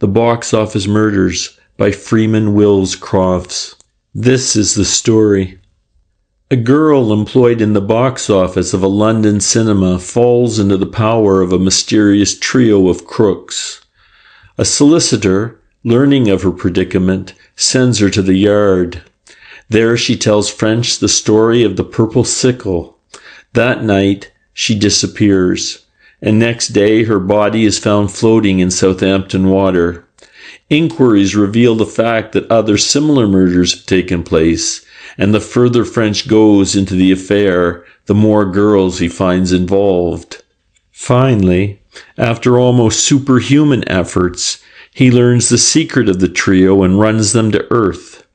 The Box Office Murders by Freeman Wills Crofts. This is the story. A girl employed in the box office of a London cinema falls into the power of a mysterious trio of crooks. A solicitor, learning of her predicament, sends her to the Yard. There she tells French the story of the purple sickle. That night, she disappears, and next day her body is found floating in Southampton water. Inquiries reveal the fact that other similar murders have taken place, and the further French goes into the affair, the more girls he finds involved. Finally, after almost superhuman efforts, he learns the secret of the trio and runs them to earth.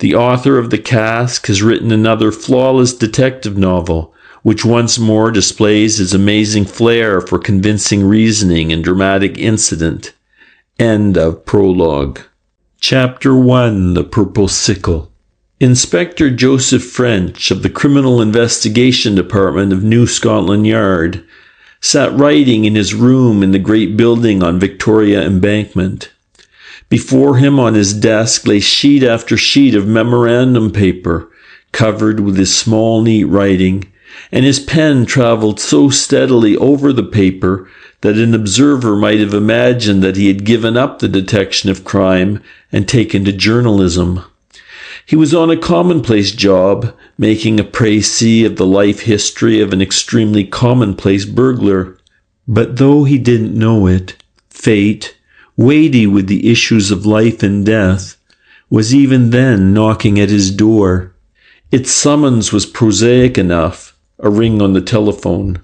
The author of The Cask has written another flawless detective novel, which once more displays his amazing flair for convincing reasoning and dramatic incident. End of prologue. Chapter 1. The Purple Sickle. Inspector Joseph French of the Criminal Investigation Department of New Scotland Yard sat writing in his room in the great building on Victoria Embankment. Before him on his desk lay sheet after sheet of memorandum paper, covered with his small, neat writing, and his pen travelled so steadily over the paper that an observer might have imagined that he had given up the detection of crime and taken to journalism. He was on a commonplace job, making a précis of the life history of an extremely commonplace burglar. But though he didn't know it, fate, weighty with the issues of life and death, was even then knocking at his door. Its summons was prosaic enough, a ring on the telephone.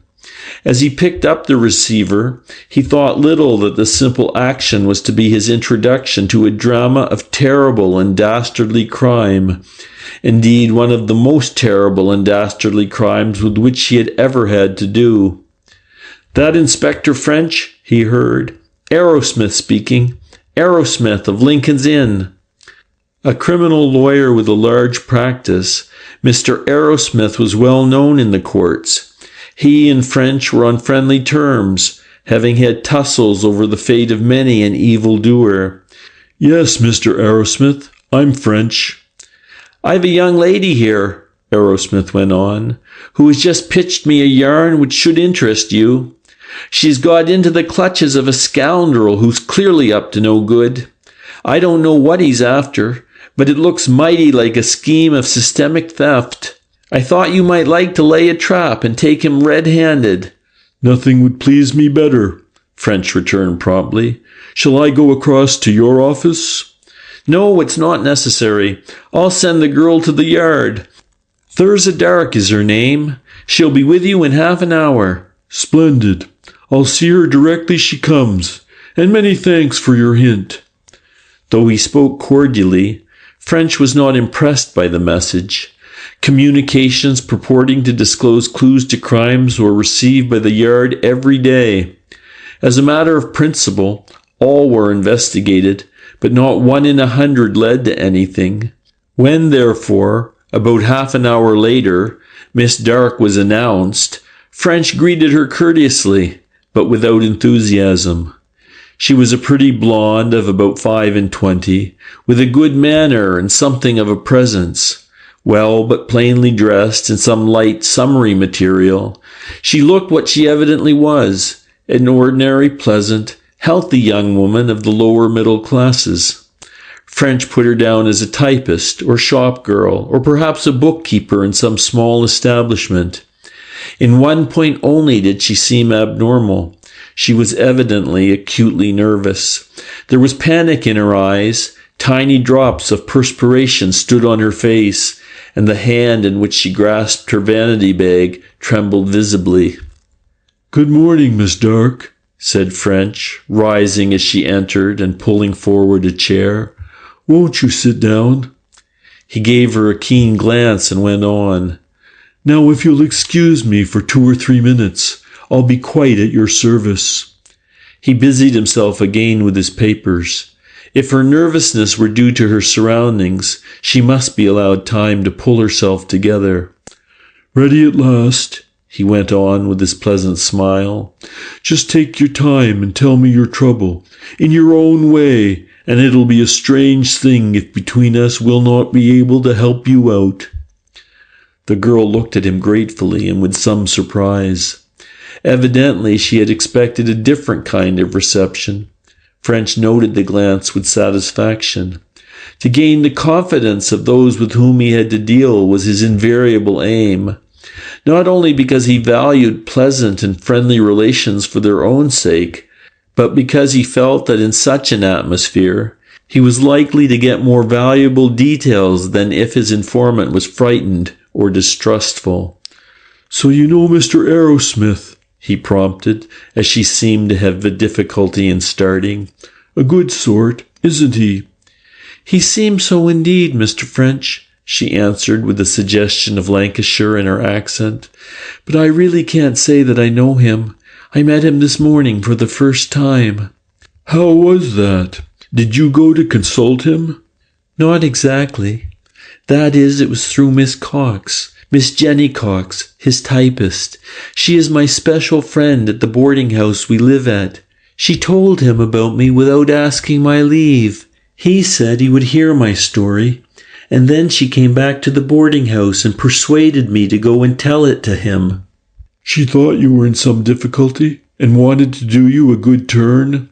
As he picked up the receiver, he thought little that the simple action was to be his introduction to a drama of terrible and dastardly crime. Indeed, one of the most terrible and dastardly crimes with which he had ever had to do. "That Inspector French?" he heard. "Arrowsmith speaking. Arrowsmith of Lincoln's Inn." A criminal lawyer with a large practice, Mr. Arrowsmith was well known in the courts. He and French were on friendly terms, having had tussles over the fate of many an evildoer. "Yes, Mr. Arrowsmith, I'm French." "I've a young lady here," Arrowsmith went on, "who has just pitched me a yarn which should interest you. She's got into the clutches of a scoundrel who's clearly up to no good. I don't know what he's after, but it looks mighty like a scheme of systemic theft. I thought you might like to lay a trap and take him red-handed." "Nothing would please me better," French returned promptly. "Shall I go across to your office?" "No, it's not necessary. I'll send the girl to the Yard. Thurza Dark is her name. She'll be with you in half an hour." "Splendid. I'll see her directly she comes, and many thanks for your hint." Though he spoke cordially, French was not impressed by the message. Communications purporting to disclose clues to crimes were received by the Yard every day. As a matter of principle, all were investigated, but not one in 100 led to anything. When, therefore, about half an hour later, Miss Dark was announced, French greeted her courteously, but without enthusiasm. She was a pretty blonde of about 25, with a good manner and something of a presence. Well but plainly dressed in some light summery material, she looked what she evidently was, an ordinary, pleasant, healthy young woman of the lower middle classes. French put her down as a typist or shop girl, or perhaps a bookkeeper in some small establishment. In one point only did she seem abnormal. She was evidently acutely nervous. There was panic in her eyes, tiny drops of perspiration stood on her face, and the hand in which she grasped her vanity bag trembled visibly. "Good morning, Miss Dark," said French, rising as she entered and pulling forward a chair. "Won't you sit down?" He gave her a keen glance and went on. "Now, if you'll excuse me for 2 or 3 minutes, I'll be quite at your service." He busied himself again with his papers. If her nervousness were due to her surroundings, she must be allowed time to pull herself together. "Ready at last?" he went on with his pleasant smile. "Just take your time and tell me your trouble, in your own way, and it'll be a strange thing if between us we'll not be able to help you out." The girl looked at him gratefully and with some surprise. Evidently, she had expected a different kind of reception. French noted the glance with satisfaction. To gain the confidence of those with whom he had to deal was his invariable aim, not only because he valued pleasant and friendly relations for their own sake, but because he felt that in such an atmosphere, he was likely to get more valuable details than if his informant was frightened or distrustful. "So you know Mr. Arrowsmith?" he prompted, as she seemed to have a difficulty in starting. "A good sort, isn't he?" "He seems so indeed, Mr. French," she answered with a suggestion of Lancashire in her accent. "But I really can't say that I know him. I met him this morning for the first time." "How was that? Did you go to consult him?" "Not exactly. That is, it was through Miss Cox. Miss Jenny Cox, his typist. She is my special friend at the boarding house we live at. She told him about me without asking my leave. He said he would hear my story, and then she came back to the boarding house and persuaded me to go and tell it to him." "She thought you were in some difficulty and wanted to do you a good turn?"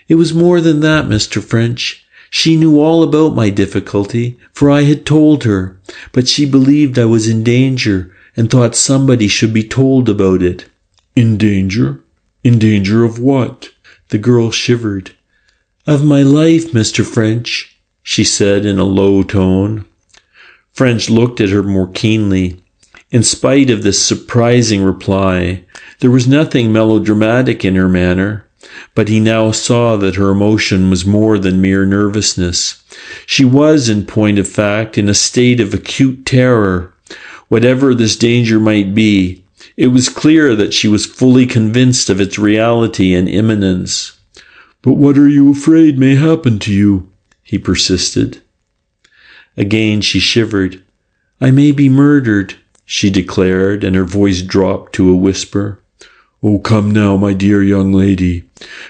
"It was more than that, Mr. French. She knew all about my difficulty, for I had told her, but she believed I was in danger and thought somebody should be told about it." "In danger? In danger of what?" The girl shivered. "Of my life, Mr. French," she said in a low tone. French looked at her more keenly. In spite of this surprising reply, there was nothing melodramatic in her manner, but he now saw that her emotion was more than mere nervousness. She was, in point of fact, in a state of acute terror. Whatever this danger might be, it was clear that she was fully convinced of its reality and imminence. "But what are you afraid may happen to you?" he persisted. Again she shivered. "I may be murdered," she declared, and her voice dropped to a whisper. "Oh, come now, my dear young lady.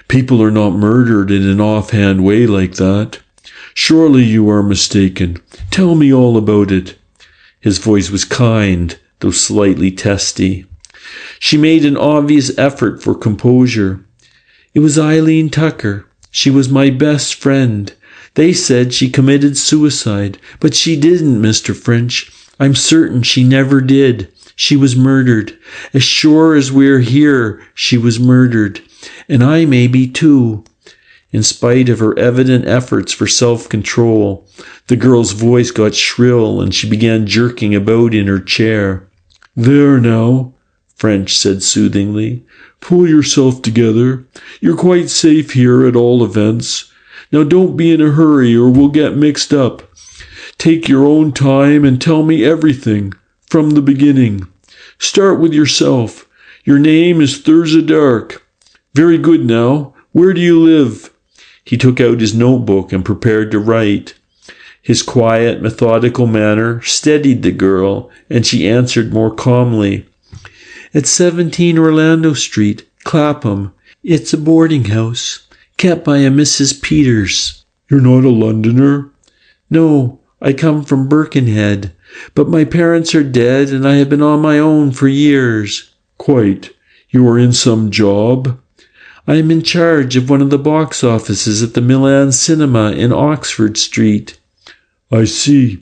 People are not murdered in an offhand way like that. Surely you are mistaken. Tell me all about it." His voice was kind, though slightly testy. She made an obvious effort for composure. "It was Eileen Tucker. She was my best friend. They said she committed suicide, but she didn't, Mr. French. I'm certain she never did. She was murdered. As sure as we're here, she was murdered. And I may be too." In spite of her evident efforts for self-control, the girl's voice got shrill and she began jerking about in her chair. "There now," French said soothingly. "Pull yourself together. You're quite safe here at all events. Now don't be in a hurry or we'll get mixed up. Take your own time and tell me everything, from the beginning. Start with yourself. Your name is Thurza Dark. Very good now. Where do you live?" He took out his notebook and prepared to write. His quiet, methodical manner steadied the girl, and she answered more calmly. "At 17 Orlando Street, Clapham. It's a boarding house, kept by a Mrs. Peters." "You're not a Londoner?" "No, I come from Birkenhead, but my parents are dead and I have been on my own for years." "Quite. You are in some job?" "I am in charge of one of the box offices at the Milan Cinema in Oxford Street." "I see.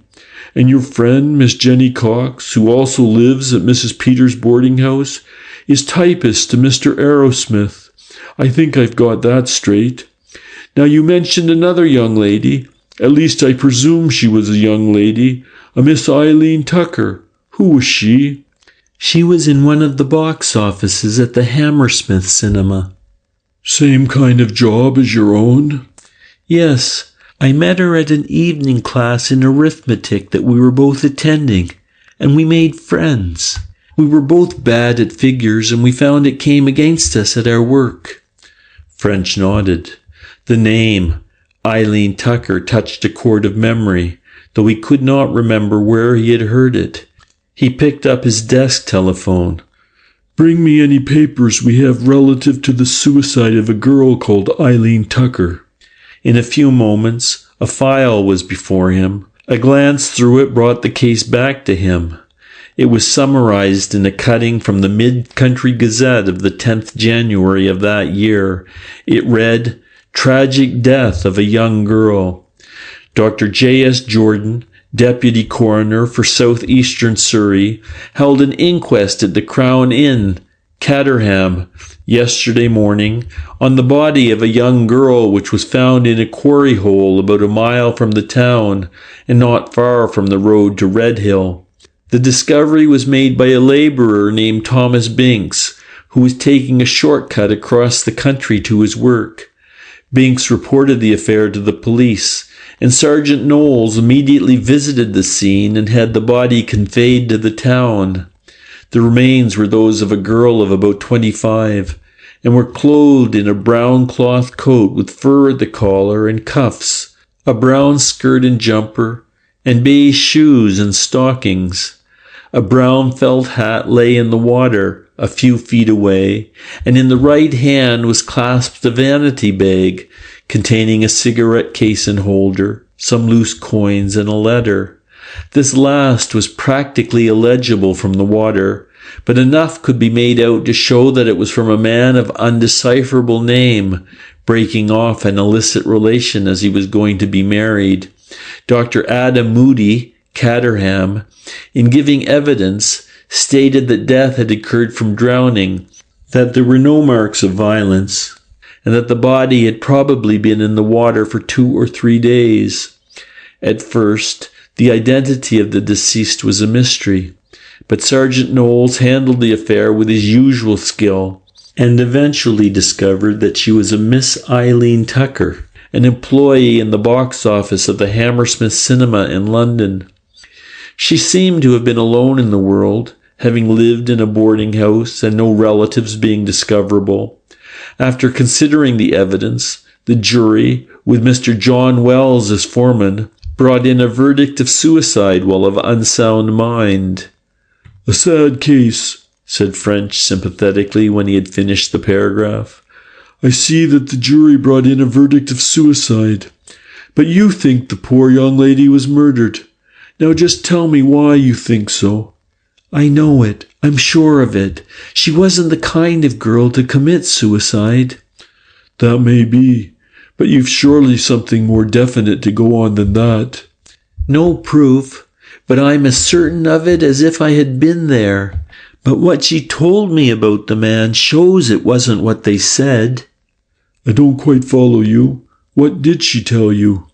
And your friend, Miss Jenny Cox, who also lives at Mrs. Peters' boarding house, is typist to Mr. Arrowsmith. I think I've got that straight. Now you mentioned another young lady, at least I presume she was a young lady, a Miss Eileen Tucker. Who was she?" "She was in one of the box offices at the Hammersmith Cinema." "Same kind of job as your own?" "Yes. I met her at an evening class in arithmetic that we were both attending, and we made friends. We were both bad at figures, and we found it came against us at our work." French nodded. The name, Eileen Tucker, touched a chord of memory, though he could not remember where he had heard it. He picked up his desk telephone. Bring me any papers we have relative to the suicide of a girl called Eileen Tucker." In a few moments, a file was before him. A glance through it brought the case back to him. It was summarized in a cutting from the Mid-Country Gazette of the 10th January of that year. It read, "Tragic death of a young girl. Dr. J.S. Jordan, Deputy Coroner for Southeastern Surrey, held an inquest at the Crown Inn, Caterham, yesterday morning, on the body of a young girl which was found in a quarry hole about a mile from the town and not far from the road to Redhill. The discovery was made by a labourer named Thomas Binks, who was taking a shortcut across the country to his work. Binks reported the affair to the police, and Sergeant Knowles immediately visited the scene and had the body conveyed to the town. The remains were those of a girl of about 25, and were clothed in a brown cloth coat with fur at the collar and cuffs, a brown skirt and jumper, and beige shoes and stockings. A brown felt hat lay in the water a few feet away, and in the right hand was clasped a vanity bag containing a cigarette case and holder, some loose coins, and a letter. This last was practically illegible from the water, but enough could be made out to show that it was from a man of undecipherable name, breaking off an illicit relation as he was going to be married. Dr. Adam Moody, Caterham, in giving evidence, stated that death had occurred from drowning, that there were no marks of violence, and that the body had probably been in the water for 2 or 3 days. At first, the identity of the deceased was a mystery, but Sergeant Knowles handled the affair with his usual skill, and eventually discovered that she was a Miss Eileen Tucker, an employee in the box office of the Hammersmith Cinema in London. She seemed to have been alone in the world, having lived in a boarding house and no relatives being discoverable. After considering the evidence, the jury, with Mr. John Wells as foreman, brought in a verdict of suicide while of unsound mind. "A sad case," said French sympathetically when he had finished the paragraph. "I see that the jury brought in a verdict of suicide. But you think the poor young lady was murdered. Now just tell me why you think so." "I know it. I'm sure of it. She wasn't the kind of girl to commit suicide." "That may be, but you've surely something more definite to go on than that." "No proof, but I'm as certain of it as if I had been there. But what she told me about the man shows it wasn't what they said." "I don't quite follow you. What did she tell you?"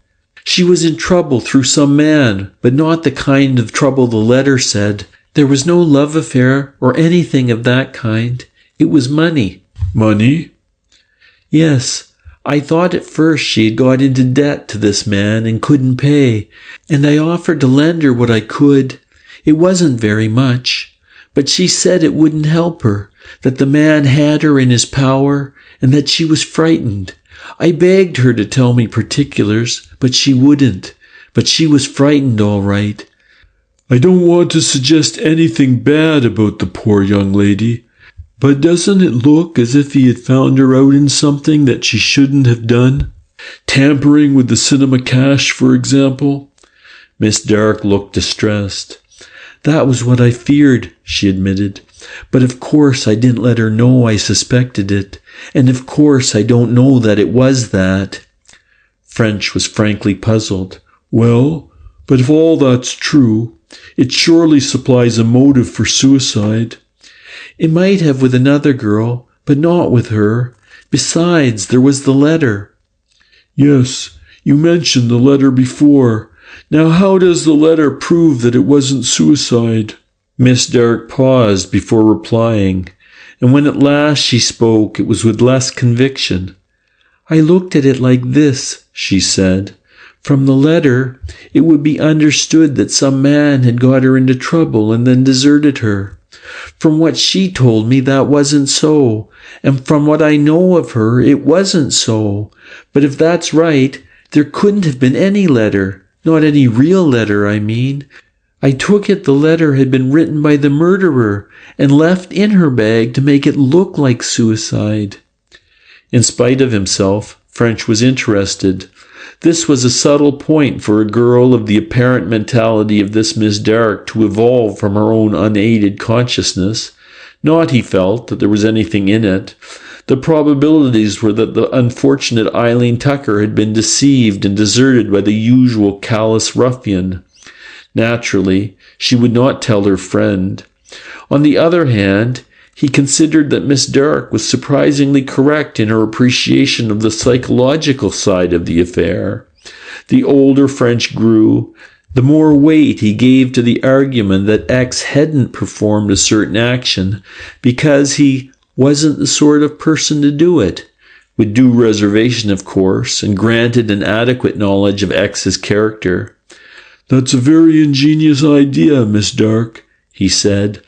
"She was in trouble through some man, but not the kind of trouble the letter said. There was no love affair or anything of that kind. It was money." "Money?" "Yes. I thought at first she had got into debt to this man and couldn't pay, and I offered to lend her what I could. It wasn't very much, but she said it wouldn't help her, that the man had her in his power, and that she was frightened. I begged her to tell me particulars, but she wouldn't. But she was frightened all right." "I don't want to suggest anything bad about the poor young lady, but doesn't it look as if he had found her out in something that she shouldn't have done? Tampering with the cinema cash, for example?" Miss Dark looked distressed. "That was what I feared," she admitted. "But of course I didn't let her know I suspected it. And of course I don't know that it was that." French was frankly puzzled. "Well, but if all that's true, it surely supplies a motive for suicide." "It might have with another girl, but not with her. Besides, there was the letter." "Yes, you mentioned the letter before. Now how does the letter prove that it wasn't suicide?" Miss Dark paused before replying, and when at last she spoke, it was with less conviction. "I looked at it like this," she said. "From the letter, it would be understood that some man had got her into trouble and then deserted her. From what she told me, that wasn't so, and from what I know of her, it wasn't so. But if that's right, there couldn't have been any letter, not any real letter, I mean. I took it the letter had been written by the murderer and left in her bag to make it look like suicide." In spite of himself, French was interested. This was a subtle point for a girl of the apparent mentality of this Miss Dark to evolve from her own unaided consciousness. Not, he felt, that there was anything in it. The probabilities were that the unfortunate Eileen Tucker had been deceived and deserted by the usual callous ruffian. Naturally, she would not tell her friend. On the other hand, he considered that Miss Dark was surprisingly correct in her appreciation of the psychological side of the affair. The older French grew, the more weight he gave to the argument that X hadn't performed a certain action because he wasn't the sort of person to do it, with due reservation, of course, and granted an adequate knowledge of X's character. "That's a very ingenious idea, Miss Dark," he said,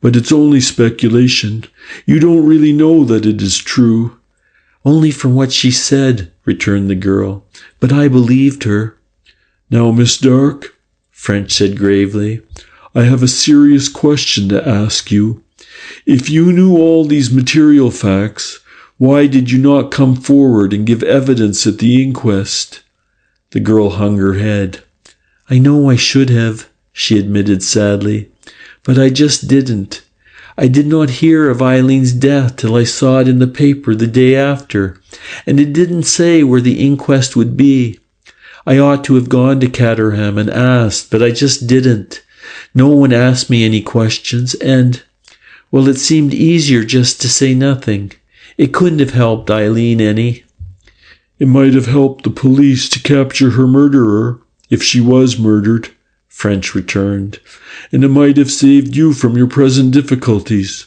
"but it's only speculation. You don't really know that it is true." "Only from what she said," returned the girl, "but I believed her." "Now, Miss Dark," French said gravely, "I have a serious question to ask you. If you knew all these material facts, why did you not come forward and give evidence at the inquest?" The girl hung her head. "I know I should have," she admitted sadly, "but I just didn't. I did not hear of Eileen's death till I saw it in the paper the day after, and it didn't say where the inquest would be. I ought to have gone to Caterham and asked, but I just didn't. No one asked me any questions, and, well, it seemed easier just to say nothing. It couldn't have helped Eileen any." "It might have helped the police to capture her murderer, if she was murdered," French returned, "and it might have saved you from your present difficulties.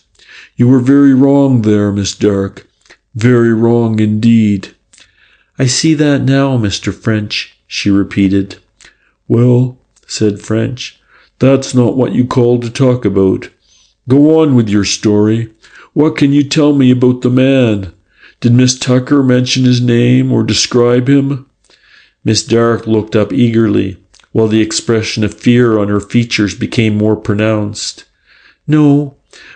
You were very wrong there, Miss Dark. Very wrong indeed." "I see that now, Mr. French," she repeated. "Well," said French, "that's not what you called to talk about. Go on with your story. What can you tell me about the man? Did Miss Tucker mention his name or describe him?" Miss Dark looked up eagerly, while the expression of fear on her features became more pronounced. "No,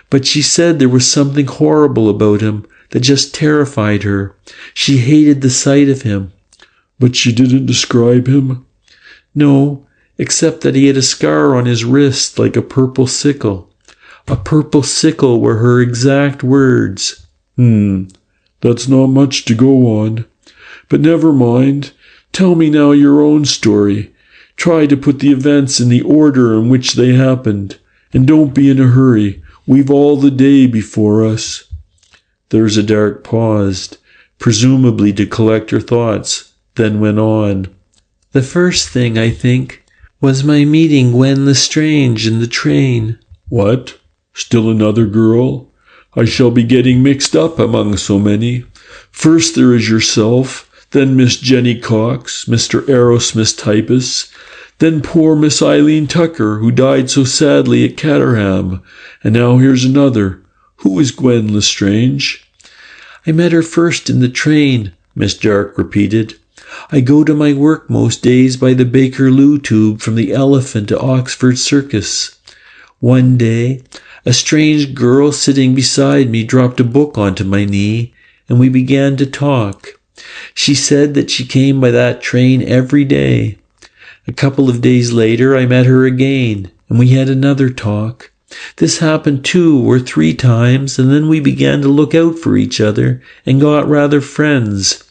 but she said there was something horrible about him that just terrified her. She hated the sight of him." "But she didn't describe him?" "No, except that he had a scar on his wrist like a purple sickle. A purple sickle were her exact words." That's not much to go on. But never mind. Tell me now your own story. Try to put the events in the order in which they happened. And don't be in a hurry. We've all the day before us." There's Dark paused, presumably to collect her thoughts, then went on. "The first thing, I think, was my meeting Gwen Lestrange in the train." "What? Still another girl? I shall be getting mixed up among so many. First there is yourself, then Miss Jenny Cox, Mr. Aerosmith's typist, then poor Miss Eileen Tucker, who died so sadly at Caterham, and now here's another. Who is Gwen Lestrange?" "I met her first in the train," Miss Dark repeated. "I go to my work most days by the Bakerloo tube from the Elephant to Oxford Circus. One day, a strange girl sitting beside me dropped a book onto my knee, and we began to talk. She said that she came by that train every day. A couple of days later, I met her again, and we had another talk. This happened 2 or 3 times, and then we began to look out for each other and got rather friends.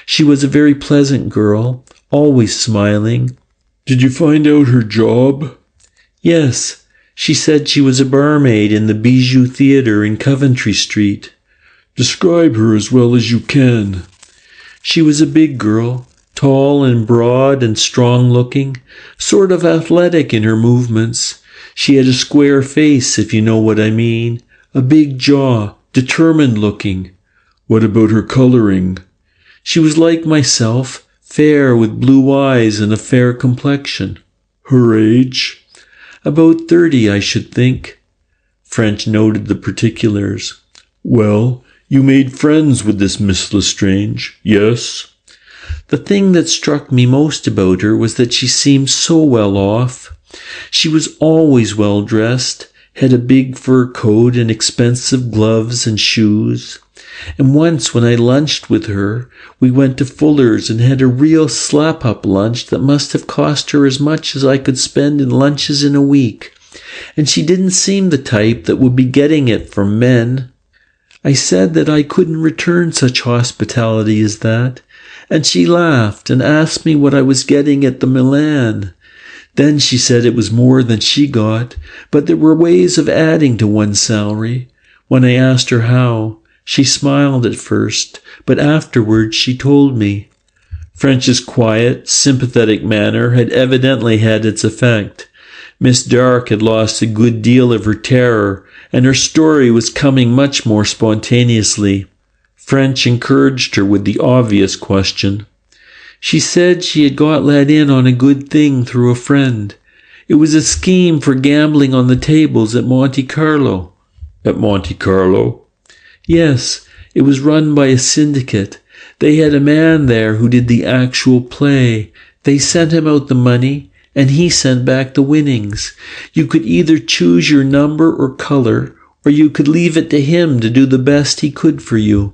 She was a very pleasant girl, always smiling." "Did you find out her job?" "Yes. She said she was a barmaid in the Bijou Theatre in Coventry Street." "Describe her as well as you can." "She was a big girl, tall and broad and strong-looking, sort of athletic in her movements. She had a square face, if you know what I mean, a big jaw, determined-looking." "What about her colouring?" "She was like myself, fair with blue eyes and a fair complexion." "Her age?" "About 30, I should think." French noted the particulars. "Well, you made friends with this Miss Lestrange, yes?" "The thing that struck me most about her was that she seemed so well off. She was always well dressed, had a big fur coat and expensive gloves and shoes. And once when I lunched with her, we went to Fuller's and had a real slap-up lunch that must have cost her as much as I could spend in lunches in a week. And she didn't seem the type that would be getting it from men. I said that I couldn't return such hospitality as that, and she laughed and asked me what I was getting at the Milan. Then she said it was more than she got, but there were ways of adding to one's salary. When I asked her how, she smiled at first, but afterwards she told me. French's quiet, sympathetic manner had evidently had its effect. Miss Dark had lost a good deal of her terror, and her story was coming much more spontaneously. French encouraged her with the obvious question. She said she had got let in on a good thing through a friend. It was a scheme for gambling on the tables at Monte Carlo. At Monte Carlo? Yes, it was run by a syndicate. They had a man there who did the actual play. They sent him out the money, and he sent back the winnings. You could either choose your number or color, or you could leave it to him to do the best he could for you.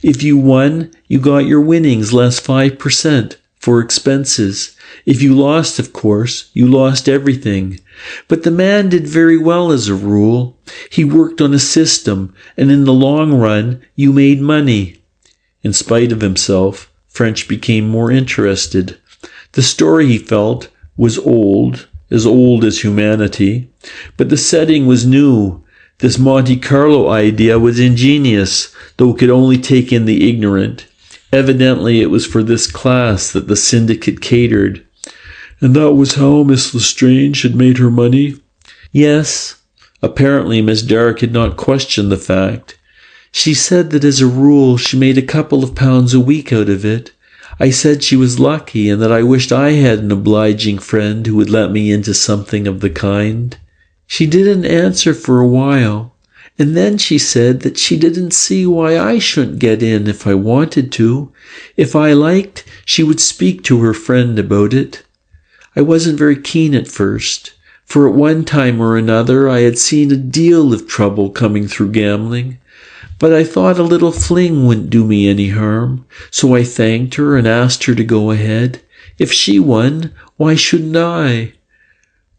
If you won, you got your winnings less 5% for expenses. If you lost, of course, you lost everything. But the man did very well as a rule. He worked on a system, and in the long run, you made money. In spite of himself, French became more interested. The story, he felt, was old as humanity, but the setting was new. This Monte Carlo idea was ingenious, though it could only take in the ignorant. Evidently it was for this class that the syndicate catered. And that was how Miss Lestrange had made her money? Yes. Apparently Miss Dark had not questioned the fact. She said that as a rule she made a couple of pounds a week out of it. I said she was lucky and that I wished I had an obliging friend who would let me into something of the kind. She didn't answer for a while, and then she said that she didn't see why I shouldn't get in if I wanted to. If I liked, she would speak to her friend about it. I wasn't very keen at first, for at one time or another I had seen a deal of trouble coming through gambling, but I thought a little fling wouldn't do me any harm, so I thanked her and asked her to go ahead. If she won, why shouldn't I?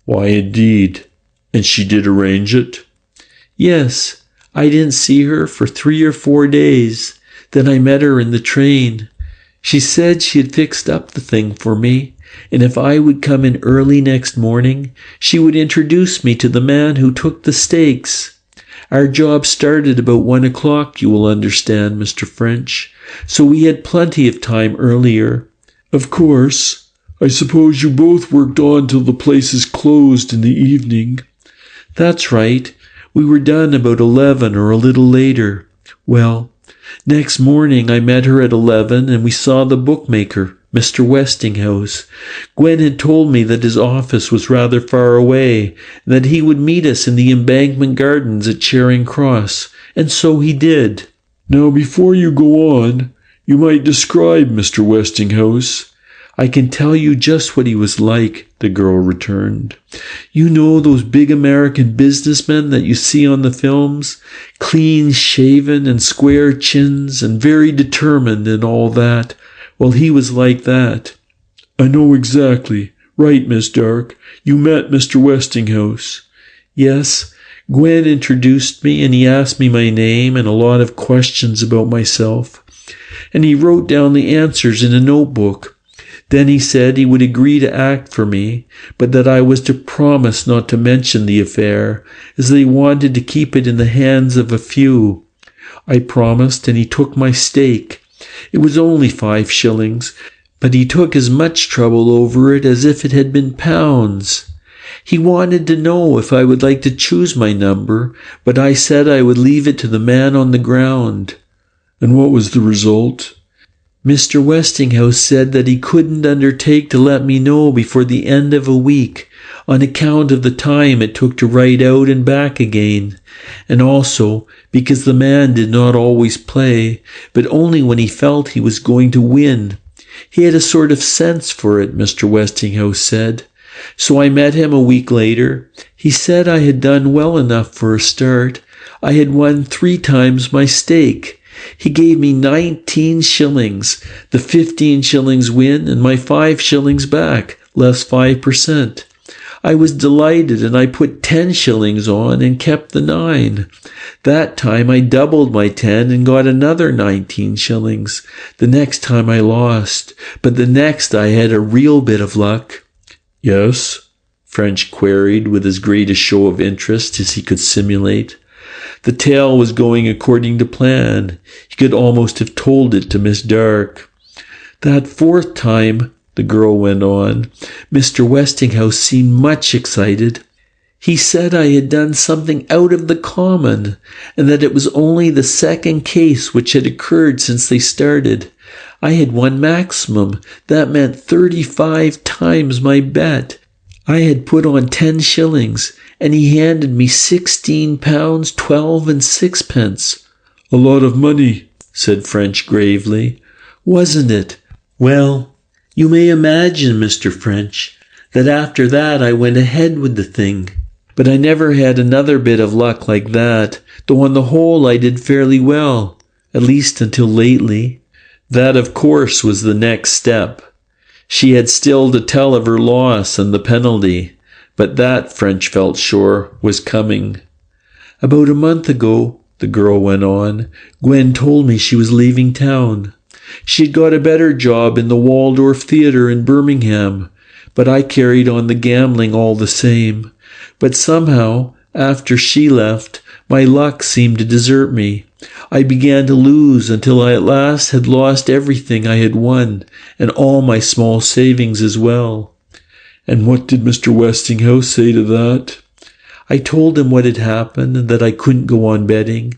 Why, indeed. And she did arrange it? Yes, I didn't see her for 3 or 4 days. Then I met her in the train. She said she had fixed up the thing for me, and if I would come in early next morning, she would introduce me to the man who took the stakes. Our job started about 1 o'clock, you will understand, Mr. French, so we had plenty of time earlier. Of course, I suppose you both worked on till the places closed in the evening. That's right. We were done about 11 or a little later. Well, next morning I met her at 11 and we saw the bookmaker, Mr. Westinghouse. Gwen had told me that his office was rather far away and that he would meet us in the Embankment Gardens at Charing Cross, and so he did. Now, before you go on, you might describe Mr. Westinghouse. I can tell you just what he was like, the girl returned. You know those big American businessmen that you see on the films? Clean-shaven and square chins and very determined and all that. Well, he was like that. I know exactly. Right, Miss Dark. You met Mr. Westinghouse. Yes. Gwen introduced me and he asked me my name and a lot of questions about myself. And he wrote down the answers in a notebook. Then he said he would agree to act for me, but that I was to promise not to mention the affair, as they wanted to keep it in the hands of a few. I promised, and he took my stake. It was only 5 shillings, but he took as much trouble over it as if it had been pounds. He wanted to know if I would like to choose my number, but I said I would leave it to the man on the ground. And what was the result? Mr. Westinghouse said that he couldn't undertake to let me know before the end of a week, on account of the time it took to write out and back again, and also because the man did not always play, but only when he felt he was going to win. He had a sort of sense for it, Mr. Westinghouse said, So I met him a week later. He said I had done well enough for a start. I had won 3 times my stake. He gave me 19 shillings, the 15 shillings win and my 5 shillings back, less 5%. I was delighted and I put 10 shillings on and kept the 9. That time I doubled my 10 and got another 19 shillings. The next time I lost, but the next I had a real bit of luck. Yes? French queried with as great a show of interest as he could simulate. The tale was going according to plan. He could almost have told it to Miss Dark. That 4th time, the girl went on, Mr. Westinghouse seemed much excited. He said I had done something out of the common, and that it was only the 2nd case which had occurred since they started. I had won maximum. That meant 35 times my bet. I had put on 10 shillings, and he handed me £16, 12 and 6pence. A lot of money, said French gravely. Wasn't it? Well, you may imagine, Mr. French, that after that I went ahead with the thing. But I never had another bit of luck like that, though on the whole I did fairly well, at least until lately. That, of course, was the next step. She had still to tell of her loss and the penalty, but that, French felt sure, was coming. About a month ago, the girl went on, Gwen told me she was leaving town. She had got a better job in the Waldorf Theatre in Birmingham, but I carried on the gambling all the same. But somehow, after she left, my luck seemed to desert me. I began to lose until I at last had lost everything I had won, and all my small savings as well. And what did Mr. Westinghouse say to that? I told him what had happened and that I couldn't go on betting.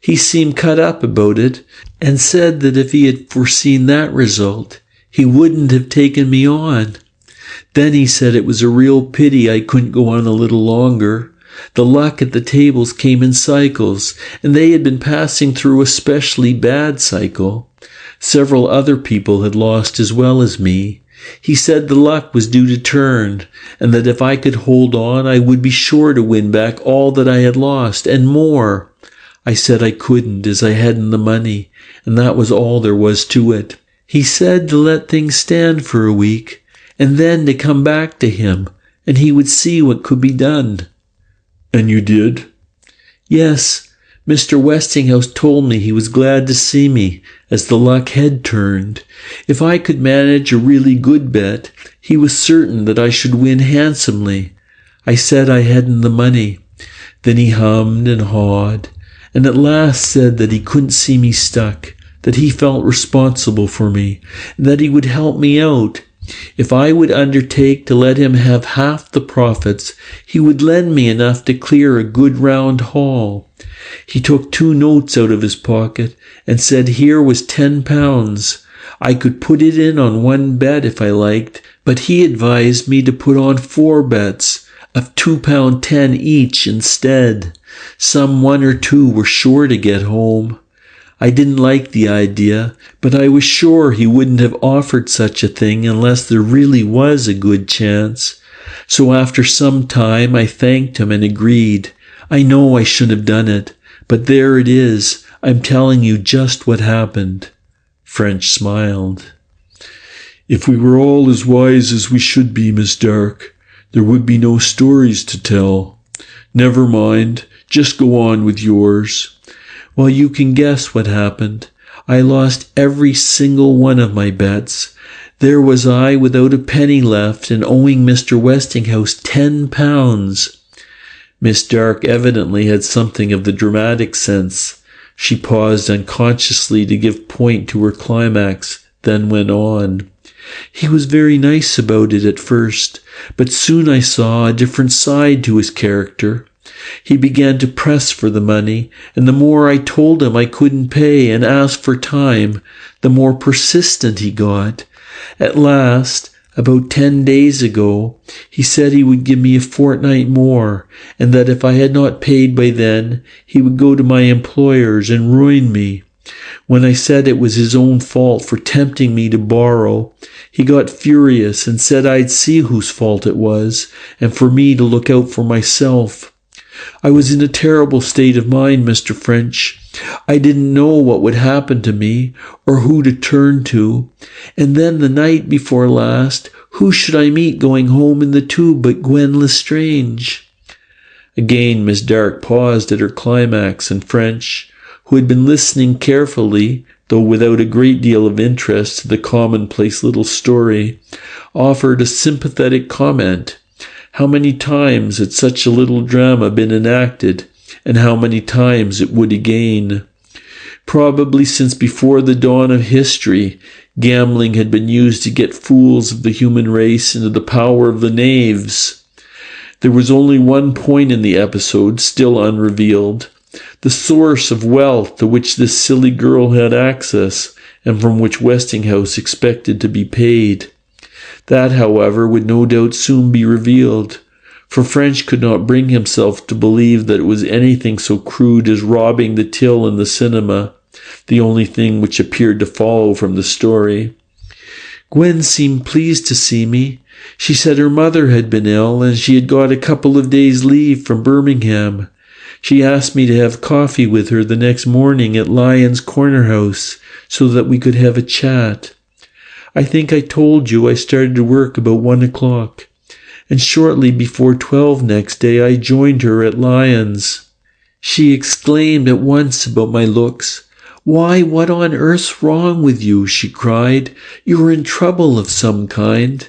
He seemed cut up about it and said that if he had foreseen that result, he wouldn't have taken me on. Then he said it was a real pity I couldn't go on a little longer. The luck at the tables came in cycles, and they had been passing through a specially bad cycle. Several other people had lost as well as me. He said the luck was due to turn, and that if I could hold on, I would be sure to win back all that I had lost, and more. I said I couldn't, as I hadn't the money, and that was all there was to it. He said to let things stand for a week, and then to come back to him, and he would see what could be done. And you did? Yes. Mr. Westinghouse told me he was glad to see me, as the luck had turned. If I could manage a really good bet, he was certain that I should win handsomely. I said I hadn't the money. Then he hummed and hawed, and at last said that he couldn't see me stuck, that he felt responsible for me, and that he would help me out. If I would undertake to let him have half the profits, he would lend me enough to clear a good round haul. He took 2 notes out of his pocket and said here was £10. I could put it in on one bet if I liked, but he advised me to put on 4 bets of £2.10 each instead. Some 1 or 2 were sure to get home. I didn't like the idea, but I was sure he wouldn't have offered such a thing unless there really was a good chance. So after some time I thanked him and agreed. I know I shouldn't have done it, but there it is. I'm telling you just what happened. French smiled. If we were all as wise as we should be, Miss Dark, there would be no stories to tell. Never mind, just go on with yours. Well, you can guess what happened. I lost every single one of my bets. There was I without a penny left and owing Mr. Westinghouse £10. Miss Dark evidently had something of the dramatic sense. She paused unconsciously to give point to her climax, then went on. He was very nice about it at first, but soon I saw a different side to his character. He began to press for the money, and the more I told him I couldn't pay and asked for time, the more persistent he got. At last, about 10 days ago, he said he would give me a fortnight more, and that if I had not paid by then, he would go to my employers and ruin me. When I said it was his own fault for tempting me to borrow, he got furious and said I'd see whose fault it was, and for me to look out for myself. I was in a terrible state of mind, Mr. French. I didn't know what would happen to me, or who to turn to. And then the night before last, who should I meet going home in the tube but Gwen Lestrange? Again Miss Derrick paused at her climax, and French, who had been listening carefully, though without a great deal of interest, to the commonplace little story, offered a sympathetic comment. How many times had such a little drama been enacted, and how many times it would again? Probably since before the dawn of history, gambling had been used to get fools of the human race into the power of the knaves. There was only one point in the episode still unrevealed, the source of wealth to which this silly girl had access, and from which Westinghouse expected to be paid. That, however, would no doubt soon be revealed, for French could not bring himself to believe that it was anything so crude as robbing the till in the cinema, the only thing which appeared to follow from the story. Gwen seemed pleased to see me. She said her mother had been ill, and she had got a couple of days' leave from Birmingham. She asked me to have coffee with her the next morning at Lyon's Corner House, so that we could have a chat. I think I told you I started to work about 1 o'clock, and shortly before 12 next day I joined her at Lyon's. She exclaimed at once about my looks. "Why, what on earth's wrong with you?" she cried. "You're in trouble of some kind."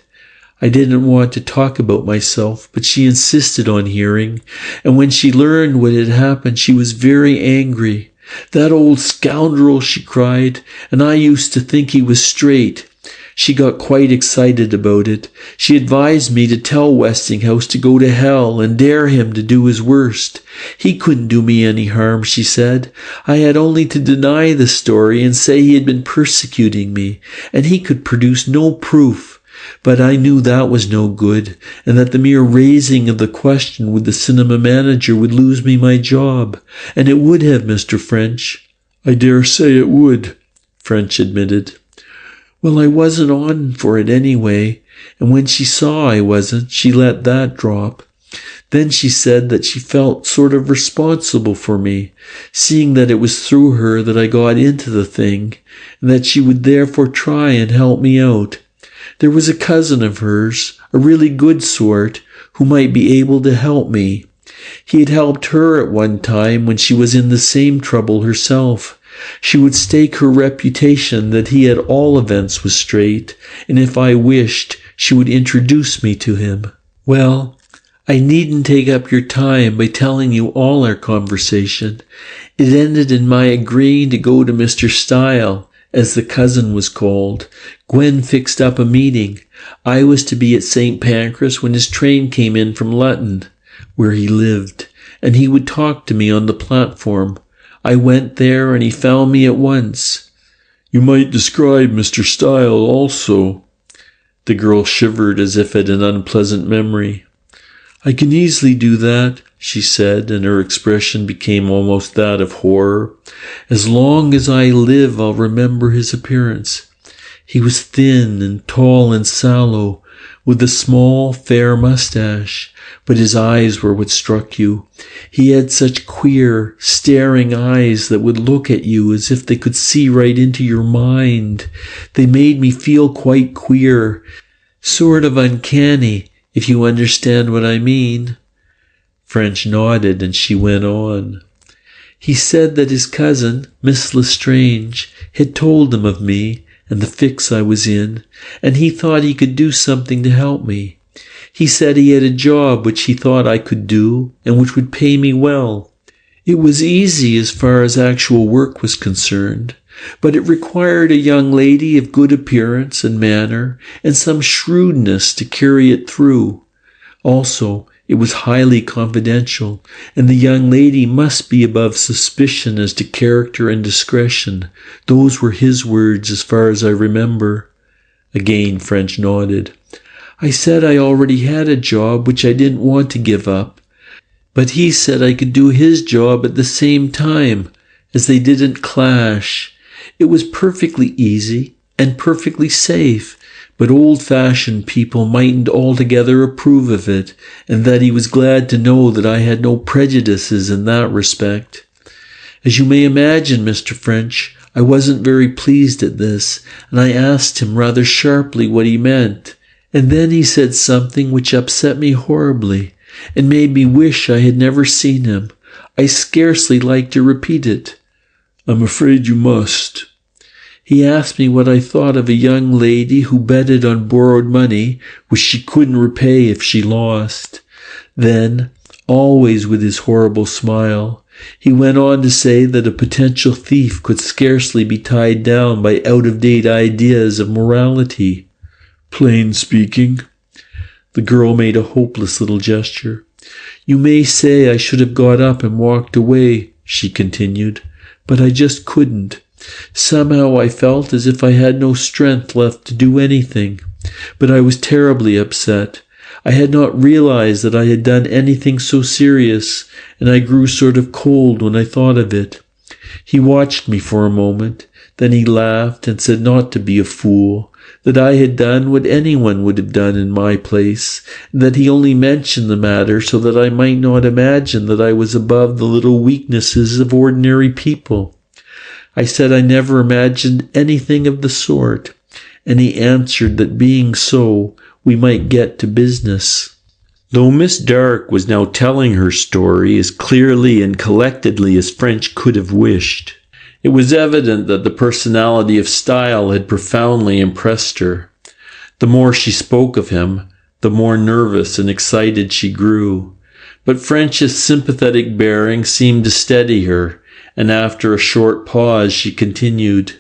I didn't want to talk about myself, but she insisted on hearing, and when she learned what had happened, she was very angry. "That old scoundrel," she cried, "and I used to think he was straight." She got quite excited about it. She advised me to tell Westinghouse to go to hell and dare him to do his worst. He couldn't do me any harm, she said. I had only to deny the story and say he had been persecuting me, and he could produce no proof. But I knew that was no good, and that the mere raising of the question with the cinema manager would lose me my job. And it would have, Mr. French. "I dare say it would," French admitted. "Well, I wasn't on for it anyway, and when she saw I wasn't, she let that drop. Then she said that she felt sort of responsible for me, seeing that it was through her that I got into the thing, and that she would therefore try and help me out. There was a cousin of hers, a really good sort, who might be able to help me. He had helped her at one time when she was in the same trouble herself. She would stake her reputation that he at all events was straight, and if I wished, she would introduce me to him. Well, I needn't take up your time by telling you all our conversation. It ended in my agreeing to go to Mr. Style, as the cousin was called. Gwen fixed up a meeting. I was to be at St. Pancras when his train came in from Luton, where he lived, and he would talk to me on the platform. I went there, and he found me at once. "You might describe Mr. Style also." The girl shivered as if at an unpleasant memory. "I can easily do that," she said, and her expression became almost that of horror. "As long as I live, I'll remember his appearance. He was thin and tall and sallow, with a small, fair mustache, but his eyes were what struck you. He had such queer, staring eyes that would look at you as if they could see right into your mind. They made me feel quite queer, sort of uncanny, if you understand what I mean." French nodded, and she went on. "He said that his cousin, Miss Lestrange, had told him of me and the fix I was in, and he thought he could do something to help me. He said he had a job which he thought I could do and which would pay me well. It was easy as far as actual work was concerned, but it required a young lady of good appearance and manner and some shrewdness to carry it through. Also, it was highly confidential, and the young lady must be above suspicion as to character and discretion. Those were his words as far as I remember." Again French nodded. "I said I already had a job which I didn't want to give up, but he said I could do his job at the same time, as they didn't clash. It was perfectly easy and perfectly safe, but old-fashioned people mightn't altogether approve of it, and that he was glad to know that I had no prejudices in that respect. As you may imagine, Mr. French, I wasn't very pleased at this, and I asked him rather sharply what he meant. And then he said something which upset me horribly, and made me wish I had never seen him. I scarcely like to repeat it. I'm afraid you must. He asked me what I thought of a young lady who betted on borrowed money, which she couldn't repay if she lost. Then, always with his horrible smile, he went on to say that a potential thief could scarcely be tied down by out-of-date ideas of morality. Plain speaking. The girl made a hopeless little gesture. You may say I should have got up and walked away, she continued, but I just couldn't. Somehow I felt as if I had no strength left to do anything, but I was terribly upset. I had not realized that I had done anything so serious, and I grew sort of cold when I thought of it. He watched me for a moment, then he laughed and said not to be a fool, that I had done what anyone would have done in my place, and that he only mentioned the matter so that I might not imagine that I was above the little weaknesses of ordinary people. I said I never imagined anything of the sort, and he answered that being so, we might get to business. Though Miss Dark was now telling her story as clearly and collectedly as French could have wished, it was evident that the personality of Style had profoundly impressed her. The more she spoke of him, the more nervous and excited she grew. But French's sympathetic bearing seemed to steady her, and after a short pause she continued.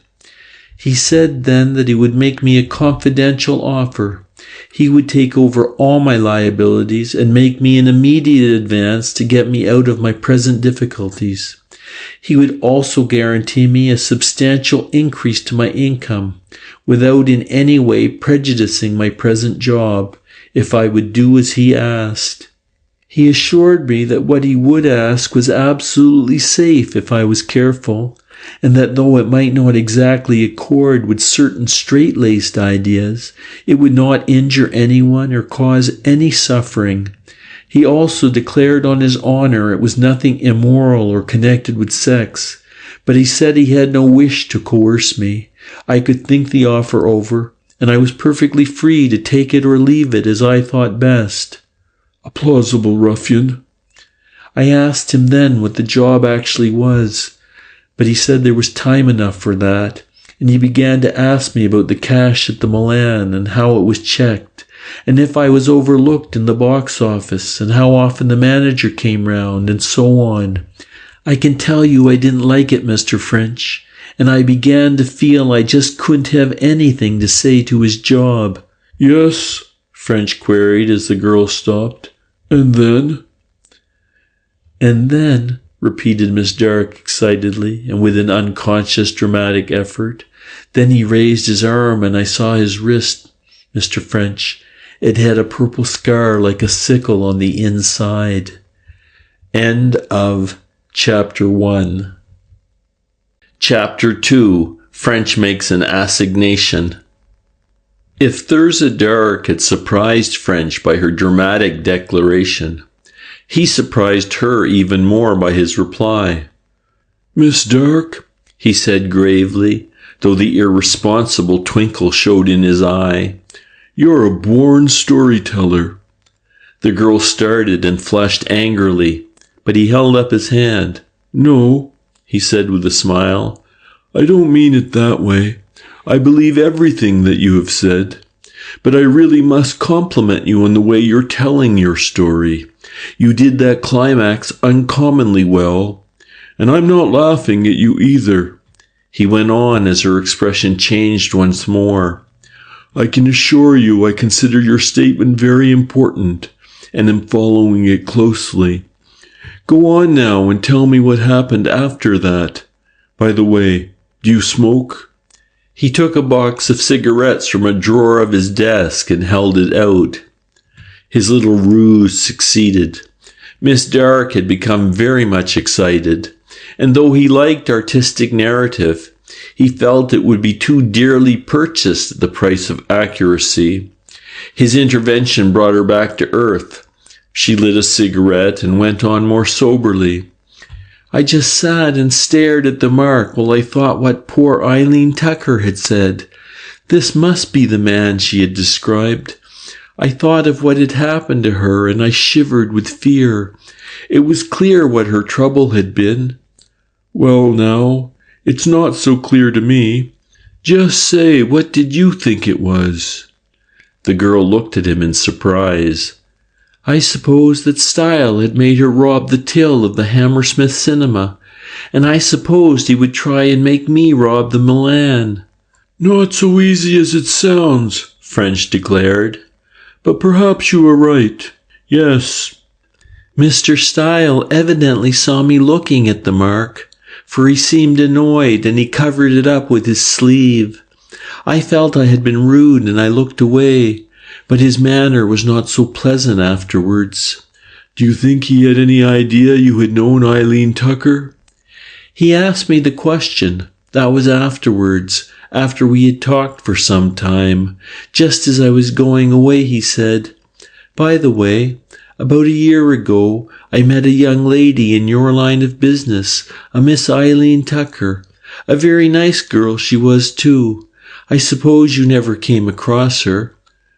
He said then that he would make me a confidential offer. He would take over all my liabilities and make me an immediate advance to get me out of my present difficulties. He would also guarantee me a substantial increase to my income, without in any way prejudicing my present job, if I would do as he asked. He assured me that what he would ask was absolutely safe if I was careful, and that though it might not exactly accord with certain straight-laced ideas, it would not injure anyone or cause any suffering. He also declared on his honor it was nothing immoral or connected with sex, but he said he had no wish to coerce me. I could think the offer over, and I was perfectly free to take it or leave it as I thought best. A plausible ruffian. I asked him then what the job actually was, but he said there was time enough for that, and he began to ask me about the cash at the Milan and how it was checked, and if I was overlooked in the box office, and how often the manager came round, and so on. I can tell you I didn't like it, Mr. French, and I began to feel I just couldn't have anything to say to his job. Yes, French queried as the girl stopped. And then? And then, repeated Miss Dark excitedly, and with an unconscious dramatic effort. Then he raised his arm, and I saw his wrist, Mr. French. It had a purple scar like a sickle on the inside. End of Chapter 1. Chapter 2. French makes an assignation. If Thurza Dark had surprised French by her dramatic declaration, he surprised her even more by his reply. Miss Dark, he said gravely, though the irresponsible twinkle showed in his eye, you're a born storyteller. The girl started and flushed angrily, but he held up his hand. No, he said with a smile, I don't mean it that way. I believe everything that you have said, but I really must compliment you on the way you're telling your story. You did that climax uncommonly well, and I'm not laughing at you either, he went on as her expression changed once more. I can assure you I consider your statement very important, and am following it closely. Go on now and tell me what happened after that. By the way, do you smoke? He took a box of cigarettes from a drawer of his desk and held it out. His little ruse succeeded. Miss Dark had become very much excited, and though he liked artistic narrative, he felt it would be too dearly purchased at the price of accuracy. His intervention brought her back to earth. She lit a cigarette and went on more soberly. I just sat and stared at the mark while I thought what poor Eileen Tucker had said. This must be the man she had described. I thought of what had happened to her, and I shivered with fear. It was clear what her trouble had been. Well, now, it's not so clear to me. Just say, what did you think it was? The girl looked at him in surprise. I suppose that style had made her rob the till of the Hammersmith Cinema, and I supposed he would try and make me rob the Milan. Not so easy as it sounds, French declared. But perhaps you are right. Yes. Mr. Style evidently saw me looking at the mark, for he seemed annoyed and he covered it up with his sleeve. I felt I had been rude and I looked away, but his manner was not so pleasant afterwards. Do you think he had any idea you had known Eileen Tucker? He asked me the question. That was afterwards, after we had talked for some time. Just as I was going away, he said, By the way, about a year ago, I met a young lady in your line of business, a Miss Eileen Tucker. A very nice girl she was, too. I suppose you never came across her.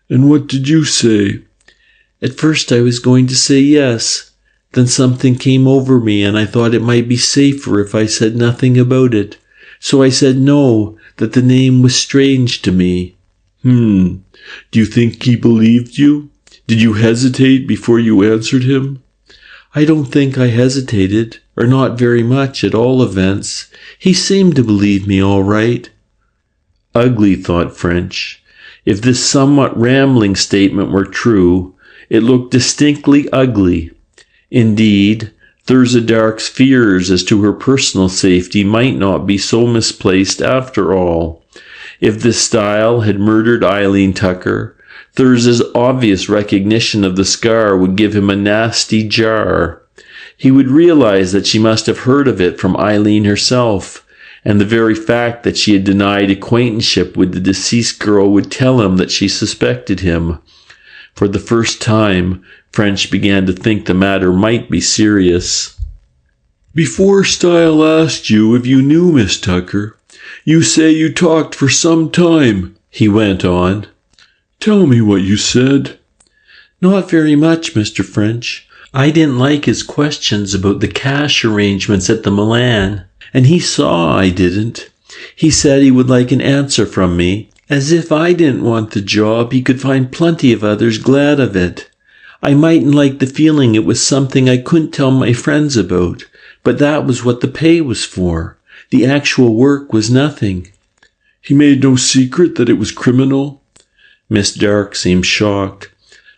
And what did you say? At first I was going to say yes. Then something came over me, and I thought it might be safer if I said nothing about it. So I said no, that the name was strange to me. Do you think he believed you? Did you hesitate before you answered him? I don't think I hesitated, or not very much at all events. He seemed to believe me all right. Ugly, thought French. If this somewhat rambling statement were true, it looked distinctly ugly. Indeed, Thurza Dark's fears as to her personal safety might not be so misplaced after all. If this style had murdered Eileen Tucker, Thurza's obvious recognition of the scar would give him a nasty jar. He would realize that she must have heard of it from Eileen herself, and the very fact that she had denied acquaintanceship with the deceased girl would tell him that she suspected him. For the first time, French began to think the matter might be serious. Before Style asked you if you knew Miss Tucker, you say you talked for some time, he went on. Tell me what you said. Not very much, Mr. French. I didn't like his questions about the cash arrangements at the Milan, and he saw I didn't. He said he would like an answer from me. As if I didn't want the job, he could find plenty of others glad of it. I mightn't like the feeling it was something I couldn't tell my friends about, but that was what the pay was for. The actual work was nothing. He made no secret that it was criminal? Miss Dark seemed shocked.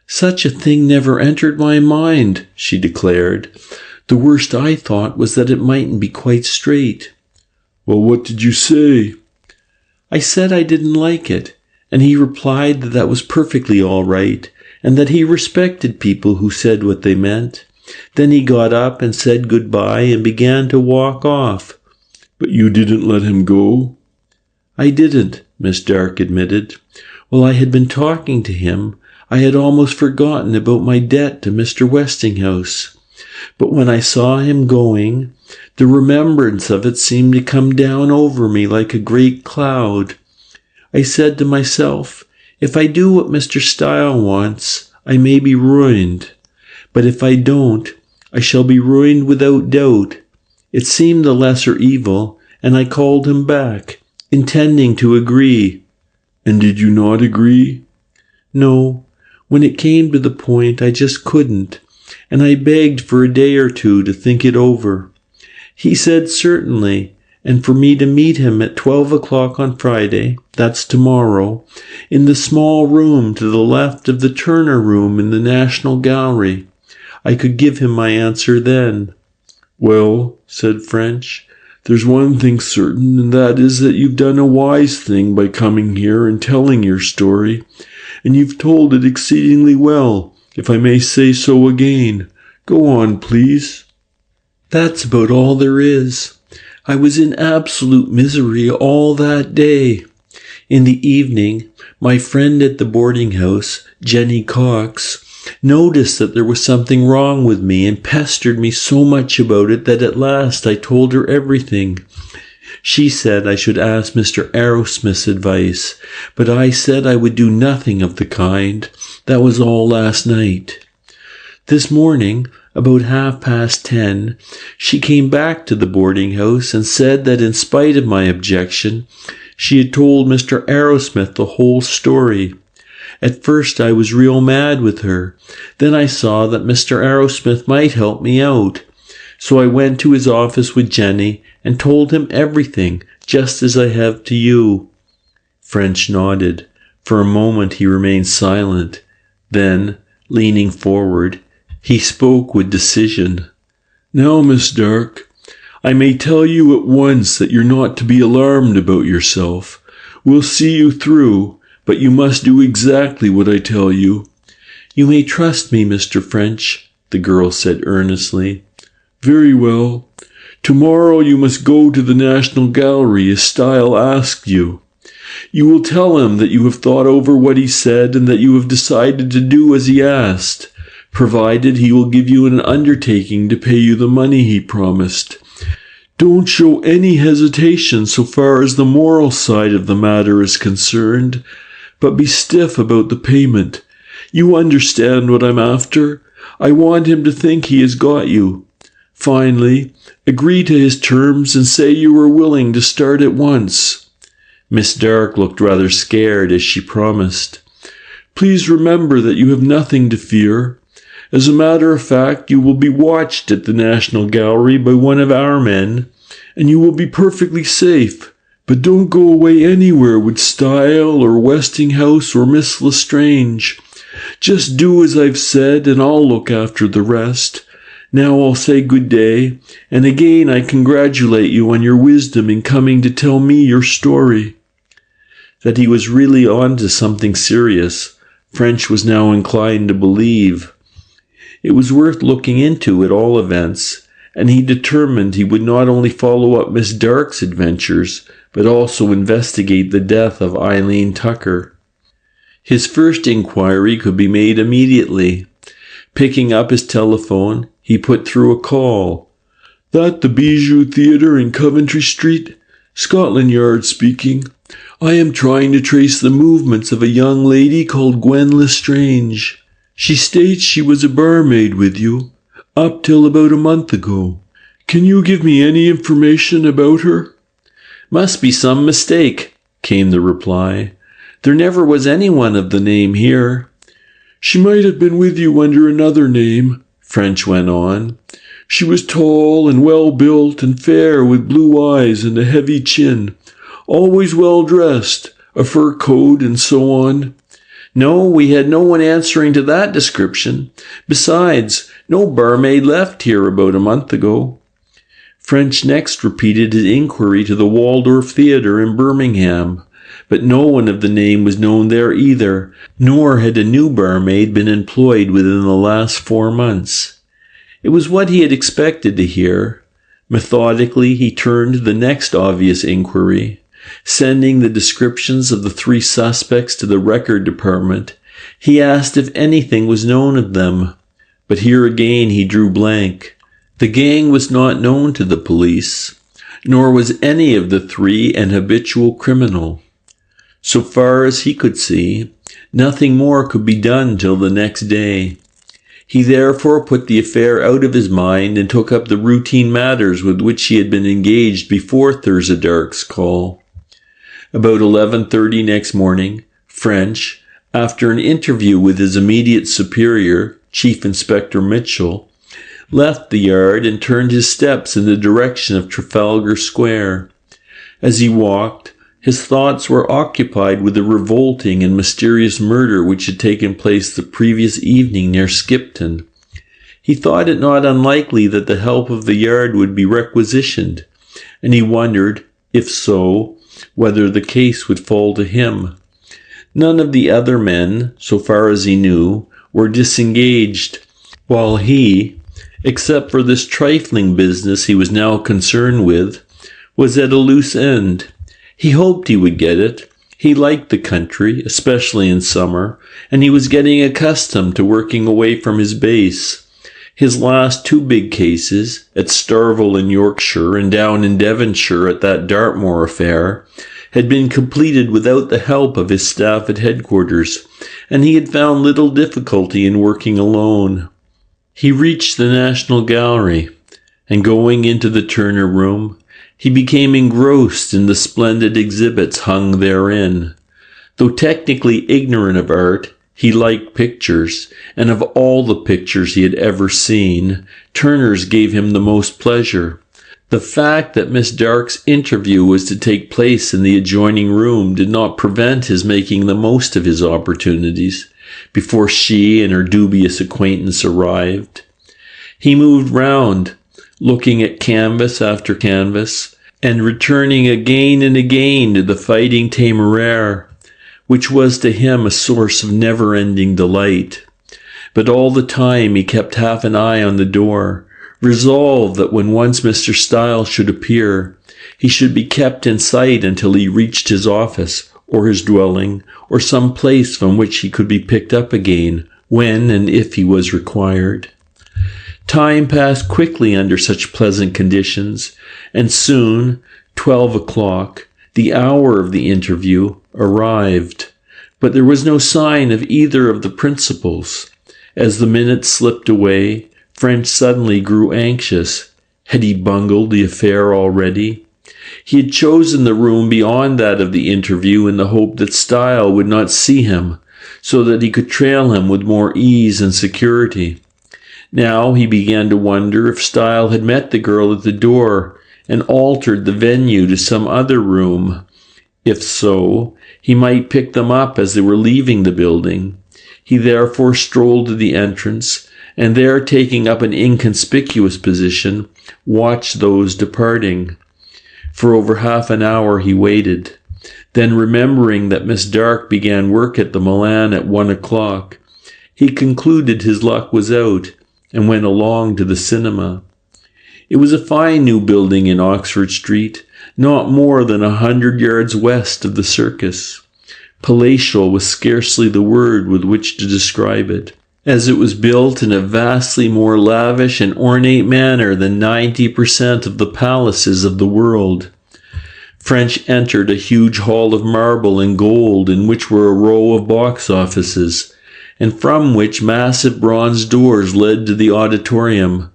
Such a thing never entered my mind, she declared. The worst I thought was that it mightn't be quite straight. Well, what did you say? I said I didn't like it, and he replied that that was perfectly all right, and that he respected people who said what they meant. Then he got up and said goodbye and began to walk off. But you didn't let him go? I didn't, Miss Dark admitted. While I had been talking to him, I had almost forgotten about my debt to Mr. Westinghouse. But when I saw him going, the remembrance of it seemed to come down over me like a great cloud. I said to myself, if I do what Mr. Style wants, I may be ruined. But if I don't, I shall be ruined without doubt. It seemed the lesser evil, and I called him back, intending to agree. And did you not agree? No. When it came to the point, I just couldn't, and I begged for a day or two to think it over. He said certainly, and for me to meet him at 12 o'clock on Friday, that's tomorrow, in the small room to the left of the Turner Room in the National Gallery. I could give him my answer then. Well, said French, there's one thing certain, and that is that you've done a wise thing by coming here and telling your story, and you've told it exceedingly well, if I may say so again. Go on, please. That's about all there is. I was in absolute misery all that day. In the evening, my friend at the boarding house, Jenny Cox, noticed that there was something wrong with me and pestered me so much about it that at last I told her everything. She said I should ask Mr. Arrowsmith's advice, but I said I would do nothing of the kind. That was all last night. This morning, about 10:30, she came back to the boarding house and said that in spite of my objection, she had told Mr. Arrowsmith the whole story. At first I was real mad with her. Then I saw that Mr. Arrowsmith might help me out. So I went to his office with Jenny and told him everything, just as I have to you. French nodded. For a moment he remained silent. Then, leaning forward, he spoke with decision. Now, Miss Dark, I may tell you at once that you're not to be alarmed about yourself. We'll see you through, but you must do exactly what I tell you. You may trust me, Mr. French, the girl said earnestly. Very well. Tomorrow you must go to the National Gallery as Style asked you. You will tell him that you have thought over what he said and that you have decided to do as he asked, provided he will give you an undertaking to pay you the money he promised. Don't show any hesitation so far as the moral side of the matter is concerned, but be stiff about the payment. You understand what I'm after? I want him to think he has got you. Finally, agree to his terms and say you are willing to start at once. Miss Dark looked rather scared as she promised. Please remember that you have nothing to fear. As a matter of fact, you will be watched at the National Gallery by one of our men, and you will be perfectly safe. But don't go away anywhere with Style or Westinghouse or Miss Lestrange. Just do as I've said, and I'll look after the rest. Now I'll say good day, and again I congratulate you on your wisdom in coming to tell me your story. That he was really on to something serious, French was now inclined to believe. It was worth looking into at all events, and he determined he would not only follow up Miss Dark's adventures, but also investigate the death of Eileen Tucker. His first inquiry could be made immediately. Picking up his telephone, he put through a call. That the Bijou Theatre in Coventry Street? Scotland Yard speaking. I am trying to trace the movements of a young lady called Gwen Lestrange. She states she was a barmaid with you, up till about a month ago. Can you give me any information about her? Must be some mistake, came the reply. There never was anyone of the name here. She might have been with you under another name, French went on. She was tall and well-built and fair with blue eyes and a heavy chin, always well-dressed, a fur coat and so on. No, we had no one answering to that description. Besides, no barmaid left here about a month ago. French next repeated his inquiry to the Waldorf Theatre in Birmingham, but no one of the name was known there either, nor had a new barmaid been employed within the last 4 months. It was what he had expected to hear. Methodically, he turned to the next obvious inquiry. Sending the descriptions of the 3 suspects to the record department, he asked if anything was known of them. But here again he drew blank. The gang was not known to the police, nor was any of the 3 an habitual criminal. So far as he could see, nothing more could be done till the next day. He therefore put the affair out of his mind and took up the routine matters with which he had been engaged before Thurza Dark's call. About 11:30 next morning, French, after an interview with his immediate superior, Chief Inspector Mitchell, left the yard and turned his steps in the direction of Trafalgar Square. As he walked, his thoughts were occupied with the revolting and mysterious murder which had taken place the previous evening near Skipton. He thought it not unlikely that the help of the yard would be requisitioned, and he wondered, if so, whether the case would fall to him. None of the other men, so far as he knew, were disengaged, while he, except for this trifling business he was now concerned with, was at a loose end. He hoped he would get it. He liked the country, especially in summer, and he was getting accustomed to working away from his base. His last 2 big cases, at Starville in Yorkshire and down in Devonshire at that Dartmoor affair, had been completed without the help of his staff at headquarters, and he had found little difficulty in working alone. He reached the National Gallery, and going into the Turner Room, he became engrossed in the splendid exhibits hung therein. Though technically ignorant of art, he liked pictures, and of all the pictures he had ever seen, Turner's gave him the most pleasure. The fact that Miss Dark's interview was to take place in the adjoining room did not prevent his making the most of his opportunities before she and her dubious acquaintance arrived. He moved round, looking at canvas after canvas, and returning again and again to the Fighting Temeraire, which was to him a source of never-ending delight. But all the time he kept half an eye on the door, resolved that when once Mr. Styles should appear, he should be kept in sight until he reached his office, or his dwelling, or some place from which he could be picked up again, when and if he was required. Time passed quickly under such pleasant conditions, and soon, 12 o'clock, the hour of the interview, arrived. But there was no sign of either of the principals. As the minutes slipped away, French suddenly grew anxious. Had he bungled the affair already? He had chosen the room beyond that of the interview in the hope that Style would not see him, so that he could trail him with more ease and security. Now he began to wonder if Style had met the girl at the door and altered the venue to some other room. If so, he might pick them up as they were leaving the building. He therefore strolled to the entrance, and there, taking up an inconspicuous position, watched those departing. For over half an hour he waited. Then, remembering that Miss Dark began work at the Milan at 1 o'clock, he concluded his luck was out, and went along to the cinema. It was a fine new building in Oxford Street, not more than 100 yards west of the circus. Palatial was scarcely the word with which to describe it, as it was built in a vastly more lavish and ornate manner than 90% of the palaces of the world. French entered a huge hall of marble and gold in which were a row of box offices, and from which massive bronze doors led to the auditorium.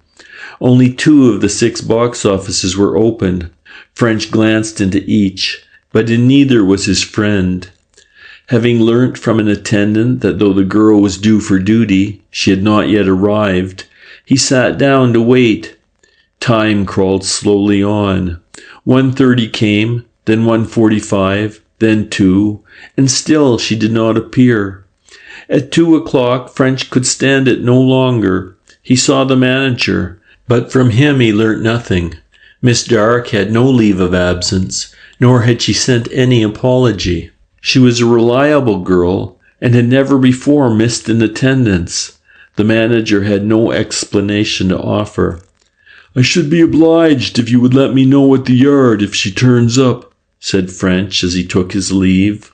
Only 2 of the 6 box offices were open. French glanced into each, but in neither was his friend. Having learnt from an attendant that though the girl was due for duty, she had not yet arrived, he sat down to wait. Time crawled slowly on. 1:30 came, then 1:45, then 2, and still she did not appear. At 2 o'clock, French could stand it no longer. He saw the manager, but from him he learnt nothing. Miss Dark had no leave of absence, nor had she sent any apology. She was a reliable girl, and had never before missed an attendance. The manager had no explanation to offer. "I should be obliged if you would let me know at the Yard if she turns up," said French as he took his leave.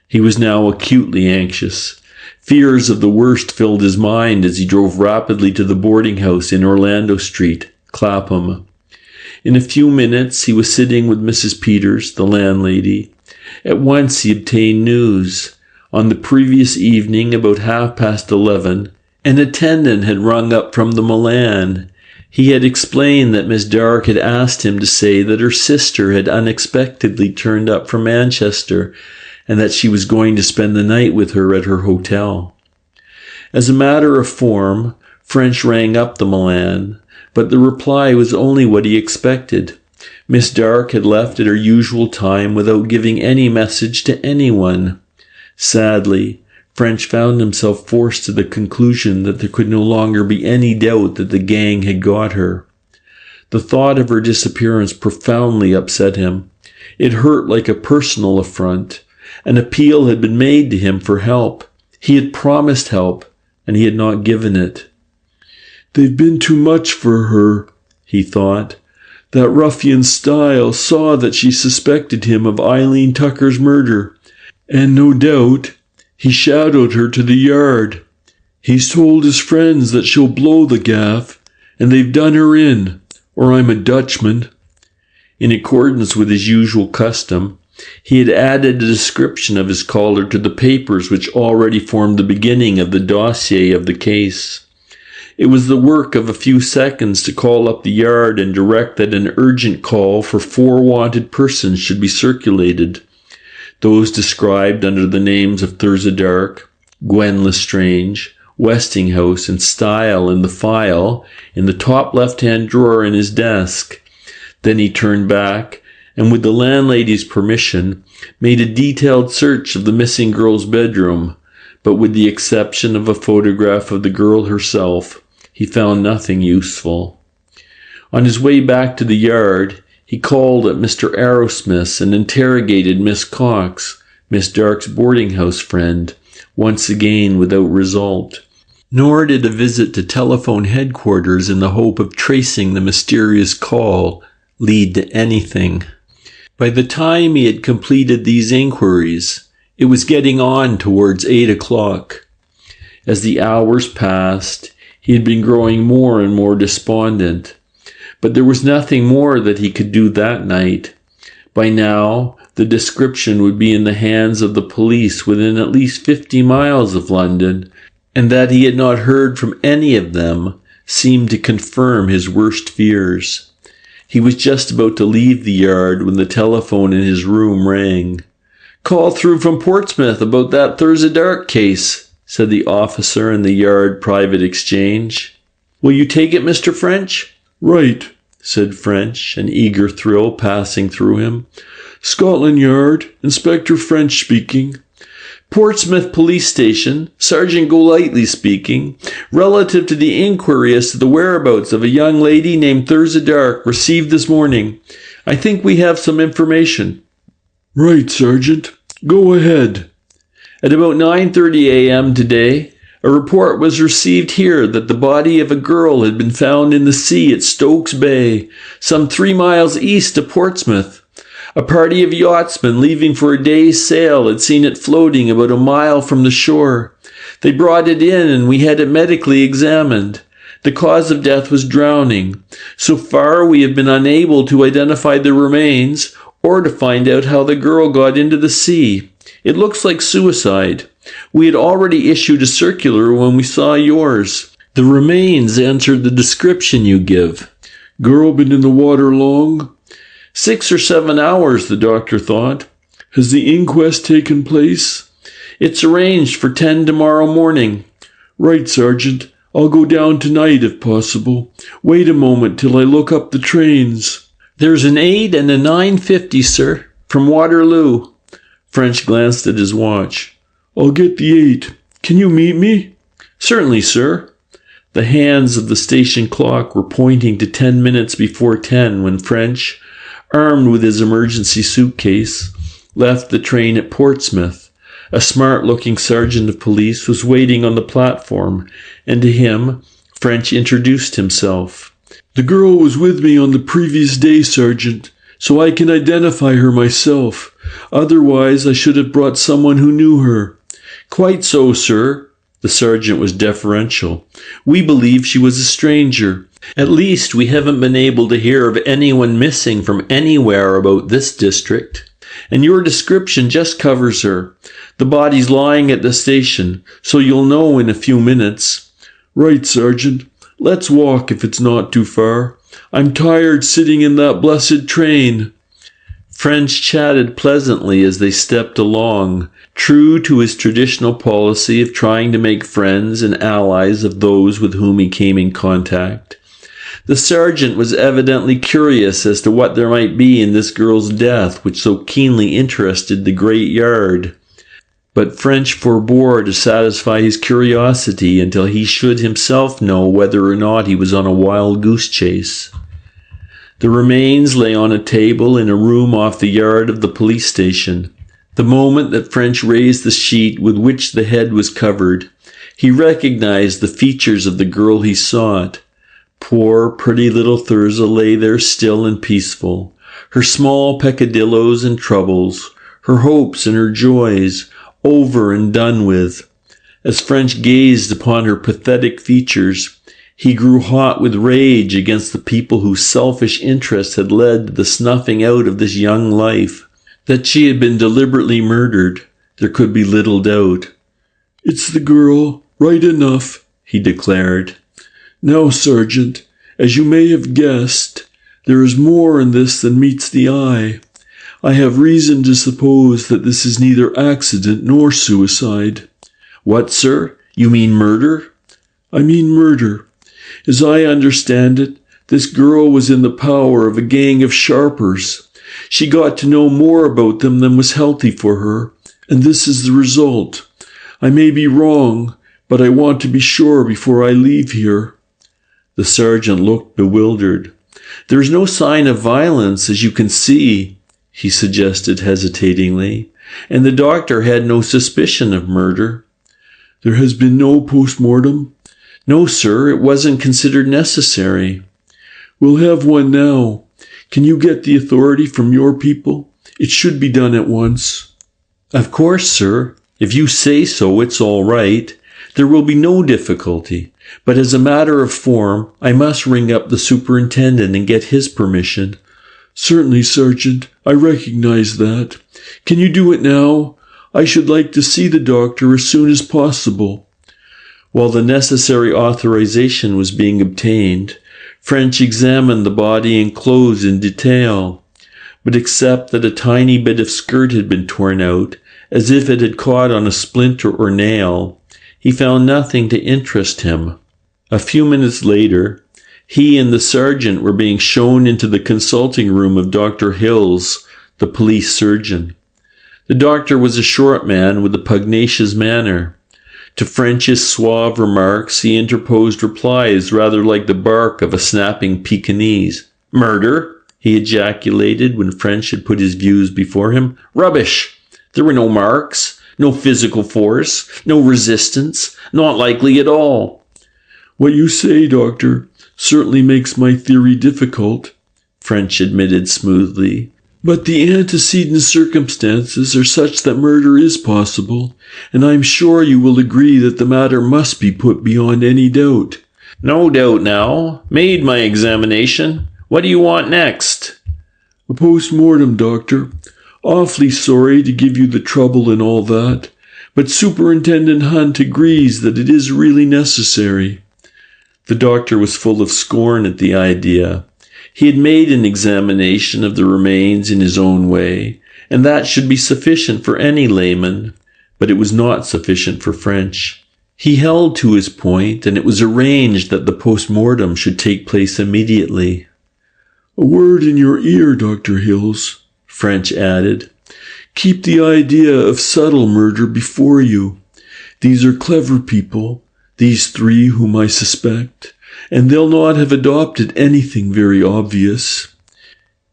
He was now acutely anxious. Fears of the worst filled his mind as he drove rapidly to the boarding-house in Orlando Street, Clapham. In a few minutes he was sitting with Mrs. Peters, the landlady. At once he obtained news. On the previous evening, about 11:30, an attendant had rung up from the Milan. He had explained that Miss Dark had asked him to say that her sister had unexpectedly turned up from Manchester, and that she was going to spend the night with her at her hotel. As a matter of form, French rang up the Milan, but the reply was only what he expected. Miss Dark had left at her usual time without giving any message to anyone. Sadly, French found himself forced to the conclusion that there could no longer be any doubt that the gang had got her. The thought of her disappearance profoundly upset him. It hurt like a personal affront. An appeal had been made to him for help. He had promised help, and he had not given it. They've been too much for her, he thought. That ruffian Style saw that she suspected him of Eileen Tucker's murder, and no doubt he shadowed her to the yard. He's told his friends that she'll blow the gaff, and they've done her in, or I'm a Dutchman. In accordance with his usual custom, he had added a description of his caller to the papers which already formed the beginning of the dossier of the case. It was the work of a few seconds to call up the yard and direct that an urgent call for 4 wanted persons should be circulated. Those described under the names of Thurza Dark, Gwen Lestrange, Westinghouse, and Style in the file in the top left-hand drawer in his desk. Then he turned back, and with the landlady's permission, made a detailed search of the missing girl's bedroom, but with the exception of a photograph of the girl herself, he found nothing useful. On his way back to the yard, he called at Mr. Arrowsmith's and interrogated Miss Cox, Miss Dark's boarding-house friend, once again without result. Nor did a visit to telephone headquarters in the hope of tracing the mysterious call lead to anything. By the time he had completed these inquiries, it was getting on towards 8 o'clock. As the hours passed, he had been growing more and more despondent. But there was nothing more that he could do that night. By now, the description would be in the hands of the police within at least 50 miles of London, and that he had not heard from any of them seemed to confirm his worst fears. He was just about to leave the yard when the telephone in his room rang. "Call through from Portsmouth about that Thurza Dark case," said the officer in the yard private exchange. "Will you take it, Mr. French?" "Right," said French, an eager thrill passing through him. "Scotland Yard, Inspector French speaking." "Portsmouth Police Station, Sergeant Golightly speaking. Relative to the inquiry as to the whereabouts of a young lady named Thurza Dark received this morning. I think we have some information." "Right, Sergeant. Go ahead." "At about 9:30 a.m. today, a report was received here that the body of a girl had been found in the sea at Stokes Bay, some 3 miles east of Portsmouth. A party of yachtsmen leaving for a day's sail had seen it floating about a mile from the shore. They brought it in and we had it medically examined. The cause of death was drowning. So far we have been unable to identify the remains or to find out how the girl got into the sea. It looks like suicide. We had already issued a circular when we saw yours. The remains answered the description you give." "Girl been in the water long?" 6 or 7 hours, the doctor thought. "Has the inquest taken place?" "It's arranged for 10 tomorrow morning." "Right, Sergeant. I'll go down tonight if possible. Wait a moment till I look up the trains." "There's an 8 and a 9:50, sir, from Waterloo." French glanced at his watch. "I'll get the 8. Can you meet me?" "Certainly, sir." The hands of the station clock were pointing to 10 minutes before 10 when French, armed with his emergency suitcase, left the train at Portsmouth. A smart-looking sergeant of police was waiting on the platform, and to him, French introduced himself. "The girl was with me on the previous day, Sergeant, so I can identify her myself. Otherwise, I should have brought someone who knew her." "Quite so, sir." The sergeant was deferential. "We believe she was a stranger. At least we haven't been able to hear of anyone missing from anywhere about this district. And your description just covers her. The body's lying at the station, so you'll know in a few minutes." "Right, Sergeant. Let's walk if it's not too far. I'm tired sitting in that blessed train." French chatted pleasantly as they stepped along, true to his traditional policy of trying to make friends and allies of those with whom he came in contact. The sergeant was evidently curious as to what there might be in this girl's death which so keenly interested the great yard. But French forbore to satisfy his curiosity until he should himself know whether or not he was on a wild goose chase. The remains lay on a table in a room off the yard of the police station. The moment that French raised the sheet with which the head was covered, he recognized the features of the girl he sought. Poor, pretty little Thirza lay there still and peaceful, her small peccadilloes and troubles, her hopes and her joys, over and done with. As French gazed upon her pathetic features, he grew hot with rage against the people whose selfish interest had led to the snuffing out of this young life. That she had been deliberately murdered, there could be little doubt. "It's the girl, right enough," he declared. "Now, Sergeant, as you may have guessed, there is more in this than meets the eye. I have reason to suppose that this is neither accident nor suicide." "What, sir? You mean murder?" "I mean murder. As I understand it, this girl was in the power of a gang of sharpers. She got to know more about them than was healthy for her, and this is the result. I may be wrong, but I want to be sure before I leave here." The sergeant looked bewildered. "There is no sign of violence, as you can see," he suggested hesitatingly, "and the doctor had no suspicion of murder." "There has been no post-mortem?" "No, sir, it wasn't considered necessary." "We'll have one now. Can you get the authority from your people? It should be done at once." "Of course, sir. If you say so, it's all right. There will be no difficulty. But as a matter of form, I must ring up the superintendent and get his permission." "Certainly, Sergeant. I recognize that. Can you do it now? I should like to see the doctor as soon as possible." While the necessary authorization was being obtained, French examined the body and clothes in detail, but except that a tiny bit of skirt had been torn out, as if it had caught on a splinter or nail, he found nothing to interest him. A few minutes later, he and the sergeant were being shown into the consulting room of Dr. Hills, the police surgeon. The doctor was a short man with a pugnacious manner. To French's suave remarks, he interposed replies rather like the bark of a snapping Pekingese. "Murder?" he ejaculated when French had put his views before him. "Rubbish! There were no marks, no physical force, no resistance, not likely at all." "What you say, Doctor, certainly makes my theory difficult," French admitted smoothly. "But the antecedent circumstances are such that murder is possible, and I am sure you will agree that the matter must be put beyond any doubt." "No doubt now. Made my examination. What do you want next?" "A post-mortem, Doctor. Awfully sorry to give you the trouble and all that, but Superintendent Hunt agrees that it is really necessary." The doctor was full of scorn at the idea. He had made an examination of the remains in his own way, and that should be sufficient for any layman, but it was not sufficient for French. He held to his point, and it was arranged that the post-mortem should take place immediately. "A word in your ear, Dr. Hills," French added. "Keep the idea of subtle murder before you. These are clever people, these three whom I suspect, and they'll not have adopted anything very obvious."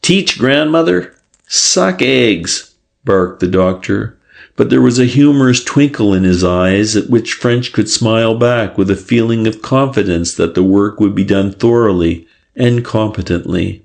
"Teach grandmother? Suck eggs," barked the doctor, but there was a humorous twinkle in his eyes at which French could smile back with a feeling of confidence that the work would be done thoroughly and competently.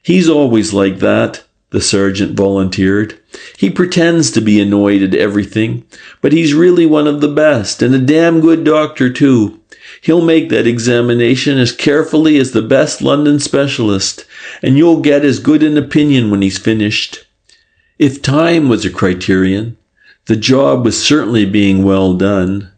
"He's always like that," the sergeant volunteered. "He pretends to be annoyed at everything, but he's really one of the best, and a damn good doctor too. He'll make that examination as carefully as the best London specialist, and you'll get as good an opinion when he's finished." If time was a criterion, the job was certainly being well done.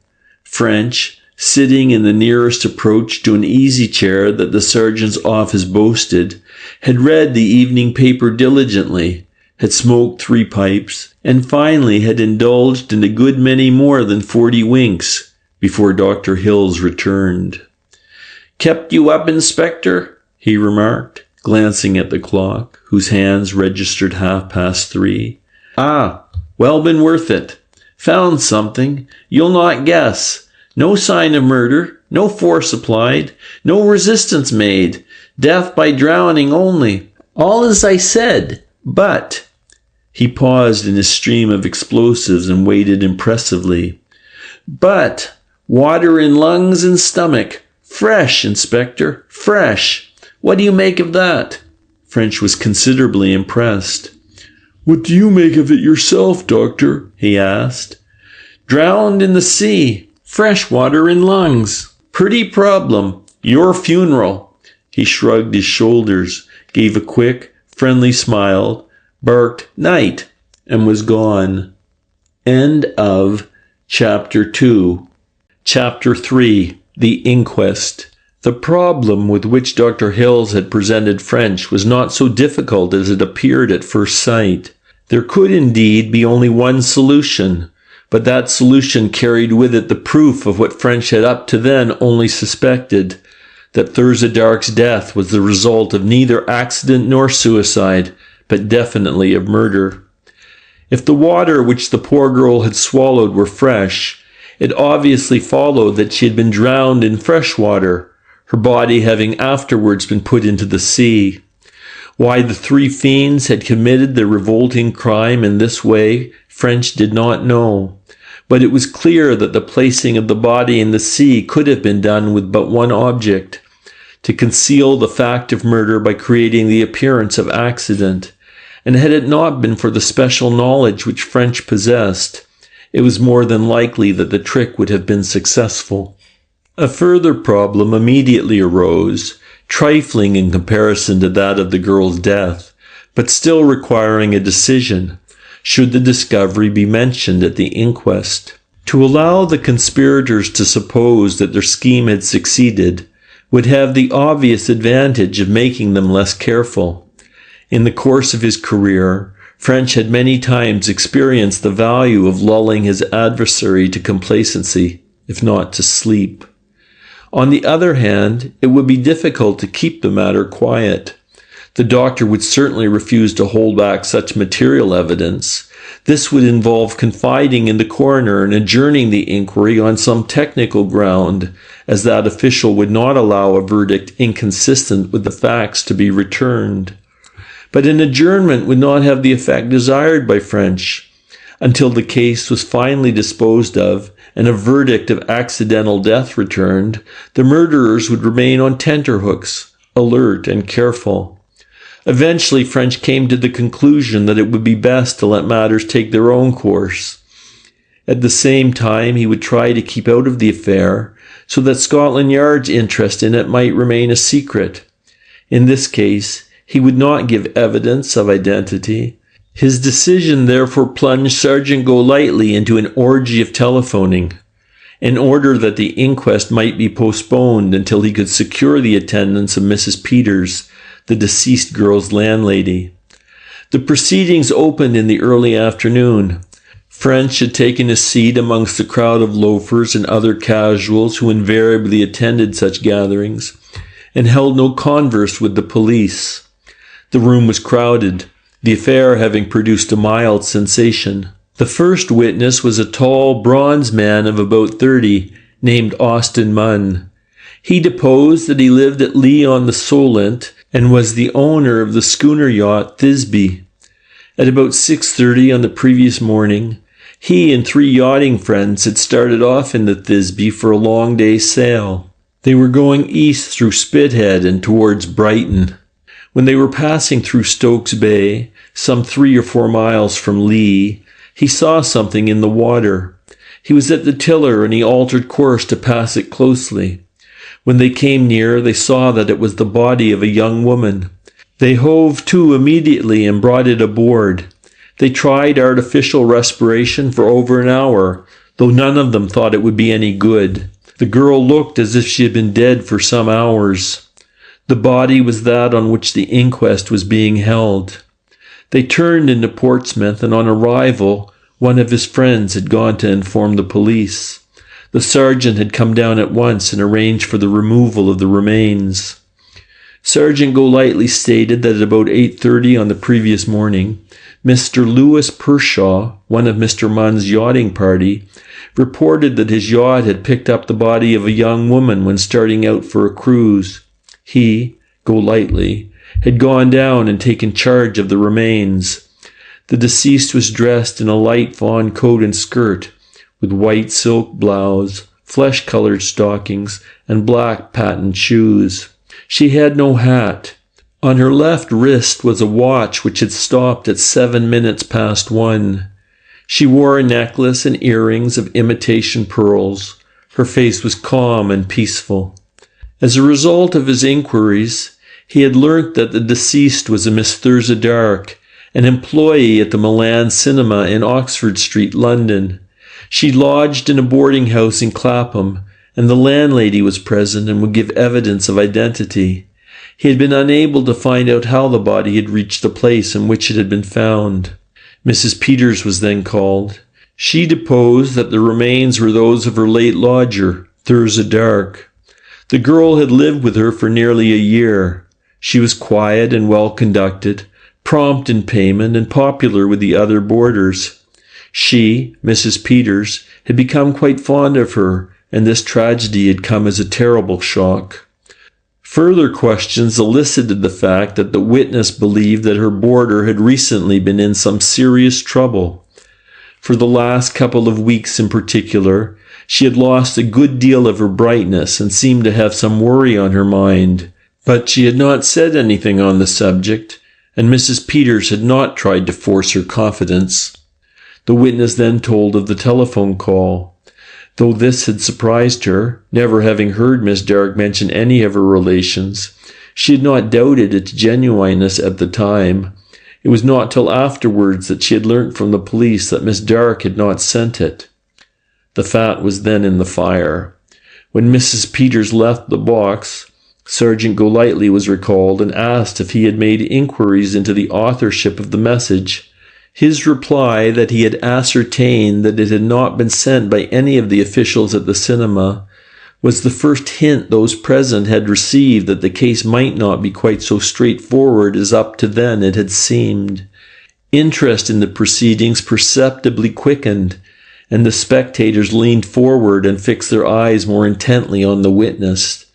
French, sitting in the nearest approach to an easy chair that the sergeant's office boasted, had read the evening paper diligently, had smoked 3 pipes, and finally had indulged in a good many more than 40 winks before Dr. Hills returned. "Kept you up, Inspector?" he remarked, glancing at the clock, whose hands registered 3:30. "Ah, well been worth it. Found something. You'll not guess. No sign of murder, no force applied, no resistance made, death by drowning only. All as I said, but—" He paused in his stream of explosives and waited impressively. "But water in lungs and stomach, Fresh, Inspector, fresh. What do you make of that?" French was considerably impressed. "What do you make of it yourself, Doctor?" he asked. "Drowned in the sea. Fresh water in lungs. Pretty problem. Your funeral." He shrugged his shoulders, gave a quick, friendly smile, barked "Night," and was gone. End of Chapter 2. Chapter 3. The Inquest. The problem with which Dr. Hills had presented French was not so difficult as it appeared at first sight. There could indeed be only one solution, but that solution carried with it the proof of what French had up to then only suspected, that Thurza Dark's death was the result of neither accident nor suicide, but definitely of murder. If the water which the poor girl had swallowed were fresh, it obviously followed that she had been drowned in fresh water, her body having afterwards been put into the sea. Why the three fiends had committed their revolting crime in this way, French did not know, but it was clear that the placing of the body in the sea could have been done with but one object: to conceal the fact of murder by creating the appearance of accident, and had it not been for the special knowledge which French possessed, it was more than likely that the trick would have been successful. A further problem immediately arose, trifling in comparison to that of the girl's death, but still requiring a decision, should the discovery be mentioned at the inquest. To allow the conspirators to suppose that their scheme had succeeded would have the obvious advantage of making them less careful. In the course of his career, French had many times experienced the value of lulling his adversary to complacency, if not to sleep. On the other hand, it would be difficult to keep the matter quiet. The doctor would certainly refuse to hold back such material evidence. This would involve confiding in the coroner and adjourning the inquiry on some technical ground, as that official would not allow a verdict inconsistent with the facts to be returned. But an adjournment would not have the effect desired by French. Until the case was finally disposed of and a verdict of accidental death returned, the murderers would remain on tenterhooks, alert and careful. Eventually, French came to the conclusion that it would be best to let matters take their own course. At the same time, he would try to keep out of the affair, so that Scotland Yard's interest in it might remain a secret. In this case, he would not give evidence of identity. His decision therefore plunged Sergeant Golightly into an orgy of telephoning, in order that the inquest might be postponed until he could secure the attendance of Mrs. Peters, the deceased girl's landlady. The proceedings opened in the early afternoon. French had taken a seat amongst the crowd of loafers and other casuals who invariably attended such gatherings, and held no converse with the police. The room was crowded, the affair having produced a mild sensation. The first witness was a tall, bronze man of about 30, named Austin Munn. He deposed that he lived at LEE-ON-THE-SOLENT and was the owner of the schooner yacht Thisbe. At about 6:30 on the previous morning, he and 3 yachting friends had started off in the Thisbe for a long day's sail. They were going east through Spithead and towards Brighton. When they were passing through Stokes Bay, some 3 or 4 miles from Lee, he saw something in the water. He was at the tiller and he altered course to pass it closely. When they came near, they saw that it was the body of a young woman. They hove to immediately and brought it aboard. They tried artificial respiration for over an hour, though none of them thought it would be any good. The girl looked as if she had been dead for some hours. The body was that on which the inquest was being held. They turned into Portsmouth, and on arrival, one of his friends had gone to inform the police. The sergeant had come down at once and arranged for the removal of the remains. Sergeant Golightly stated that at about 8:30 on the previous morning, Mr. Lewis Pershaw, one of Mr. Munn's yachting party, reported that his yacht had picked up the body of a young woman when starting out for a cruise. He, Golightly, had gone down and taken charge of the remains. The deceased was dressed in a light fawn coat and skirt, with white silk blouse, flesh-colored stockings, and black patent shoes. She had no hat. On her left wrist was a watch which had stopped at 7 minutes past 1. She wore a necklace and earrings of imitation pearls. Her face was calm and peaceful. As a result of his inquiries, he had learnt that the deceased was a Miss Thurza Dark, an employee at the Milan Cinema in Oxford Street, London. She lodged in a boarding house in Clapham, and the landlady was present and would give evidence of identity. He had been unable to find out how the body had reached the place in which it had been found. Mrs. Peters was then called. She deposed that the remains were those of her late lodger, Thurza Dark. The girl had lived with her for nearly a year. She was quiet and well-conducted, prompt in payment, and popular with the other boarders. She, Mrs. Peters, had become quite fond of her, and this tragedy had come as a terrible shock. Further questions elicited the fact that the witness believed that her boarder had recently been in some serious trouble. For the last couple of weeks in particular, she had lost a good deal of her brightness and seemed to have some worry on her mind. But she had not said anything on the subject, and Mrs. Peters had not tried to force her confidence. The witness then told of the telephone call. Though this had surprised her, never having heard Miss Dark mention any of her relations, she had not doubted its genuineness at the time. It was not till afterwards that she had learnt from the police that Miss Dark had not sent it. The fat was then in the fire. When Mrs. Peters left the box, Sergeant Golightly was recalled and asked if he had made inquiries into the authorship of the message. His reply that he had ascertained that it had not been sent by any of the officials at the cinema was the first hint those present had received that the case might not be quite so straightforward as up to then it had seemed. Interest in the proceedings perceptibly quickened, and the spectators leaned forward and fixed their eyes more intently on the witness.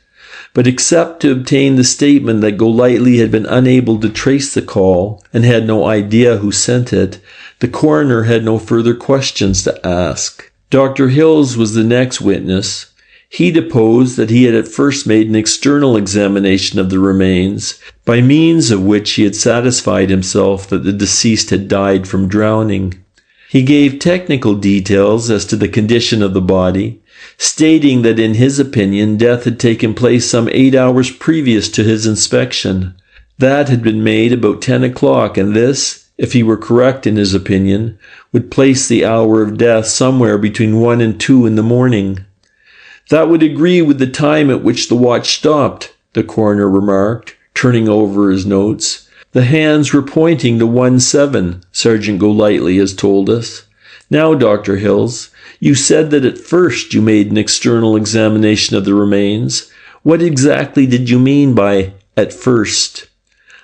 But except to obtain the statement that Golightly had been unable to trace the call and had no idea who sent it, the coroner had no further questions to ask. Dr. Hills was the next witness. He deposed that he had at first made an external examination of the remains, by means of which he had satisfied himself that the deceased had died from drowning. He gave technical details as to the condition of the body, stating that in his opinion death had taken place some 8 hours previous to his inspection. That had been made about 10 o'clock, and this, if he were correct in his opinion, would place the hour of death somewhere between 1 and 2 in the morning. That would agree with the time at which the watch stopped, the coroner remarked, turning over his notes. The hands were pointing to 1:07, Sergeant Golightly has told us. Now, Dr. Hills, you said that at first you made an external examination of the remains. What exactly did you mean by at first?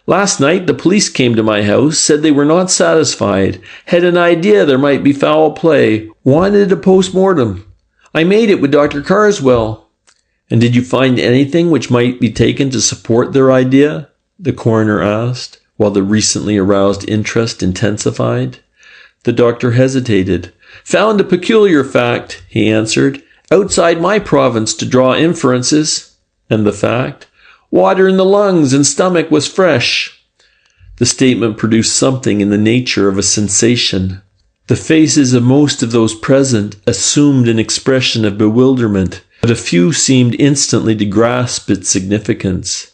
Last night the police came to my house, said they were not satisfied, had an idea there might be foul play, wanted a post-mortem. I made it with Dr. Carswell. And did you find anything which might be taken to support their idea? The coroner asked, while the recently aroused interest intensified. The doctor hesitated. Found a peculiar fact, he answered, outside my province to draw inferences. And the fact? Water in the lungs and stomach was fresh. The statement produced something in the nature of a sensation. The faces of most of those present assumed an expression of bewilderment, but a few seemed instantly to grasp its significance.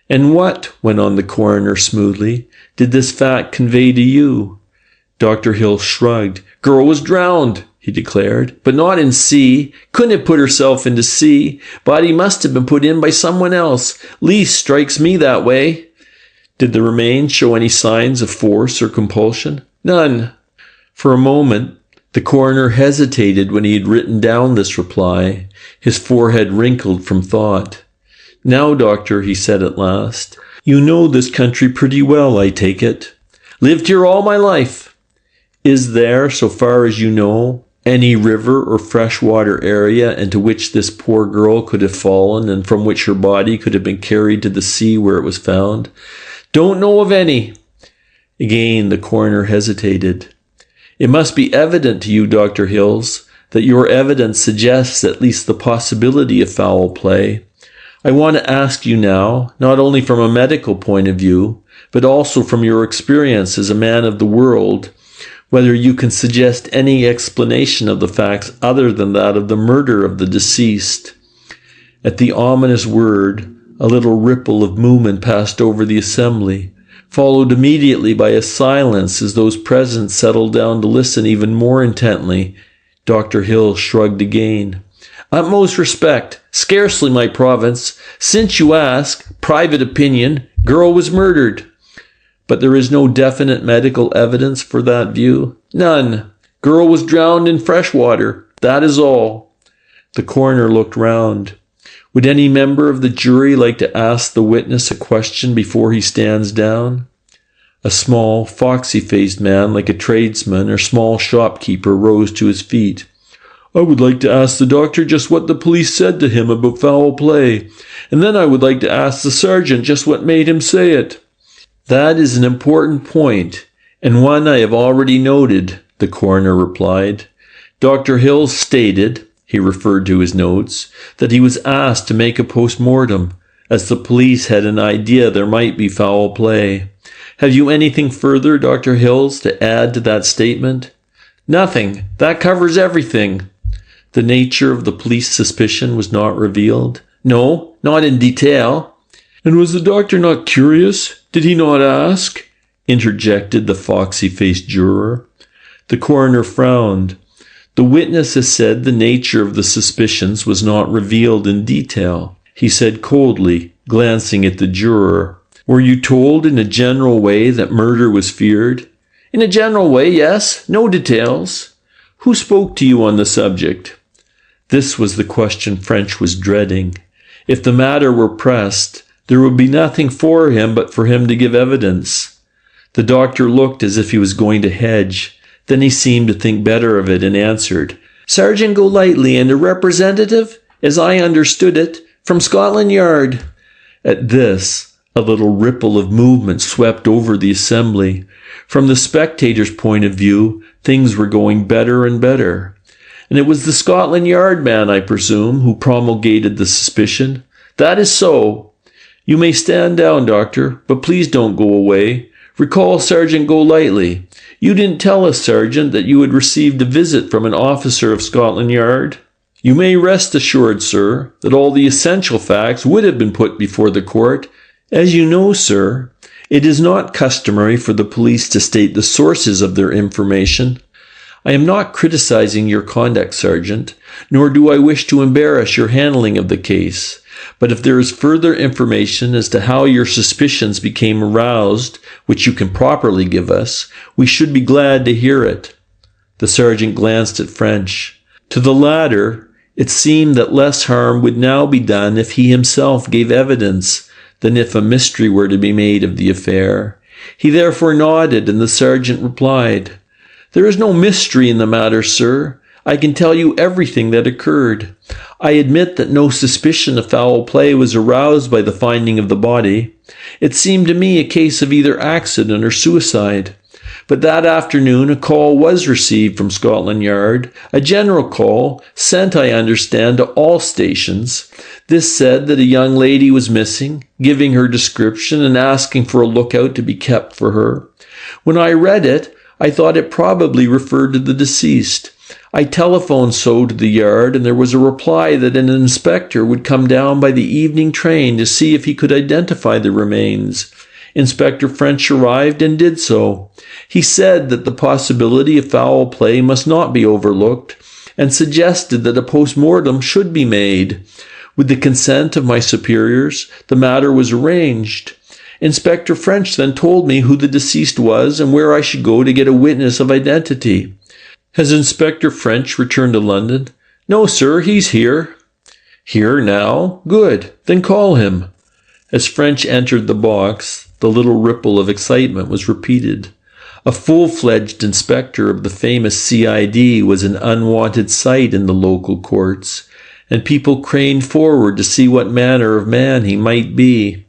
And what, went on the coroner smoothly, did this fact convey to you? Dr. Hill shrugged. Girl was drowned, he declared, but not in sea. Couldn't have put herself into sea. Body must have been put in by someone else. Least strikes me that way. Did the remains show any signs of force or compulsion? None. For a moment, the coroner hesitated when he had written down this reply. His forehead wrinkled from thought. Now, doctor, he said at last, you know this country pretty well, I take it. Lived here all my life. Is there, so far as you know, any river or freshwater area into which this poor girl could have fallen and from which her body could have been carried to the sea where it was found? Don't know of any. Again, the coroner hesitated. It must be evident to you, Dr. Hills, that your evidence suggests at least the possibility of foul play. I want to ask you now, not only from a medical point of view, but also from your experience as a man of the world, whether you can suggest any explanation of the facts other than that of the murder of the deceased." At the ominous word, a little ripple of movement passed over the assembly, followed immediately by a silence as those present settled down to listen even more intently. Dr. Hill shrugged again. "Utmost respect. Scarcely my province. Since you ask, private opinion, girl was murdered." "But there is no definite medical evidence for that view?" "None. Girl was drowned in fresh water. That is all." The coroner looked round. "Would any member of the jury like to ask the witness a question before he stands down?" A small, foxy-faced man like a tradesman or small shopkeeper rose to his feet. "I would like to ask the doctor just what the police said to him about foul play, and then I would like to ask the sergeant just what made him say it." "That is an important point, and one I have already noted," the coroner replied. "Dr. Hill stated," he referred to his notes, "that he was asked to make a post-mortem, as the police had an idea there might be foul play. Have you anything further, Dr. Hills, to add to that statement?" "Nothing. That covers everything." "The nature of the police suspicion was not revealed?" "No, not in detail." "And was the doctor not curious? Did he not ask?" interjected the foxy-faced juror. The coroner frowned. "The witness has said the nature of the suspicions was not revealed in detail," he said coldly, glancing at the juror. "Were you told in a general way that murder was feared?" "In a general way, yes. No details." "Who spoke to you on the subject?" This was the question French was dreading. If the matter were pressed, there would be nothing for him but for him to give evidence. The doctor looked as if he was going to hedge. Then he seemed to think better of it and answered, "Sergeant Golightly and a representative, as I understood it, from Scotland Yard." At this, a little ripple of movement swept over the assembly. From the spectators' point of view, things were going better and better. "And it was the Scotland Yard man, I presume, who promulgated the suspicion?" "That is so." "You may stand down, doctor, but please don't go away. Recall Sergeant Golightly. You didn't tell us, Sergeant, that you had received a visit from an officer of Scotland Yard?" "You may rest assured, sir, that all the essential facts would have been put before the court. As you know, sir, it is not customary for the police to state the sources of their information. I am not criticizing your conduct, Sergeant, nor do I wish to embarrass your handling of the case. But if there is further information as to how your suspicions became aroused, which you can properly give us, we should be glad to hear it." The sergeant glanced at French. To the latter, it seemed that less harm would now be done if he himself gave evidence than if a mystery were to be made of the affair. He therefore nodded, and the sergeant replied, "There is no mystery in the matter, sir. I can tell you everything that occurred. I admit that no suspicion of foul play was aroused by the finding of the body. It seemed to me a case of either accident or suicide. But that afternoon a call was received from Scotland Yard, a general call, sent, I understand, to all stations. This said that a young lady was missing, giving her description and asking for a lookout to be kept for her. When I read it, I thought it probably referred to the deceased. I telephoned so to the yard, and there was a reply that an inspector would come down by the evening train to see if he could identify the remains. Inspector French arrived and did so. He said that the possibility of foul play must not be overlooked, and suggested that a post-mortem should be made. With the consent of my superiors, the matter was arranged. Inspector French then told me who the deceased was and where I should go to get a witness of identity." "Has Inspector French returned to London?" "No, sir, he's here." "Here now? Good. Then call him." As French entered the box, the little ripple of excitement was repeated. A full-fledged inspector of the famous CID was an unwanted sight in the local courts, and people craned forward to see what manner of man he might be.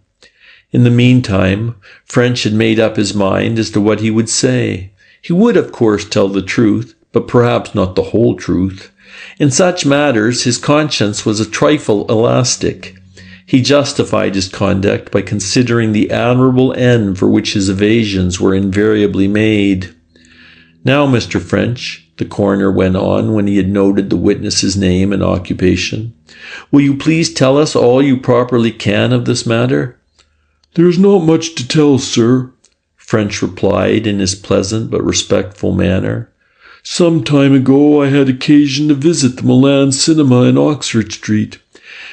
In the meantime, French had made up his mind as to what he would say. He would, of course, tell the truth, but perhaps not the whole truth. In such matters his conscience was a trifle elastic. He justified his conduct by considering the admirable end for which his evasions were invariably made. "Now, Mr. French," the coroner went on when he had noted the witness's name and occupation, "will you please tell us all you properly can of this matter?" "There is not much to tell, sir," French replied in his pleasant but respectful manner. "Some time ago I had occasion to visit the Milan Cinema in Oxford Street,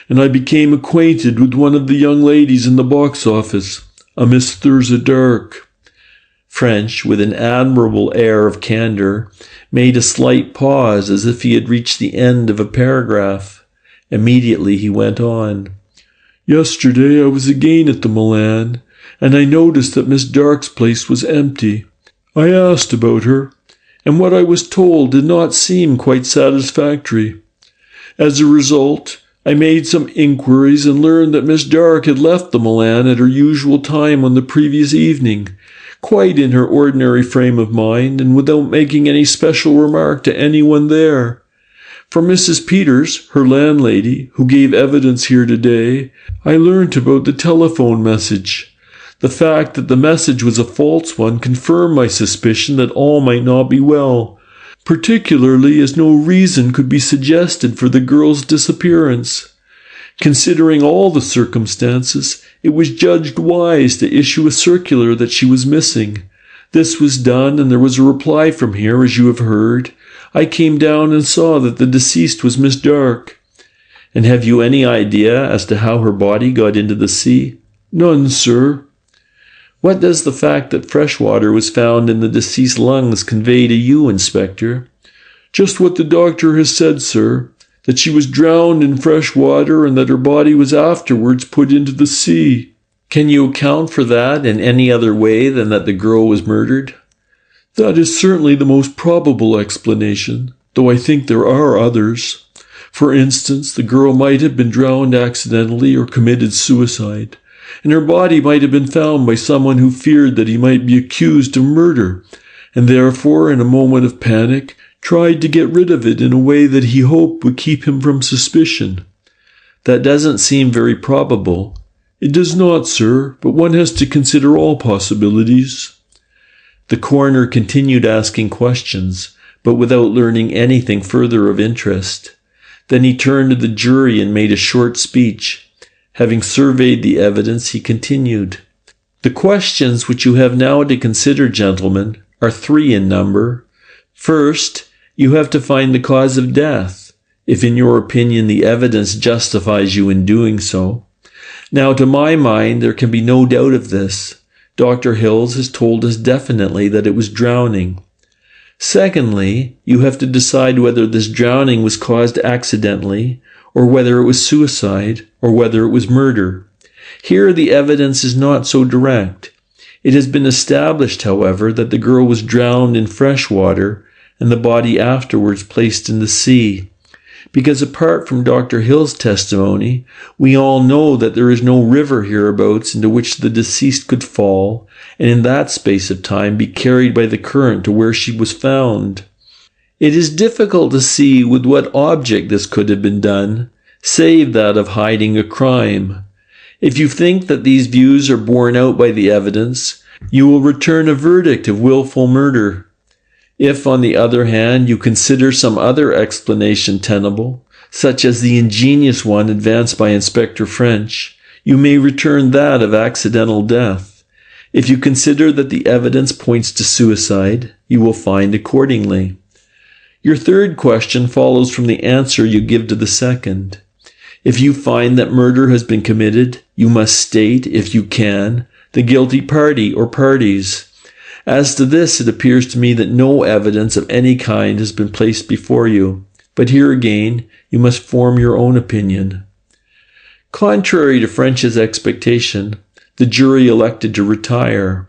and I became acquainted with one of the young ladies in the box office, a Miss Thirza Dark." French, with an admirable air of candour, made a slight pause as if he had reached the end of a paragraph. Immediately he went on. "Yesterday I was again at the Milan, and I noticed that Miss Dark's place was empty. I asked about her, and what I was told did not seem quite satisfactory. As a result, I made some inquiries and learned that Miss Dark had left the Milan at her usual time on the previous evening, quite in her ordinary frame of mind and without making any special remark to anyone there. From Mrs. Peters, her landlady, who gave evidence here today, I learnt about the telephone message. The fact that the message was a false one confirmed my suspicion that all might not be well, particularly as no reason could be suggested for the girl's disappearance. Considering all the circumstances, it was judged wise to issue a circular that she was missing. This was done, and there was a reply from here, as you have heard. I came down and saw that the deceased was Miss Dark." "And have you any idea as to how her body got into the sea?" "None, sir." "What does the fact that fresh water was found in the deceased's lungs convey to you, Inspector?" "Just what the doctor has said, sir, that she was drowned in fresh water and that her body was afterwards put into the sea." "Can you account for that in any other way than that the girl was murdered?" "That is certainly the most probable explanation, though I think there are others. For instance, the girl might have been drowned accidentally or committed suicide, and her body might have been found by someone who feared that he might be accused of murder, and therefore, in a moment of panic, tried to get rid of it in a way that he hoped would keep him from suspicion." "That doesn't seem very probable." "It does not, sir, but one has to consider all possibilities." The coroner continued asking questions, but without learning anything further of interest. Then he turned to the jury and made a short speech. Having surveyed the evidence, he continued, "The questions which you have now to consider, gentlemen, are 3 in number. First, you have to find the cause of death, if in your opinion the evidence justifies you in doing so. Now, to my mind, there can be no doubt of this. Dr. Hills has told us definitely that it was drowning. Secondly, you have to decide whether this drowning was caused accidentally, or whether it was suicide, or whether it was murder. Here the evidence is not so direct. It has been established, however, that the girl was drowned in fresh water and the body afterwards placed in the sea. Because apart from Dr. Hill's testimony, we all know that there is no river hereabouts into which the deceased could fall, and in that space of time be carried by the current to where she was found. It is difficult to see with what object this could have been done, save that of hiding a crime. If you think that these views are borne out by the evidence, you will return a verdict of willful murder. If, on the other hand, you consider some other explanation tenable, such as the ingenious one advanced by Inspector French, you may return that of accidental death. If you consider that the evidence points to suicide, you will find accordingly. Your third question follows from the answer you give to the second. If you find that murder has been committed, you must state, if you can, the guilty party or parties. As to this, it appears to me that no evidence of any kind has been placed before you, but here again you must form your own opinion. Contrary to French's expectation, the jury elected to retire.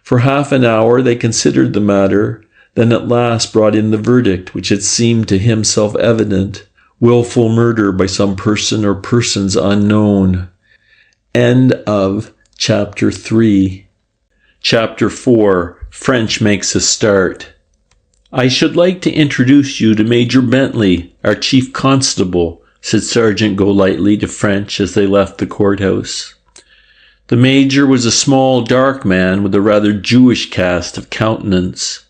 For half an hour they considered the matter, then at last brought in the verdict, which had seemed to him self-evident: willful murder by some person or persons unknown. End of Chapter 3. Chapter 4. French makes a start. "I should like to introduce you to Major Bentley, our chief constable," said Sergeant Golightly to French as they left the courthouse. The major was a small, dark man with a rather Jewish cast of countenance.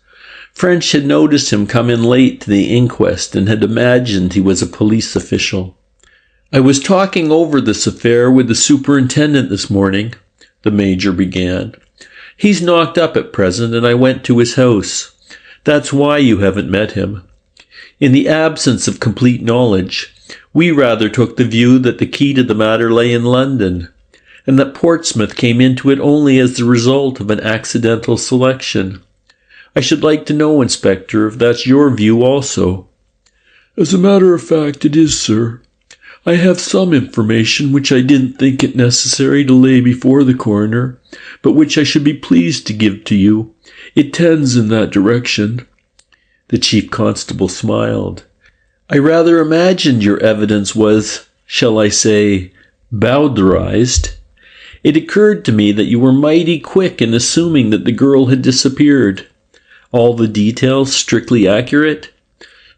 French had noticed him come in late to the inquest and had imagined he was a police official. "I was talking over this affair with the superintendent this morning," the major began. "He's knocked up at present, and I went to his house. That's why you haven't met him. In the absence of complete knowledge, we rather took the view that the key to the matter lay in London, and that Portsmouth came into it only as the result of an accidental selection. I should like to know, Inspector, if that's your view also." "As a matter of fact, it is, sir. I have some information which I didn't think it necessary to lay before the coroner, but which I should be pleased to give to you. It tends in that direction." The chief constable smiled. "I rather imagined your evidence was, shall I say, bowdlerized. It occurred to me that you were mighty quick in assuming that the girl had disappeared. All the details strictly accurate?"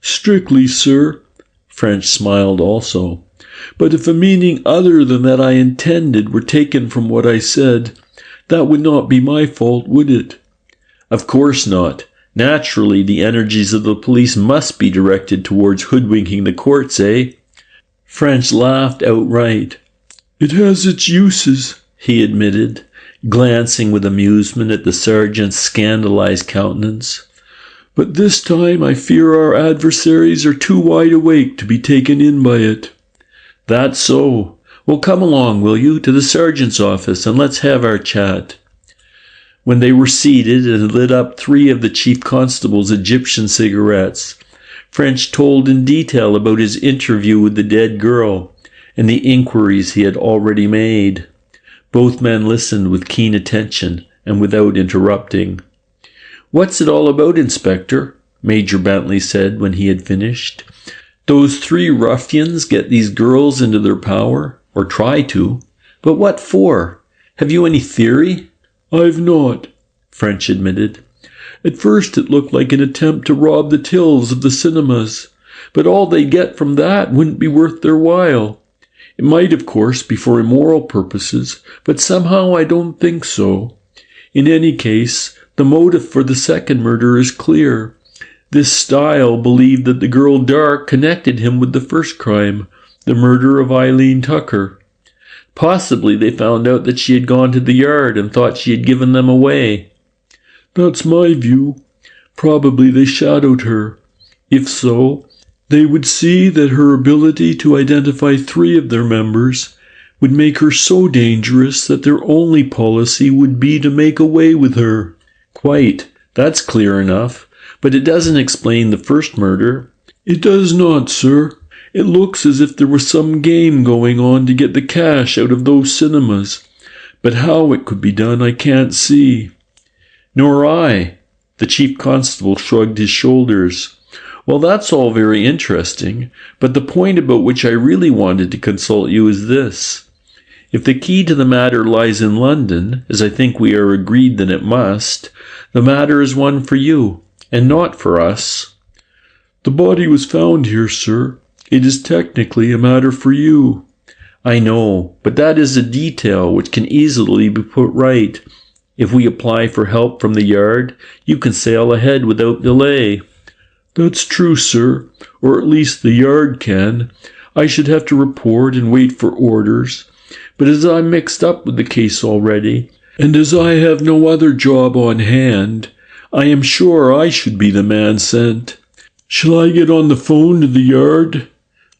"Strictly, sir." French smiled also. "But if a meaning other than that I intended were taken from what I said, that would not be my fault, would it?" "Of course not. Naturally, the energies of the police must be directed towards hoodwinking the courts, eh?" French laughed outright. "It has its uses," he admitted, glancing with amusement at the sergeant's scandalized countenance. "But this time I fear our adversaries are too wide awake to be taken in by it." "That's so. Well, come along, will you, to the sergeant's office, and let's have our chat." When they were seated and had lit up 3 of the chief constable's Egyptian cigarettes, French told in detail about his interview with the dead girl and the inquiries he had already made. Both men listened with keen attention and without interrupting. "What's it all about, Inspector?" Major Bentley said when he had finished. "Those 3 ruffians get these girls into their power, or try to. But what for? Have you any theory?" "I've not," French admitted. "At first it looked like an attempt to rob the tills of the cinemas, but all they get from that wouldn't be worth their while. It might, of course, be for immoral purposes, but somehow I don't think so. In any case, the motive for the second murder is clear. This Style believed that the girl Dark connected him with the first crime, the murder of Eileen Tucker. Possibly they found out that she had gone to the yard and thought she had given them away." "That's my view. Probably they shadowed her. If so, they would see that her ability to identify 3 of their members would make her so dangerous that their only policy would be to make away with her." "Quite. That's clear enough. But it doesn't explain the first murder." "It does not, sir. It looks as if there was some game going on to get the cash out of those cinemas. But how it could be done I can't see." "Nor I." The chief constable shrugged his shoulders. "Well, that's all very interesting, but the point about which I really wanted to consult you is this. If the key to the matter lies in London, as I think we are agreed that it must, the matter is one for you, and not for us." "The body was found here, sir. It is technically a matter for you." "I know, but that is a detail which can easily be put right. If we apply for help from the yard, you can sail ahead without delay." "That's true, sir, or at least the yard can. I should have to report and wait for orders. But as I'm mixed up with the case already, and as I have no other job on hand, I am sure I should be the man sent. Shall I get on the phone to the yard?"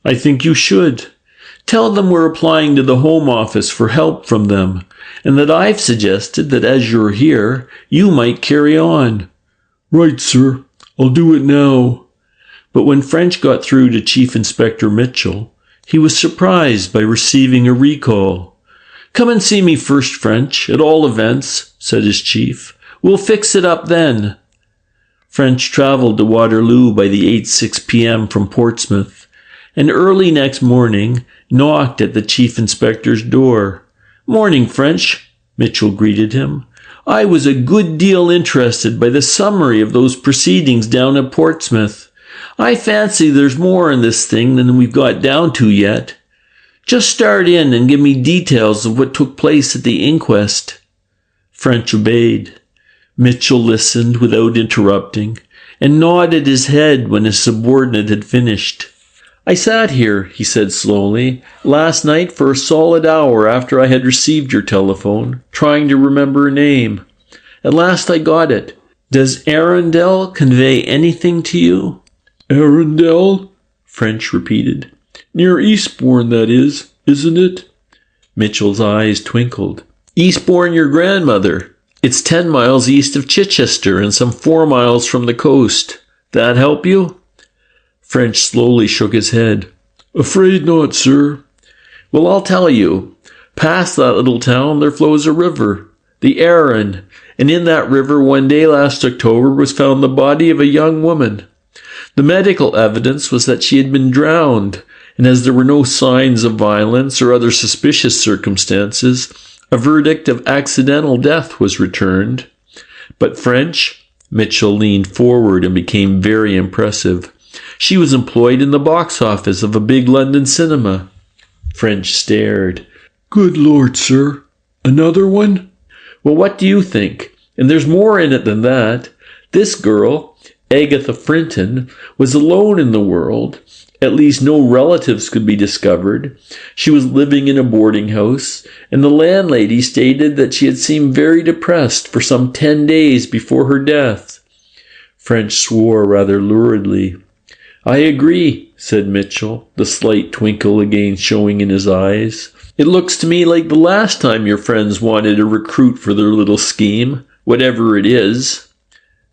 "I think you should. Tell them we're applying to the Home Office for help from them, and that I've suggested that as you're here, you might carry on." "Right, sir. I'll do it now." But when French got through to Chief Inspector Mitchell, he was surprised by receiving a recall. "Come and see me first, French, at all events," said his chief. "We'll fix it up then." French travelled to Waterloo by the 8:06 p.m. from Portsmouth, and early next morning knocked at the chief inspector's door. "Morning, French," Mitchell greeted him. I was a good deal interested by the summary of those proceedings down at Portsmouth. I fancy there's more in this thing than we've got down to yet. Just start in and give me details of what took place at the inquest." French obeyed. Mitchell listened without interrupting, and nodded his head when his subordinate had finished. "I sat here," he said slowly, "last night for a solid hour after I had received your telephone, trying to remember a name. At last I got it. Does Arundel convey anything to you?" "Arundel?" French repeated. "Near Eastbourne, that is, isn't it?" Mitchell's eyes twinkled. "Eastbourne your grandmother. It's 10 miles east of Chichester and some 4 miles from the coast. That help you?" French slowly shook his head. "Afraid not, sir." "Well, I'll tell you. Past that little town there flows a river, the Arun, and in that river one day last October was found the body of a young woman. The medical evidence was that she had been drowned, and as there were no signs of violence or other suspicious circumstances, a verdict of accidental death was returned. But French," Mitchell leaned forward and became very impressive, "she was employed in the box office of a big London cinema." French stared. "Good Lord, sir. Another one?" "Well, what do you think? And there's more in it than that. This girl, Agatha Frinton, was alone in the world. At least no relatives could be discovered. She was living in a boarding house, and the landlady stated that she had seemed very depressed for some 10 days before her death." French swore rather luridly. "I agree," said Mitchell, the slight twinkle again showing in his eyes. "It looks to me like the last time your friends wanted a recruit for their little scheme, whatever it is."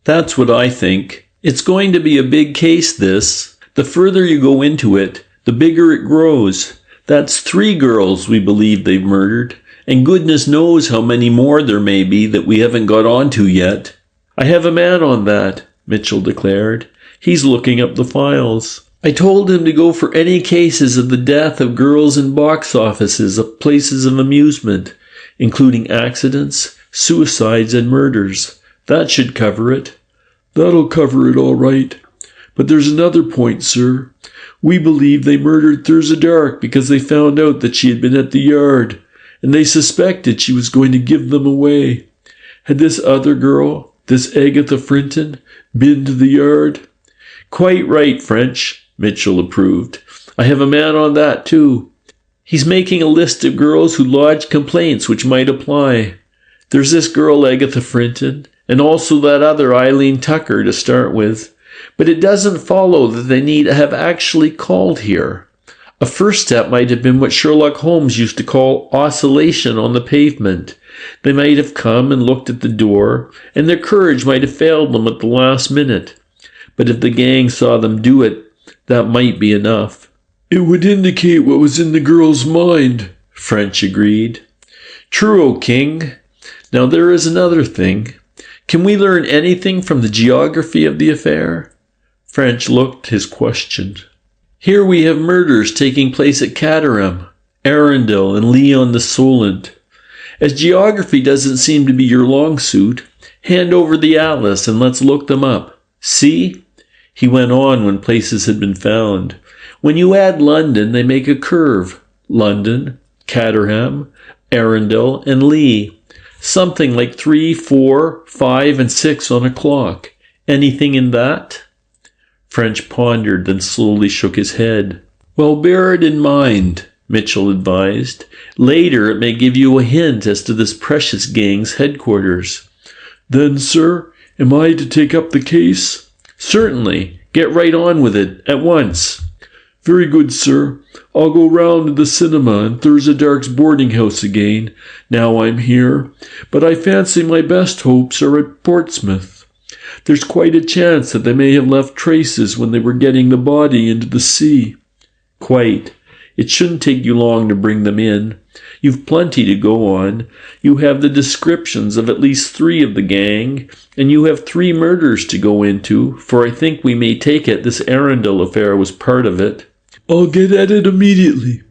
"That's what I think. It's going to be a big case, this. The further you go into it, the bigger it grows. That's 3 girls we believe they've murdered, and goodness knows how many more there may be that we haven't got onto yet." "I have a man on that," Mitchell declared. "He's looking up the files. I told him to go for any cases of the death of girls in box offices of places of amusement, including accidents, suicides, and murders. That should cover it." "That'll cover it all right. But there's another point, sir. We believe they murdered Thurza Dark because they found out that she had been at the yard, and they suspected she was going to give them away. Had this other girl, this Agatha Frinton, been to the yard?" "Quite right, French," Mitchell approved. "I have a man on that, too. He's making a list of girls who lodged complaints which might apply. There's this girl Agatha Frinton, and also that other Eileen Tucker to start with. But it doesn't follow that they need have actually called here. A first step might have been what Sherlock Holmes used to call oscillation on the pavement. They might have come and looked at the door, and their courage might have failed them at the last minute. But if the gang saw them do it, that might be enough." "It would indicate what was in the girl's mind," French agreed. "True, O King. Now there is another thing. Can we learn anything from the geography of the affair?" French looked his question. "Here we have murders taking place at Caterham, Arundel, and LEE-ON-THE-SOLENT. As geography doesn't seem to be your long suit, hand over the atlas and let's look them up. See?" He went on when places had been found. "When you add London, they make a curve. London, Caterham, Arundel, and Lee. Something like 3, 4, 5, and 6 on a clock. Anything in that?" French pondered, then slowly shook his head. "Well, bear it in mind," Mitchell advised. "Later it may give you a hint as to this precious gang's headquarters." "Then, sir, am I to take up the case?" "Certainly. Get right on with it, at once." "Very good, sir. I'll go round to the cinema and Thurza Dark's boarding house again, now I'm here, but I fancy my best hopes are at Portsmouth. There's quite a chance that they may have left traces when they were getting the body into the sea." "Quite. It shouldn't take you long to bring them in. You've plenty to go on. You have the descriptions of at least 3 of the gang, and you have 3 murders to go into, for I think we may take it this Arundel affair was part of it." "I'll get at it immediately.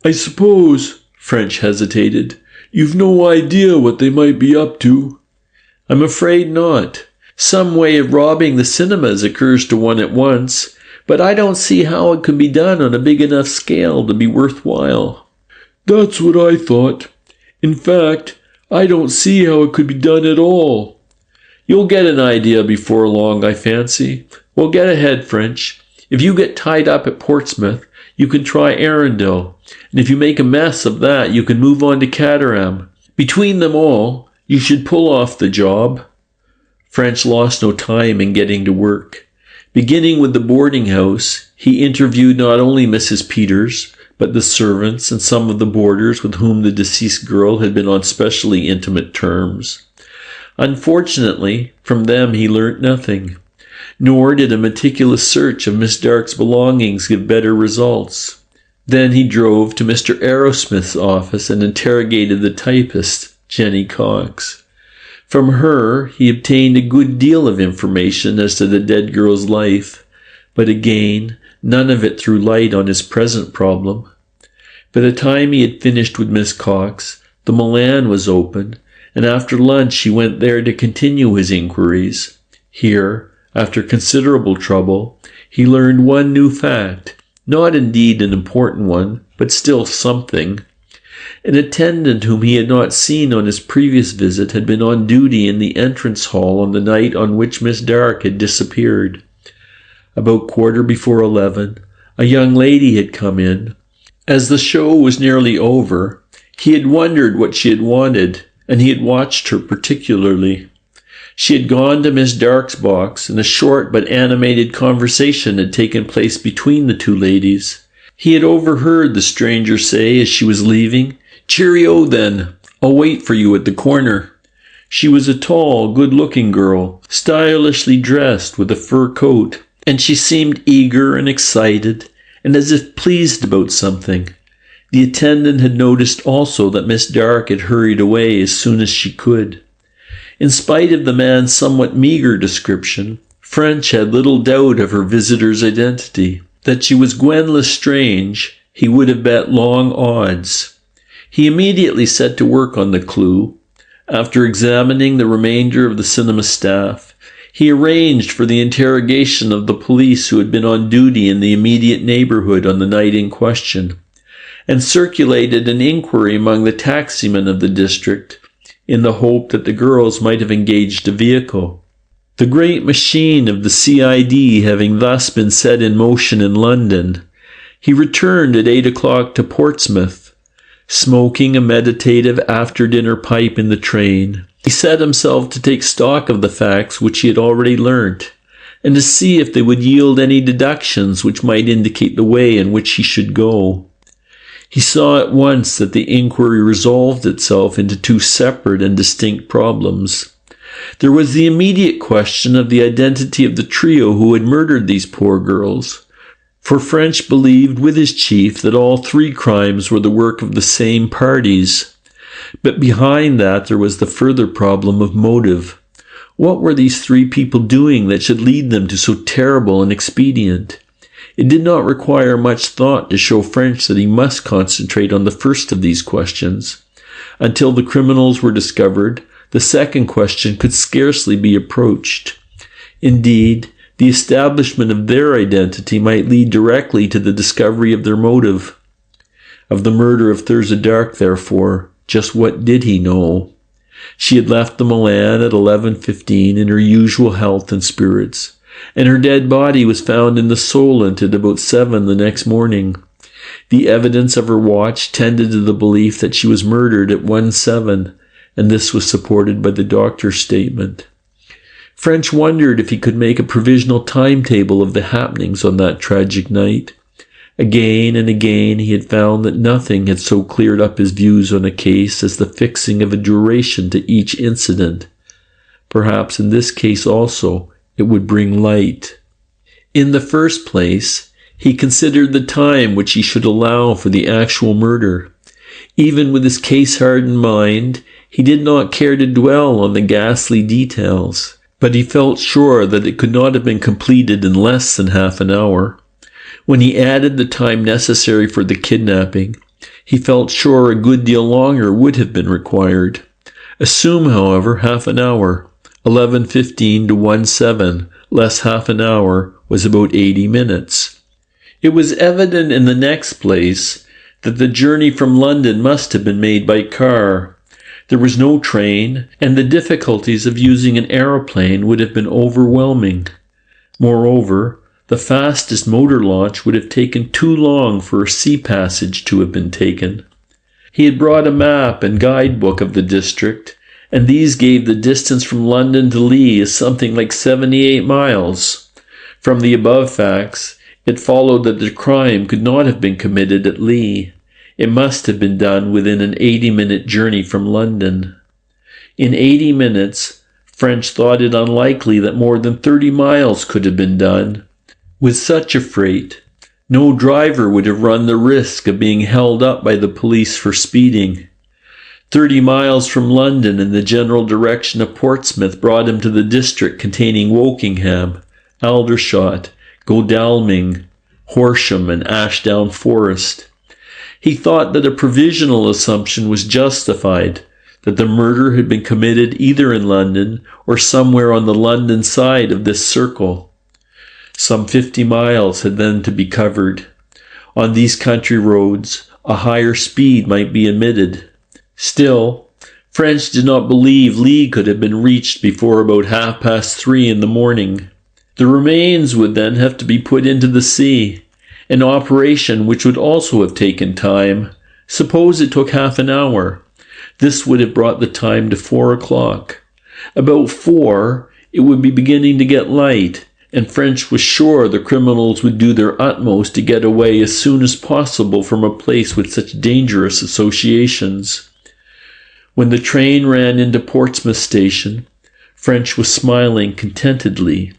I suppose," French hesitated. "You've no idea what they might be up to?" "I'm afraid not. Some way of robbing the cinemas occurs to one at once, but I don't see how it could be done on a big enough scale to be worthwhile." "That's what I thought. In fact, I don't see how it could be done at all." "You'll get an idea before long, I fancy. Well, get ahead, French. If you get tied up at Portsmouth, you can try Arundel, and if you make a mess of that, you can move on to Caterham. Between them all, you should pull off the job." French lost no time in getting to work. Beginning with the boarding house, he interviewed not only Mrs. Peters, but the servants and some of the boarders with whom the deceased girl had been on specially intimate terms. Unfortunately, from them he learnt nothing, nor did a meticulous search of Miss Dark's belongings give better results. Then he drove to Mr. Arrowsmith's office and interrogated the typist, Jenny Cox. From her he obtained a good deal of information as to the dead girl's life, but again, none of it threw light on his present problem. By the time he had finished with Miss Cox, the Milan was open, and after lunch he went there to continue his inquiries. Here, after considerable trouble, he learned one new fact, not indeed an important one, but still something. An attendant whom he had not seen on his previous visit had been on duty in the entrance hall on the night on which Miss Dark had disappeared. About 11:15, a young lady had come in. As the show was nearly over, he had wondered what she had wanted, and he had watched her particularly. She had gone to Miss Dark's box, and a short but animated conversation had taken place between the two ladies. He had overheard the stranger say as she was leaving, "Cheerio, then. I'll wait for you at the corner." She was a tall, good-looking girl, stylishly dressed with a fur coat, and she seemed eager and excited, and as if pleased about something. The attendant had noticed also that Miss Dark had hurried away as soon as she could. In spite of the man's somewhat meagre description, French had little doubt of her visitor's identity. That she was Gwen Lestrange, he would have bet long odds. He immediately set to work on the clue. After examining the remainder of the cinema staff, he arranged for the interrogation of the police who had been on duty in the immediate neighborhood on the night in question, and circulated an inquiry among the taximen of the district in the hope that the girls might have engaged a vehicle. The great machine of the CID having thus been set in motion in London, he returned at 8 o'clock to Portsmouth. Smoking a meditative after-dinner pipe in the train, he set himself to take stock of the facts which he had already learnt, and to see if they would yield any deductions which might indicate the way in which he should go. He saw at once that the inquiry resolved itself into two separate and distinct problems. There was the immediate question of the identity of the trio who had murdered these poor girls, for French believed with his chief that all three crimes were the work of the same parties. But behind that there was the further problem of motive. What were these three people doing that should lead them to so terrible an expedient? It did not require much thought to show French that he must concentrate on the first of these questions. Until the criminals were discovered, the second question could scarcely be approached. Indeed, the establishment of their identity might lead directly to the discovery of their motive. Of the murder of Thurza Dark, therefore, just what did he know? She had left the Milan at 11:15 in her usual health and spirits, and her dead body was found in the Solent at about 7 the next morning. The evidence of her watch tended to the belief that she was murdered at 1:07, and this was supported by the doctor's statement. French wondered if he could make a provisional timetable of the happenings on that tragic night. Again and again he had found that nothing had so cleared up his views on a case as the fixing of a duration to each incident. Perhaps in this case also it would bring light. In the first place, he considered the time which he should allow for the actual murder. Even with his case-hardened mind, he did not care to dwell on the ghastly details, but he felt sure that it could not have been completed in less than half an hour. When he added the time necessary for the kidnapping, He felt sure a good deal longer would have been required. Assume, however, half an hour. 11:15 to 1:07, less half an hour, was about 80 minutes. It was evident in the next place that the journey from London must have been made by car. There was no train, and the difficulties of using an aeroplane would have been overwhelming. Moreover, the fastest motor launch would have taken too long for a sea passage to have been taken. He had brought a map and guidebook of the district, and these gave the distance from London to Lee as something like 78 miles. From the above facts, it followed that the crime could not have been committed at Lee. It must have been done within an 80-minute journey from London. In 80 minutes, French thought it unlikely that more than 30 miles could have been done. With such a freight, no driver would have run the risk of being held up by the police for speeding. 30 miles from London in the general direction of Portsmouth brought him to the district containing Wokingham, Aldershot, Godalming, Horsham, and Ashdown Forest. He thought that a provisional assumption was justified, that the murder had been committed either in London or somewhere on the London side of this circle. Some 50 miles had then to be covered. On these country roads, a higher speed might be admitted. Still, French did not believe Lee could have been reached before about 3:30 in the morning. The remains would then have to be put into the sea, an operation which would also have taken time. Suppose it took half an hour. This would have brought the time to 4 o'clock. About 4, it would be beginning to get light, and French was sure the criminals would do their utmost to get away as soon as possible from a place with such dangerous associations. When the train ran into Portsmouth station, French was smiling contentedly.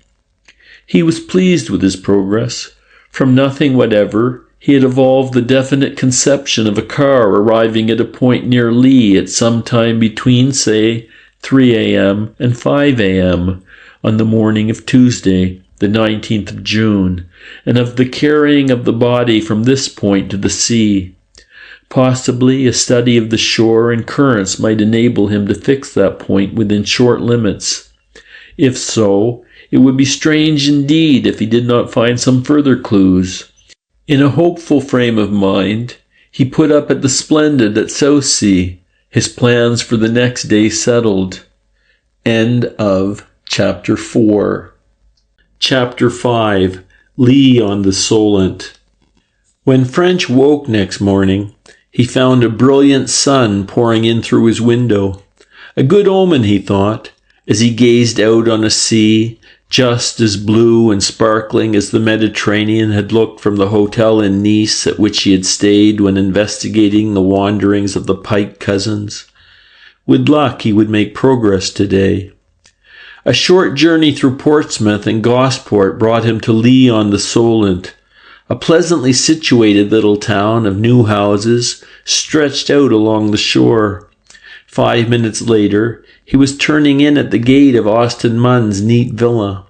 He was pleased with his progress. From nothing whatever, he had evolved the definite conception of a car arriving at a point near Lee at some time between, say, 3 a.m. and 5 a.m. on the morning of Tuesday, the 19th of June, and of the carrying of the body from this point to the sea. Possibly a study of the shore and currents might enable him to fix that point within short limits. If so, it would be strange indeed if he did not find some further clues. In a hopeful frame of mind, he put up at the Splendid at Southsea, his plans for the next day settled. End of Chapter 4. Chapter 5. LEE-ON-THE-SOLENT. When French woke next morning, he found a brilliant sun pouring in through his window. A good omen, he thought, as he gazed out on a sea just as blue and sparkling as the Mediterranean had looked from the hotel in Nice at which he had stayed when investigating the wanderings of the Pike cousins. With luck, he would make progress today. A short journey through Portsmouth and Gosport brought him to LEE-ON-THE-SOLENT, a pleasantly situated little town of new houses stretched out along the shore. 5 minutes later, he was turning in at the gate of Austin Munn's neat villa.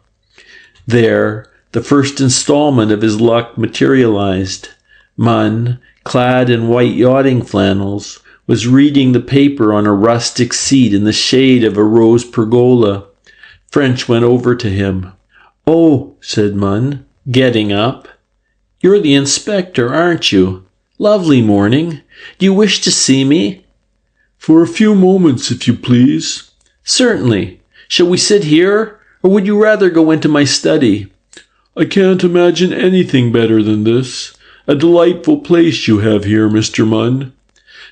There, the first installment of his luck materialized. Munn, clad in white yachting flannels, was reading the paper on a rustic seat in the shade of a rose pergola. French went over to him. "Oh," said Munn, getting up. "You're the inspector, aren't you? Lovely morning. Do you wish to see me?" "For a few moments, if you please." "Certainly. Shall we sit here, or would you rather go into my study?" "I can't imagine anything better than this. A delightful place you have here, Mr. Munn."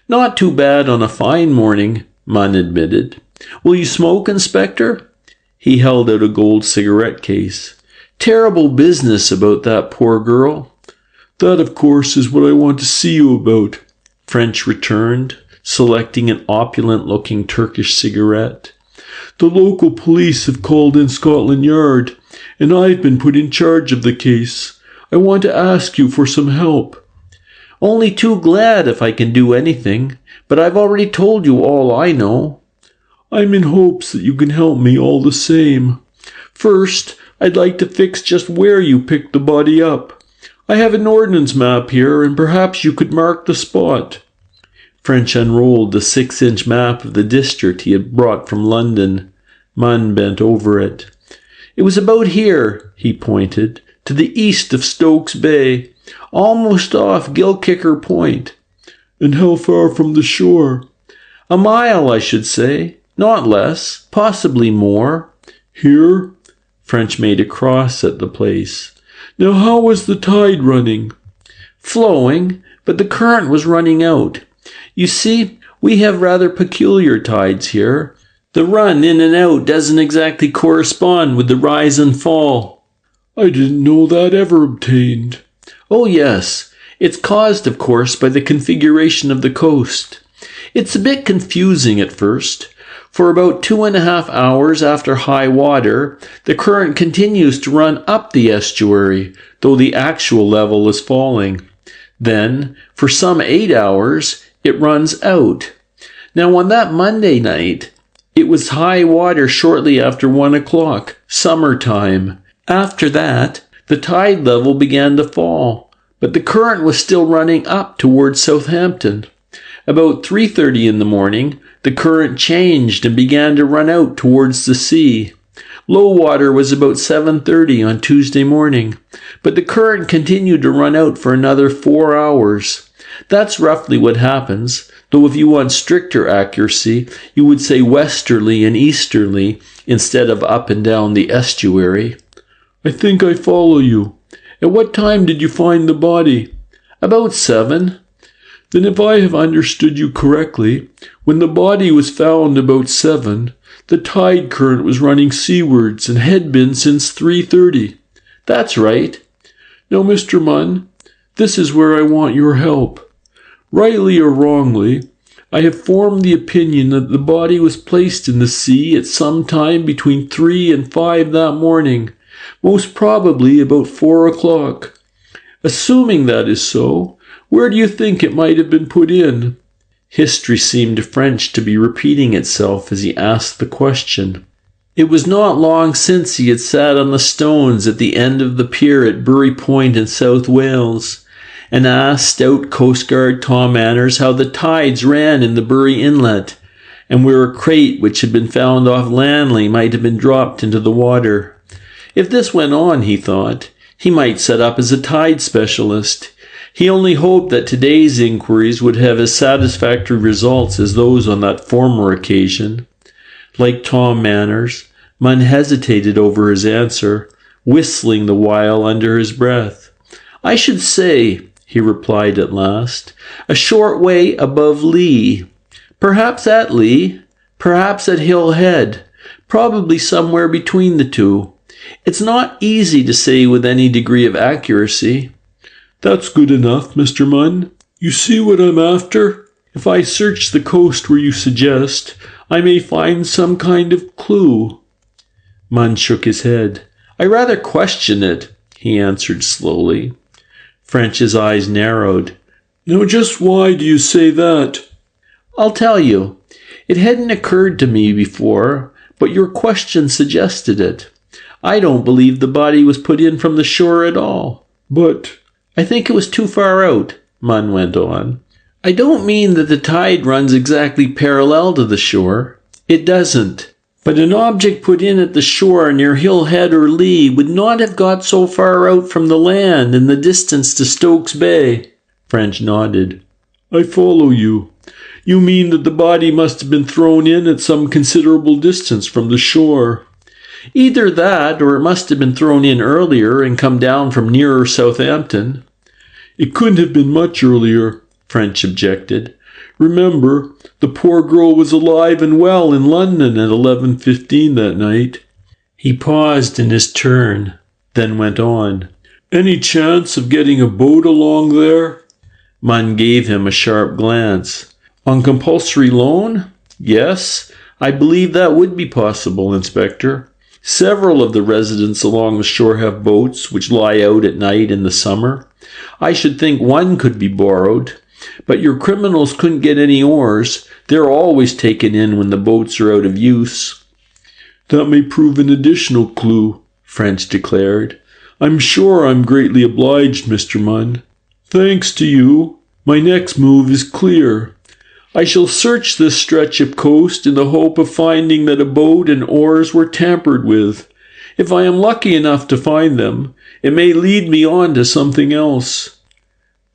"Not too bad on a fine morning," Munn admitted. "Will you smoke, Inspector?" He held out a gold cigarette case. "Terrible business about that poor girl." "That, of course, is what I want to see you about," French returned, selecting an opulent-looking Turkish cigarette. "The local police have called in Scotland Yard, and I've been put in charge of the case. I want to ask you for some help." "Only too glad if I can do anything, but I've already told you all I know." "I'm in hopes that you can help me all the same. First, I'd like to fix just where you picked the body up. I have an ordnance map here, and perhaps you could mark the spot." French unrolled the 6-inch map of the district he had brought from London. Munn bent over it. It was about here, he pointed, to the east of Stokes Bay, almost off Gilkicker Point. And how far from the shore? A mile, I should say. Not less, possibly more. Here? French made a cross at the place. Now how was the tide running? Flowing, but the current was running out. You see, we have rather peculiar tides here. The run in and out doesn't exactly correspond with the rise and fall. I didn't know that ever obtained. Oh yes, it's caused, of course, by the configuration of the coast. It's a bit confusing at first. For about 2.5 hours after high water, the current continues to run up the estuary, though the actual level is falling. Then, for some 8 hours, it runs out. Now on that Monday night, it was high water shortly after 1 o'clock, summertime. After that, the tide level began to fall, but the current was still running up towards Southampton. About 3:30 in the morning, the current changed and began to run out towards the sea. Low water was about 7:30 on Tuesday morning, but the current continued to run out for another 4 hours. That's roughly what happens, though if you want stricter accuracy, you would say westerly and easterly instead of up and down the estuary. I think I follow you. At what time did you find the body? About 7. Then if I have understood you correctly, when the body was found about 7, the tide current was running seawards and had been since 3:30. That's right. Now, Mr. Munn, this is where I want your help. Rightly or wrongly, I have formed the opinion that the body was placed in the sea at some time between 3 and 5 that morning, most probably about 4 o'clock. Assuming that is so, where do you think it might have been put in? History seemed to French to be repeating itself as he asked the question. It was not long since he had sat on the stones at the end of the pier at Bury Point in South Wales, and asked stout coastguard Tom Manners how the tides ran in the Bury Inlet, and where a crate which had been found off Lanley might have been dropped into the water. If this went on, he thought, he might set up as a tide specialist. He only hoped that today's inquiries would have as satisfactory results as those on that former occasion. Like Tom Manners, Munn hesitated over his answer, whistling the while under his breath. I should say, he replied at last, a short way above Lee. Perhaps at Lee, perhaps at Hill Head, probably somewhere between the two. It's not easy to say with any degree of accuracy. That's good enough, Mr. Munn. You see what I'm after? If I search the coast where you suggest, I may find some kind of clue. Munn shook his head. I rather question it, he answered slowly. French's eyes narrowed. Now just why do you say that? I'll tell you. It hadn't occurred to me before, but your question suggested it. I don't believe the body was put in from the shore at all. But I think it was too far out, Munn went on. I don't mean that the tide runs exactly parallel to the shore. It doesn't. But an object put in at the shore near Hill Head or Lee would not have got so far out from the land in the distance to Stokes Bay. French nodded. I follow you. You mean that the body must have been thrown in at some considerable distance from the shore. Either that, or it must have been thrown in earlier and come down from nearer Southampton. It couldn't have been much earlier, French objected. Remember, the poor girl was alive and well in London at 11:15 that night. He paused in his turn, then went on. Any chance of getting a boat along there? Munn gave him a sharp glance. On compulsory loan? Yes, I believe that would be possible, Inspector. Several of the residents along the shore have boats which lie out at night in the summer. I should think one could be borrowed. But your criminals couldn't get any oars. They're always taken in when the boats are out of use. That may prove an additional clue, French declared. I'm sure I'm greatly obliged, Mr. Munn. Thanks to you. My next move is clear. I shall search this stretch of coast in the hope of finding that a boat and oars were tampered with. If I am lucky enough to find them, it may lead me on to something else."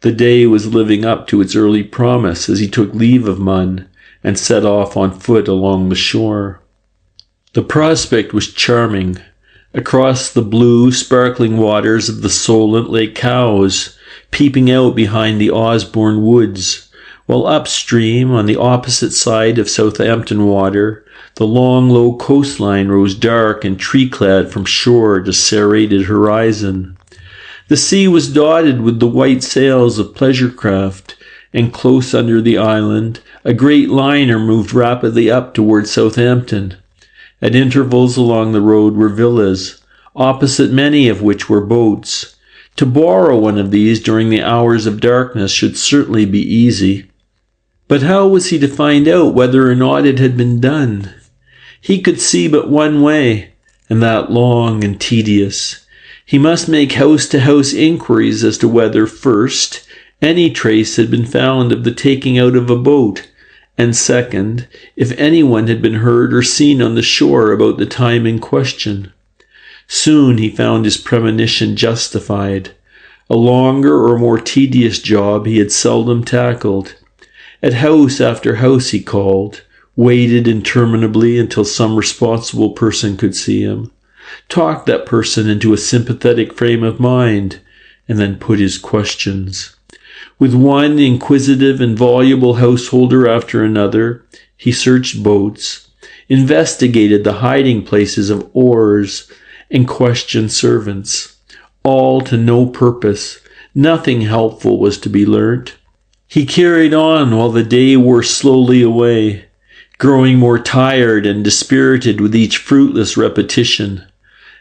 The day was living up to its early promise as he took leave of Munn and set off on foot along the shore. The prospect was charming. Across the blue, sparkling waters of the Solent lay Cowes, peeping out behind the Osborne woods, while upstream, on the opposite side of Southampton Water, the long, low coastline rose dark and tree-clad from shore to serrated horizon. The sea was dotted with the white sails of pleasure craft, and close under the island, a great liner moved rapidly up towards Southampton. At intervals along the road were villas, opposite many of which were boats. To borrow one of these during the hours of darkness should certainly be easy. But how was he to find out whether or not it had been done? He could see but one way, and that long and tedious. He must make house-to-house inquiries as to whether, first, any trace had been found of the taking out of a boat, and second, if anyone had been heard or seen on the shore about the time in question. Soon he found his premonition justified. A longer or more tedious job he had seldom tackled. At house after house he called, waited interminably until some responsible person could see him, talked that person into a sympathetic frame of mind, and then put his questions. With one inquisitive and voluble householder after another, he searched boats, investigated the hiding places of oars, and questioned servants. All to no purpose. Nothing helpful was to be learnt. He carried on while the day wore slowly away, growing more tired and dispirited with each fruitless repetition.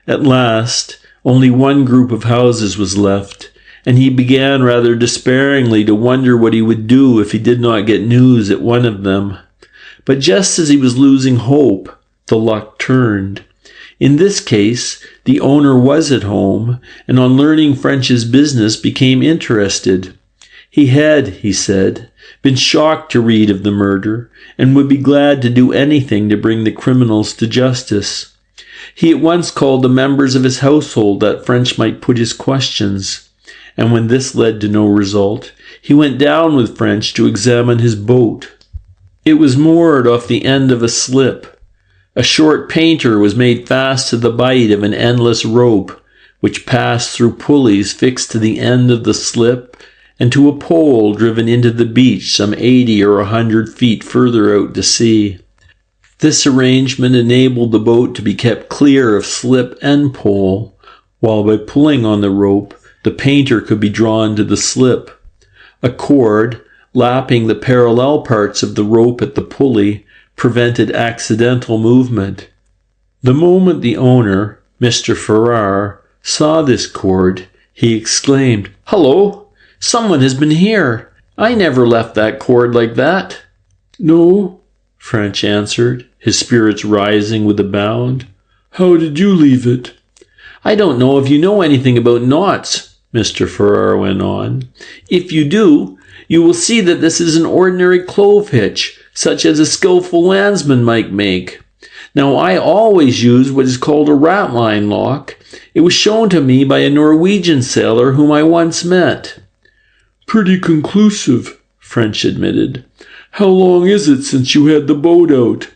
At last, only one group of houses was left, and he began rather despairingly to wonder what he would do if he did not get news at one of them. But just as he was losing hope, the luck turned. In this case, the owner was at home, and on learning French's business became interested. He had, he said, been shocked to read of the murder, and would be glad to do anything to bring the criminals to justice. He at once called the members of his household that French might put his questions, and when this led to no result, he went down with French to examine his boat. It was moored off the end of a slip. A short painter was made fast to the bight of an endless rope, which passed through pulleys fixed to the end of the slip and to a pole driven into the beach some 80 or 100 feet further out to sea. This arrangement enabled the boat to be kept clear of slip and pole, while by pulling on the rope, the painter could be drawn to the slip. A cord, lapping the parallel parts of the rope at the pulley, prevented accidental movement. The moment the owner, Mr. Farrar, saw this cord, he exclaimed, "Hullo! Someone has been here. I never left that cord like that." "No," French answered, his spirits rising with a bound. "How did you leave it?" "I don't know if you know anything about knots," Mr. Farrar went on. "If you do, you will see that this is an ordinary clove hitch, such as a skillful landsman might make. Now, I always use what is called a ratline lock. It was shown to me by a Norwegian sailor whom I once met." "Pretty conclusive," French admitted. "How long is it since you had the boat out?"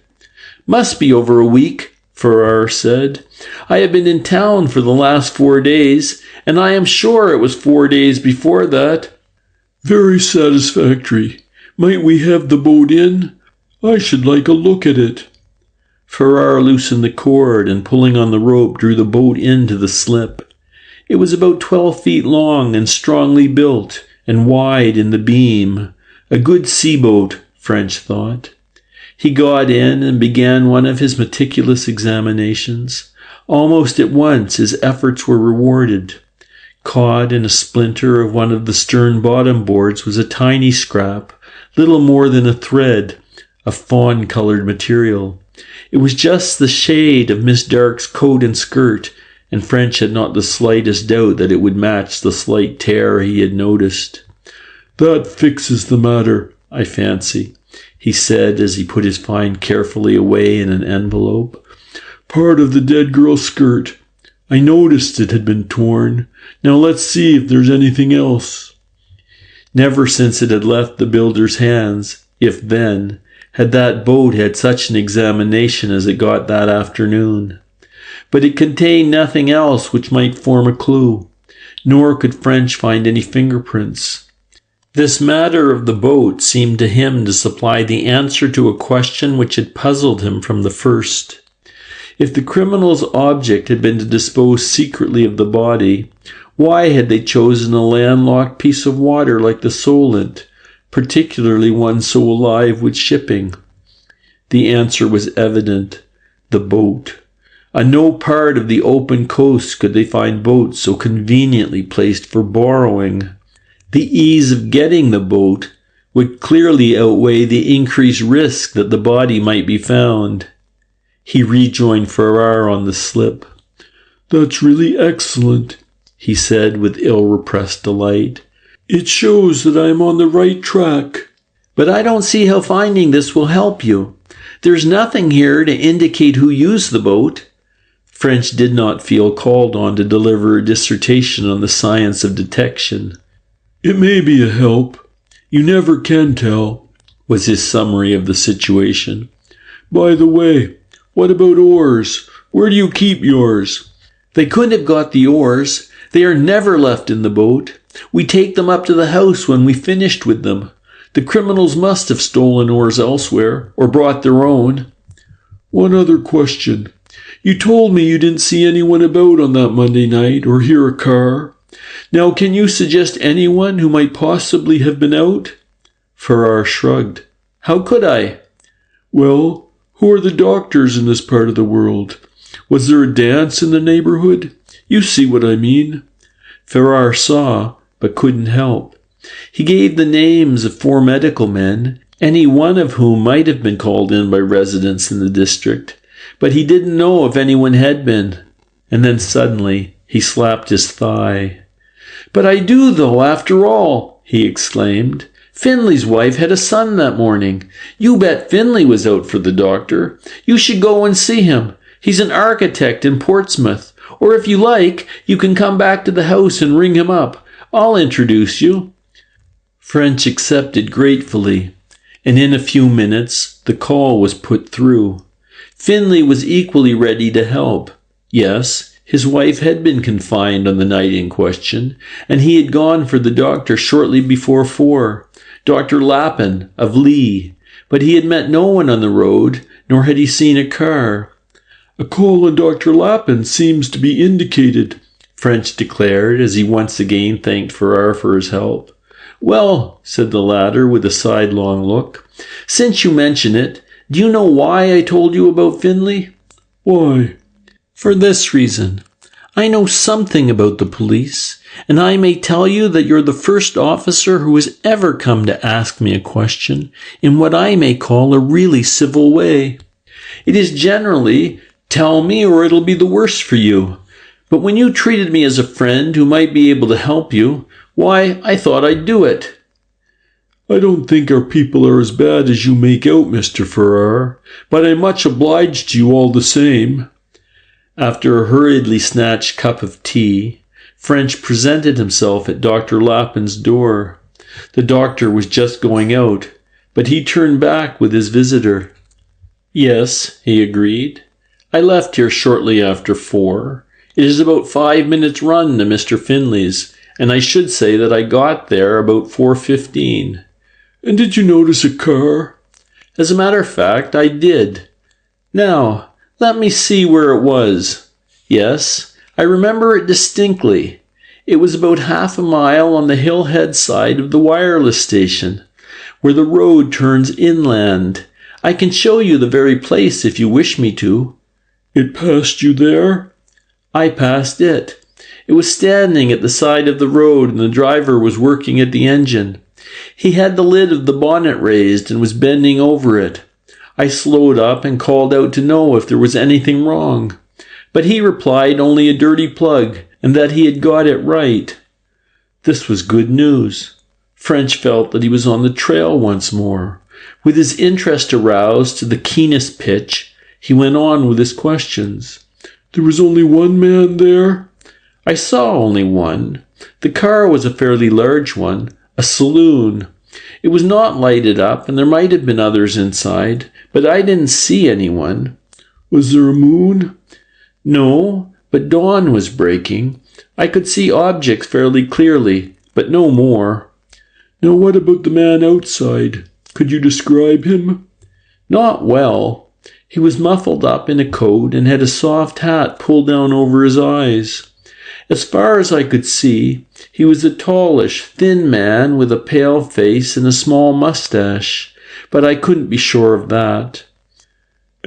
"Must be over a week," Farrar said. "I have been in town for the last 4 days, and I am sure it was 4 days before that." "Very satisfactory. Might we have the boat in? I should like a look at it." Farrar loosened the cord and, pulling on the rope, drew the boat into the slip. It was about 12 feet long and strongly built, and wide in the beam. A good sea-boat, French thought. He got in and began one of his meticulous examinations. Almost at once his efforts were rewarded. Caught in a splinter of one of the stern bottom boards was a tiny scrap, little more than a thread, of fawn-colored material. It was just the shade of Miss Dark's coat and skirt, and French had not the slightest doubt that it would match the slight tear he had noticed. "That fixes the matter, I fancy," he said as he put his find carefully away in an envelope. "Part of the dead girl's skirt. I noticed it had been torn. Now let's see if there's anything else." Never since it had left the builder's hands, if then, had that boat had such an examination as it got that afternoon. But it contained nothing else which might form a clue, nor could French find any fingerprints. This matter of the boat seemed to him to supply the answer to a question which had puzzled him from the first. If the criminal's object had been to dispose secretly of the body, why had they chosen a landlocked piece of water like the Solent, particularly one so alive with shipping? The answer was evident: the boat. On no part of the open coast could they find boats so conveniently placed for borrowing. The ease of getting the boat would clearly outweigh the increased risk that the body might be found. He rejoined Farrar on the slip. "That's really excellent," he said with ill-repressed delight. "It shows that I am on the right track." "But I don't see how finding this will help you. There's nothing here to indicate who used the boat." French did not feel called on to deliver a dissertation on the science of detection. "It may be a help. You never can tell," was his summary of the situation. "By the way, what about oars? Where do you keep yours?" "They couldn't have got the oars. They are never left in the boat. We take them up to the house when we finished with them. The criminals must have stolen oars elsewhere, or brought their own." "One other question. You told me you didn't see anyone about on that Monday night, or hear a car. Now, can you suggest anyone who might possibly have been out?" Farrar shrugged. "How could I?" "Well, who are the doctors in this part of the world? Was there a dance in the neighborhood? You see what I mean." Farrar saw, but couldn't help. He gave the names of 4 medical men, any one of whom might have been called in by residents in the district, but he didn't know if anyone had been. And then suddenly he slapped his thigh. "But I do, though, after all," he exclaimed. "Finley's wife had a son that morning. You bet Finley was out for the doctor. You should go and see him. He's an architect in Portsmouth. Or if you like, you can come back to the house and ring him up. I'll introduce you." French accepted gratefully, and in a few minutes the call was put through. Finley was equally ready to help. Yes, his wife had been confined on the night in question, and he had gone for the doctor shortly before 4, Dr. Lappin of Lee, but he had met no one on the road, nor had he seen a car. "A call on Dr. Lappin seems to be indicated," French declared as he once again thanked Farrar for his help. "Well," said the latter with a sidelong look, "since you mention it, do you know why I told you about Finley?" "Why?" "For this reason. I know something about the police, and I may tell you that you're the first officer who has ever come to ask me a question in what I may call a really civil way. It is generally, 'Tell me or it'll be the worse for you.' But when you treated me as a friend who might be able to help you, why, I thought I'd do it." "I don't think our people are as bad as you make out, Mr. Farrar, but I'm much obliged to you all the same." After a hurriedly snatched cup of tea, French presented himself at Dr. Lappin's door. The doctor was just going out, but he turned back with his visitor. "Yes," he agreed. "I left here shortly after 4. It is about 5 minutes' run to Mr. Finley's, and I should say that I got there about 4:15. "And did you notice a car?" "As a matter of fact, I did. Now, let me see where it was. Yes, I remember it distinctly. It was about half a mile on the hillhead side of the wireless station, where the road turns inland. I can show you the very place if you wish me to." "It passed you there?" "I passed it. It was standing at the side of the road, and the driver was working at the engine. He had the lid of the bonnet raised and was bending over it. I slowed up and called out to know if there was anything wrong, but he replied only a dirty plug, and that he had got it right." This was good news. French felt that he was on the trail once more, With his interest aroused to the keenest pitch, he went on with his questions. "There was only one man there?" "I saw only one. The car was a fairly large one, a saloon. It was not lighted up, and there might have been others inside, but I didn't see anyone." "Was there a moon?" "No, but dawn was breaking. I could see objects fairly clearly, but no more." "Now what about the man outside? Could you describe him?" "Not well. He was muffled up in a coat and had a soft hat pulled down over his eyes. As far as I could see, he was a tallish, thin man with a pale face and a small mustache, but I couldn't be sure of that."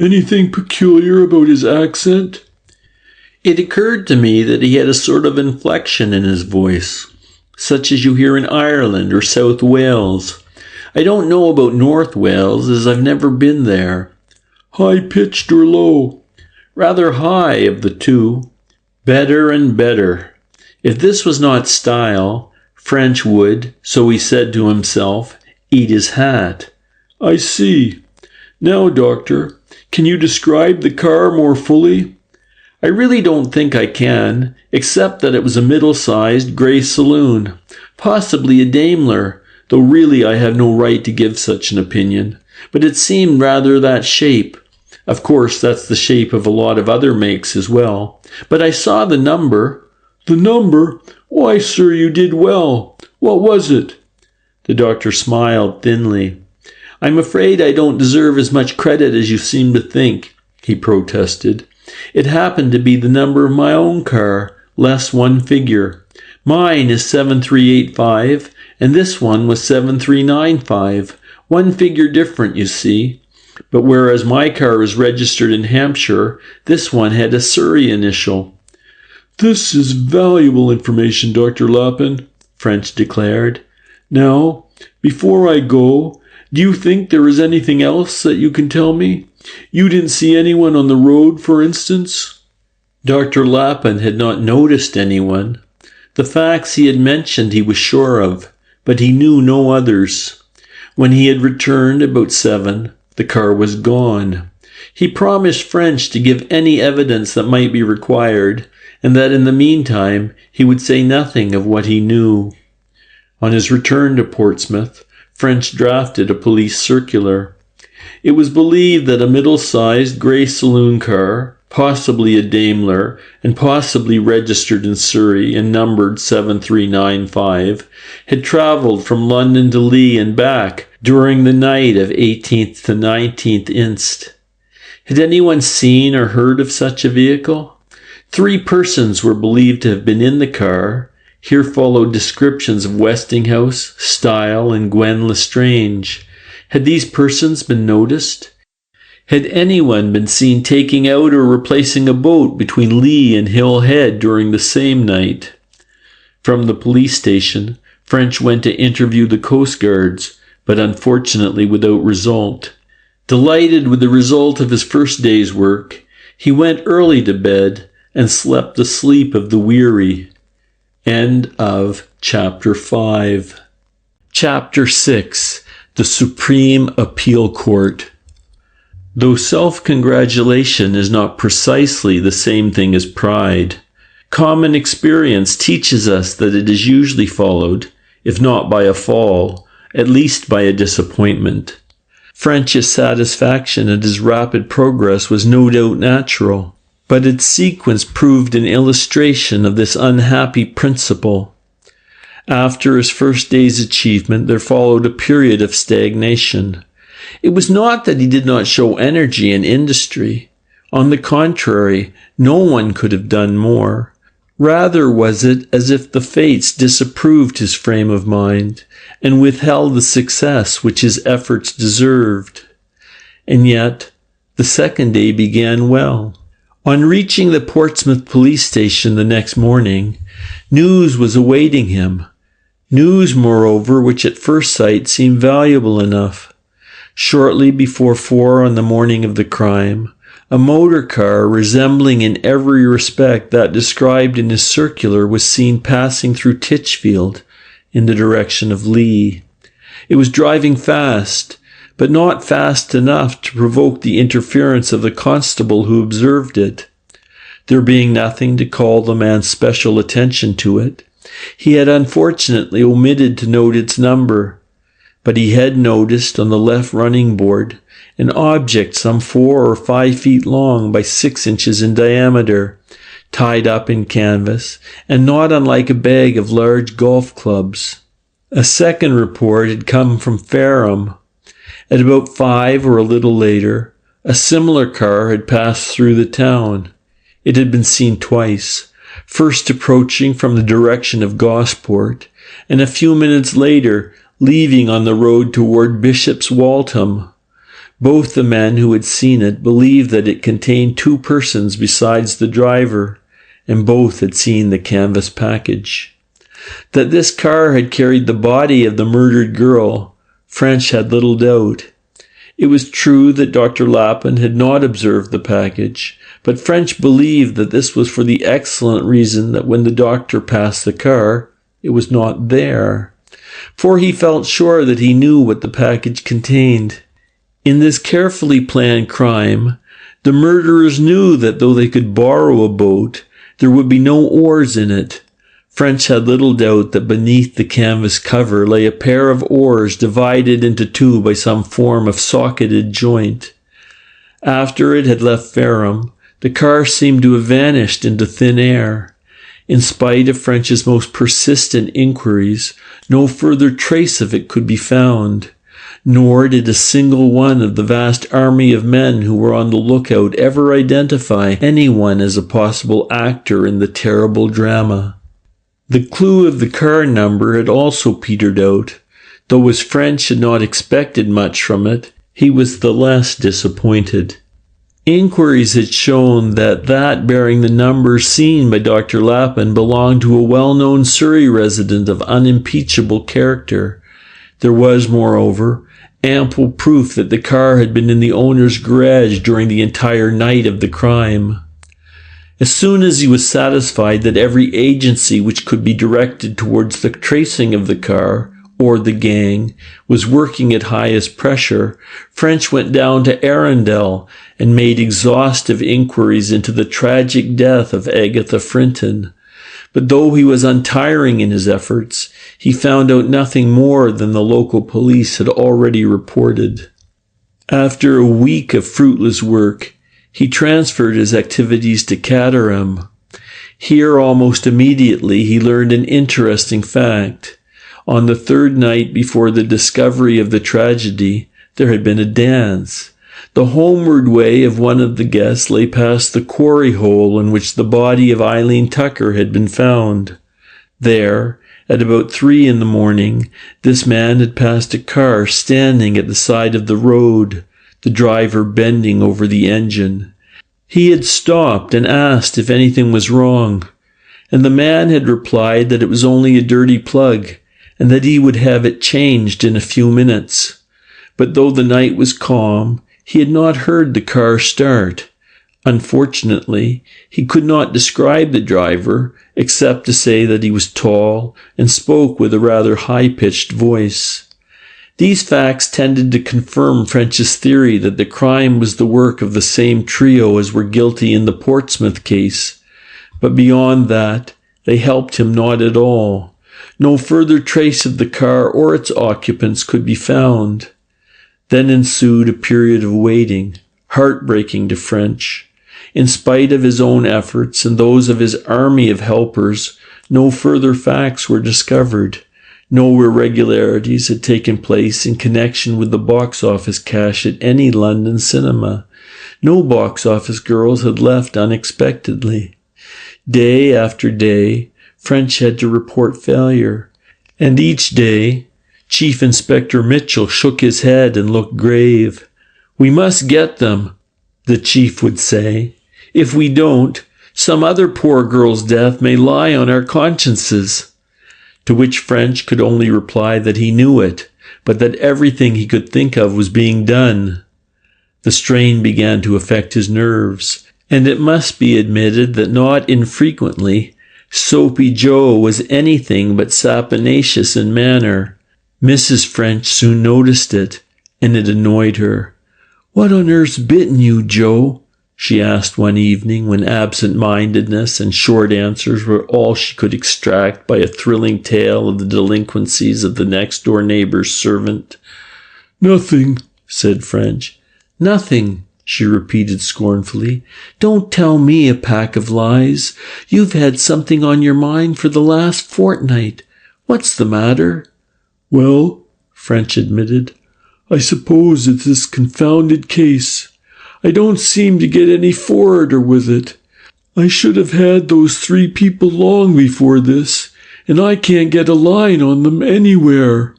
"Anything peculiar about his accent?" "It occurred to me that he had a sort of inflection in his voice, such as you hear in Ireland or South Wales. I don't know about North Wales, as I've never been there." "High-pitched or low?" "Rather high of the two." Better and better. If this was not style, French would, so he said to himself, eat his hat. "I see. Now, Doctor, can you describe the car more fully?" "I really don't think I can, except that it was a middle-sized grey saloon, possibly a Daimler, though really I have no right to give such an opinion, but it seemed rather that shape. Of course, that's the shape of a lot of other makes as well. But I saw the number." "The number? Why, sir, you did well. What was it?" The doctor smiled thinly. "I'm afraid I don't deserve as much credit as you seem to think," he protested. "It happened to be the number of my own car, less one figure. Mine is 7385, and this one was 7395. One figure different, you see. But whereas my car is registered in Hampshire, this one had a Surrey initial." "This is valuable information, Dr. Lappin," French declared. "Now, before I go, do you think there is anything else that you can tell me? You didn't see anyone on the road, for instance?" Dr. Lappin had not noticed anyone. The facts he had mentioned he was sure of, but he knew no others. When he had returned about 7, the car was gone. He promised French to give any evidence that might be required, and that in the meantime he would say nothing of what he knew. On his return to Portsmouth, French drafted a police circular. It was believed that a middle-sized grey saloon car, possibly a Daimler, and possibly registered in Surrey and numbered 7395, had travelled from London to Lee and back during the night of 18th to 19th inst. Had anyone seen or heard of such a vehicle? 3 persons were believed to have been in the car. Here followed descriptions of Westinghouse, Style, and Gwen Lestrange. Had these persons been noticed? Had anyone been seen taking out or replacing a boat between Lee and Hill Head during the same night? From the police station, French went to interview the Coast Guards, but unfortunately without result. Delighted with the result of his first day's work, he went early to bed and slept the sleep of the weary. End of Chapter 5. Chapter 6. The Supreme Appeal Court. Though self-congratulation is not precisely the same thing as pride, common experience teaches us that it is usually followed, if not by a fall, at least by a disappointment. French's satisfaction at his rapid progress was no doubt natural, but its sequence proved an illustration of this unhappy principle. After his first day's achievement, there followed a period of stagnation. It was not that he did not show energy and industry. On the contrary, no one could have done more. Rather was it as if the fates disapproved his frame of mind and withheld the success which his efforts deserved. And yet, the second day began well. On reaching the Portsmouth police station the next morning, news was awaiting him. News, moreover, which at first sight seemed valuable enough. Shortly before 4 on the morning of the crime, a motor car resembling in every respect that described in his circular was seen passing through Titchfield in the direction of Lee. It was driving fast, but not fast enough to provoke the interference of the constable who observed it. There being nothing to call the man's special attention to it, he had unfortunately omitted to note its number, but he had noticed on the left running board an object some 4 or 5 feet long by 6 inches in diameter, tied up in canvas, and not unlike a bag of large golf clubs. A second report had come from Fareham. At about 5 or a little later, a similar car had passed through the town. It had been seen twice, first approaching from the direction of Gosport, and a few minutes later leaving on the road toward Bishop's Waltham. Both the men who had seen it believed that it contained 2 persons besides the driver, and both had seen the canvas package. That this car had carried the body of the murdered girl, French had little doubt. It was true that Dr. Lappin had not observed the package, but French believed that this was for the excellent reason that when the doctor passed the car, it was not there, for he felt sure that he knew what the package contained. In this carefully planned crime, the murderers knew that though they could borrow a boat, there would be no oars in it. French had little doubt that beneath the canvas cover lay a pair of oars divided into 2 by some form of socketed joint. After it had left Fareham, the car seemed to have vanished into thin air. In spite of French's most persistent inquiries, no further trace of it could be found, nor did a single one of the vast army of men who were on the lookout ever identify anyone as a possible actor in the terrible drama. The clue of the car number had also petered out, though as French had not expected much from it, he was the less disappointed. Inquiries had shown that bearing the number seen by Dr. Lappin belonged to a well-known Surrey resident of unimpeachable character. There was, moreover, ample proof that the car had been in the owner's garage during the entire night of the crime. As soon as he was satisfied that every agency which could be directed towards the tracing of the car, or the gang, was working at highest pressure, French went down to Arundel and made exhaustive inquiries into the tragic death of Agatha Frinton. But though he was untiring in his efforts, he found out nothing more than the local police had already reported. After a week of fruitless work, he transferred his activities to Caterham. Here almost immediately he learned an interesting fact. On the 3rd night before the discovery of the tragedy, there had been a dance. The homeward way of one of the guests lay past the quarry hole in which the body of Eileen Tucker had been found. There, at about 3 in the morning, this man had passed a car standing at the side of the road, the driver bending over the engine. He had stopped and asked if anything was wrong, and the man had replied that it was only a dirty plug, and that he would have it changed in a few minutes. But though the night was calm, he had not heard the car start. Unfortunately, he could not describe the driver, except to say that he was tall and spoke with a rather high-pitched voice. These facts tended to confirm French's theory that the crime was the work of the same trio as were guilty in the Portsmouth case. But beyond that, they helped him not at all. No further trace of the car or its occupants could be found. Then ensued a period of waiting, heartbreaking to French. In spite of his own efforts and those of his army of helpers, no further facts were discovered. No irregularities had taken place in connection with the box office cash at any London cinema. No box office girls had left unexpectedly. Day after day, French had to report failure, and each day, Chief Inspector Mitchell shook his head and looked grave. "We must get them," the chief would say. "If we don't, some other poor girl's death may lie on our consciences." To which French could only reply that he knew it, but that everything he could think of was being done. The strain began to affect his nerves, and it must be admitted that not infrequently Soapy Joe was anything but saponaceous in manner. Mrs. French soon noticed it, and it annoyed her. "What on earth's bitten you, Joe?" she asked one evening when absent-mindedness and short answers were all she could extract by a thrilling tale of the delinquencies of the next-door neighbor's servant. "Nothing," said French. "Nothing," she repeated scornfully. "Don't tell me a pack of lies. You've had something on your mind for the last fortnight. What's the matter?" "Well," French admitted, "I suppose it's this confounded case. I don't seem to get any forwarder with it. I should have had those 3 people long before this, and I can't get a line on them anywhere."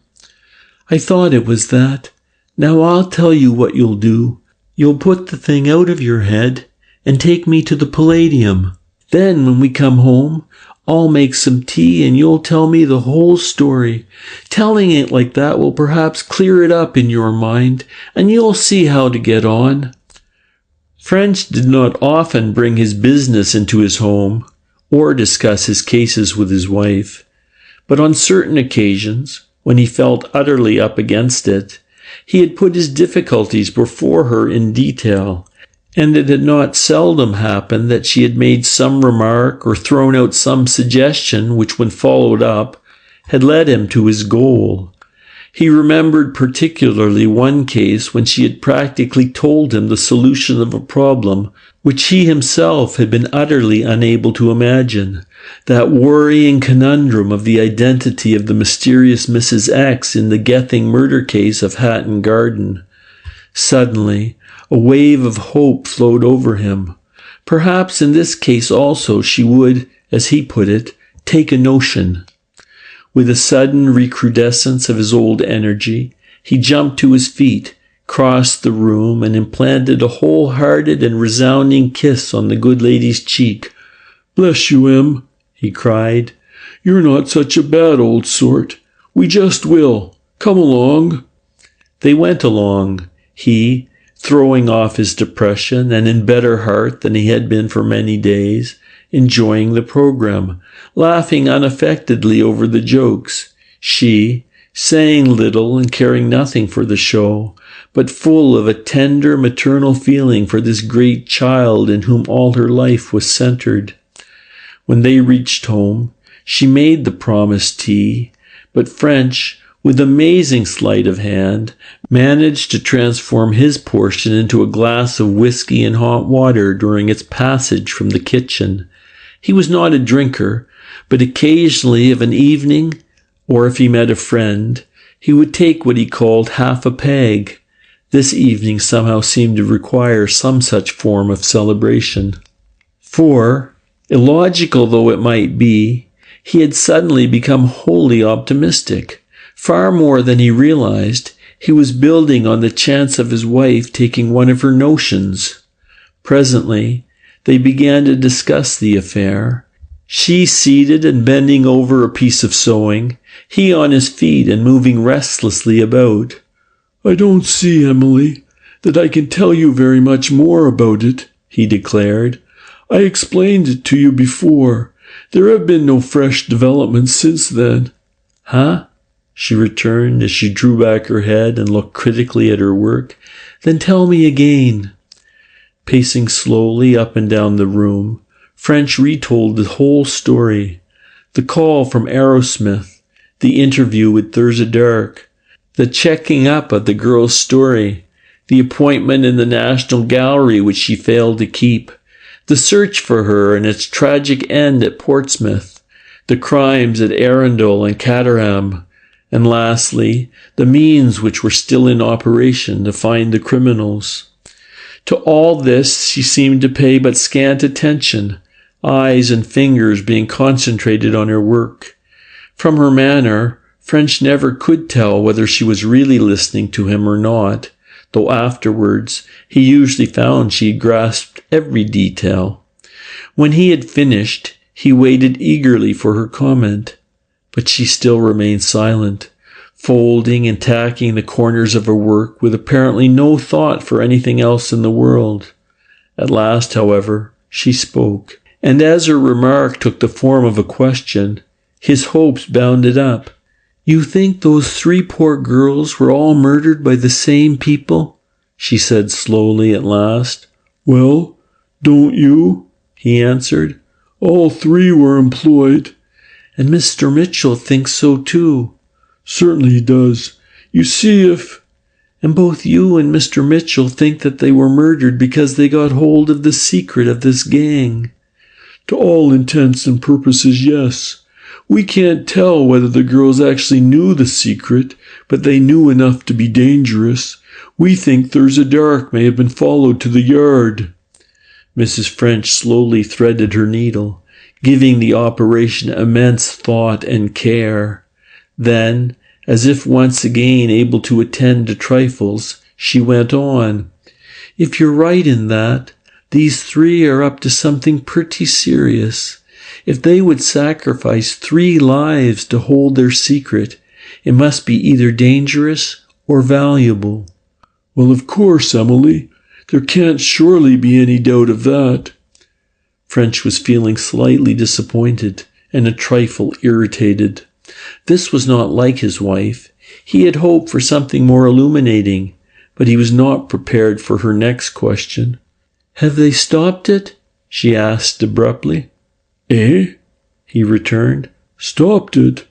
"I thought it was that. Now I'll tell you what you'll do. You'll put the thing out of your head and take me to the Palladium. Then when we come home, I'll make some tea and you'll tell me the whole story. Telling it like that will perhaps clear it up in your mind, and you'll see how to get on." French did not often bring his business into his home or discuss his cases with his wife, but on certain occasions, when he felt utterly up against it, he had put his difficulties before her in detail, and it had not seldom happened that she had made some remark or thrown out some suggestion which, when followed up, had led him to his goal. He remembered particularly one case when she had practically told him the solution of a problem which he himself had been utterly unable to imagine, that worrying conundrum of the identity of the mysterious Mrs. X in the Gething murder case of Hatton Garden. Suddenly, a wave of hope flowed over him. Perhaps in this case also she would, as he put it, take a notion. With a sudden recrudescence of his old energy, he jumped to his feet, crossed the room, and implanted a whole-hearted and resounding kiss on the good lady's cheek. "Bless you, Em," he cried. "You're not such a bad old sort. We just will. Come along." They went along, he throwing off his depression and in better heart than he had been for many days, enjoying the program, laughing unaffectedly over the jokes, she saying little and caring nothing for the show, but full of a tender maternal feeling for this great child in whom all her life was centered. When they reached home, she made the promised tea, but French, with amazing sleight of hand, managed to transform his portion into a glass of whiskey and hot water during its passage from the kitchen. He was not a drinker, but occasionally of an evening, or if he met a friend, he would take what he called half a peg. This evening somehow seemed to require some such form of celebration. For, illogical though it might be, he had suddenly become wholly optimistic. Far more than he realized, he was building on the chance of his wife taking one of her notions. Presently, they began to discuss the affair. She seated and bending over a piece of sewing, he on his feet and moving restlessly about. "I don't see, Emily, that I can tell you very much more about it," he declared. "I explained it to you before. There have been no fresh developments since then." "Huh?" she returned as she drew back her head and looked critically at her work. "Then tell me again." Pacing slowly up and down the room, French retold the whole story. The call from Arrowsmith, the interview with Thurza Dark, the checking up of the girl's story, the appointment in the National Gallery which she failed to keep, the search for her and its tragic end at Portsmouth, the crimes at Arundel and Caterham, and lastly, the means which were still in operation to find the criminals. To all this she seemed to pay but scant attention, eyes and fingers being concentrated on her work. From her manner, French never could tell whether she was really listening to him or not, though afterwards he usually found she grasped every detail. When he had finished, he waited eagerly for her comment, but she still remained silent, folding and tacking the corners of her work with apparently no thought for anything else in the world. At last, however, she spoke, and as her remark took the form of a question, his hopes bounded up. "You think those 3 poor girls were all murdered by the same people?" she said slowly at last. "Well, don't you?" he answered. "All 3 were employed." "And Mr. Mitchell thinks so too." "Certainly he does. You see, if—" "And both you and Mr. Mitchell think that they were murdered because they got hold of the secret of this gang?" "To all intents and purposes, yes. We can't tell whether the girls actually knew the secret, but they knew enough to be dangerous. We think Thurza Dark may have been followed to the yard." Mrs. French slowly threaded her needle, giving the operation immense thought and care. Then, as if once again able to attend to trifles, she went on. "If you're right in that, these 3 are up to something pretty serious. If they would sacrifice 3 lives to hold their secret, it must be either dangerous or valuable." "Well, of course, Emily. There can't surely be any doubt of that." French was feeling slightly disappointed and a trifle irritated. This was not like his wife. He had hoped for something more illuminating, but he was not prepared for her next question. "Have they stopped it?" she asked abruptly. "Eh?" he returned. "Stopped it?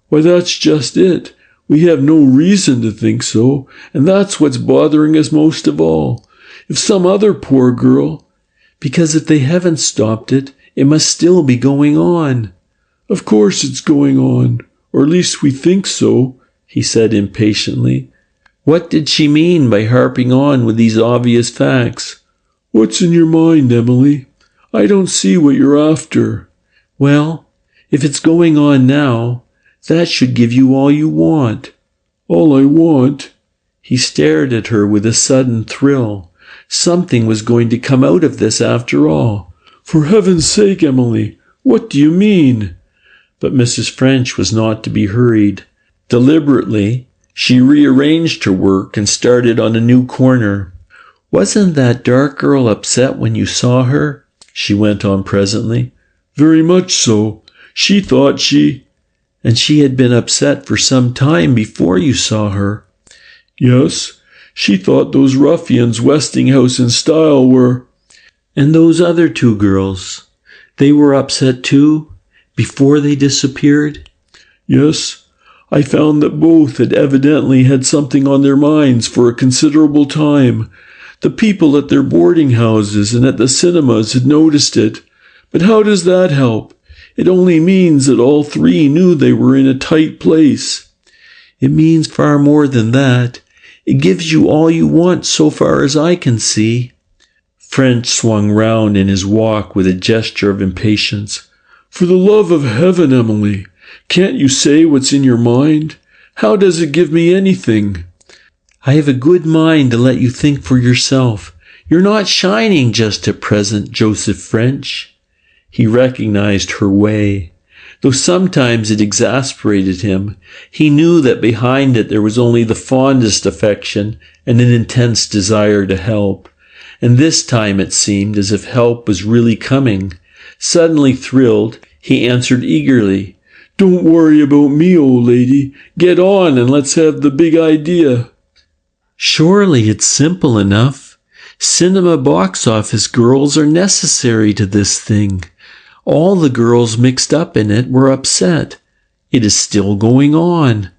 Why, that's just it. We have no reason to think so, and that's what's bothering us most of all. If some other poor girl—" "Because if they haven't stopped it, it must still be going on." "Of course it's going on, or at least we think so," he said impatiently. What did she mean by harping on with these obvious facts? "What's in your mind, Emily? I don't see what you're after." "Well, if it's going on now, that should give you all you want." "All I want?" He stared at her with a sudden thrill. Something was going to come out of this after all. "For heaven's sake, Emily, what do you mean?" But Mrs. French was not to be hurried. Deliberately, she rearranged her work and started on a new corner. "Wasn't that dark girl upset when you saw her?" she went on presently. "Very much so. She thought she—" "And she had been upset for some time before you saw her." "Yes. She thought those ruffians Westinghouse and Style were—" "And those other 2 girls, they were upset too, before they disappeared?" "Yes. I found that both had evidently had something on their minds for a considerable time. The people at their boarding houses and at the cinemas had noticed it. But how does that help? It only means that all 3 knew they were in a tight place." "It means far more than that. It gives you all you want so far as I can see." French swung round in his walk with a gesture of impatience. "For the love of heaven, Emily, can't you say what's in your mind? How does it give me anything?" "I have a good mind to let you think for yourself. You're not shining just at present, Joseph French." He recognized her way. Though sometimes it exasperated him, he knew that behind it there was only the fondest affection and an intense desire to help. And this time it seemed as if help was really coming. Suddenly thrilled, he answered eagerly, "Don't worry about me, old lady. Get on and let's have the big idea." "Surely it's simple enough. Cinema box office girls are necessary to this thing. All the girls mixed up in it were upset. It is still going on.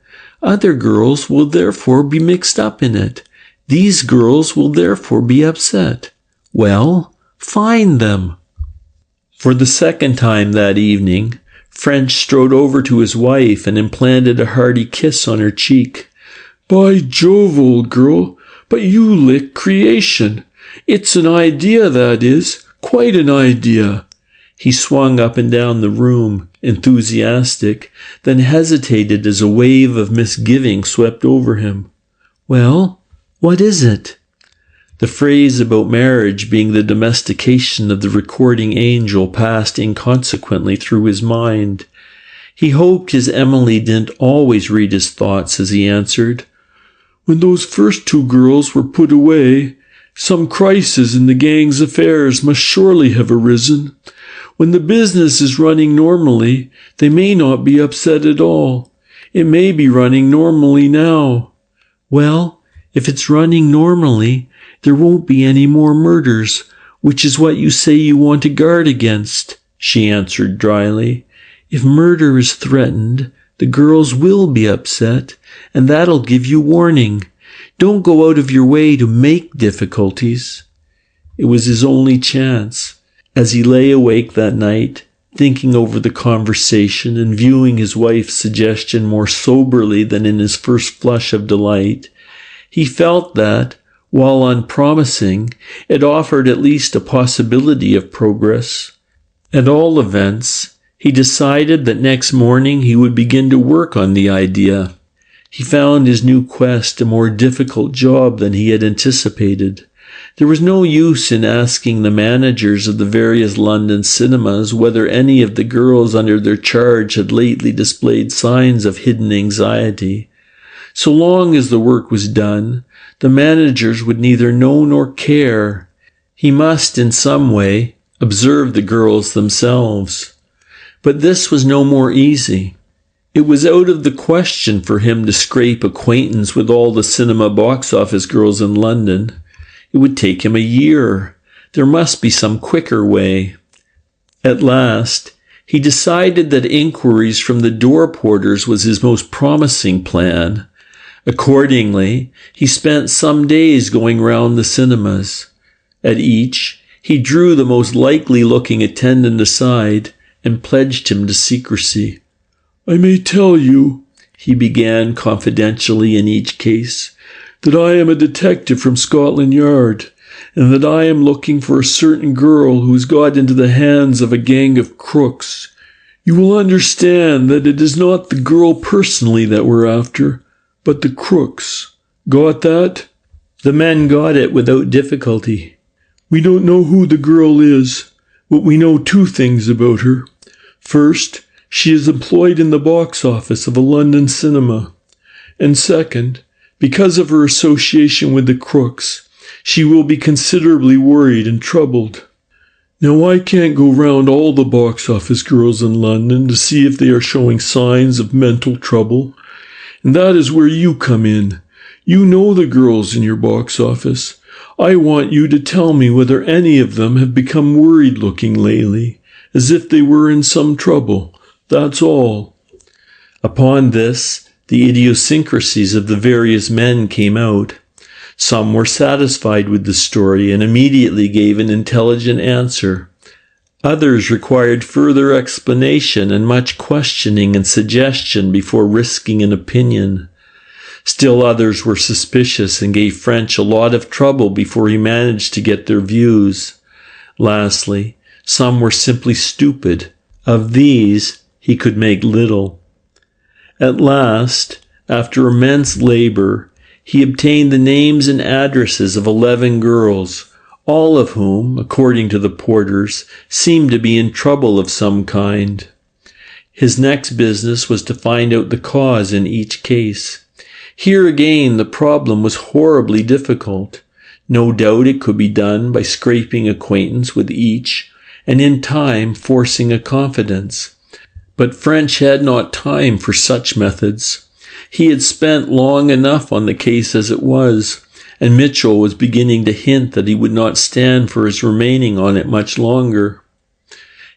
Other girls will therefore be mixed up in it. These girls will therefore be upset. Well, find them." For the second time that evening, French strode over to his wife and implanted a hearty kiss on her cheek. "By Jove, old girl, but you lick creation. It's an idea, that is. Quite an idea." He swung up and down the room, enthusiastic, then hesitated as a wave of misgiving swept over him. "Well, what is it?" The phrase about marriage being the domestication of the recording angel passed inconsequently through his mind. He hoped his Emily didn't always read his thoughts as he answered, "When those first 2 girls were put away, some crisis in the gang's affairs must surely have arisen. When the business is running normally, they may not be upset at all. It may be running normally now." "Well, if it's running normally, there won't be any more murders, which is what you say you want to guard against," she answered dryly. "If murder is threatened, the girls will be upset, and that'll give you warning. Don't go out of your way to make difficulties." It was his only chance. As he lay awake that night, thinking over the conversation and viewing his wife's suggestion more soberly than in his first flush of delight, he felt that, while unpromising, it offered at least a possibility of progress. At all events, he decided that next morning he would begin to work on the idea. He found his new quest a more difficult job than he had anticipated. There was no use in asking the managers of the various London cinemas whether any of the girls under their charge had lately displayed signs of hidden anxiety. So long as the work was done, the managers would neither know nor care. He must, in some way, observe the girls themselves. But this was no more easy. It was out of the question for him to scrape acquaintance with all the cinema box office girls in London. It would take him a year. There must be some quicker way. At last, he decided that inquiries from the door porters was his most promising plan. Accordingly, he spent some days going round the cinemas. At each, he drew the most likely-looking attendant aside and pledged him to secrecy. "I may tell you," he began confidentially in each case, "that I am a detective from Scotland Yard, and that I am looking for a certain girl who has got into the hands of a gang of crooks. You will understand that it is not the girl personally that we're after, but the crooks. Got that?" The men got it without difficulty. "We don't know who the girl is, but we know two things about her. First, she is employed in the box office of a London cinema. And second, because of her association with the crooks, she will be considerably worried and troubled. Now, I can't go round all the box office girls in London to see if they are showing signs of mental trouble, and that is where you come in. You know the girls in your box office. I want you to tell me whether any of them have become worried-looking lately, as if they were in some trouble. That's all." Upon this, the idiosyncrasies of the various men came out. Some were satisfied with the story and immediately gave an intelligent answer. Others required further explanation and much questioning and suggestion before risking an opinion. Still others were suspicious and gave French a lot of trouble before he managed to get their views. Lastly, some were simply stupid. Of these, he could make little. At last, after immense labor, he obtained the names and addresses of 11 girls, all of whom, according to the porters, seemed to be in trouble of some kind. His next business was to find out the cause in each case. Here again the problem was horribly difficult. No doubt it could be done by scraping acquaintance with each, and in time forcing a confidence. But French had not time for such methods. He had spent long enough on the case as it was, and Mitchell was beginning to hint that he would not stand for his remaining on it much longer.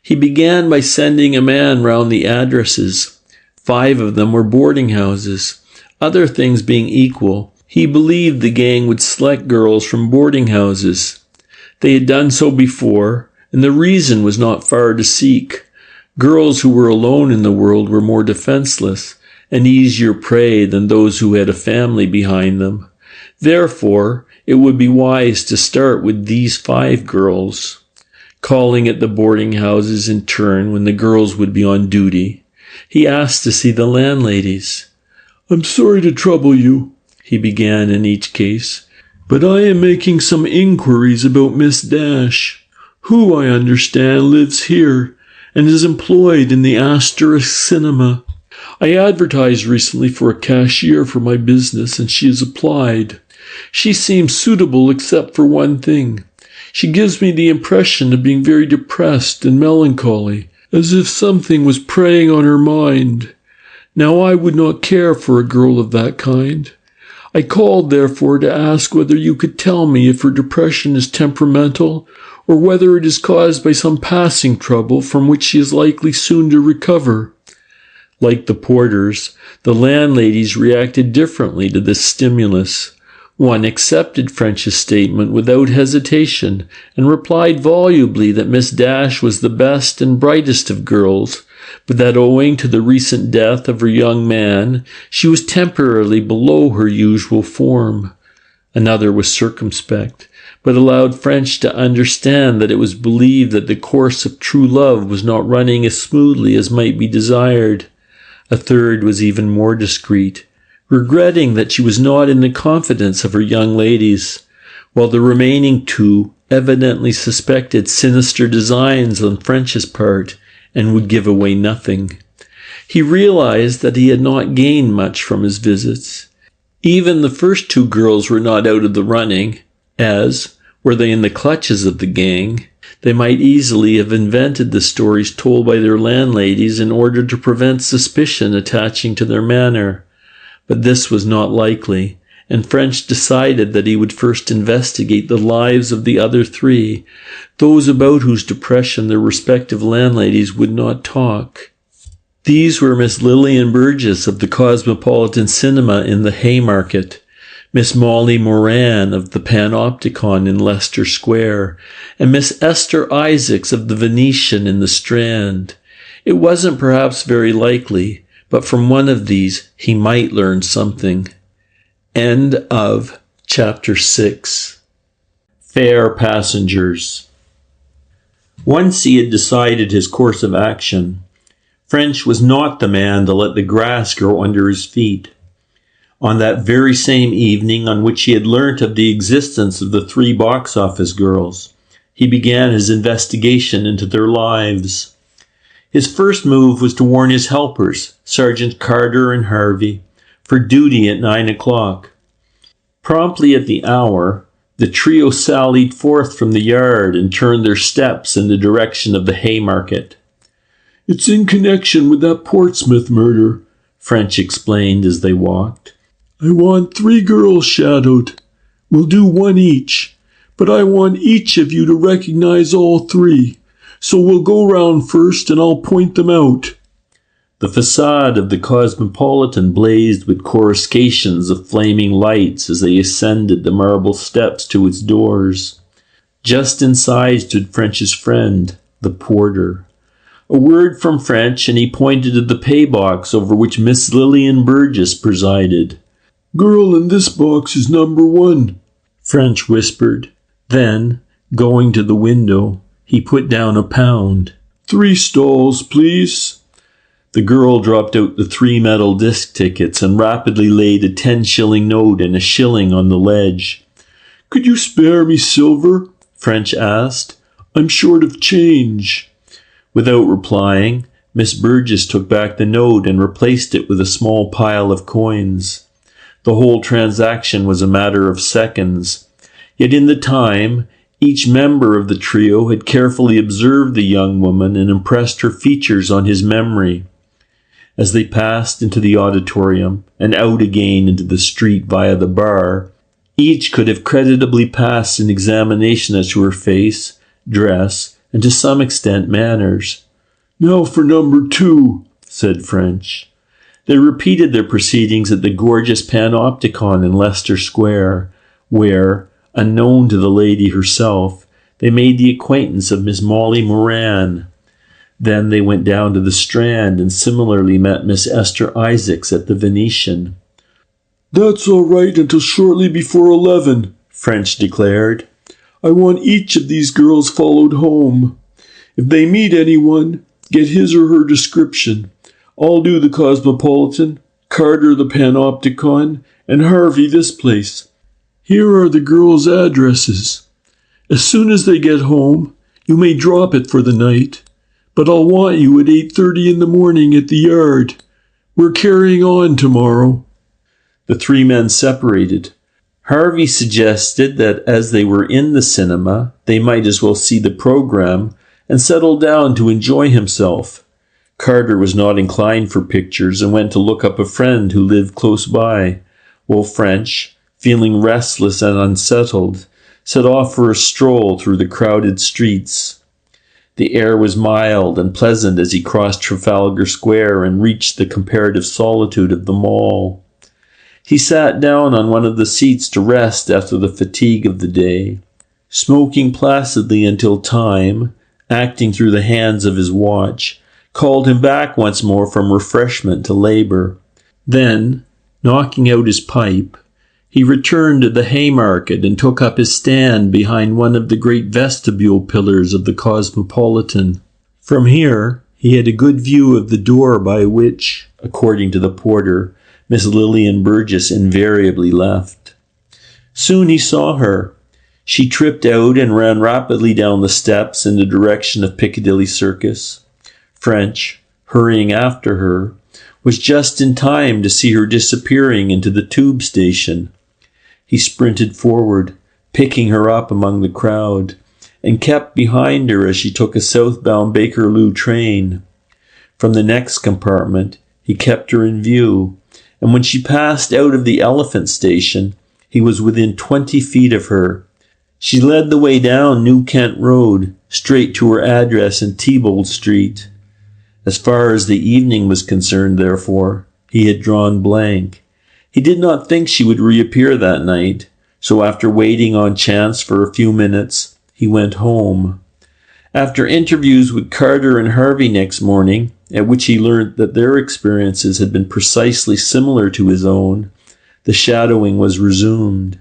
He began by sending a man round the addresses. 5 of them were boarding houses. Other things being equal, he believed the gang would select girls from boarding houses. They had done so before, and the reason was not far to seek. Girls who were alone in the world were more defenseless, and easier prey than those who had a family behind them. Therefore, it would be wise to start with these 5 girls. Calling at the boarding houses in turn when the girls would be on duty, he asked to see the landladies. "I'm sorry to trouble you," he began in each case, "but I am making some inquiries about Miss Dash, who, I understand, lives here and is employed in the Asterisk Cinema. I advertised recently for a cashier for my business, and she has applied. She seems suitable except for one thing. She gives me the impression of being very depressed and melancholy, as if something was preying on her mind. Now I would not care for a girl of that kind. I called, therefore, to ask whether you could tell me if her depression is temperamental, or whether it is caused by some passing trouble from which she is likely soon to recover." Like the porters, the landladies reacted differently to this stimulus. One accepted French's statement without hesitation, and replied volubly that Miss Dash was the best and brightest of girls, but that owing to the recent death of her young man, she was temporarily below her usual form. Another was circumspect, but allowed French to understand that it was believed that the course of true love was not running as smoothly as might be desired. A third was even more discreet, regretting that she was not in the confidence of her young ladies, while the remaining two evidently suspected sinister designs on French's part and would give away nothing. He realized that he had not gained much from his visits. Even the first two girls were not out of the running, as, were they in the clutches of the gang, they might easily have invented the stories told by their landladies in order to prevent suspicion attaching to their manner. But this was not likely, and French decided that he would first investigate the lives of the other three, those about whose depression their respective landladies would not talk. These were Miss Lillian Burgess of the Cosmopolitan Cinema in the Haymarket, Miss Molly Moran of the Panopticon in Leicester Square, and Miss Esther Isaacs of the Venetian in the Strand. It wasn't perhaps very likely, but from one of these he might learn something. End of Chapter 6. Fair Passengers. Once he had decided his course of action, French was not the man to let the grass grow under his feet. On that very same evening on which he had learnt of the existence of the three box-office girls, he began his investigation into their lives. His first move was to warn his helpers, Sergeant Carter and Harvey, for duty at 9 o'clock. Promptly at the hour, the trio sallied forth from the yard and turned their steps in the direction of the Haymarket. "It's in connection with that Portsmouth murder," French explained as they walked. "I want 3 girls shadowed. We'll do 1 each, but I want each of you to recognize all 3. So we'll go round first and I'll point them out." The facade of the Cosmopolitan blazed with coruscations of flaming lights as they ascended the marble steps to its doors. Just inside stood French's friend, the porter. A word from French and he pointed to the pay box over which Miss Lillian Burgess presided. "Girl in this box is number 1, French whispered. Then, going to the window, he put down £1. 3 stalls, please." The girl dropped out the 3 metal disc tickets and rapidly laid a 10-shilling note and a shilling on the ledge. "Could you spare me silver?" French asked. "I'm short of change." Without replying, Miss Burgess took back the note and replaced it with a small pile of coins. The whole transaction was a matter of seconds. Yet in the time, each member of the trio had carefully observed the young woman and impressed her features on his memory. As they passed into the auditorium and out again into the street via the bar, each could have creditably passed an examination as to her face, dress, and to some extent manners. "Now for number 2, said French. They repeated their proceedings at the gorgeous Panopticon in Leicester Square, where, unknown to the lady herself, they made the acquaintance of Miss Molly Moran. Then they went down to the Strand and similarly met Miss Esther Isaacs at the Venetian. "That's all right until shortly before 11, French declared. "I want each of these girls followed home. If they meet anyone, get his or her description. I'll do the Cosmopolitan, Carter the Panopticon, and Harvey this place. Here are the girls' addresses. As soon as they get home, you may drop it for the night. But I'll want you at 8:30 in the morning at the yard. We're carrying on tomorrow." The 3 men separated. Harvey suggested that as they were in the cinema, they might as well see the program and settle down to enjoy himself. Carter was not inclined for pictures and went to look up a friend who lived close by, while French, feeling restless and unsettled, set off for a stroll through the crowded streets. The air was mild and pleasant as he crossed Trafalgar Square and reached the comparative solitude of the Mall. He sat down on one of the seats to rest after the fatigue of the day, smoking placidly until time, acting through the hands of his watch, called him back once more from refreshment to labour. Then, knocking out his pipe, he returned to the Haymarket and took up his stand behind one of the great vestibule pillars of the Cosmopolitan. From here, he had a good view of the door by which, according to the porter, Miss Lillian Burgess invariably left. Soon he saw her. She tripped out and ran rapidly down the steps in the direction of Piccadilly Circus. French, hurrying after her, was just in time to see her disappearing into the tube station. He sprinted forward, picking her up among the crowd, and kept behind her as she took a southbound Bakerloo train. From the next compartment, he kept her in view, and when she passed out of the Elephant Station, he was within 20 feet of her. She led the way down New Kent Road, straight to her address in Thibault Street. As far as the evening was concerned, therefore, he had drawn blank. He did not think she would reappear that night, so after waiting on chance for a few minutes, he went home. After interviews with Carter and Harvey next morning, at which he learned that their experiences had been precisely similar to his own, the shadowing was resumed.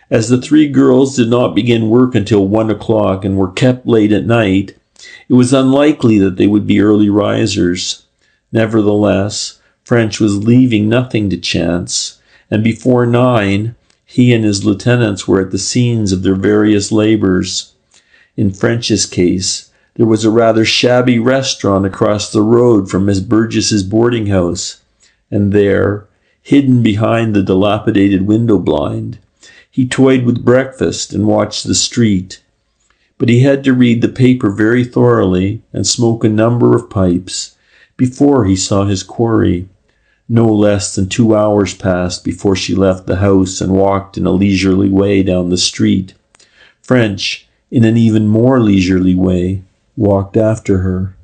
As the three girls did not begin work until 1 o'clock and were kept late at night, it was unlikely that they would be early risers. Nevertheless, French was leaving nothing to chance, and before 9, he and his lieutenants were at the scenes of their various labours. In French's case, there was a rather shabby restaurant across the road from Miss Burgess's boarding house, and there, hidden behind the dilapidated window blind, he toyed with breakfast and watched the street. But he had to read the paper very thoroughly and smoke a number of pipes before he saw his quarry. No less than 2 hours passed before she left the house and walked in a leisurely way down the street. French, in an even more leisurely way, walked after her.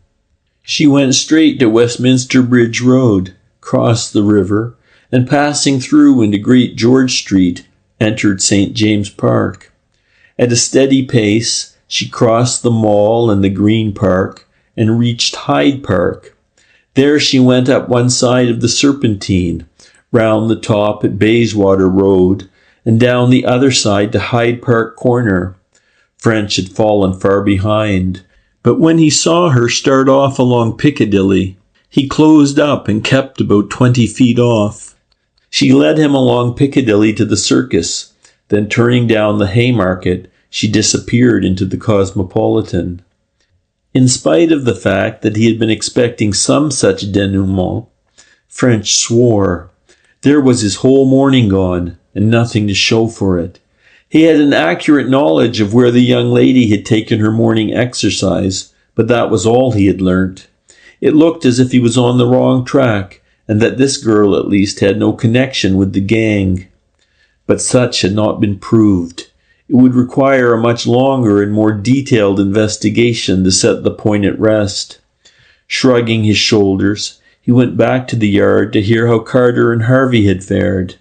She went straight to Westminster Bridge Road, crossed the river, and passing through into Great George Street, entered St. James Park. At a steady pace, she crossed the Mall and the Green Park and reached Hyde Park. There she went up one side of the Serpentine, round the top at Bayswater Road, and down the other side to Hyde Park Corner. French had fallen far behind, but when he saw her start off along Piccadilly, he closed up and kept about 20 feet off. She led him along Piccadilly to the Circus, then turning down the Haymarket, she disappeared into the Cosmopolitan. In spite of the fact that he had been expecting some such denouement, French swore. There was his whole morning gone, and nothing to show for it. He had an accurate knowledge of where the young lady had taken her morning exercise, but that was all he had learnt. It looked as if he was on the wrong track, and that this girl at least had no connection with the gang. But such had not been proved. It would require a much longer and more detailed investigation to set the point at rest. Shrugging his shoulders, he went back to the yard to hear how Carter and Harvey had fared.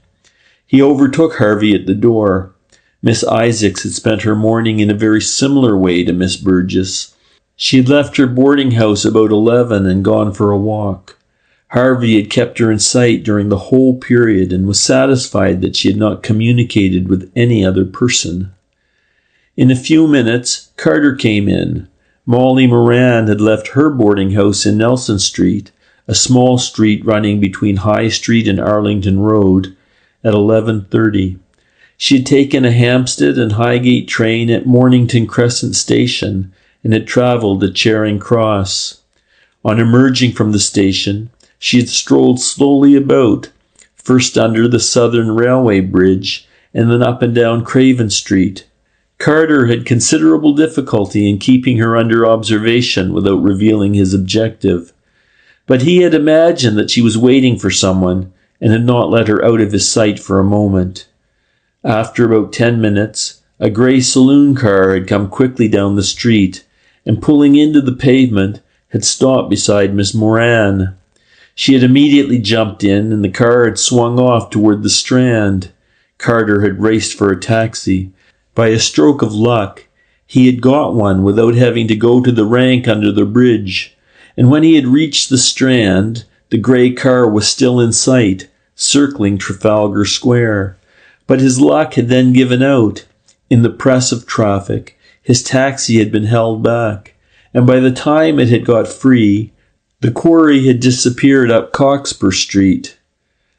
He overtook Harvey at the door. Miss Isaacs had spent her morning in a very similar way to Miss Burgess. She had left her boarding house about 11 and gone for a walk. Harvey had kept her in sight during the whole period and was satisfied that she had not communicated with any other person. In a few minutes, Carter came in. Molly Moran had left her boarding house in Nelson Street, a small street running between High Street and Arlington Road, at 11:30. She had taken a Hampstead and Highgate train at Mornington Crescent Station and had travelled to Charing Cross. On emerging from the station, she had strolled slowly about, first under the Southern Railway Bridge and then up and down Craven Street. Carter had considerable difficulty in keeping her under observation without revealing his objective. but he had imagined that she was waiting for someone and had not let her out of his sight for a moment. After about 10 minutes, a grey saloon car had come quickly down the street and, pulling into the pavement, had stopped beside Miss Moran. She had immediately jumped in, and the car had swung off toward the Strand. Carter had raced for a taxi. By a stroke of luck, he had got one without having to go to the rank under the bridge, and when he had reached the Strand, the grey car was still in sight, circling Trafalgar Square. But his luck had then given out. In the press of traffic, his taxi had been held back, and by the time it had got free, the quarry had disappeared up Cockspur Street.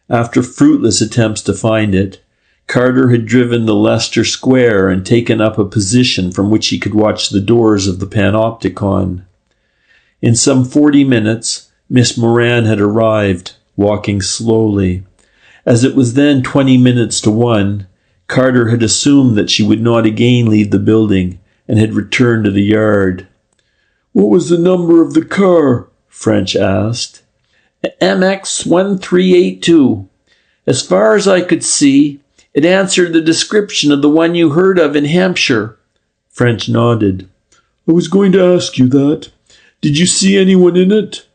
After fruitless attempts to find it, Carter had driven to Leicester Square and taken up a position from which he could watch the doors of the Panopticon. In some 40 minutes, Miss Moran had arrived, walking slowly. As it was then 20 minutes to 1, Carter had assumed that she would not again leave the building and had returned to the yard. "What was the number of the car?" French asked. MX1382. As far as I could see, it answered the description of the one you heard of in Hampshire. French nodded. "I was going to ask you that. Did you see anyone in it?"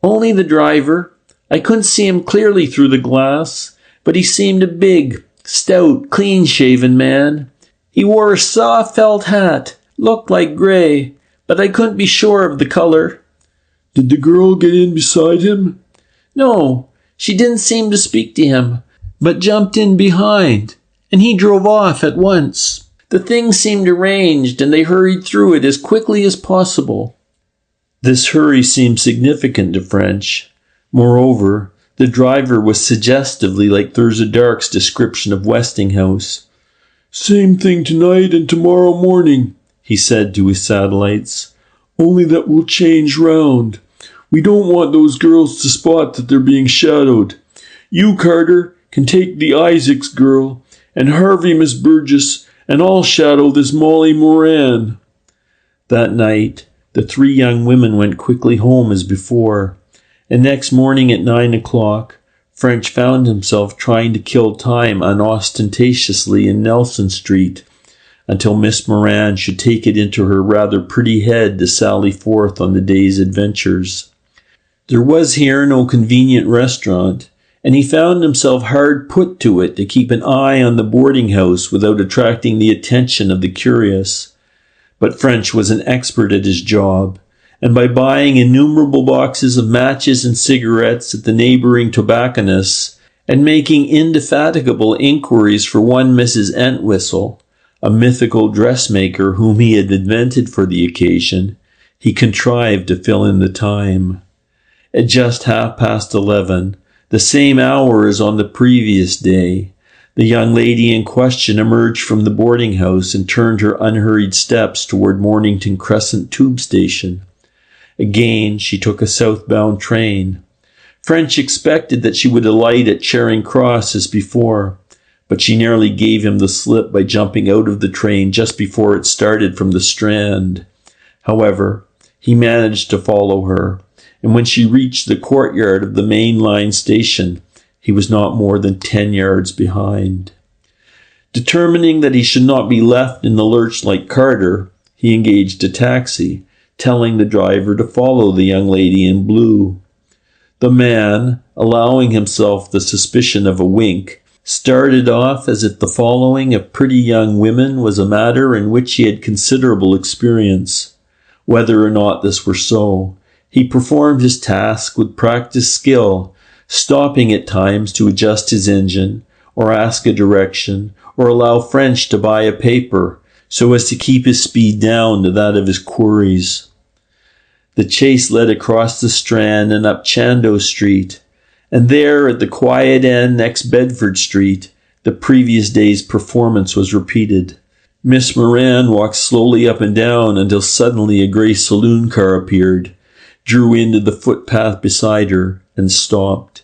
"Only the driver. I couldn't see him clearly through the glass, but he seemed a big, stout, clean-shaven man. He wore a soft felt hat, looked like grey, but I couldn't be sure of the colour." "Did the girl get in beside him?" "No, she didn't seem to speak to him, but jumped in behind, and he drove off at once. The thing seemed arranged, and they hurried through it as quickly as possible." This hurry seemed significant to French. Moreover, the driver was suggestively like Thurza Dark's description of Westinghouse. "Same thing tonight and tomorrow morning," he said to his satellites. "Only that we'll change round. We don't want those girls to spot that they're being shadowed. You, Carter, can take the Isaacs girl, and Harvey, Miss Burgess, and I'll shadow this Molly Moran." That night, the 3 young women went quickly home as before, and next morning at 9 o'clock, French found himself trying to kill time unostentatiously in Nelson Street until Miss Moran should take it into her rather pretty head to sally forth on the day's adventures. There was here no convenient restaurant, and he found himself hard put to it to keep an eye on the boarding house without attracting the attention of the curious. But French was an expert at his job, and by buying innumerable boxes of matches and cigarettes at the neighbouring tobacconists, and making indefatigable inquiries for one Mrs. Entwistle, a mythical dressmaker whom he had invented for the occasion, he contrived to fill in the time. At just 11:30, the same hour as on the previous day, the young lady in question emerged from the boarding house and turned her unhurried steps toward Mornington Crescent tube station. Again, she took a southbound train. French expected that she would alight at Charing Cross as before, but she nearly gave him the slip by jumping out of the train just before it started from the Strand. However, he managed to follow her, and when she reached the courtyard of the main line station, he was not more than 10 yards behind. Determining that he should not be left in the lurch like Carter, he engaged a taxi, telling the driver to follow the young lady in blue. The man, allowing himself the suspicion of a wink, started off as if the following of pretty young women was a matter in which he had considerable experience. Whether or not this were so, he performed his task with practised skill, stopping at times to adjust his engine, or ask a direction, or allow French to buy a paper, so as to keep his speed down to that of his quarries. The chase led across the Strand and up Chandos Street, and there at the quiet end next Bedford Street, the previous day's performance was repeated. Miss Moran walked slowly up and down until suddenly a grey saloon car appeared, drew into the footpath beside her, and stopped.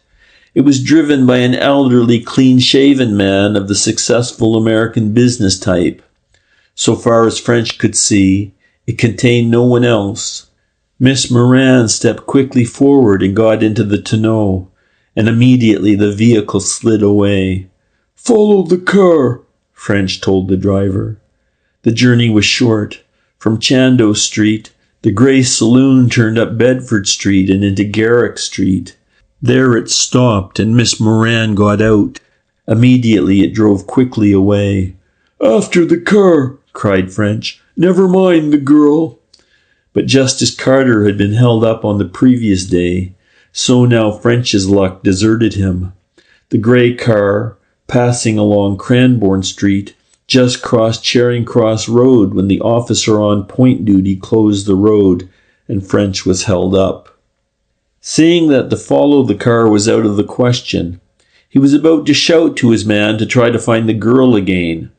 It was driven by an elderly, clean-shaven man of the successful American business type. So far as French could see, it contained no one else. Miss Moran stepped quickly forward and got into the tonneau, and immediately the vehicle slid away. "Follow the car," French told the driver. The journey was short. From Chandos Street, the grey saloon turned up Bedford Street and into Garrick Street. There it stopped, and Miss Moran got out. Immediately it drove quickly away. "After the car," cried French. "Never mind the girl." But just as Carter had been held up on the previous day, so now French's luck deserted him. The grey car, passing along Cranbourne Street, just crossed Charing Cross Road when the officer on point duty closed the road and French was held up. Seeing that to follow the car was out of the question, he was about to shout to his man to try to find the girl again,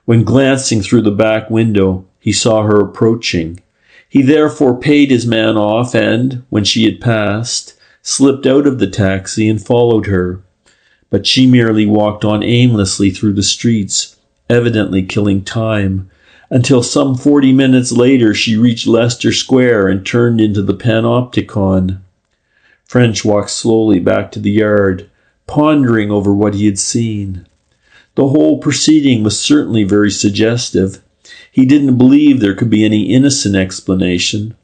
when glancing through the back window, he saw her approaching. He therefore paid his man off and, when she had passed, slipped out of the taxi and followed her. But she merely walked on aimlessly through the streets, evidently killing time, until some 40 minutes later she reached Leicester Square and turned into the Panopticon. French walked slowly back to the yard, pondering over what he had seen. The whole proceeding was certainly very suggestive. He didn't believe there could be any innocent explanation.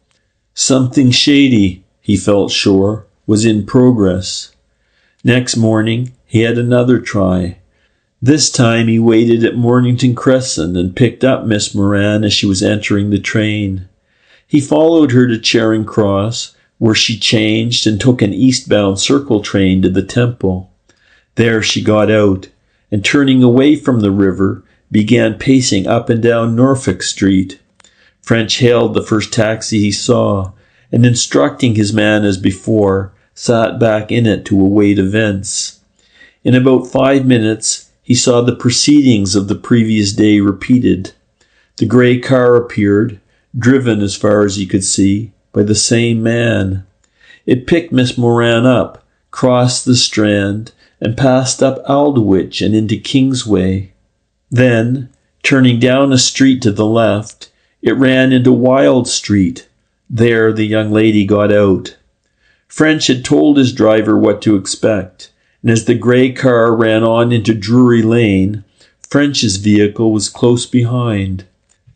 Something shady, he felt sure, was in progress. Next morning, he had another try. This time he waited at Mornington Crescent and picked up Miss Moran as she was entering the train. He followed her to Charing Cross, where she changed and took an eastbound circle train to the Temple. There she got out, and turning away from the river, began pacing up and down Norfolk Street. French hailed the first taxi he saw, and instructing his man as before, sat back in it to await events. In about 5 minutes, he saw the proceedings of the previous day repeated. The grey car appeared, driven as far as he could see, by the same man. It picked Miss Moran up, crossed the Strand, and passed up Aldwych and into Kingsway. Then, turning down a street to the left, it ran into Wild Street. There the young lady got out. French had told his driver what to expect, and as the grey car ran on into Drury Lane, French's vehicle was close behind.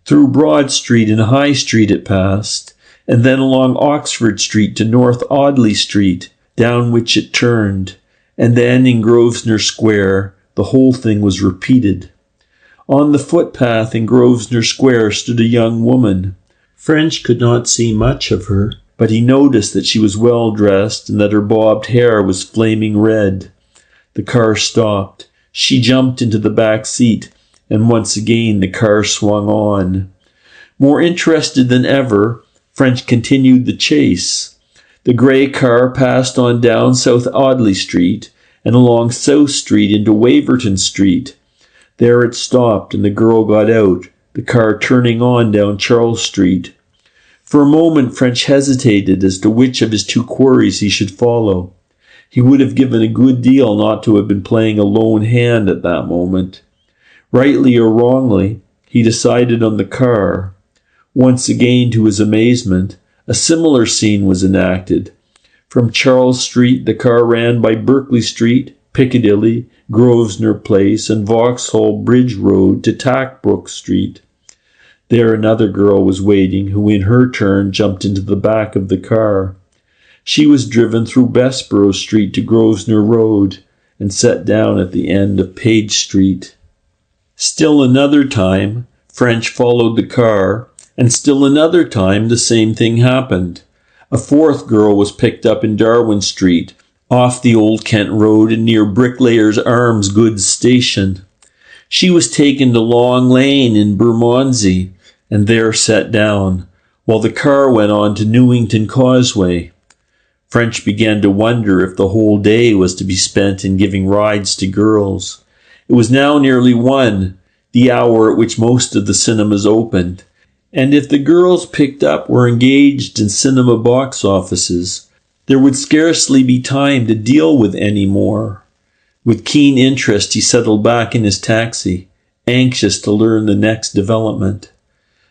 Through Broad Street and High Street it passed, and then along Oxford Street to North Audley Street, down which it turned, and then in Grosvenor Square the whole thing was repeated. On the footpath in Grosvenor Square stood a young woman. French could not see much of her, but he noticed that she was well dressed and that her bobbed hair was flaming red. The car stopped. She jumped into the back seat, and once again the car swung on. More interested than ever, French continued the chase. The grey car passed on down South Audley Street and along South Street into Waverton Street. There it stopped, and the girl got out, the car turning on down Charles Street. For a moment French hesitated as to which of his two quarries he should follow. He would have given a good deal not to have been playing a lone hand at that moment. Rightly or wrongly, he decided on the car. Once again, to his amazement, a similar scene was enacted. From Charles Street the car ran by Berkeley Street, Piccadilly, Grosvenor Place, and Vauxhall Bridge Road to Tackbrook Street. There another girl was waiting, who in her turn jumped into the back of the car. She was driven through Bessborough Street to Grosvenor Road, and set down at the end of Page Street. Still another time, French followed the car, and still another time the same thing happened. A fourth girl was picked up in Darwin Street, off the Old Kent Road and near Bricklayers Arms Goods Station. She was taken to Long Lane in Bermondsey, and there set down, while the car went on to Newington Causeway. French began to wonder if the whole day was to be spent in giving rides to girls. It was now nearly 1, the hour at which most of the cinemas opened, and if the girls picked up were engaged in cinema box offices, there would scarcely be time to deal with any more. With keen interest he settled back in his taxi, anxious to learn the next development.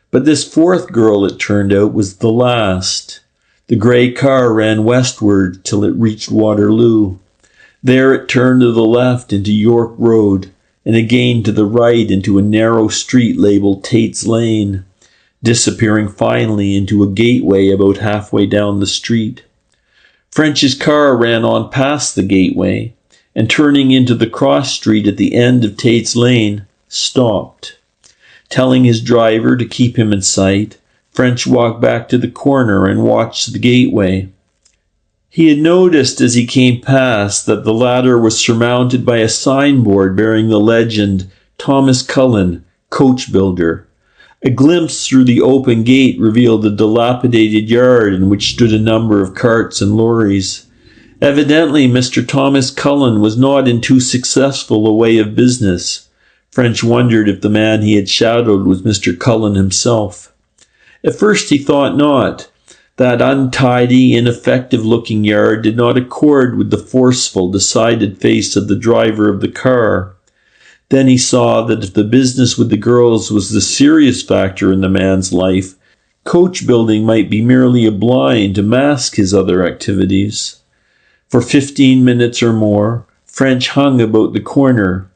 But this fourth girl, it turned out, was the last. The grey car ran westward till it reached Waterloo. There it turned to the left into York Road, and again to the right into a narrow street labelled Tate's Lane, disappearing finally into a gateway about halfway down the street. French's car ran on past the gateway, and turning into the cross street at the end of Tate's Lane, stopped. Telling his driver to keep him in sight, French walked back to the corner and watched the gateway. He had noticed as he came past that the latter was surmounted by a signboard bearing the legend, Thomas Cullen, Coach Builder. A glimpse through the open gate revealed a dilapidated yard in which stood a number of carts and lorries. Evidently, Mr. Thomas Cullen was not in too successful a way of business. French wondered if the man he had shadowed was Mr. Cullen himself. At first he thought not. That untidy, ineffective-looking yard did not accord with the forceful, decided face of the driver of the car. Then he saw that if the business with the girls was the serious factor in the man's life, coach building might be merely a blind to mask his other activities. For 15 minutes or more, French hung about the corner.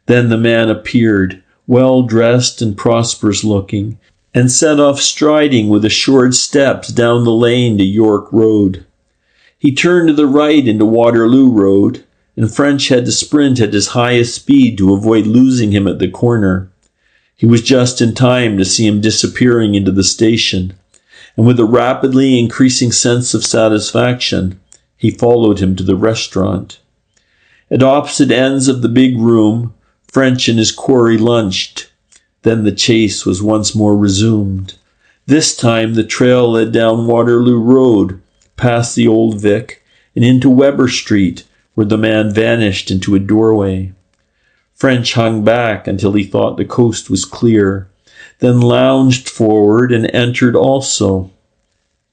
Then the man appeared, well-dressed and prosperous-looking, and set off striding with assured steps down the lane to York Road. He turned to the right into Waterloo Road, and French had to sprint at his highest speed to avoid losing him at the corner. He was just in time to see him disappearing into the station, and with a rapidly increasing sense of satisfaction, he followed him to the restaurant. At opposite ends of the big room, French and his quarry lunched. Then the chase was once more resumed. This time the trail led down Waterloo Road, past the Old Vic, and into Weber Street, where the man vanished into a doorway. French hung back until he thought the coast was clear, then lounged forward and entered also.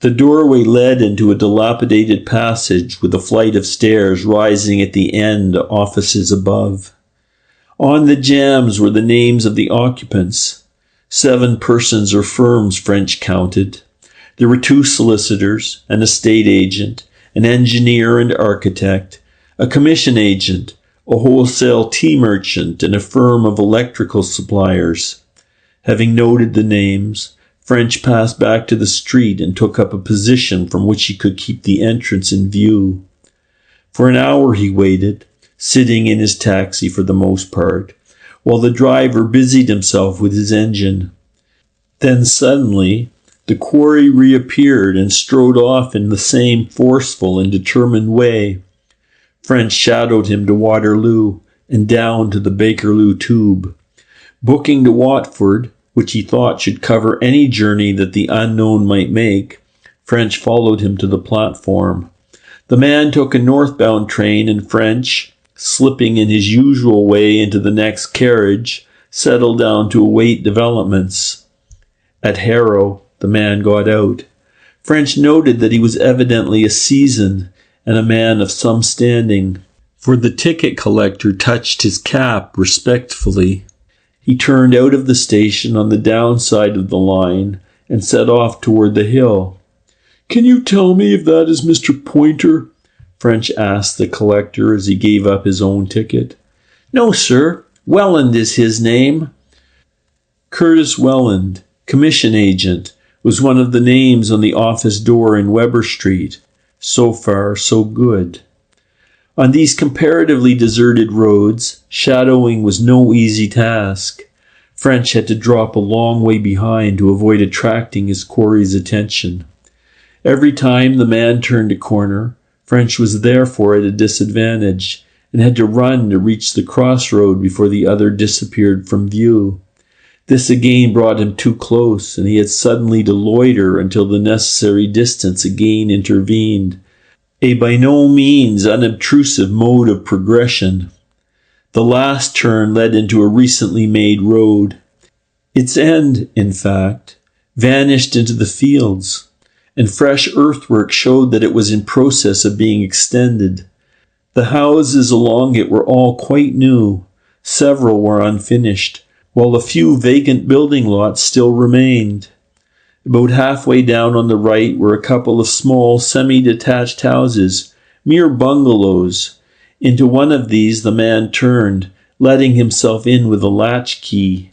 The doorway led into a dilapidated passage with a flight of stairs rising at the end to offices above. On the jambs were the names of the occupants. 7 persons or firms French counted. There were 2 solicitors, an estate agent, an engineer and architect, a commission agent, a wholesale tea merchant, and a firm of electrical suppliers. Having noted the names, French passed back to the street and took up a position from which he could keep the entrance in view. For an hour he waited, sitting in his taxi for the most part, while the driver busied himself with his engine. Then suddenly, the quarry reappeared and strode off in the same forceful and determined way. French shadowed him to Waterloo and down to the Bakerloo tube. Booking to Watford, which he thought should cover any journey that the unknown might make, French followed him to the platform. The man took a northbound train, and French, slipping in his usual way into the next carriage, settled down to await developments. At Harrow, the man got out. French noted that he was evidently a seasoned and a man of some standing, for the ticket collector touched his cap respectfully. He turned out of the station on the downside of the line and set off toward the hill. "Can you tell me if that is Mr. Pointer?" French asked the collector as he gave up his own ticket. "No, sir. Welland is his name." Curtis Welland, commission agent, was one of the names on the office door in Weber Street. So far, so good. On these comparatively deserted roads, shadowing was no easy task. French had to drop a long way behind to avoid attracting his quarry's attention. Every time the man turned a corner, French was therefore at a disadvantage, and had to run to reach the crossroad before the other disappeared from view. This again brought him too close, and he had suddenly to loiter until the necessary distance again intervened, a by no means unobtrusive mode of progression. The last turn led into a recently made road. Its end, in fact, vanished into the fields, and fresh earthwork showed that it was in process of being extended. The houses along it were all quite new. Several were unfinished, while a few vacant building lots still remained. About halfway down on the right were a couple of small, semi-detached houses, mere bungalows. Into one of these the man turned, letting himself in with a latch key.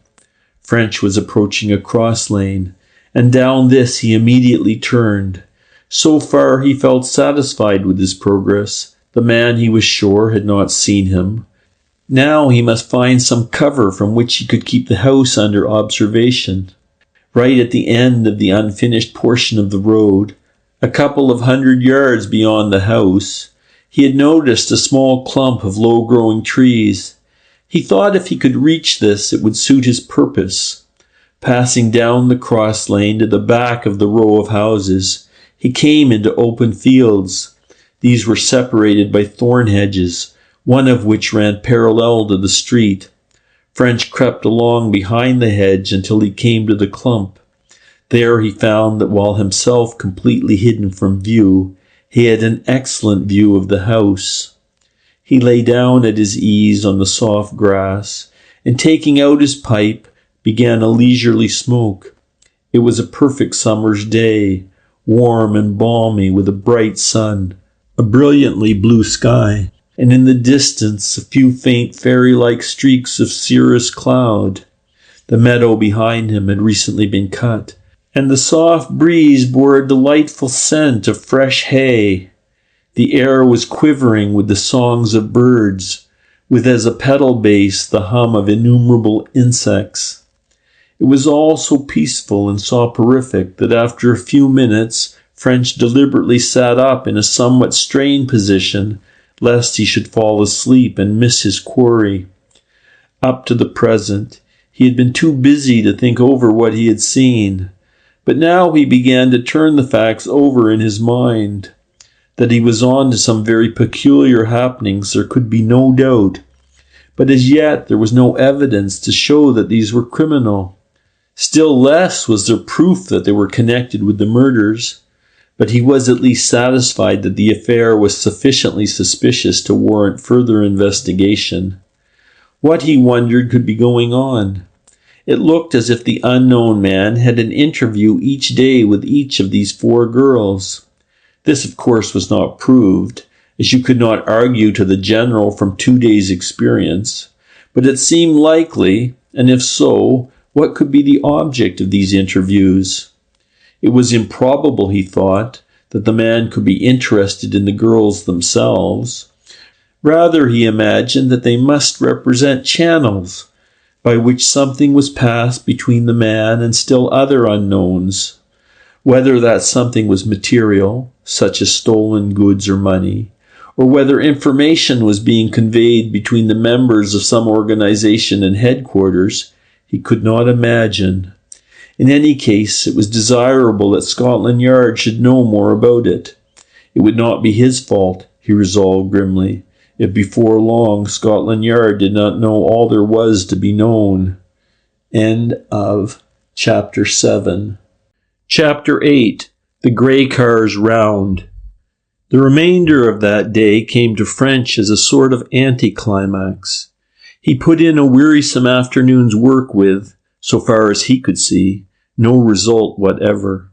French was approaching a cross lane, and down this he immediately turned. So far he felt satisfied with his progress. The man, he was sure, had not seen him. Now he must find some cover from which he could keep the house under observation. Right at the end of the unfinished portion of the road, a couple of 100 yards beyond the house, he had noticed a small clump of low-growing trees. He thought if he could reach this, it would suit his purpose. Passing down the cross lane to the back of the row of houses, he came into open fields. These were separated by thorn hedges, one of which ran parallel to the street. French crept along behind the hedge until he came to the clump. There he found that while himself completely hidden from view, he had an excellent view of the house. He lay down at his ease on the soft grass, and taking out his pipe, began a leisurely smoke. It was a perfect summer's day, warm and balmy, with a bright sun, a brilliantly blue sky, and in the distance a few faint fairy-like streaks of cirrus cloud. The meadow behind him had recently been cut, and the soft breeze bore a delightful scent of fresh hay. The air was quivering with the songs of birds, with as a pedal bass the hum of innumerable insects. It was all so peaceful and soporific that after a few minutes French deliberately sat up in a somewhat strained position, lest he should fall asleep and miss his quarry. Up to the present, he had been too busy to think over what he had seen, but now he began to turn the facts over in his mind. That he was on to some very peculiar happenings there could be no doubt, but as yet there was no evidence to show that these were criminal. Still less was there proof that they were connected with the murders, but he was at least satisfied that the affair was sufficiently suspicious to warrant further investigation. What, he wondered, could be going on? It looked as if the unknown man had an interview each day with each of these 4 girls. This, of course, was not proved, as you could not argue to the general from 2 days' experience, but it seemed likely, and if so, what could be the object of these interviews? It was improbable, he thought, that the man could be interested in the girls themselves. Rather, he imagined that they must represent channels by which something was passed between the man and still other unknowns. Whether that something was material, such as stolen goods or money, or whether information was being conveyed between the members of some organization and headquarters, he could not imagine. In any case, it was desirable that Scotland Yard should know more about it. It would not be his fault, he resolved grimly, if before long Scotland Yard did not know all there was to be known. End of Chapter 7. Chapter 8. The Grey Car's Round. The remainder of that day came to French as a sort of anticlimax. He put in a wearisome afternoon's work with, so far as he could see, no result whatever.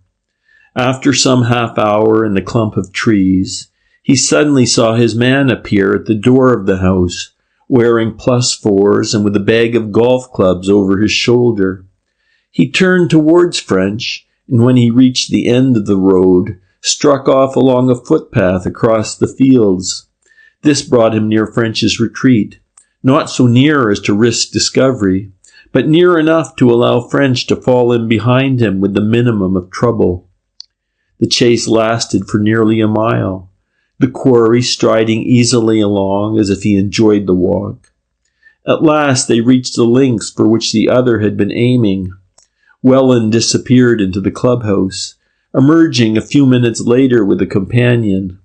After some half hour in the clump of trees, he suddenly saw his man appear at the door of the house, wearing +4s and with a bag of golf clubs over his shoulder. He turned towards French, and when he reached the end of the road, struck off along a footpath across the fields. This brought him near French's retreat, not so near as to risk discovery, but near enough to allow French to fall in behind him with the minimum of trouble. The chase lasted for nearly a mile, the quarry striding easily along as if he enjoyed the walk. At last they reached the links for which the other had been aiming. Welland disappeared into the clubhouse, emerging a few minutes later with a companion.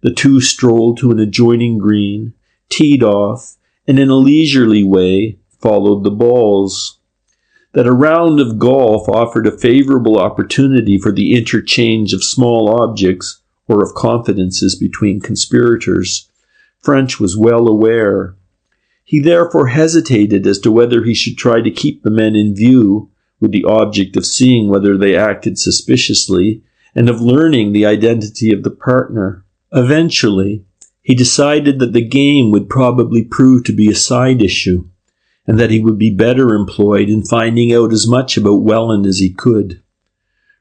The two strolled to an adjoining green, teed off, and in a leisurely way followed the balls. That a round of golf offered a favorable opportunity for the interchange of small objects or of confidences between conspirators, French was well aware. He therefore hesitated as to whether he should try to keep the men in view with the object of seeing whether they acted suspiciously and of learning the identity of the partner. Eventually, he decided that the game would probably prove to be a side issue, and that he would be better employed in finding out as much about Welland as he could.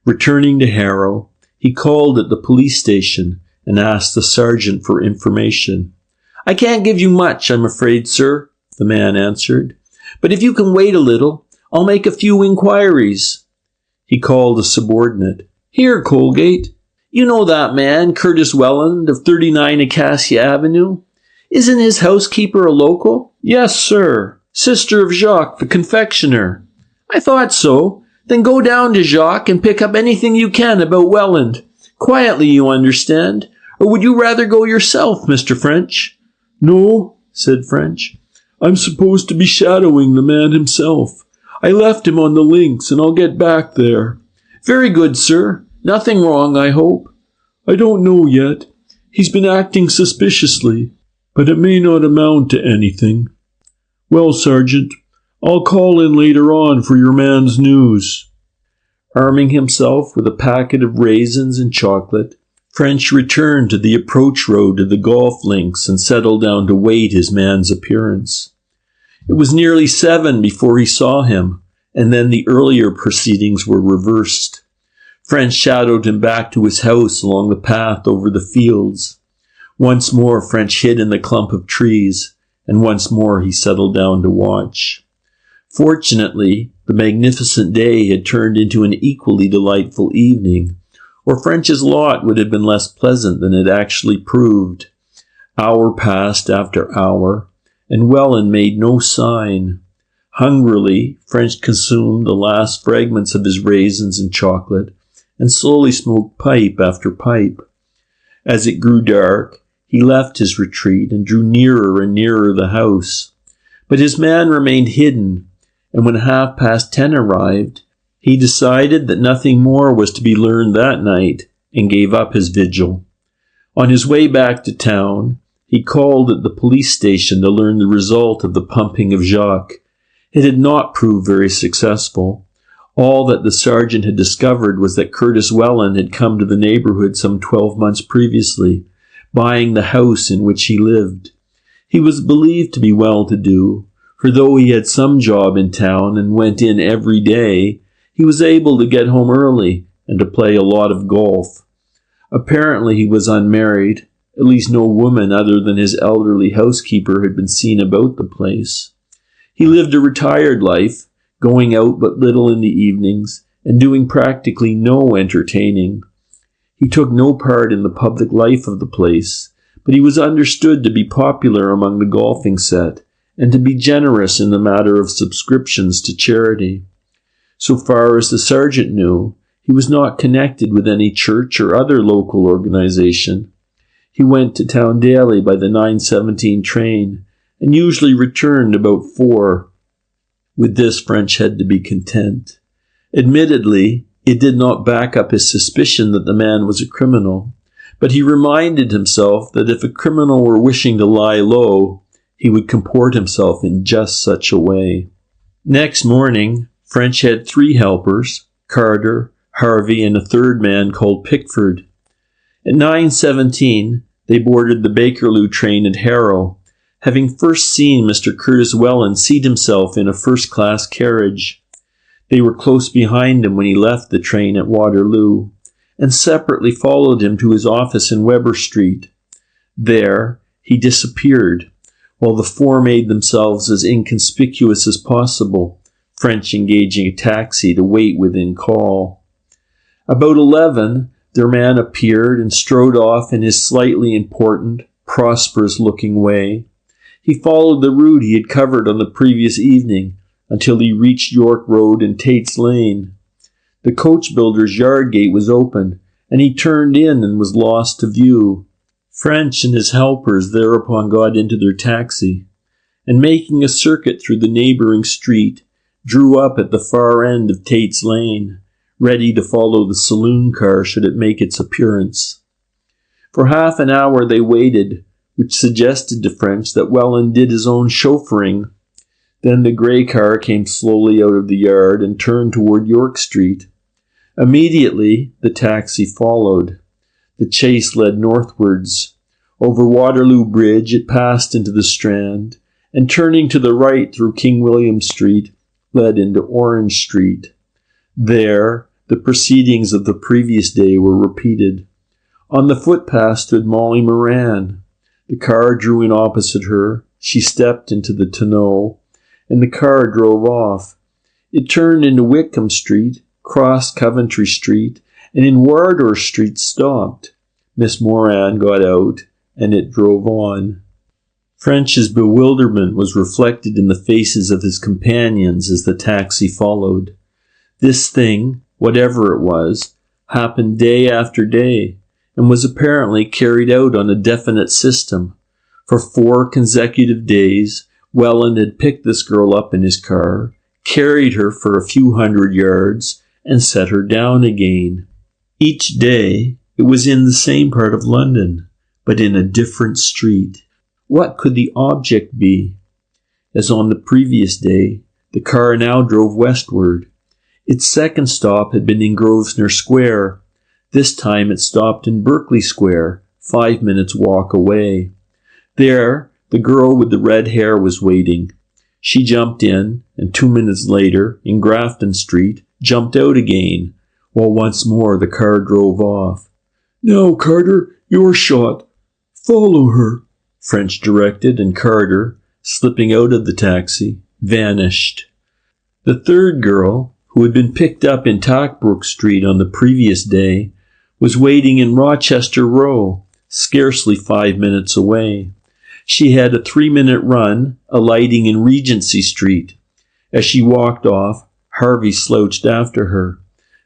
Returning to Harrow, he called at the police station and asked the sergeant for information. "I can't give you much, I'm afraid, sir," the man answered. "But if you can wait a little, I'll make a few inquiries." He called a subordinate. "Here, Colgate. You know that man, Curtis Welland, of 39 Acacia Avenue? Isn't his housekeeper a local?" "Yes, sir. Sister of Jacques, the confectioner." "I thought so. Then go down to Jacques and pick up anything you can about Welland. Quietly, you understand. Or would you rather go yourself, Mr. French?" "No," said French. "I'm supposed to be shadowing the man himself. I left him on the links, and I'll get back there." "Very good, sir. Nothing wrong, I hope?" "I don't know yet. He's been acting suspiciously, but it may not amount to anything." "Well, Sergeant, I'll call in later on for your man's news." Arming himself with a packet of raisins and chocolate, French returned to the approach road to the golf links and settled down to wait his man's appearance. It was nearly 7 before he saw him, and then the earlier proceedings were reversed. French shadowed him back to his house along the path over the fields. Once more French hid in the clump of trees, and once more he settled down to watch. Fortunately, the magnificent day had turned into an equally delightful evening, or French's lot would have been less pleasant than it actually proved. Hour passed after hour, and Welland made no sign. Hungrily, French consumed the last fragments of his raisins and chocolate, and slowly smoked pipe after pipe. As it grew dark, he left his retreat and drew nearer and nearer the house. But his man remained hidden, and when 10:30 arrived, he decided that nothing more was to be learned that night and gave up his vigil. On his way back to town, he called at the police station to learn the result of the pumping of Jacques. It had not proved very successful. All that the sergeant had discovered was that Curtis Welland had come to the neighborhood some 12 months previously, buying the house in which he lived. He was believed to be well-to-do, for though he had some job in town and went in every day, he was able to get home early and to play a lot of golf. Apparently he was unmarried. At least no woman other than his elderly housekeeper had been seen about the place. He lived a retired life, going out but little in the evenings, and doing practically no entertaining. He took no part in the public life of the place, but he was understood to be popular among the golfing set, and to be generous in the matter of subscriptions to charity. So far as the sergeant knew, he was not connected with any church or other local organization. He went to town daily by the 9:17 train, and usually returned about 4. With this, French had to be content. Admittedly, it did not back up his suspicion that the man was a criminal, but he reminded himself that if a criminal were wishing to lie low, he would comport himself in just such a way. Next morning, French had 3 helpers, Carter, Harvey, and a third man called Pickford. At 9:17, they boarded the Bakerloo train at Harrow, having first seen Mr. Curtis Welland seat himself in a first-class carriage. They were close behind him when he left the train at Waterloo, and separately followed him to his office in Weber Street. There, he disappeared, while the 4 made themselves as inconspicuous as possible, French engaging a taxi to wait within call. About 11, their man appeared and strode off in his slightly important, prosperous-looking way. He followed the route he had covered on the previous evening until he reached York Road and Tate's Lane. The coach builder's yard gate was open, and he turned in and was lost to view. French and his helpers thereupon got into their taxi, and making a circuit through the neighboring street, drew up at the far end of Tate's Lane, ready to follow the saloon car should it make its appearance. For half an hour they waited, which suggested to French that Welland did his own chauffeuring. Then the grey car came slowly out of the yard and turned toward York Street. Immediately, the taxi followed. The chase led northwards. Over Waterloo Bridge it passed into the Strand, and turning to the right through King William Street, led into Orange Street. There, the proceedings of the previous day were repeated. On the footpath stood Molly Moran. The car drew in opposite her. She stepped into the tonneau, and the car drove off. It turned into Wickham Street, crossed Coventry Street, and in Wardour Street stopped. Miss Moran got out, and it drove on. French's bewilderment was reflected in the faces of his companions as the taxi followed. This thing, whatever it was, happened day after day, and was apparently carried out on a definite system. For 4 consecutive days, Welland had picked this girl up in his car, carried her for a few hundred yards, and set her down again. Each day, it was in the same part of London, but in a different street. What could the object be? As on the previous day, the car now drove westward. Its second stop had been in Grosvenor Square. This time it stopped in Berkeley Square, 5 minutes' walk away. There, the girl with the red hair was waiting. She jumped in, and 2 minutes later, in Grafton Street, jumped out again, while once more the car drove off. "Now, Carter, your shot. Follow her," French directed, and Carter, slipping out of the taxi, vanished. The third girl, who had been picked up in Tackbrook Street on the previous day, was waiting in Rochester Row, scarcely 5 minutes away. She had a 3-minute run, alighting in Regency Street. As she walked off, Harvey slouched after her.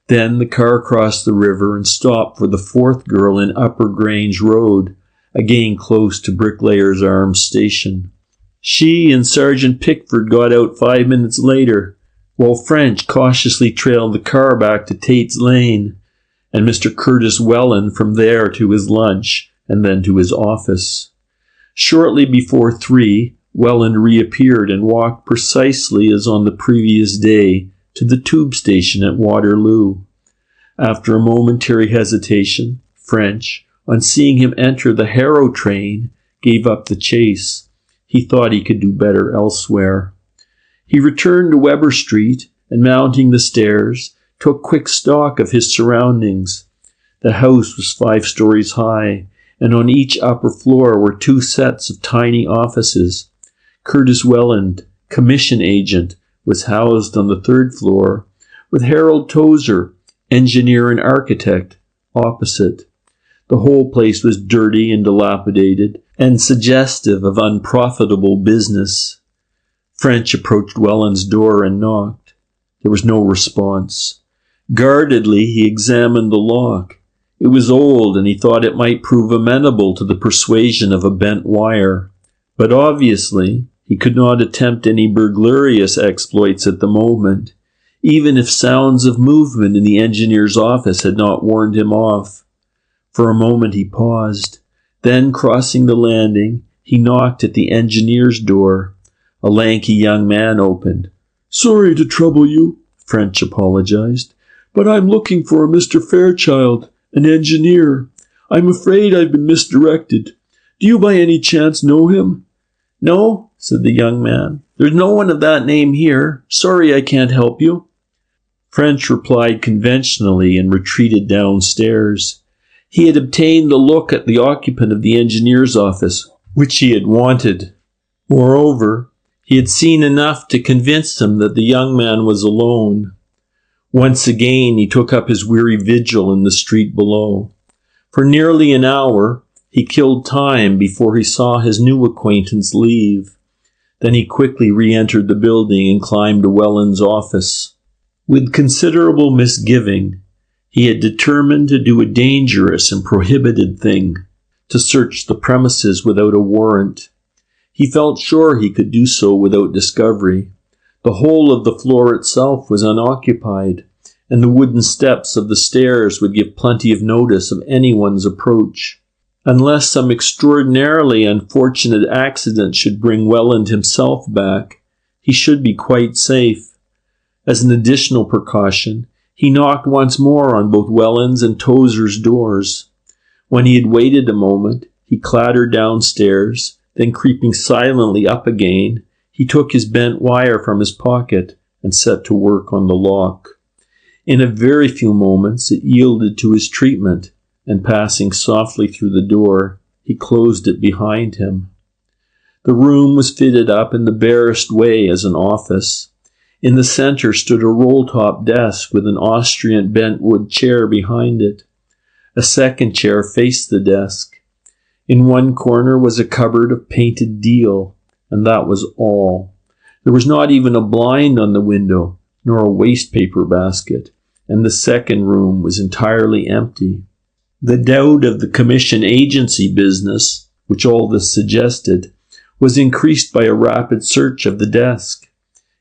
Then the car crossed the river and stopped for the fourth girl in Upper Grange Road, again close to Bricklayers Arms Station. She and Sergeant Pickford got out 5 minutes later, while French cautiously trailed the car back to Tate's Lane, and Mr. Curtis Welland from there to his lunch, and then to his office. Shortly before 3, Welland reappeared and walked precisely as on the previous day to the tube station at Waterloo. After a momentary hesitation, French, on seeing him enter the Harrow train, gave up the chase. He thought he could do better elsewhere. He returned to Weber Street, and mounting the stairs, took quick stock of his surroundings. The house was 5 stories high, and on each upper floor were 2 sets of tiny offices. Curtis Welland, commission agent, was housed on the 3rd floor, with Harold Tozer, engineer and architect, opposite. The whole place was dirty and dilapidated, and suggestive of unprofitable business. French approached Welland's door and knocked. There was no response. Guardedly, he examined the lock. It was old, and he thought it might prove amenable to the persuasion of a bent wire. But obviously, he could not attempt any burglarious exploits at the moment, even if sounds of movement in the engineer's office had not warned him off. For a moment he paused. Then, crossing the landing, he knocked at the engineer's door. A lanky young man opened. "Sorry to trouble you," French apologized, "but I'm looking for a Mr. Fairchild, an engineer. I'm afraid I've been misdirected. Do you by any chance know him?" "No," said the young man. "There's no one of that name here. Sorry I can't help you." French replied conventionally and retreated downstairs. He had obtained a look at the occupant of the engineer's office, which he had wanted. Moreover, he had seen enough to convince him that the young man was alone. Once again he took up his weary vigil in the street below. For nearly an hour he killed time before he saw his new acquaintance leave. Then he quickly re-entered the building and climbed to Welland's office. With considerable misgiving, he had determined to do a dangerous and prohibited thing, to search the premises without a warrant. He felt sure he could do so without discovery. The whole of the floor itself was unoccupied, and the wooden steps of the stairs would give plenty of notice of anyone's approach. Unless some extraordinarily unfortunate accident should bring Welland himself back, He should be quite safe. As an additional precaution, he knocked once more on both Welland's and Tozer's doors. When he had waited a moment, he clattered downstairs, then creeping silently up again, he took his bent wire from his pocket and set to work on the lock. In a very few moments it yielded to his treatment, and passing softly through the door, he closed it behind him. The room was fitted up in the barest way as an office. In the center stood a roll-top desk with an Austrian bentwood chair behind it. A second chair faced the desk. In one corner was a cupboard of painted deal, and that was all. There was not even a blind on the window, nor a waste paper basket, and the second room was entirely empty. The doubt of the commission agency business, which all this suggested, was increased by a rapid search of the desk.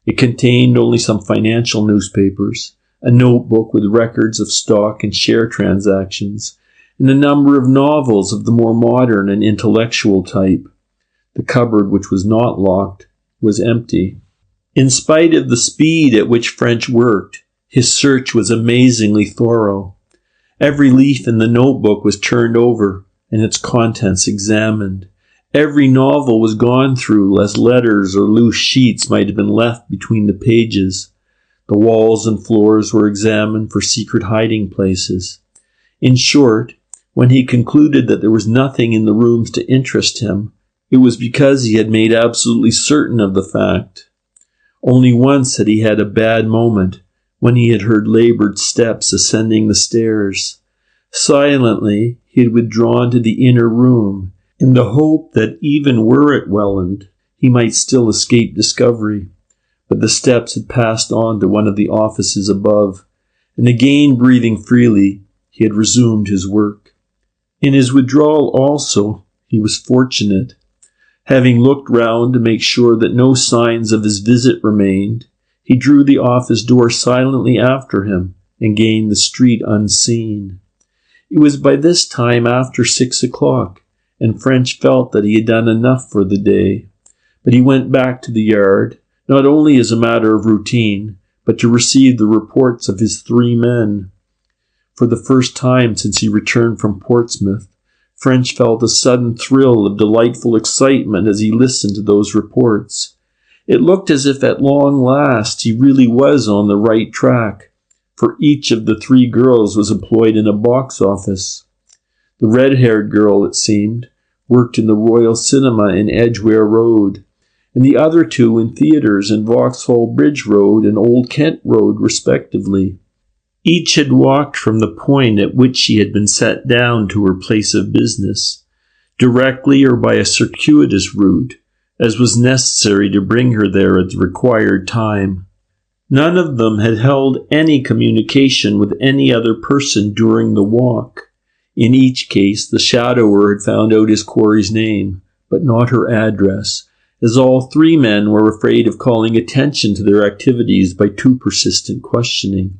It contained only some financial newspapers, a notebook with records of stock and share transactions, and a number of novels of the more modern and intellectual type. The cupboard, which was not locked, was empty. In spite of the speed at which French worked, his search was amazingly thorough. Every leaf in the notebook was turned over and its contents examined. Every novel was gone through, lest letters or loose sheets might have been left between the pages. The walls and floors were examined for secret hiding places. In short, when he concluded that there was nothing in the rooms to interest him, it was because he had made absolutely certain of the fact. Only once had he had a bad moment, when he had heard labored steps ascending the stairs. Silently, he had withdrawn to the inner room, in the hope that even were it Welland, he might still escape discovery. But the steps had passed on to one of the offices above, and again breathing freely, he had resumed his work. In his withdrawal also, he was fortunate. Having looked round to make sure that no signs of his visit remained, he drew the office door silently after him and gained the street unseen. It was by this time after 6 o'clock, and French felt that he had done enough for the day. But he went back to the yard, not only as a matter of routine, but to receive the reports of his 3 men. For the first time since he returned from Portsmouth, French felt a sudden thrill of delightful excitement as he listened to those reports. It looked as if at long last he really was on the right track, for each of the 3 girls was employed in a box office. The red-haired girl, it seemed, worked in the Royal Cinema in Edgware Road, and the other 2 in theatres in Vauxhall Bridge Road and Old Kent Road, respectively. Each had walked from the point at which she had been set down to her place of business, directly or by a circuitous route, as was necessary to bring her there at the required time. None of them had held any communication with any other person during the walk. In each case, the shadower had found out his quarry's name, but not her address, as all 3 men were afraid of calling attention to their activities by too persistent questioning.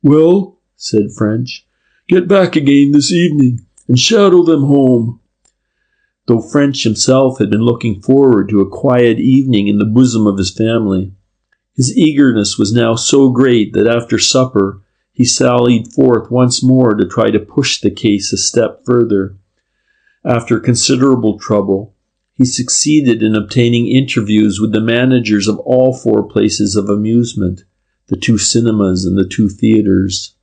"Well," said French, "get back again this evening and shadow them home." Though French himself had been looking forward to a quiet evening in the bosom of his family, his eagerness was now so great that after supper he sallied forth once more to try to push the case a step further. After considerable trouble, he succeeded in obtaining interviews with the managers of all 4 places of amusement, the 2 cinemas and the 2 theatres.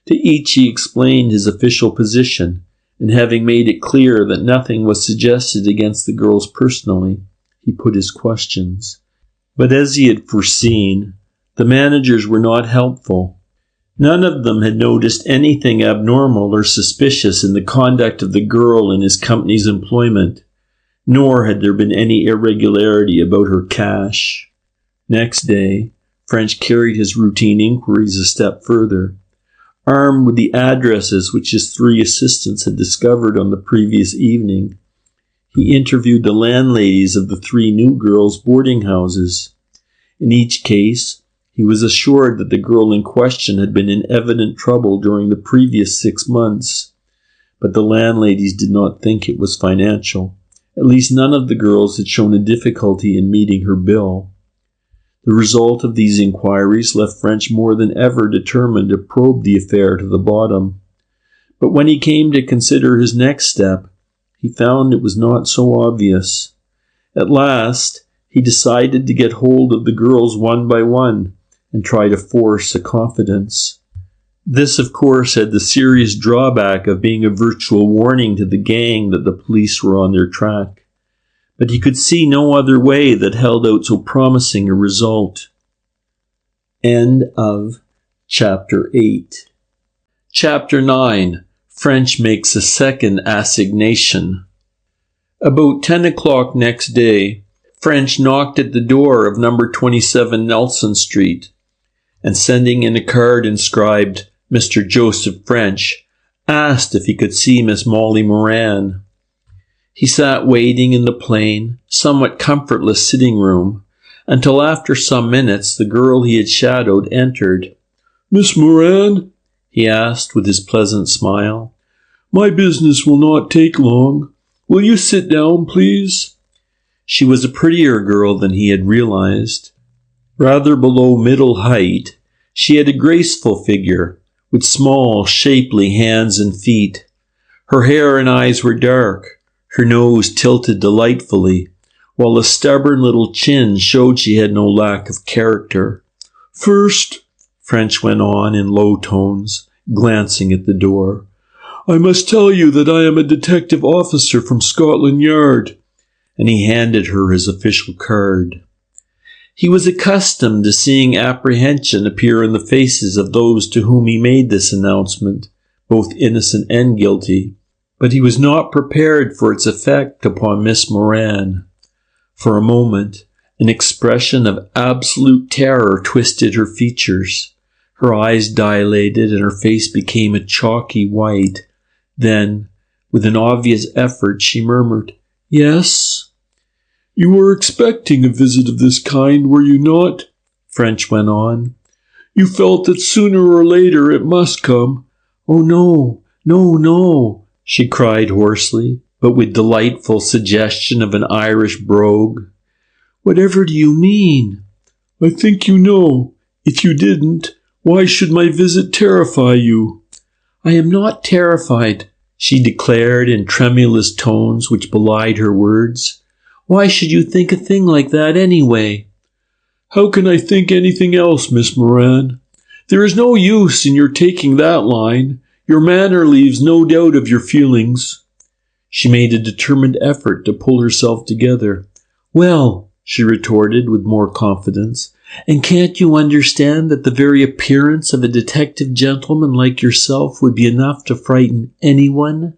To each he explained his official position, and having made it clear that nothing was suggested against the girls personally, he put his questions. But as he had foreseen, the managers were not helpful. None of them had noticed anything abnormal or suspicious in the conduct of the girl in his company's employment, nor had there been any irregularity about her cash. Next day, French carried his routine inquiries a step further. Armed with the addresses which his 3 assistants had discovered on the previous evening, he interviewed the landladies of the 3 new girls' boarding houses. In each case, he was assured that the girl in question had been in evident trouble during the previous 6 months, but the landladies did not think it was financial. At least none of the girls had shown a difficulty in meeting her bill. The result of these inquiries left French more than ever determined to probe the affair to the bottom. But when he came to consider his next step, he found it was not so obvious. At last, he decided to get hold of the girls one by one and try to force a confidence. This, of course, had the serious drawback of being a virtual warning to the gang that the police were on their track. But he could see no other way that held out so promising a result. End of Chapter 8. Chapter 9. French makes a second assignation. About 10 o'clock next day, French knocked at the door of number 27 Nelson Street, and sending in a card inscribed Mr. Joseph French, asked if he could see Miss Molly Moran. He sat waiting in the plain, somewhat comfortless sitting room, until after some minutes the girl he had shadowed entered. "Miss Moran?" he asked with his pleasant smile. "My business will not take long. Will you sit down, please?" She was a prettier girl than he had realized. Rather below middle height, she had a graceful figure, with small, shapely hands and feet. Her hair and eyes were dark, her nose tilted delightfully, while a stubborn little chin showed she had no lack of character. "First," French went on in low tones, glancing at the door, "I must tell you that I am a detective officer from Scotland Yard." And he handed her his official card. He was accustomed to seeing apprehension appear in the faces of those to whom he made this announcement, both innocent and guilty, but he was not prepared for its effect upon Miss Moran. For a moment, an expression of absolute terror twisted her features. Her eyes dilated and her face became a chalky white. Then, with an obvious effort, she murmured, "Yes?" "You were expecting a visit of this kind, were you not?" French went on. "You felt that sooner or later it must come." "Oh, no, no, no," she cried hoarsely, but with delightful suggestion of an Irish brogue. "Whatever do you mean?" "I think you know. If you didn't, why should my visit terrify you?" "I am not terrified," she declared in tremulous tones which belied her words. "Why should you think a thing like that anyway?" "How can I think anything else, Miss Moran? There is no use in your taking that line. Your manner leaves no doubt of your feelings." She made a determined effort to pull herself together. "Well," she retorted with more confidence, "and can't you understand that the very appearance of a detective gentleman like yourself would be enough to frighten anyone?"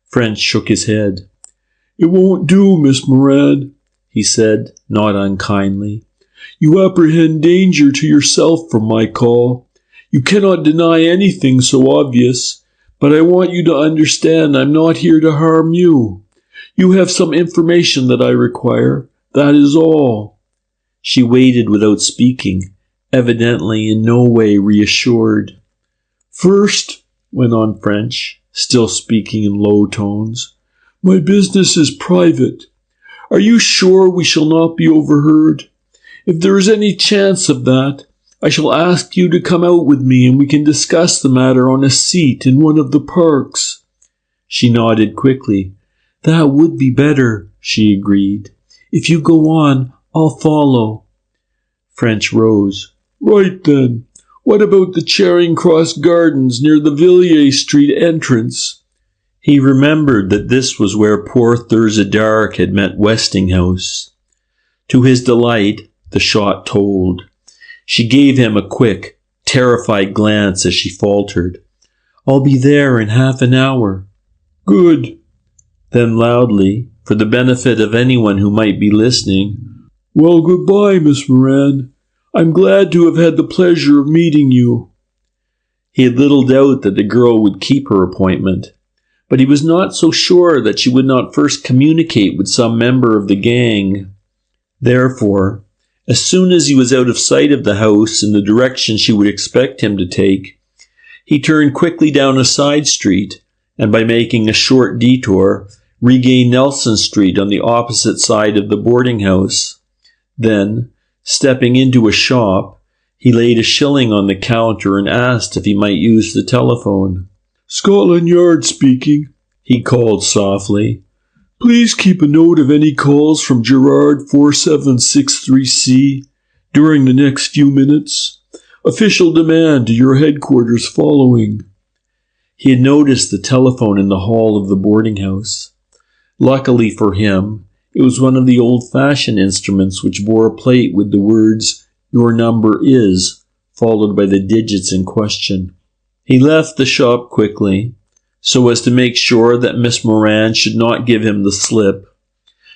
French shook his head. "It won't do, Miss Moran," he said, not unkindly. "You apprehend danger to yourself from my call. You cannot deny anything so obvious, but I want you to understand I'm not here to harm you. You have some information that I require. That is all." She waited without speaking, evidently in no way reassured. "First," went on French, still speaking in low tones, "my business is private. Are you sure we shall not be overheard? If there is any chance of that, I shall ask you to come out with me and we can discuss the matter on a seat in one of the parks." She nodded quickly. "That would be better," she agreed. "If you go on, I'll follow." French rose. "Right then. What about the Charing Cross Gardens near the Villiers Street entrance?" He remembered that this was where poor Thurza Dark had met Westinghouse. To his delight, the shot told. She gave him a quick, terrified glance as she faltered. "I'll be there in half an hour." "Good." Then loudly, for the benefit of anyone who might be listening, "Well, goodbye, Miss Moran. I'm glad to have had the pleasure of meeting you." He had little doubt that the girl would keep her appointment, but he was not so sure that she would not first communicate with some member of the gang. Therefore, as soon as he was out of sight of the house in the direction she would expect him to take, he turned quickly down a side street, and by making a short detour, regained Nelson Street on the opposite side of the boarding house. Then, Stepping into a shop, he laid a shilling on the counter and asked if he might use the telephone. "Scotland Yard speaking," he called softly. "Please keep a note of any calls from Gerard 4763C during the next few minutes. Official demand to your headquarters following." He had noticed the telephone in the hall of the boarding house. Luckily for him, it was one of the old-fashioned instruments which bore a plate with the words, "Your number is," followed by the digits in question. He left the shop quickly, so as to make sure that Miss Moran should not give him the slip.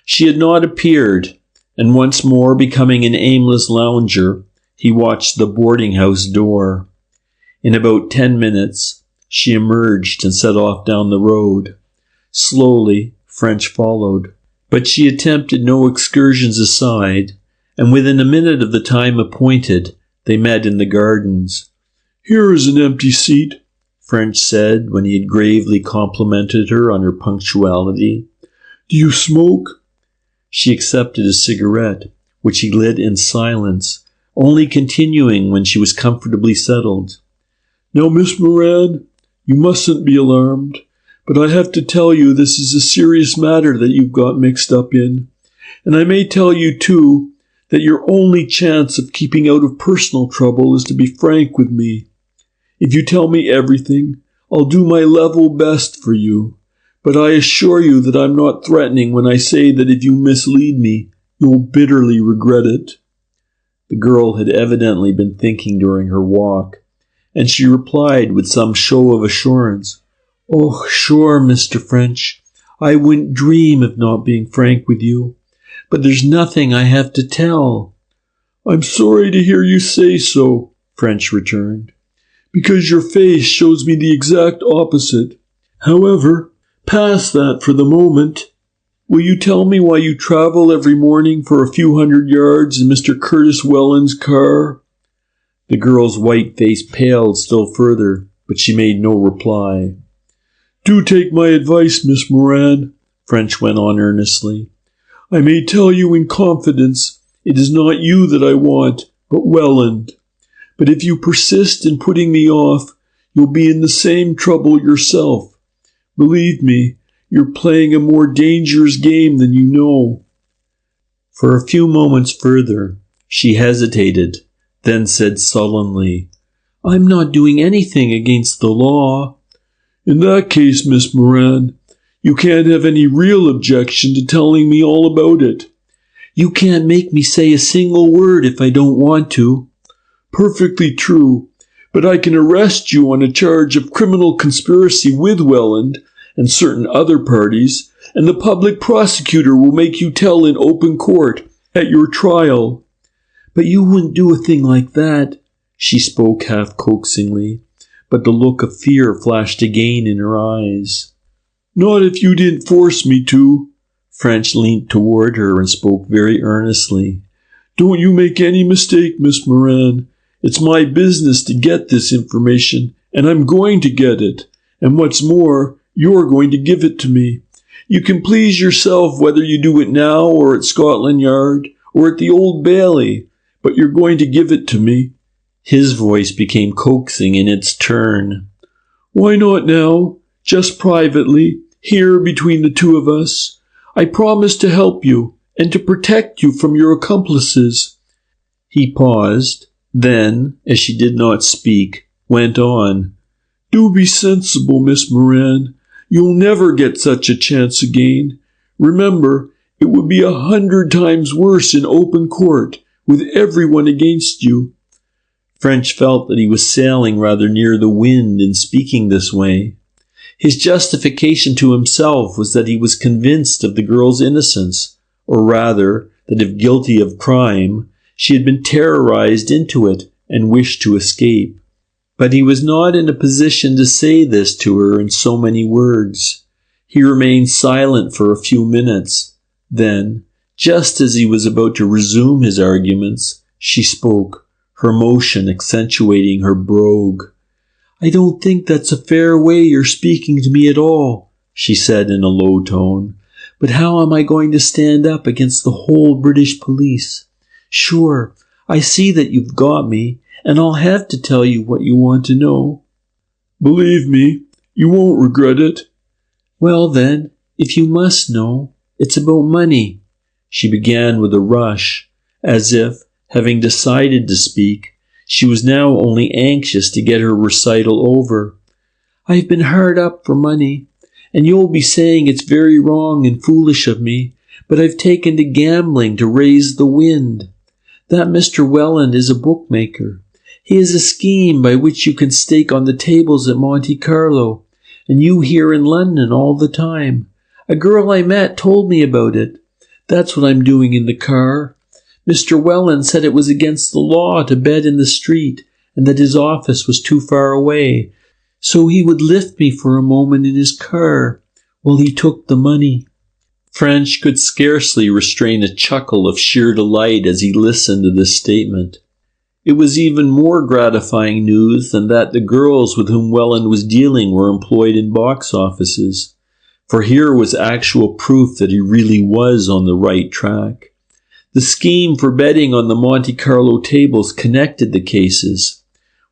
She had not appeared, and once more becoming an aimless lounger, he watched the boarding house door. In about 10 minutes, she emerged and set off down the road. Slowly, French followed, but she attempted no excursions aside, and within a minute of the time appointed, they met in the gardens. "Here is an empty seat," French said when he had gravely complimented her on her punctuality. "Do you smoke?" She accepted a cigarette, which he lit in silence, only continuing when she was comfortably settled. "Now, Miss Moran, you mustn't be alarmed, but I have to tell you this is a serious matter that you've got mixed up in. And I may tell you, too, that your only chance of keeping out of personal trouble is to be frank with me. If you tell me everything, I'll do my level best for you. But I assure you that I'm not threatening when I say that if you mislead me, you'll bitterly regret it." The girl had evidently been thinking during her walk, and she replied with some show of assurance, "Oh, sure, Mr. French. I wouldn't dream of not being frank with you. But there's nothing I have to tell." "I'm sorry to hear you say so," French returned, "because your face shows me the exact opposite. However, past that for the moment. Will you tell me why you travel every morning for a few hundred yards in Mr. Curtis Welland's car?" The girl's white face paled still further, but she made no reply. "Do take my advice, Miss Moran," French went on earnestly. "I may tell you in confidence, it is not you that I want, but Welland. But if you persist in putting me off, you'll be in the same trouble yourself. Believe me, you're playing a more dangerous game than you know." For a few moments further, she hesitated, then said sullenly, "I'm not doing anything against the law." "In that case, Miss Moran, you can't have any real objection to telling me all about it." "You can't make me say a single word if I don't want to." "Perfectly true, but I can arrest you on a charge of criminal conspiracy with Welland and certain other parties, and the public prosecutor will make you tell in open court at your trial." "But you wouldn't do a thing like that." She spoke half coaxingly, but the look of fear flashed again in her eyes. "Not if you didn't force me to." French leant toward her and spoke very earnestly. "Don't you make any mistake, Miss Moran. It's my business to get this information, and I'm going to get it. And what's more, you're going to give it to me. You can please yourself whether you do it now or at Scotland Yard or at the Old Bailey, but you're going to give it to me." His voice became coaxing in its turn. "Why not now? Just privately, here between the two of us. I promise to help you and to protect you from your accomplices." He paused, then, as she did not speak, went on. "Do be sensible, Miss Moran. You'll never get such a chance again. Remember, it would be 100 times worse in open court, with everyone against you." French felt that he was sailing rather near the wind in speaking this way. His justification to himself was that he was convinced of the girl's innocence, or rather, that if guilty of crime, she had been terrorized into it and wished to escape. But he was not in a position to say this to her in so many words. He remained silent for a few minutes. Then, just as he was about to resume his arguments, she spoke, her motion accentuating her brogue. "I don't think that's a fair way you're speaking to me at all," she said in a low tone. "But how am I going to stand up against the whole British police? Sure, I see that you've got me, and I'll have to tell you what you want to know. Believe me, you won't regret it. Well then, if you must know, it's about money. She began with a rush, as if, having decided to speak, she was now only anxious to get her recital over. I've been hard up for money, and you'll be saying it's very wrong and foolish of me, but I've taken to gambling to raise the wind. That Mr. Welland is a bookmaker. He has a scheme by which you can stake on the tables at Monte Carlo, and you here in London all the time. A girl I met told me about it. That's what I'm doing in the car. Mr. Welland said it was against the law to bet in the street, and that his office was too far away, so he would lift me for a moment in his car while he took the money. French could scarcely restrain a chuckle of sheer delight as he listened to this statement. It was even more gratifying news than that the girls with whom Welland was dealing were employed in box offices, for here was actual proof that he really was on the right track. The scheme for betting on the Monte Carlo tables connected the cases.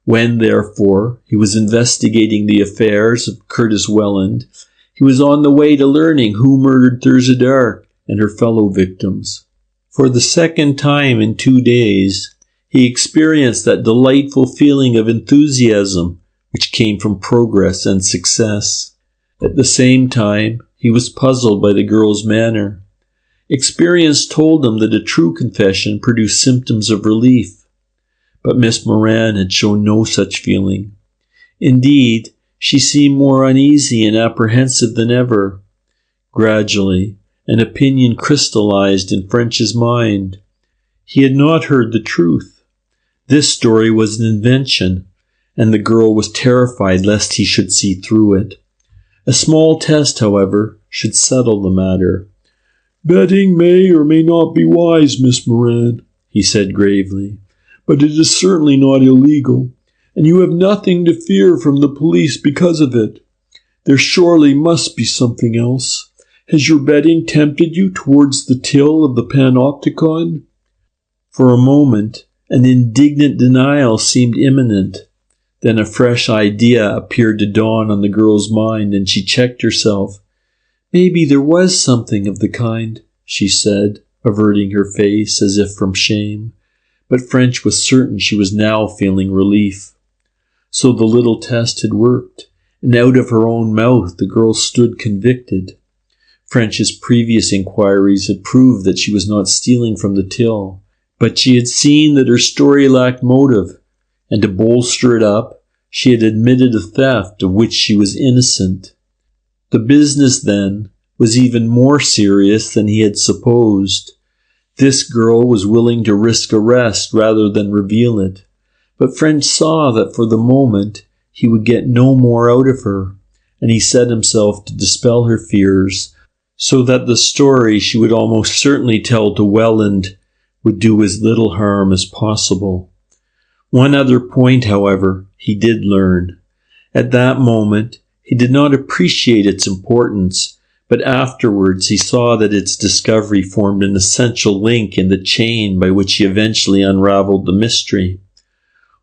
When, therefore, he was investigating the affairs of Curtis Welland, he was on the way to learning who murdered Thurza Dark and her fellow victims. For the second time in 2 days, he experienced that delightful feeling of enthusiasm which came from progress and success. At the same time, he was puzzled by the girl's manner. Experience told him that a true confession produced symptoms of relief, but Miss Moran had shown no such feeling. Indeed, she seemed more uneasy and apprehensive than ever. Gradually, an opinion crystallized in French's mind. He had not heard the truth. This story was an invention, and the girl was terrified lest he should see through it. A small test, however, should settle the matter. Betting may or may not be wise, Miss Moran, he said gravely, but it is certainly not illegal, and you have nothing to fear from the police because of it. There surely must be something else. Has your betting tempted you towards the till of the panopticon? For a moment, an indignant denial seemed imminent. Then a fresh idea appeared to dawn on the girl's mind, and she checked herself. Maybe there was something of the kind, she said, averting her face as if from shame. But French was certain she was now feeling relief. So the little test had worked, and out of her own mouth the girl stood convicted. French's previous inquiries had proved that she was not stealing from the till, but she had seen that her story lacked motive, and to bolster it up, she had admitted a theft of which she was innocent. The business, then, was even more serious than he had supposed. This girl was willing to risk arrest rather than reveal it, but French saw that for the moment he would get no more out of her, and he set himself to dispel her fears, so that the story she would almost certainly tell to Welland would do as little harm as possible. One other point, however, he did learn. At that moment, he did not appreciate its importance, but afterwards he saw that its discovery formed an essential link in the chain by which he eventually unraveled the mystery.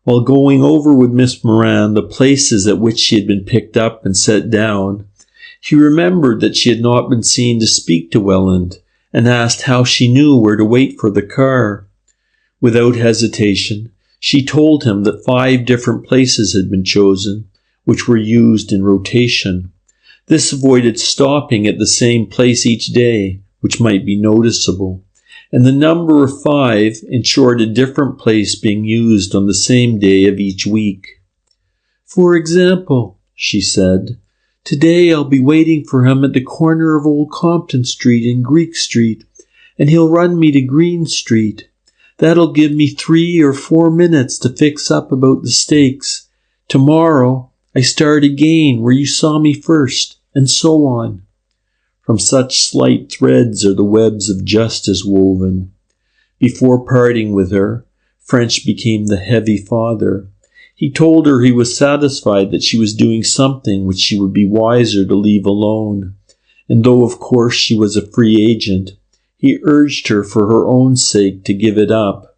While going over with Miss Moran the places at which she had been picked up and set down, he remembered that she had not been seen to speak to Welland, and asked how she knew where to wait for the car. Without hesitation, she told him that 5 different places had been chosen, which were used in rotation. This avoided stopping at the same place each day, which might be noticeable, and the number of 5 ensured a different place being used on the same day of each week. For example, she said, today I'll be waiting for him at the corner of Old Compton Street and Greek Street, and he'll run me to Green Street. That'll give me 3 or 4 minutes to fix up about the stakes. Tomorrow, I start again where you saw me first, and so on. From such slight threads are the webs of justice woven. Before parting with her, French became the heavy father. He told her he was satisfied that she was doing something which she would be wiser to leave alone, and though of course she was a free agent, he urged her for her own sake to give it up.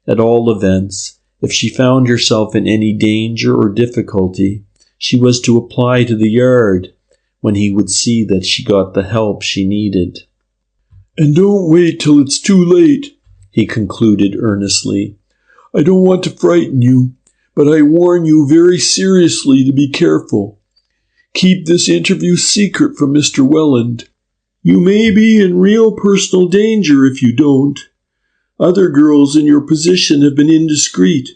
At all events, if she found herself in any danger or difficulty, she was to apply to the yard, when he would see that she got the help she needed. "And don't wait till it's too late," he concluded earnestly. "I don't want to frighten you, but I warn you very seriously to be careful. Keep this interview secret from Mr. Welland. You may be in real personal danger if you don't. Other girls in your position have been indiscreet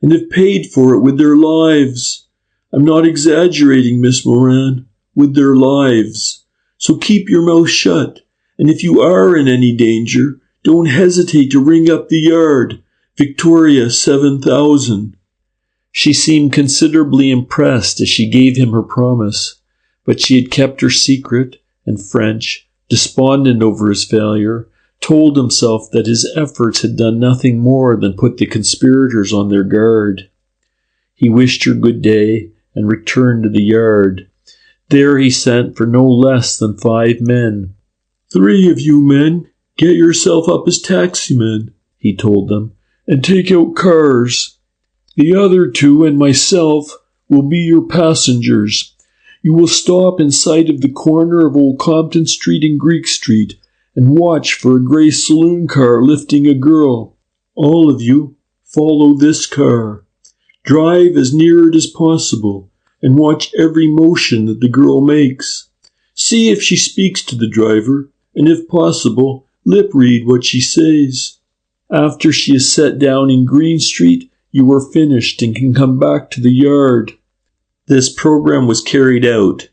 and have paid for it with their lives. I'm not exaggerating, Miss Moran, with their lives. So keep your mouth shut, and if you are in any danger, don't hesitate to ring up the yard, Victoria 7000. She seemed considerably impressed as she gave him her promise, but she had kept her secret, and French, despondent over his failure, told himself that his efforts had done nothing more than put the conspirators on their guard. He wished her good day and returned to the yard. There he sent for no less than 5 men. "3 of you men, get yourself up as taximen," he told them, "and take out cars. The other 2 and myself will be your passengers. You will stop in sight of the corner of Old Compton Street and Greek Street and watch for a grey saloon car lifting a girl. All of you, follow this car. Drive as near it as possible and watch every motion that the girl makes. See if she speaks to the driver, and if possible, lip read what she says. After she is set down in Green Street, you are finished and can come back to the yard." This program was carried out.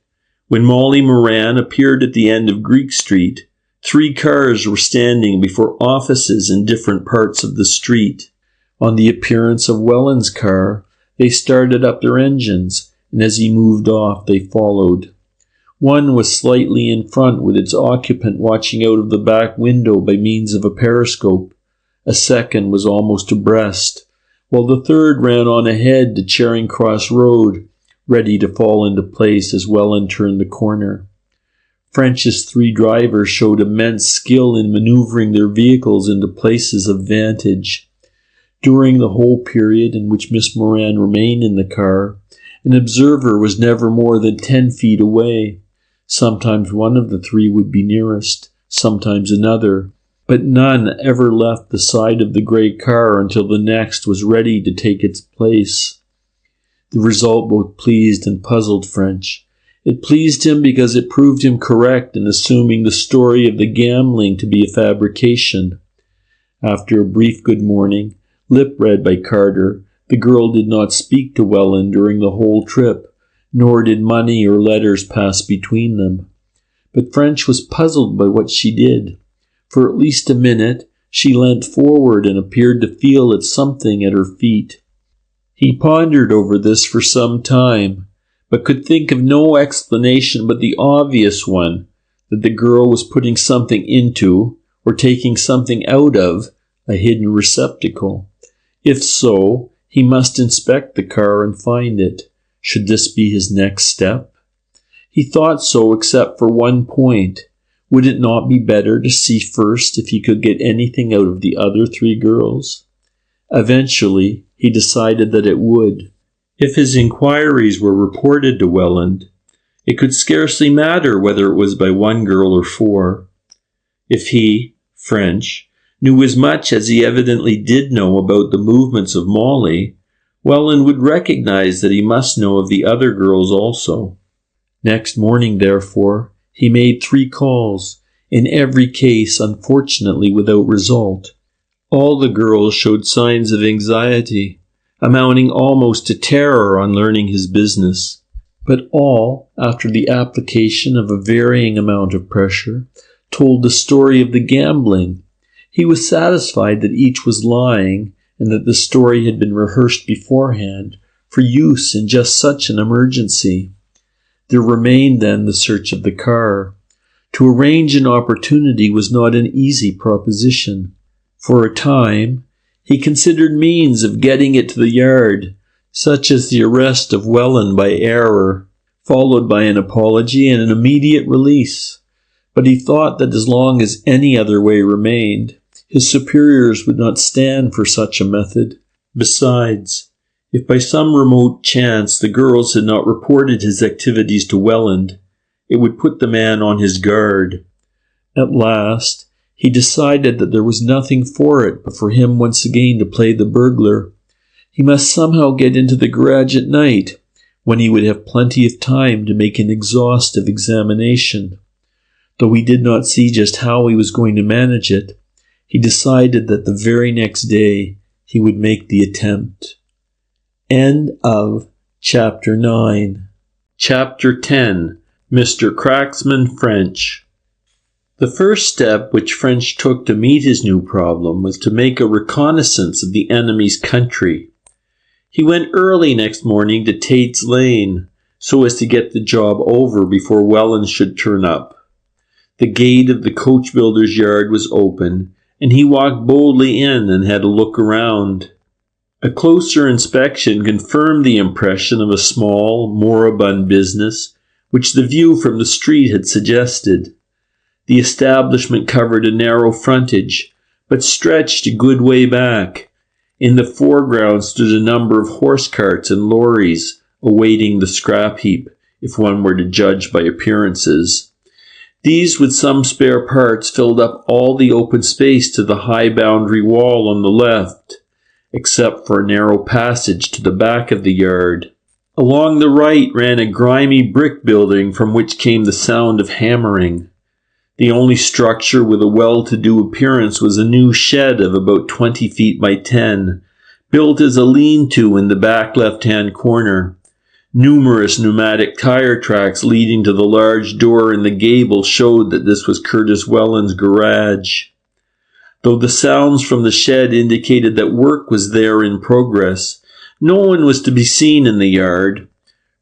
When Molly Moran appeared at the end of Greek Street, 3 cars were standing before offices in different parts of the street. On the appearance of Welland's car, they started up their engines, and as he moved off, they followed. One was slightly in front, with its occupant watching out of the back window by means of a periscope. A second was almost abreast, while the third ran on ahead to Charing Cross Road, ready to fall into place as Welland turned the corner. French's 3 drivers showed immense skill in maneuvering their vehicles into places of vantage. During the whole period in which Miss Moran remained in the car, an observer was never more than 10 feet away. Sometimes one of the 3 would be nearest, sometimes another, but none ever left the side of the grey car until the next was ready to take its place. The result both pleased and puzzled French. It pleased him because it proved him correct in assuming the story of the gambling to be a fabrication. After a brief good morning, lip-read by Carter, the girl did not speak to Welland during the whole trip, nor did money or letters pass between them. But French was puzzled by what she did. For at least a minute, she leant forward and appeared to feel at something at her feet. He pondered over this for some time, but could think of no explanation but the obvious one, that the girl was putting something into, or taking something out of, a hidden receptacle. If so, he must inspect the car and find it. Should this be his next step? He thought so, except for one point. Would it not be better to see first if he could get anything out of the other 3 girls? Eventually, he decided that it would. If his inquiries were reported to Welland, it could scarcely matter whether it was by 1 girl or 4. If he, French, knew as much as he evidently did know about the movements of Molly, Welland would recognize that he must know of the other girls also. Next morning, therefore, he made 3 calls, in every case unfortunately without result. All the girls showed signs of anxiety, amounting almost to terror on learning his business. But all, after the application of a varying amount of pressure, told the story of the gambling. He was satisfied that each was lying, and that the story had been rehearsed beforehand, for use in just such an emergency. There remained then the search of the car. To arrange an opportunity was not an easy proposition. For a time, he considered means of getting it to the yard, such as the arrest of Welland by error, followed by an apology and an immediate release. But he thought that as long as any other way remained, His superiors would not stand for such a method. Besides, if by some remote chance the girls had not reported his activities to Welland, it would put the man on his guard. At last, he decided that there was nothing for it but for him once again to play the burglar. He must somehow get into the garage at night, when he would have plenty of time to make an exhaustive examination. Though he did not see just how he was going to manage it, he decided that the very next day he would make the attempt. End of Chapter 9. Chapter 10. Mr. Cracksman French. The first step which French took to meet his new problem was to make a reconnaissance of the enemy's country. He went early next morning to Tate's Lane, so as to get the job over before Welland should turn up. The gate of the coach builder's yard was open, and he walked boldly in and had a look around. A closer inspection confirmed the impression of a small, moribund business, which the view from the street had suggested. The establishment covered a narrow frontage, but stretched a good way back. In the foreground stood a number of horse carts and lorries, awaiting the scrap heap, if one were to judge by appearances. These, with some spare parts, filled up all the open space to the high boundary wall on the left, except for a narrow passage to the back of the yard. Along the right ran a grimy brick building from which came the sound of hammering. The only structure with a well-to-do appearance was a new shed of about 20 feet by 10, built as a lean-to in the back left-hand corner. Numerous pneumatic tire tracks leading to the large door in the gable showed that this was Curtis Welland's garage. Though the sounds from the shed indicated that work was there in progress, no one was to be seen in the yard.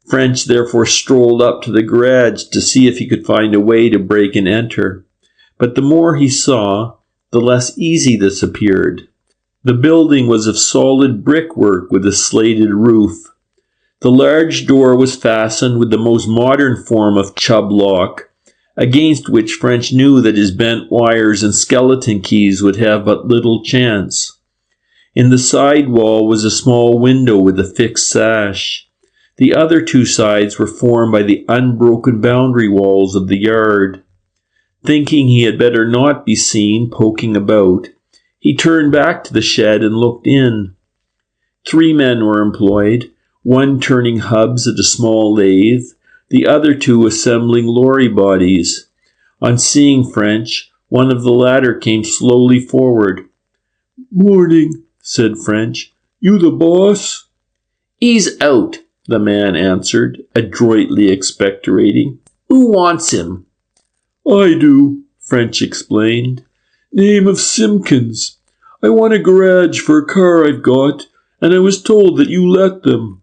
French therefore strolled up to the garage to see if he could find a way to break and enter. But the more he saw, the less easy this appeared. The building was of solid brickwork with a slated roof. The large door was fastened with the most modern form of Chubb lock, against which French knew that his bent wires and skeleton keys would have but little chance. In the side wall was a small window with a fixed sash. The other two sides were formed by the unbroken boundary walls of the yard. Thinking he had better not be seen poking about, he turned back to the shed and looked in. 3 men were employed, one turning hubs at a small lathe, the other 2 assembling lorry bodies. On seeing French, one of the latter came slowly forward. "Morning," said French. "You the boss?" "He's out," the man answered, adroitly expectorating. "Who wants him?" "I do," French explained. "Name of Simpkins. I want a garage for a car I've got, and I was told that you let them."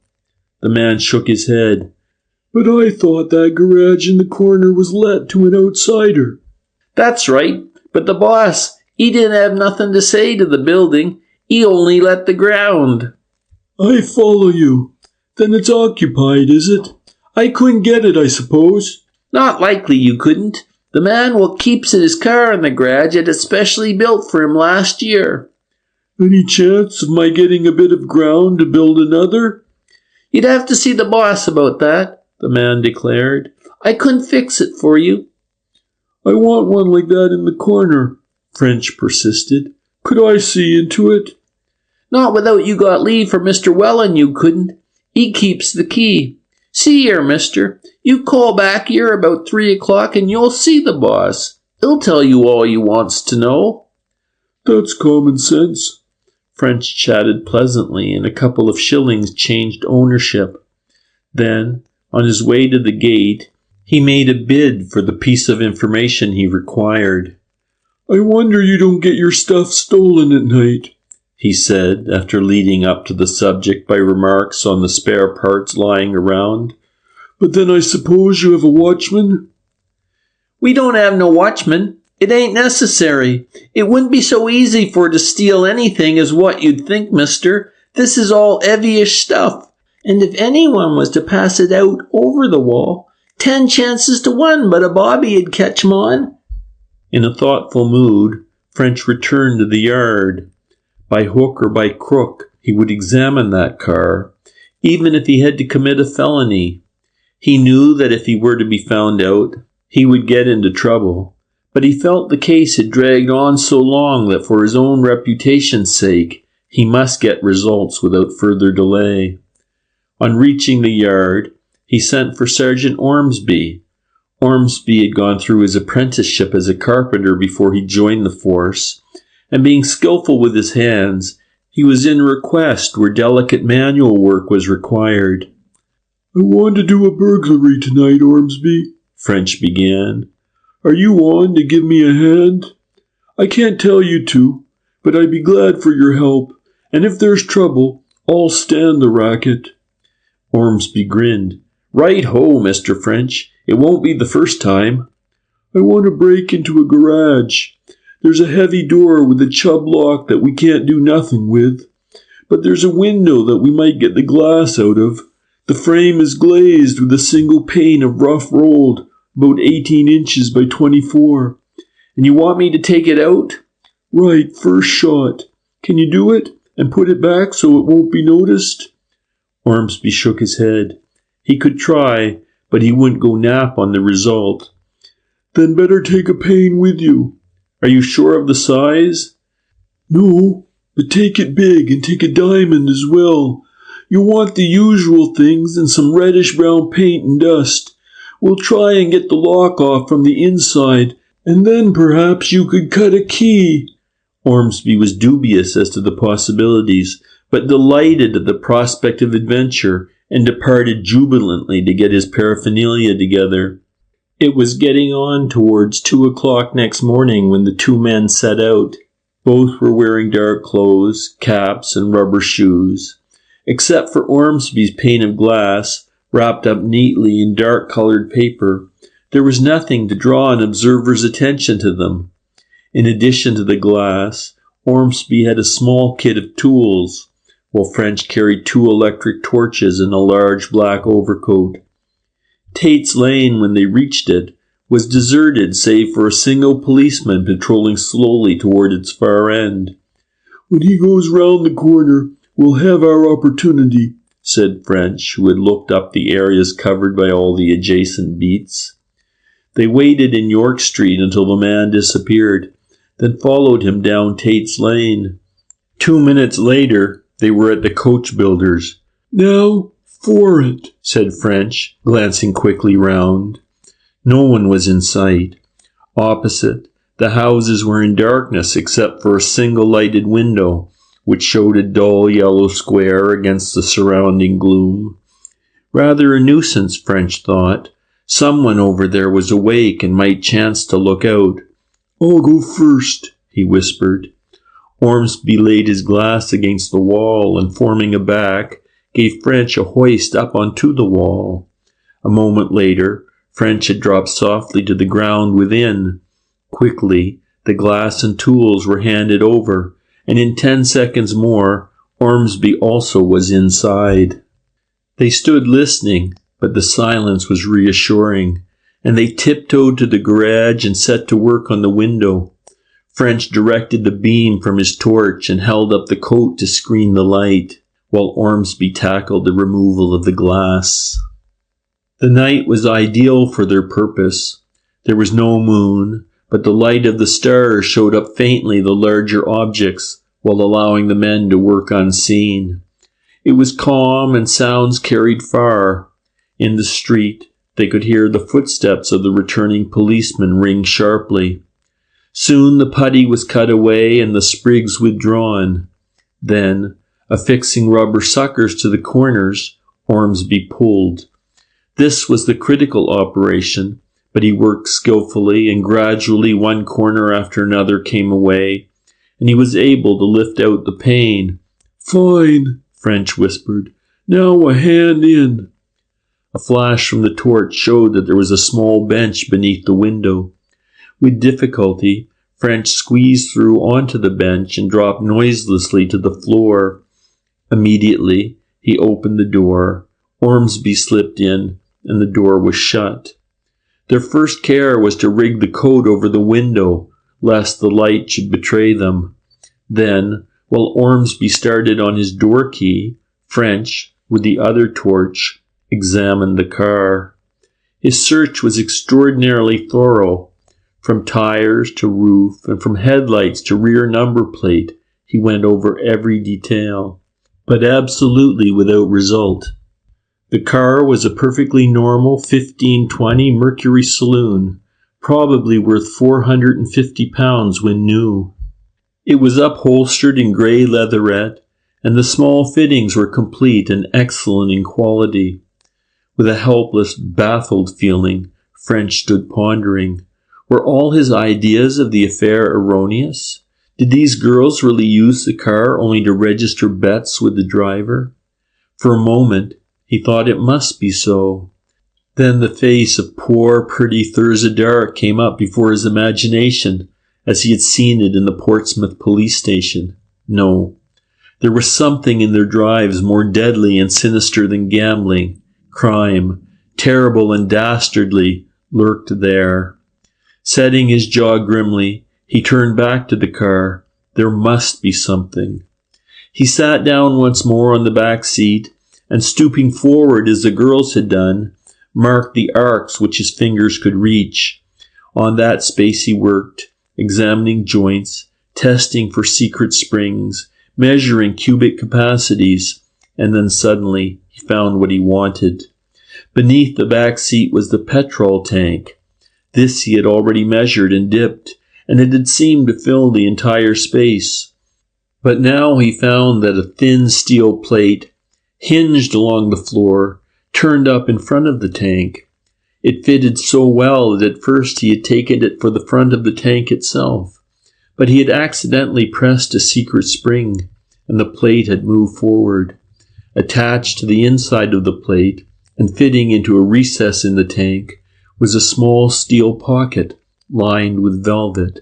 The man shook his head. "But I thought that garage in the corner was let to an outsider." "That's right, but the boss, he didn't have nothing to say to the building. He only let the ground." "I follow you. Then it's occupied, is it? I couldn't get it, I suppose." "Not likely you couldn't. The man what keeps his car in the garage had it specially built for him last year." "Any chance of my getting a bit of ground to build another?" "You'd have to see the boss about that," the man declared. "I couldn't fix it for you." "I want one like that in the corner," French persisted. "Could I see into it?" "Not without you got leave from Mr. Welland you couldn't. He keeps the key. See here, mister, you call back here about 3 o'clock and you'll see the boss. He'll tell you all you wants to know." "That's common sense." French chatted pleasantly, and a couple of shillings changed ownership. Then, on his way to the gate, he made a bid for the piece of information he required. "I wonder you don't get your stuff stolen at night," he said, after leading up to the subject by remarks on the spare parts lying around. "But then I suppose you have a watchman?" "We don't have no watchman. It ain't necessary. It wouldn't be so easy for to steal anything as what you'd think, mister. This is all heavyish stuff, and if anyone was to pass it out over the wall, 10 chances to 1 but a bobby'd catch 'em on." In a thoughtful mood, French returned to the yard. By hook or by crook, he would examine that car, even if he had to commit a felony. He knew that if he were to be found out, he would get into trouble, but he felt the case had dragged on so long that for his own reputation's sake, he must get results without further delay. On reaching the yard, he sent for Sergeant Ormsby. Ormsby had gone through his apprenticeship as a carpenter before he joined the force, and being skillful with his hands, he was in request where delicate manual work was required. "I want to do a burglary tonight, Ormsby," French began. "Are you on to give me a hand? I can't tell you to, but I'd be glad for your help, and if there's trouble, I'll stand the racket." Ormsby grinned. "Right-ho, Mr. French. It won't be the first time." "I want to break into a garage. There's a heavy door with a chub lock that we can't do nothing with, but there's a window that we might get the glass out of. The frame is glazed with a single pane of rough rolled, about 18 inches by 24. "And you want me to take it out?" "Right, first shot. Can you do it, and put it back so it won't be noticed?" Ormsby shook his head. He could try, but he wouldn't go nap on the result. "Then better take a pane with you." "Are you sure of the size?" "No, but take it big and take a diamond as well. You want the usual things and some reddish-brown paint and dust. We'll try and get the lock off from the inside, and then perhaps you could cut a key." Ormsby was dubious as to the possibilities, but delighted at the prospect of adventure, and departed jubilantly to get his paraphernalia together. It was getting on towards 2 o'clock next morning when the two men set out. Both were wearing dark clothes, caps, and rubber shoes. Except for Ormsby's pane of glass, wrapped up neatly in dark-colored paper, there was nothing to draw an observer's attention to them. In addition to the glass, Ormsby had a small kit of tools, while French carried 2 electric torches and a large black overcoat. Tate's Lane, when they reached it, was deserted save for a single policeman patrolling slowly toward its far end. "When he goes round the corner, we'll have our opportunity," said French, who had looked up the areas covered by all the adjacent beats. They waited in York Street until the man disappeared, then followed him down Tate's Lane. 2 minutes later, they were at the coach builder's. "Now for it," said French, glancing quickly round. No one was in sight. Opposite, the houses were in darkness except for a single lighted window, which showed a dull yellow square against the surrounding gloom. Rather a nuisance, French thought. Someone over there was awake and might chance to look out. "I'll go first," he whispered. Ormsby laid his glass against the wall and, forming a back, gave French a hoist up onto the wall. A moment later, French had dropped softly to the ground within. Quickly, the glass and tools were handed over, and in 10 seconds more, Ormsby also was inside. They stood listening, but the silence was reassuring, and they tiptoed to the garage and set to work on the window. French directed the beam from his torch and held up the coat to screen the light, while Ormsby tackled the removal of the glass. The night was ideal for their purpose. There was no moon, but the light of the stars showed up faintly the larger objects, while allowing the men to work unseen. It was calm and sounds carried far. In the street, they could hear the footsteps of the returning policeman ring sharply. Soon the putty was cut away and the sprigs withdrawn. Then, affixing rubber suckers to the corners, Ormsby pulled. This was the critical operation, but he worked skillfully, and gradually one corner after another came away, and he was able to lift out the pane. "Fine," French whispered. "Now a hand in." A flash from the torch showed that there was a small bench beneath the window. With difficulty, French squeezed through onto the bench and dropped noiselessly to the floor. Immediately, he opened the door. Ormsby slipped in, and the door was shut. Their first care was to rig the coat over the window, lest the light should betray them. Then, while Ormsby started on his door key, French, with the other torch, examined the car. His search was extraordinarily thorough. From tires to roof, and from headlights to rear number plate, he went over every detail, but absolutely without result. The car was a perfectly normal 1520 Mercury saloon, probably worth £450 when new. It was upholstered in grey leatherette, and the small fittings were complete and excellent in quality. With a helpless, baffled feeling, French stood pondering. Were all his ideas of the affair erroneous? Did these girls really use the car only to register bets with the driver? For a moment, he thought it must be so. Then the face of poor, pretty Thurza Dark came up before his imagination, as he had seen it in the Portsmouth police station. No, there was something in their drives more deadly and sinister than gambling. Crime, terrible and dastardly, lurked there. Setting his jaw grimly, he turned back to the car. There must be something. He sat down once more on the back seat, and stooping forward as the girls had done, marked the arcs which his fingers could reach. On that space he worked, examining joints, testing for secret springs, measuring cubic capacities, and then suddenly he found what he wanted. Beneath the back seat was the petrol tank. This he had already measured and dipped, and it had seemed to fill the entire space. But now he found that a thin steel plate, hinged along the floor, turned up in front of the tank. It fitted so well that at first he had taken it for the front of the tank itself, but he had accidentally pressed a secret spring, and the plate had moved forward. Attached to the inside of the plate, and fitting into a recess in the tank, was a small steel pocket lined with velvet.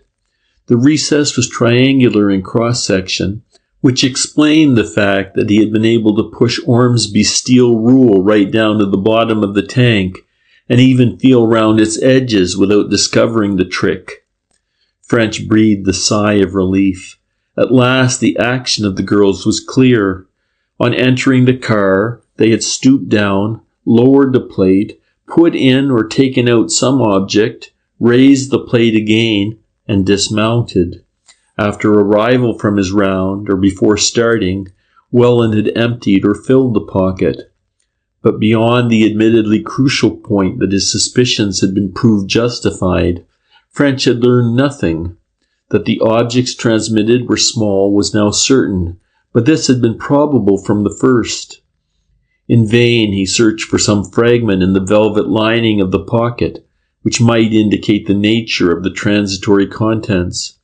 The recess was triangular in cross-section, which explained the fact that he had been able to push Ormsby's steel rule right down to the bottom of the tank, and even feel round its edges without discovering the trick. French breathed a sigh of relief. At last the action of the girls was clear. On entering the car, they had stooped down, lowered the plate, put in or taken out some object, raised the plate again, and dismounted. After arrival from his round, or before starting, Welland had emptied or filled the pocket. But beyond the admittedly crucial point that his suspicions had been proved justified, French had learned nothing. That the objects transmitted were small was now certain, but this had been probable from the first. In vain he searched for some fragment in the velvet lining of the pocket, which might indicate the nature of the transitory contents.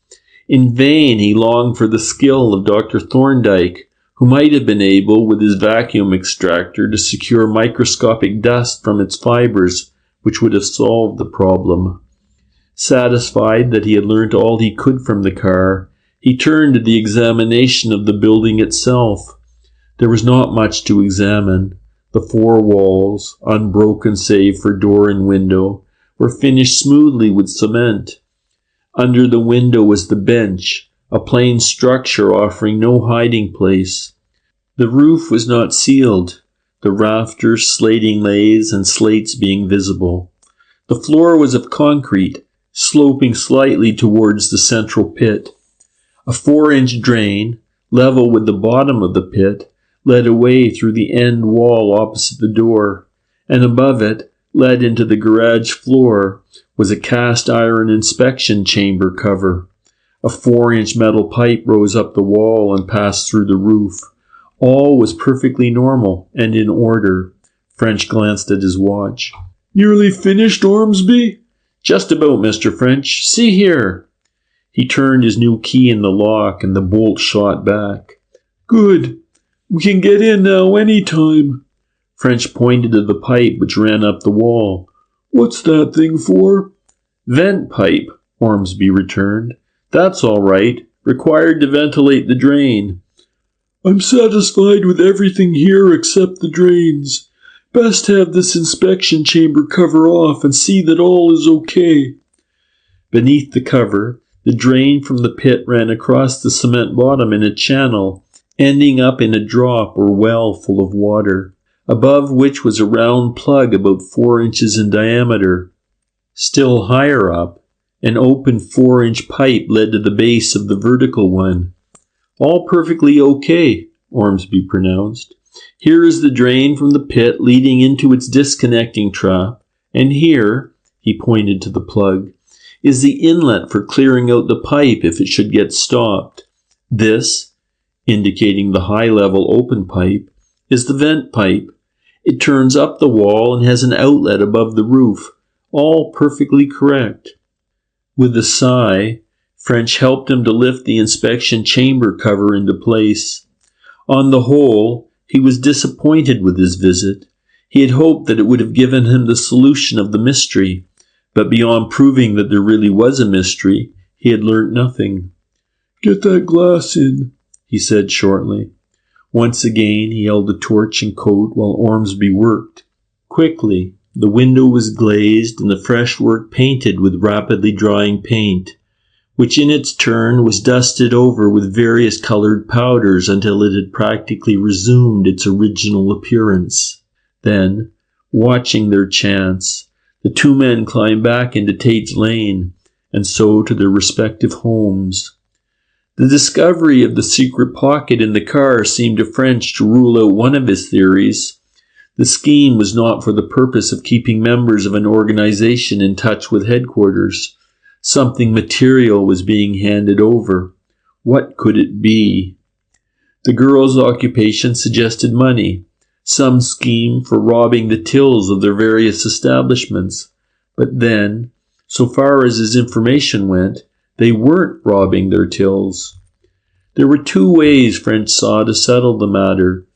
In vain he longed for the skill of Dr. Thorndyke, who might have been able, with his vacuum extractor, to secure microscopic dust from its fibers, which would have solved the problem. Satisfied that he had learnt all he could from the car, he turned to the examination of the building itself. There was not much to examine. The four walls, unbroken save for door and window, were finished smoothly with cement. Under the window was the bench, a plain structure offering no hiding place. The roof was not sealed, the rafters, slating laths, and slates being visible. The floor was of concrete, sloping slightly towards the central pit. A 4-inch drain, level with the bottom of the pit, led away through the end wall opposite the door, and above it, led into the garage floor, was a cast-iron inspection chamber cover. A 4-inch metal pipe rose up the wall and passed through the roof. All was perfectly normal and in order. French glanced at his watch. "Nearly finished, Ormsby?" "Just about, Mr. French. See here." He turned his new key in the lock, and the bolt shot back. "Good. We can get in now any time." French pointed to the pipe which ran up the wall. "What's that thing for?" "Vent pipe," Ormsby returned. "That's all right. Required to ventilate the drain." "I'm satisfied with everything here except the drains. Best have this inspection chamber cover off and see that all is okay." Beneath the cover, The drain from the pit ran across the cement bottom in a channel, ending up in a drop or well full of water, above which was a round plug about 4 inches in diameter. Still higher up, an open 4-inch pipe led to the base of the vertical one. "All perfectly okay," Ormsby pronounced. "Here is the drain from the pit leading into its disconnecting trap, and here," he pointed to the plug, "is the inlet for clearing out the pipe if it should get stopped. This," indicating the high-level open pipe, "is the vent pipe. It turns up the wall and has an outlet above the roof. All perfectly correct." With a sigh, French helped him to lift the inspection chamber cover into place. On the whole, he was disappointed with his visit. He had hoped that it would have given him the solution of the mystery, but beyond proving that there really was a mystery, he had learnt nothing. "Get that glass in," he said shortly. Once again he held the torch and coat while Ormsby worked. Quickly, the window was glazed and the fresh work painted with rapidly drying paint, which in its turn was dusted over with various coloured powders until it had practically resumed its original appearance. Then, watching their chance, the two men climbed back into Tate's Lane, and so to their respective homes. The discovery of the secret pocket in the car seemed to French to rule out one of his theories. The scheme was not for the purpose of keeping members of an organization in touch with headquarters. Something material was being handed over. What could it be? The girl's occupation suggested money, some scheme for robbing the tills of their various establishments. But then, so far as his information went, they weren't robbing their tills. There were two ways French saw to settle the matter.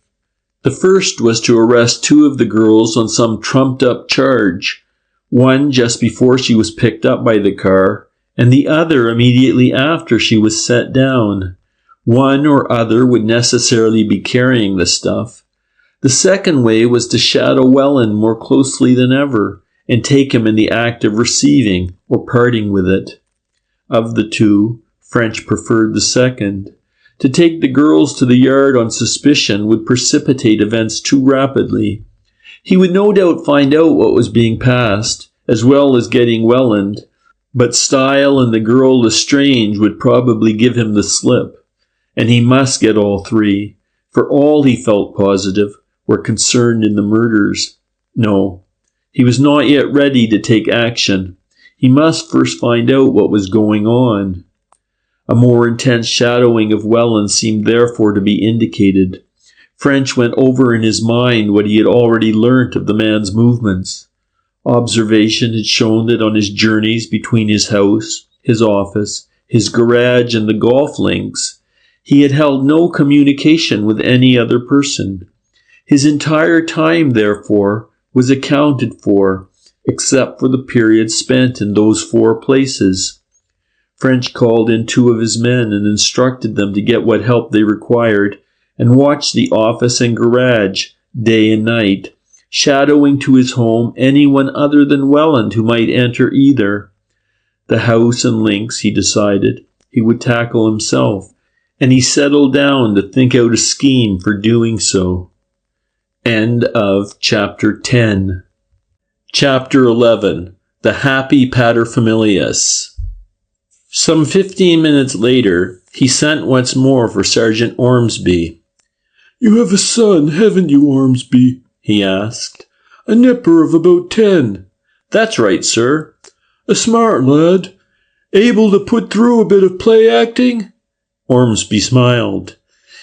The first was to arrest two of the girls on some trumped-up charge, one just before she was picked up by the car, and the other immediately after she was set down. One or other would necessarily be carrying the stuff. The second way was to shadow Welland more closely than ever, and take him in the act of receiving or parting with it. Of the two, French preferred the second. To take the girls to the yard on suspicion would precipitate events too rapidly. He would no doubt find out what was being passed, as well as getting Welland, but Style and the girl Lestrange would probably give him the slip, and he must get all three, for all, he felt positive, were concerned in the murders. No, he was not yet ready to take action. He must first find out what was going on. A more intense shadowing of Welland seemed therefore to be indicated. French went over in his mind what he had already learnt of the man's movements. Observation had shown that on his journeys between his house, his office, his garage, and the golf links, he had held no communication with any other person. His entire time, therefore, was accounted for, except for the period spent in those 4 places. French called in 2 of his men and instructed them to get what help they required, and watch the office and garage, day and night, shadowing to his home anyone other than Welland who might enter either. The house and links, he decided, he would tackle himself, and he settled down to think out a scheme for doing so. End of Chapter 10. Chapter 11. The Happy Paterfamilias. Some 15 minutes later, he sent once more for Sergeant Ormsby. "You have a son, haven't you, Ormsby?" he asked. "A nipper of about 10. "That's right, sir." "A smart lad. Able to put through a bit of play acting?" Ormsby smiled.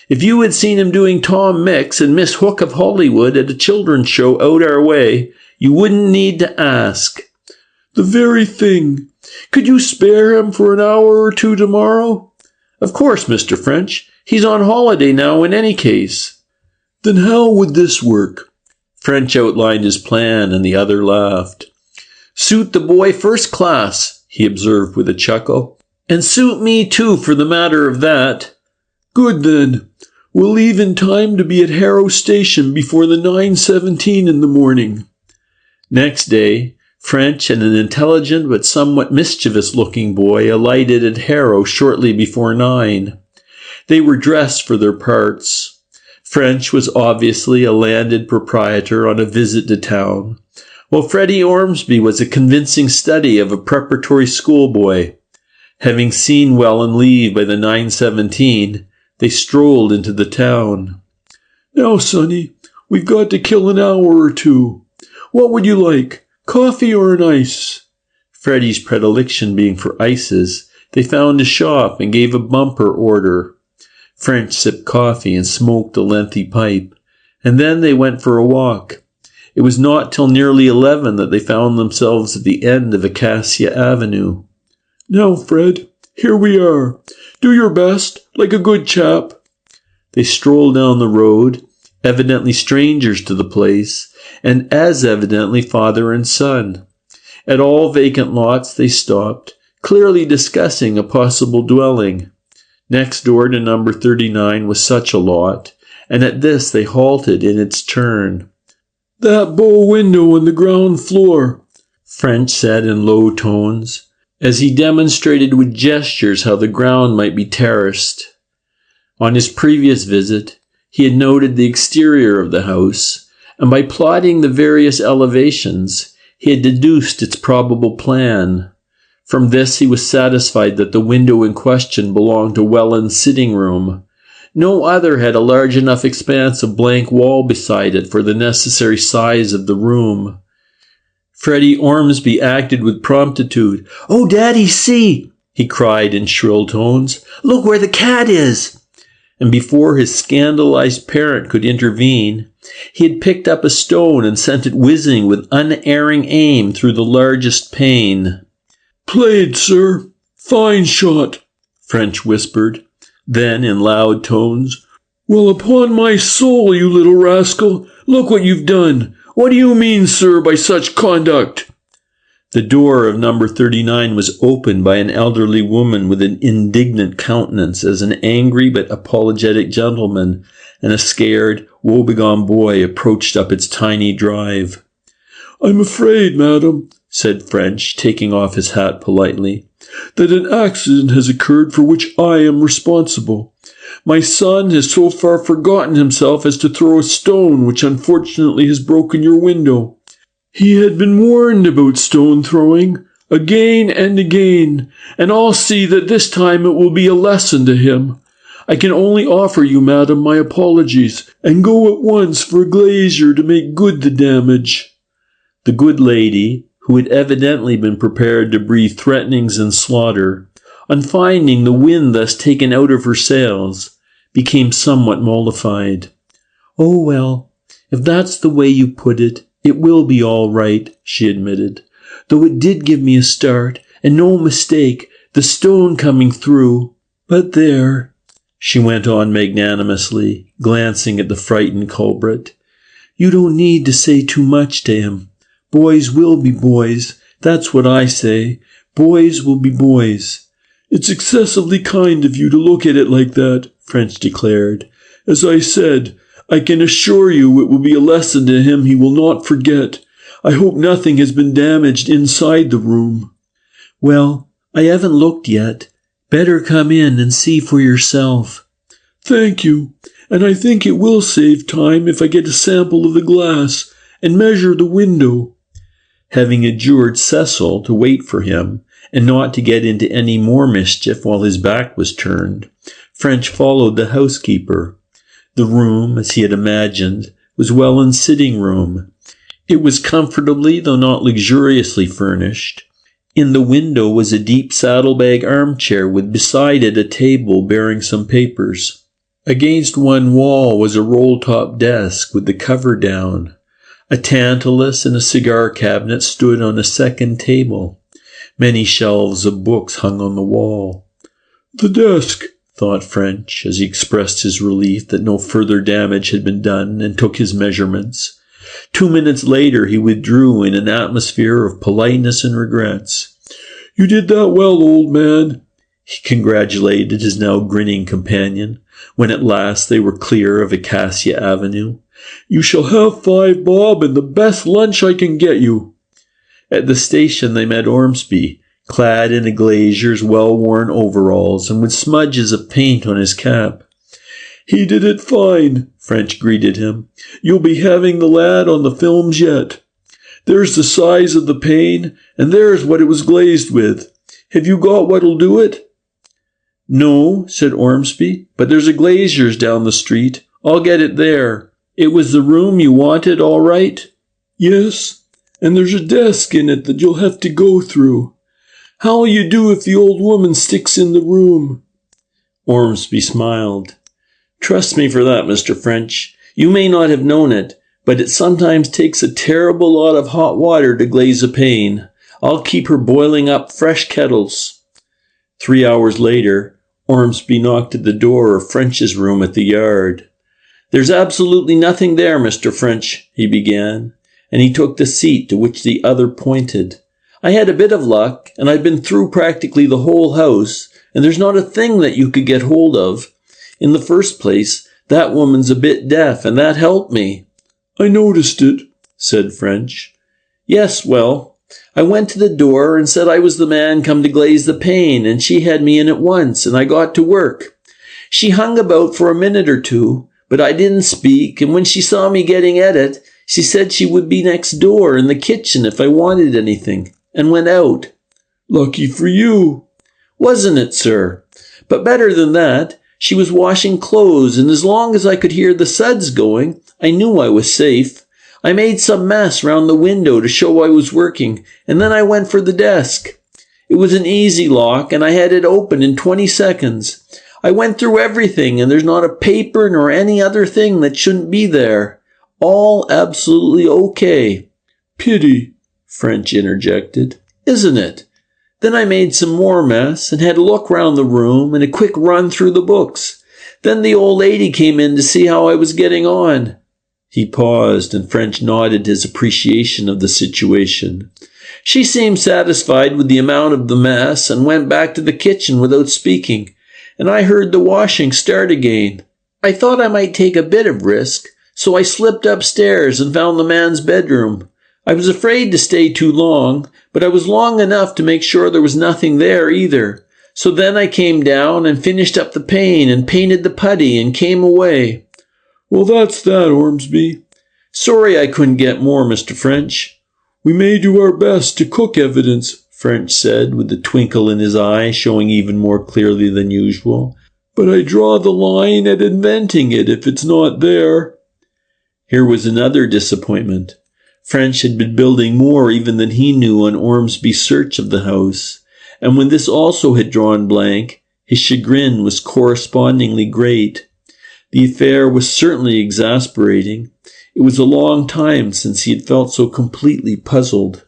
"If you had seen him doing Tom Mix and Miss Hook of Hollywood at a children's show out our way, you wouldn't need to ask." "The very thing. Could you spare him for an hour or 2 tomorrow?" "Of course, Mr. French. He's on holiday now in any case." "Then how would this work?" French outlined his plan, and the other laughed. "Suit the boy first class," he observed with a chuckle. "And suit me too, for the matter of that." "Good then. We'll leave in time to be at Harrow Station before the 9:17 in the morning." Next day, French and an intelligent but somewhat mischievous-looking boy alighted at Harrow shortly before 9. They were dressed for their parts. French was obviously a landed proprietor on a visit to town, while Freddie Ormsby was a convincing study of a preparatory schoolboy. Having seen well and leave by the 9:17, they strolled into the town. "Now, Sonny, we've got to kill an hour or two. What would you like, coffee or an ice?" Freddie's predilection being for ices, they found a shop and gave a bumper order. French sipped coffee and smoked a lengthy pipe, and then they went for a walk. It was not till nearly 11 that they found themselves at the end of Acacia Avenue. "Now, Fred, here we are. Do your best, like a good chap." They strolled down the road, evidently strangers to the place, and as evidently father and son. At all vacant lots they stopped, clearly discussing a possible dwelling. Next door to number 39 was such a lot, and at this they halted in its turn. "That bow window on the ground floor," French said in low tones, as he demonstrated with gestures how the ground might be terraced. On his previous visit, he had noted the exterior of the house, and by plotting the various elevations, he had deduced its probable plan. From this he was satisfied that the window in question belonged to Welland's sitting room. No other had a large enough expanse of blank wall beside it for the necessary size of the room. Freddie Ormsby acted with promptitude. "Oh, Daddy, see!" he cried in shrill tones. "Look where the cat is!" And before his scandalized parent could intervene, he had picked up a stone and sent it whizzing with unerring aim through the largest pane. "Played, sir. Fine shot," French whispered. Then, in loud tones, "Well, upon my soul, you little rascal, look what you've done. What do you mean, sir, by such conduct?" The door of number 39 was opened by an elderly woman with an indignant countenance as an angry but apologetic gentleman and a scared, woebegone boy approached up its tiny drive. "I'm afraid, madam," said French, taking off his hat politely, "that an accident has occurred for which I am responsible. My son has so far forgotten himself as to throw a stone which unfortunately has broken your window. He had been warned about stone throwing, again and again, and I'll see that this time it will be a lesson to him. I can only offer you, madam, my apologies, and go at once for a glazier to make good the damage." The good lady, who had evidently been prepared to breathe threatenings and slaughter, on finding the wind thus taken out of her sails, became somewhat mollified. "Oh, well, if that's the way you put it, it will be all right," she admitted, "though it did give me a start, and no mistake, the stone coming through. But there," she went on magnanimously, glancing at the frightened culprit, "you don't need to say too much to him. Boys will be boys, that's what I say. Boys will be boys." "It's excessively kind of you to look at it like that," French declared. "As I said, I can assure you it will be a lesson to him he will not forget. I hope nothing has been damaged inside the room." "Well, I haven't looked yet. Better come in and see for yourself." "Thank you, and I think it will save time if I get a sample of the glass and measure the window." Having adjured Cecil to wait for him, and not to get into any more mischief while his back was turned, French followed the housekeeper. The room, as he had imagined, was Welland's sitting room. It was comfortably, though not luxuriously, furnished. In the window was a deep saddlebag armchair with beside it a table bearing some papers. Against one wall was a roll-top desk with the cover down. A tantalus and a cigar cabinet stood on a second table. Many shelves of books hung on the wall. "The desk," thought French, as he expressed his relief that no further damage had been done and took his measurements. 2 minutes later he withdrew in an atmosphere of politeness and regrets. "You did that well, old man," he congratulated his now grinning companion, when at last they were clear of Acacia Avenue. "You shall have 5 bob and the best lunch I can get you." At the station they met Ormsby, clad in a glazier's well-worn overalls and with smudges of paint on his cap. "He did it fine," French greeted him. "You'll be having the lad on the films yet. There's the size of the pane, and there's what it was glazed with. Have you got what'll do it?" "No," said Ormsby, "but there's a glazier's down the street. I'll get it there. It was the room you wanted, all right?" "Yes, and there's a desk in it that you'll have to go through. How'll you do if the old woman sticks in the room?" Ormsby smiled. "Trust me for that, Mr. French. You may not have known it, but it sometimes takes a terrible lot of hot water to glaze a pane. I'll keep her boiling up fresh kettles." 3 hours later, Ormsby knocked at the door of French's room at the Yard. "There's absolutely nothing there, Mr. French," he began, and he took the seat to which the other pointed. "I had a bit of luck, and I've been through practically the whole house, and there's not a thing that you could get hold of. In the first place, that woman's a bit deaf, and that helped me." "I noticed it," said French. "Yes, well, I went to the door and said I was the man come to glaze the pane, and she had me in at once, and I got to work. She hung about for a minute or two, but I didn't speak, and when she saw me getting at it, she said she would be next door in the kitchen if I wanted anything, and went out." "Lucky for you." "Wasn't it, sir? But better than that, she was washing clothes, and as long as I could hear the suds going, I knew I was safe. I made some mess round the window to show I was working, and then I went for the desk. It was an easy lock, and I had it open in 20 seconds. I went through everything, and there's not a paper nor any other thing that shouldn't be there. All absolutely okay." "Pity," French interjected. "Isn't it? Then I made some more mess, and had a look round the room, and a quick run through the books. Then the old lady came in to see how I was getting on." He paused, and French nodded his appreciation of the situation. "She seemed satisfied with the amount of the mess, and went back to the kitchen without speaking, and I heard the washing start again. I thought I might take a bit of risk, so I slipped upstairs and found the man's bedroom. I was afraid to stay too long, but I was long enough to make sure there was nothing there either. So then I came down and finished up the pane and painted the putty and came away." "Well, that's that, Ormsby." "Sorry I couldn't get more, Mr. French." "We may do our best to cook evidence," French said, with the twinkle in his eye showing even more clearly than usual. "But I draw the line at inventing it if it's not there." Here was another disappointment. French had been building more even than he knew on Ormsby's search of the house, and when this also had drawn blank, his chagrin was correspondingly great. The affair was certainly exasperating. It was a long time since he had felt so completely puzzled.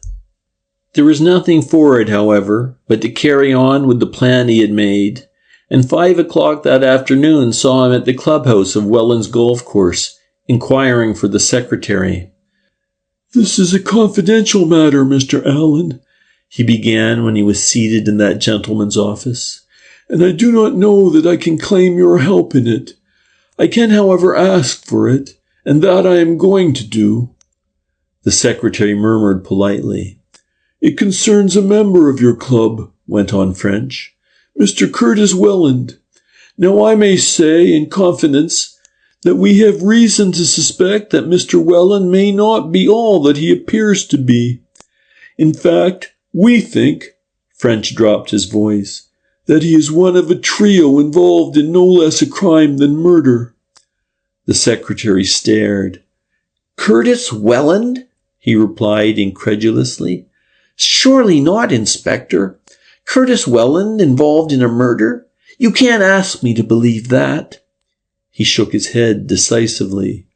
There was nothing for it, however, but to carry on with the plan he had made, and 5 o'clock that afternoon saw him at the clubhouse of Welland's golf course, inquiring for the secretary. "This is a confidential matter, Mr. Allen," he began when he was seated in that gentleman's office, "and I do not know that I can claim your help in it. I can, however, ask for it, and that I am going to do." The secretary murmured politely. "It concerns a member of your club," went on French, "Mr. Curtis Welland. Now I may say, in confidence, that we have reason to suspect that Mr. Welland may not be all that he appears to be. In fact, we think," French dropped his voice, "that he is one of a trio involved in no less a crime than murder." The secretary stared. "Curtis Welland?" he replied incredulously. "Surely not, Inspector. Curtis Welland involved in a murder? You can't ask me to believe that." He shook his head decisively.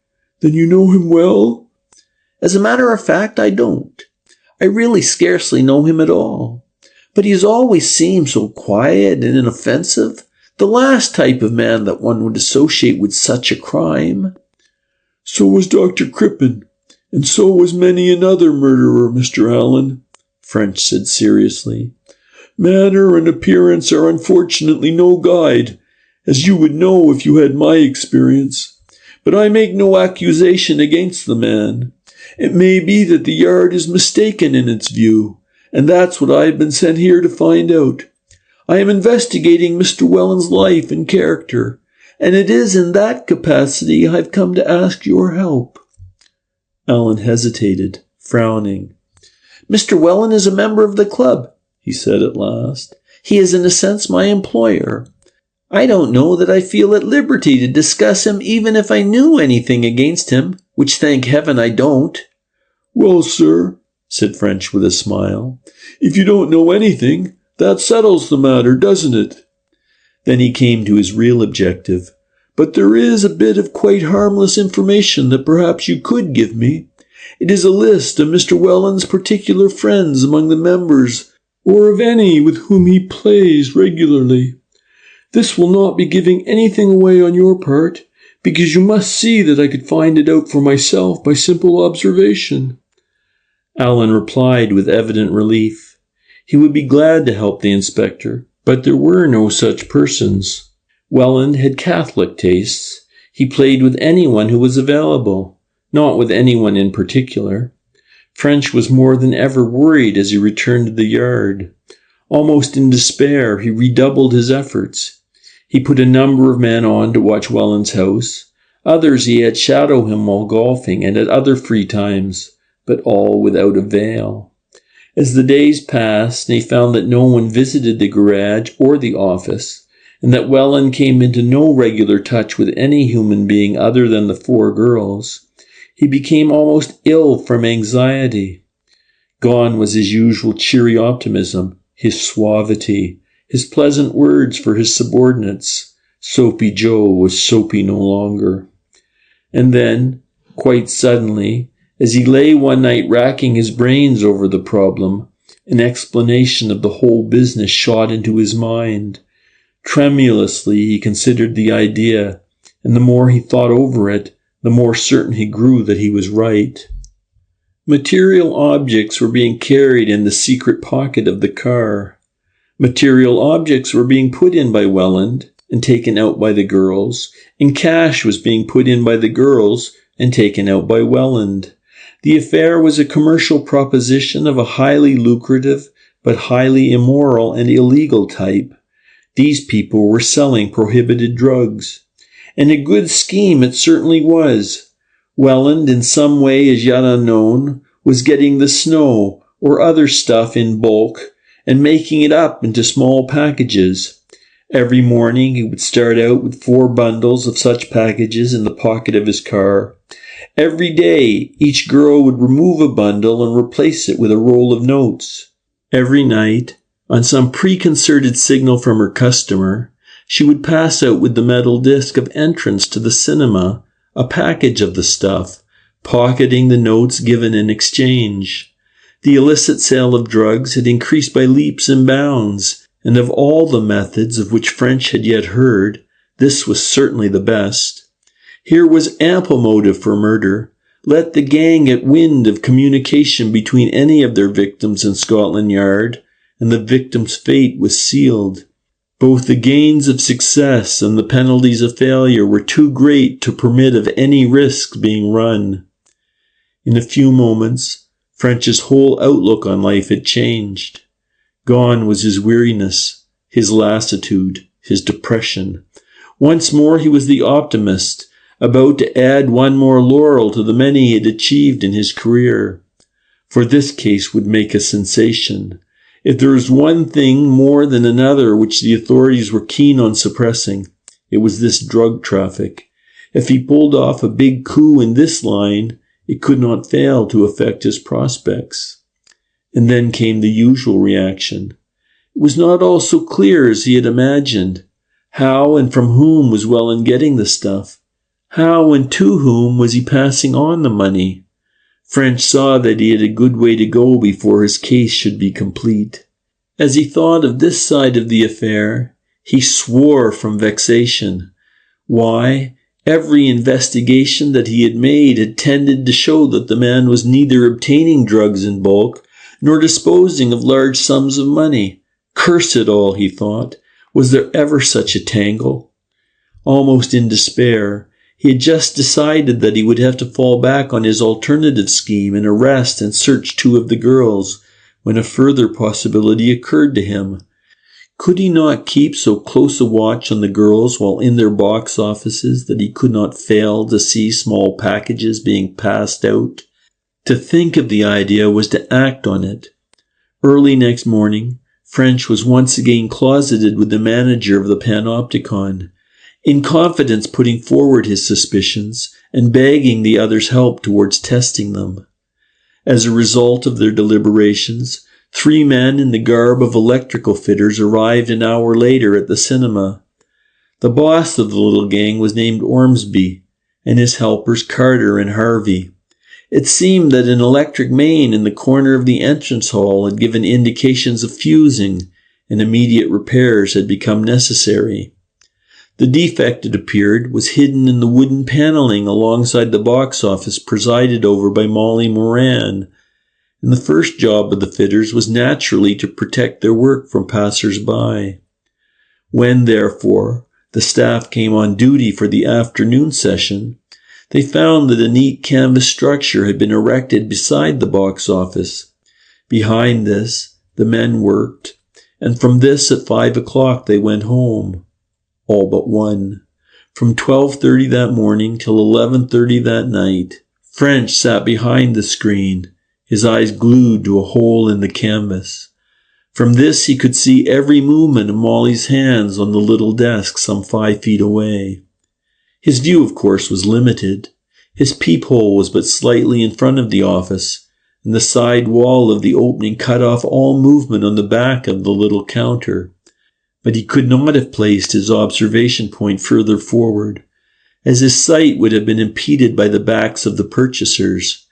"Then you know him well?" "As a matter of fact, I don't. I really scarcely know him at all. But he has always seemed so quiet and inoffensive, the last type of man that one would associate with such a crime." "So was Dr. Crippen, and so was many another murderer, Mr. Allen," French said seriously. "Manner and appearance are unfortunately no guide, as you would know if you had my experience. But I make no accusation against the man, It may be that the yard is mistaken in its view, and that's what I have been sent here to find out. I am investigating Mr. Welland's life and character, and it is in that capacity I have come to ask your help." Alan hesitated, frowning. "Mr. Welland is a member of the club," he said at last. "He is in a sense my employer. I don't know that I feel at liberty to discuss him even if I knew anything against him, which thank heaven I don't." "Well, sir," said French with a smile, "if you don't know anything, that settles the matter, doesn't it?" Then he came to his real objective. "But there is a bit of quite harmless information that perhaps you could give me. It is a list of Mr. Welland's particular friends among the members, or of any with whom he plays regularly. This will not be giving anything away on your part, because you must see that I could find it out for myself by simple observation." Alan replied with evident relief. He would be glad to help the inspector, but there were no such persons. Welland had Catholic tastes. He played with anyone who was available, not with anyone in particular. French was more than ever worried as he returned to the yard. Almost in despair, he redoubled his efforts. He put a number of men on to watch Welland's house. Others he had shadow him while golfing and at other free times, but all without avail. As the days passed, and he found that no one visited the garage or the office, and that Welland came into no regular touch with any human being other than the 4 girls, he became almost ill from anxiety. Gone was his usual cheery optimism, his suavity, his pleasant words for his subordinates. Soapy Joe was soapy no longer. And then, quite suddenly, as he lay one night racking his brains over the problem, an explanation of the whole business shot into his mind. Tremulously he considered the idea, and the more he thought over it, the more certain he grew that he was right. Material objects were being carried in the secret pocket of the car. Material objects were being put in by Welland and taken out by the girls, and cash was being put in by the girls and taken out by Welland. The affair was a commercial proposition of a highly lucrative but highly immoral and illegal type. These people were selling prohibited drugs. And a good scheme it certainly was. Welland, in some way as yet unknown, was getting the snow or other stuff in bulk and making it up into small packages. Every morning he would start out with 4 bundles of such packages in the pocket of his car. Every day each girl would remove a bundle and replace it with a roll of notes. Every night, on some preconcerted signal from her customer, she would pass out with the metal disc of entrance to the cinema a package of the stuff, pocketing the notes given in exchange. The illicit sale of drugs had increased by leaps and bounds, and of all the methods of which French had yet heard, this was certainly the best. Here was ample motive for murder. Let the gang get wind of communication between any of their victims in Scotland Yard, and the victim's fate was sealed. Both the gains of success and the penalties of failure were too great to permit of any risks being run. In a few moments, French's whole outlook on life had changed. Gone was his weariness, his lassitude, his depression. Once more he was the optimist, about to add one more laurel to the many he had achieved in his career. For this case would make a sensation. If there was one thing more than another which the authorities were keen on suppressing, it was this drug traffic. If he pulled off a big coup in this line, it could not fail to affect his prospects. And then came the usual reaction. It was not all so clear as he had imagined. How and from whom was Welland getting the stuff? How and to whom was he passing on the money? French saw that he had a good way to go before his case should be complete. As he thought of this side of the affair, he swore from vexation. Why? Every investigation that he had made had tended to show that the man was neither obtaining drugs in bulk nor disposing of large sums of money. Curse it all, he thought. Was there ever such a tangle? Almost in despair, He had just decided that he would have to fall back on his alternative scheme and arrest and search 2 of the girls, when a further possibility occurred to him. Could he not keep so close a watch on the girls while in their box offices that he could not fail to see small packages being passed out? To think of the idea was to act on it. Early next morning, French was once again closeted with the manager of the Panopticon, in confidence putting forward his suspicions and begging the other's help towards testing them. As a result of their deliberations, 3 men in the garb of electrical fitters arrived an hour later at the cinema. The boss of the little gang was named Ormsby, and his helpers Carter and Harvey. It seemed that an electric main in the corner of the entrance hall had given indications of fusing, and immediate repairs had become necessary. The defect, it appeared, was hidden in the wooden paneling alongside the box office presided over by Molly Moran, and the first job of the fitters was naturally to protect their work from passers-by. When, therefore, the staff came on duty for the afternoon session, they found that a neat canvas structure had been erected beside the box office. Behind this, the men worked, and from this at 5 o'clock they went home. All but one. From 12:30 that morning till 11:30 that night, French sat behind the screen, his eyes glued to a hole in the canvas. From this he could see every movement of Molly's hands on the little desk some 5 feet away. His view, of course, was limited. His peephole was but slightly in front of the office, and the side wall of the opening cut off all movement on the back of the little counter. But he could not have placed his observation point further forward, as his sight would have been impeded by the backs of the purchasers.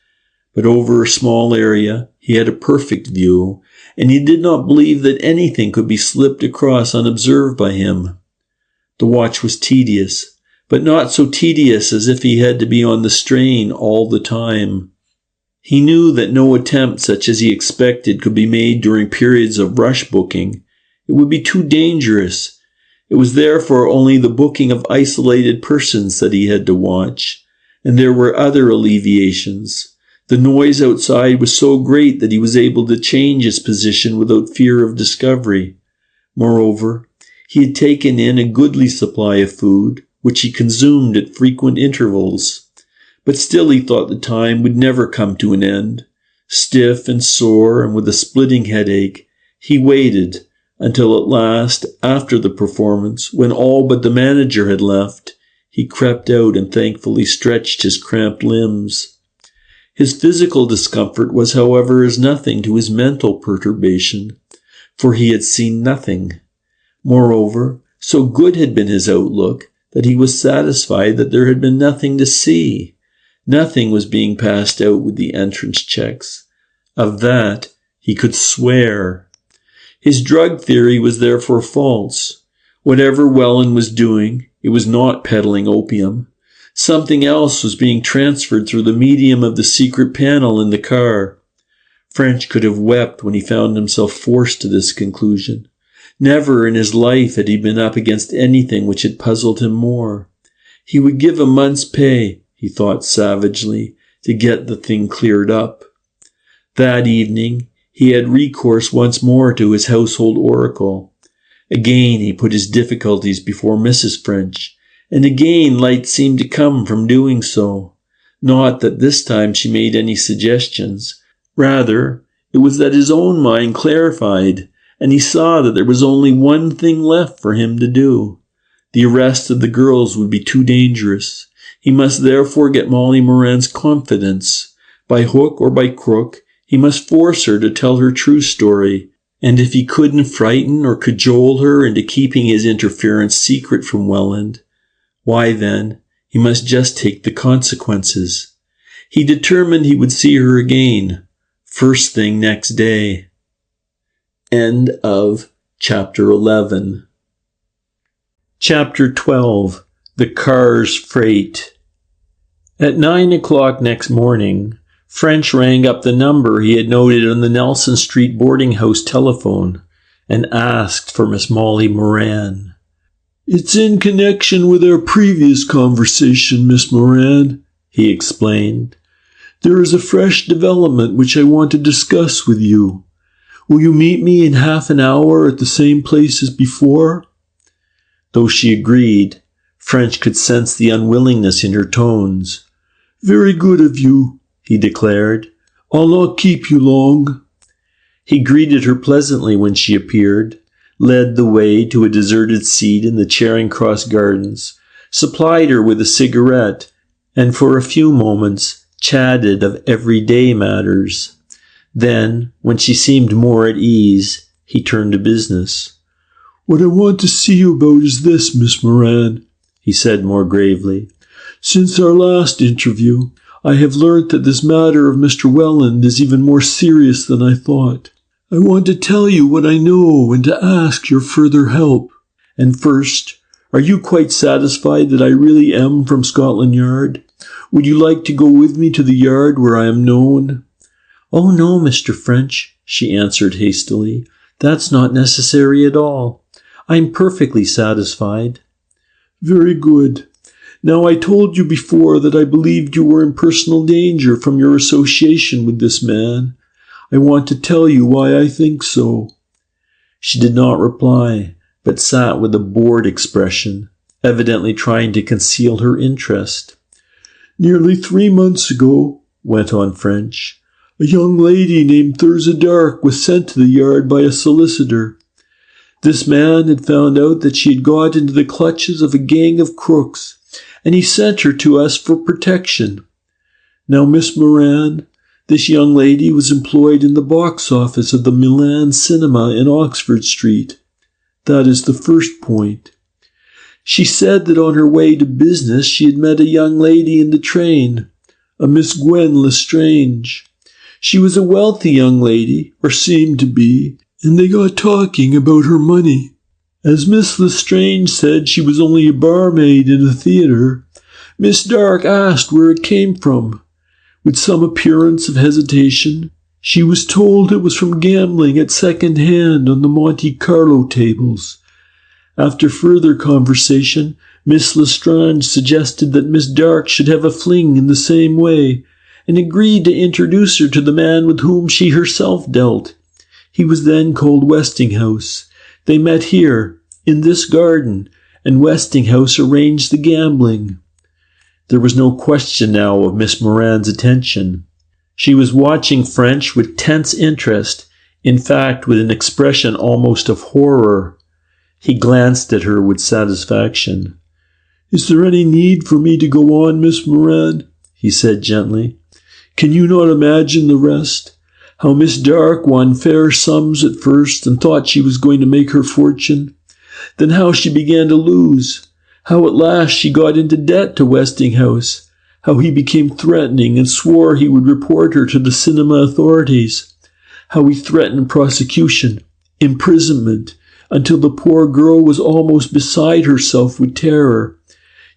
But over a small area he had a perfect view, and he did not believe that anything could be slipped across unobserved by him. The watch was tedious, but not so tedious as if he had to be on the strain all the time. He knew that no attempt such as he expected could be made during periods of rush booking. It would be too dangerous. It was therefore only the booking of isolated persons that he had to watch, and there were other alleviations. The noise outside was so great that he was able to change his position without fear of discovery. Moreover, he had taken in a goodly supply of food, which he consumed at frequent intervals. But still he thought the time would never come to an end. Stiff and sore and with a splitting headache, he waited until at last, after the performance, when all but the manager had left, he crept out and thankfully stretched his cramped limbs. His physical discomfort was, however, as nothing to his mental perturbation, for he had seen nothing. Moreover, so good had been his outlook that he was satisfied that there had been nothing to see. Nothing was being passed out with the entrance checks. Of that he could swear. His drug theory was therefore false. Whatever Welland was doing, it was not peddling opium. Something else was being transferred through the medium of the secret panel in the car. French could have wept when he found himself forced to this conclusion. Never in his life had he been up against anything which had puzzled him more. He would give a month's pay, he thought savagely, to get the thing cleared up. That evening, he had recourse once more to his household oracle. Again he put his difficulties before Mrs. French, and again light seemed to come from doing so. Not that this time she made any suggestions. Rather, it was that his own mind clarified, and he saw that there was only one thing left for him to do. The arrest of the girls would be too dangerous. He must therefore get Molly Moran's confidence. By hook or by crook, he must force her to tell her true story, and if he couldn't frighten or cajole her into keeping his interference secret from Welland, why then, he must just take the consequences. He determined he would see her again, first thing next day. End of Chapter 11. Chapter 12. The Car's Freight. At 9 o'clock next morning, French rang up the number he had noted on the Nelson Street boarding house telephone and asked for Miss Molly Moran. "It's in connection with our previous conversation, Miss Moran," he explained. "There is a fresh development which I want to discuss with you. Will you meet me in half an hour at the same place as before?" Though she agreed, French could sense the unwillingness in her tones. "Very good of you," he declared. "I'll not keep you long." He greeted her pleasantly when she appeared, led the way to a deserted seat in the Charing Cross Gardens, supplied her with a cigarette, and for a few moments chatted of everyday matters. Then, when she seemed more at ease, he turned to business. "What I want to see you about is this, Miss Moran," he said more gravely. "Since our last interview, I have learnt that this matter of Mr. Welland is even more serious than I thought. I want to tell you what I know and to ask your further help. And first, are you quite satisfied that I really am from Scotland Yard? Would you like to go with me to the yard where I am known?" "Oh no, Mr. French," she answered hastily. "That's not necessary at all. I'm perfectly satisfied." "Very good. Now, I told you before that I believed you were in personal danger from your association with this man. I want to tell you why I think so." She did not reply, but sat with a bored expression, evidently trying to conceal her interest. "Nearly 3 months ago," went on French, "a young lady named Thurza Dark was sent to the yard by a solicitor. This man had found out that she had got into the clutches of a gang of crooks, and he sent her to us for protection. Now, Miss Moran, this young lady was employed in the box office of the Milan Cinema in Oxford Street. That is the first point. She said that on her way to business she had met a young lady in the train, a Miss Gwen Lestrange. She was a wealthy young lady, or seemed to be, and they got talking about her money. As Miss Lestrange said she was only a barmaid in a theatre, Miss Dark asked where it came from. With some appearance of hesitation, she was told it was from gambling at second hand on the Monte Carlo tables. After further conversation, Miss Lestrange suggested that Miss Dark should have a fling in the same way, and agreed to introduce her to the man with whom she herself dealt. He was then called Westinghouse. They met here, in this garden, and Westinghouse arranged the gambling. There was no question now of Miss Moran's attention. She was watching French with tense interest, in fact with an expression almost of horror. He glanced at her with satisfaction. "Is there any need for me to go on, Miss Moran?" he said gently. "Can you not imagine the rest? How Miss Dark won fair sums at first and thought she was going to make her fortune. Then how she began to lose. How at last she got into debt to Westinghouse. How he became threatening and swore he would report her to the cinema authorities. How he threatened prosecution, imprisonment, until the poor girl was almost beside herself with terror.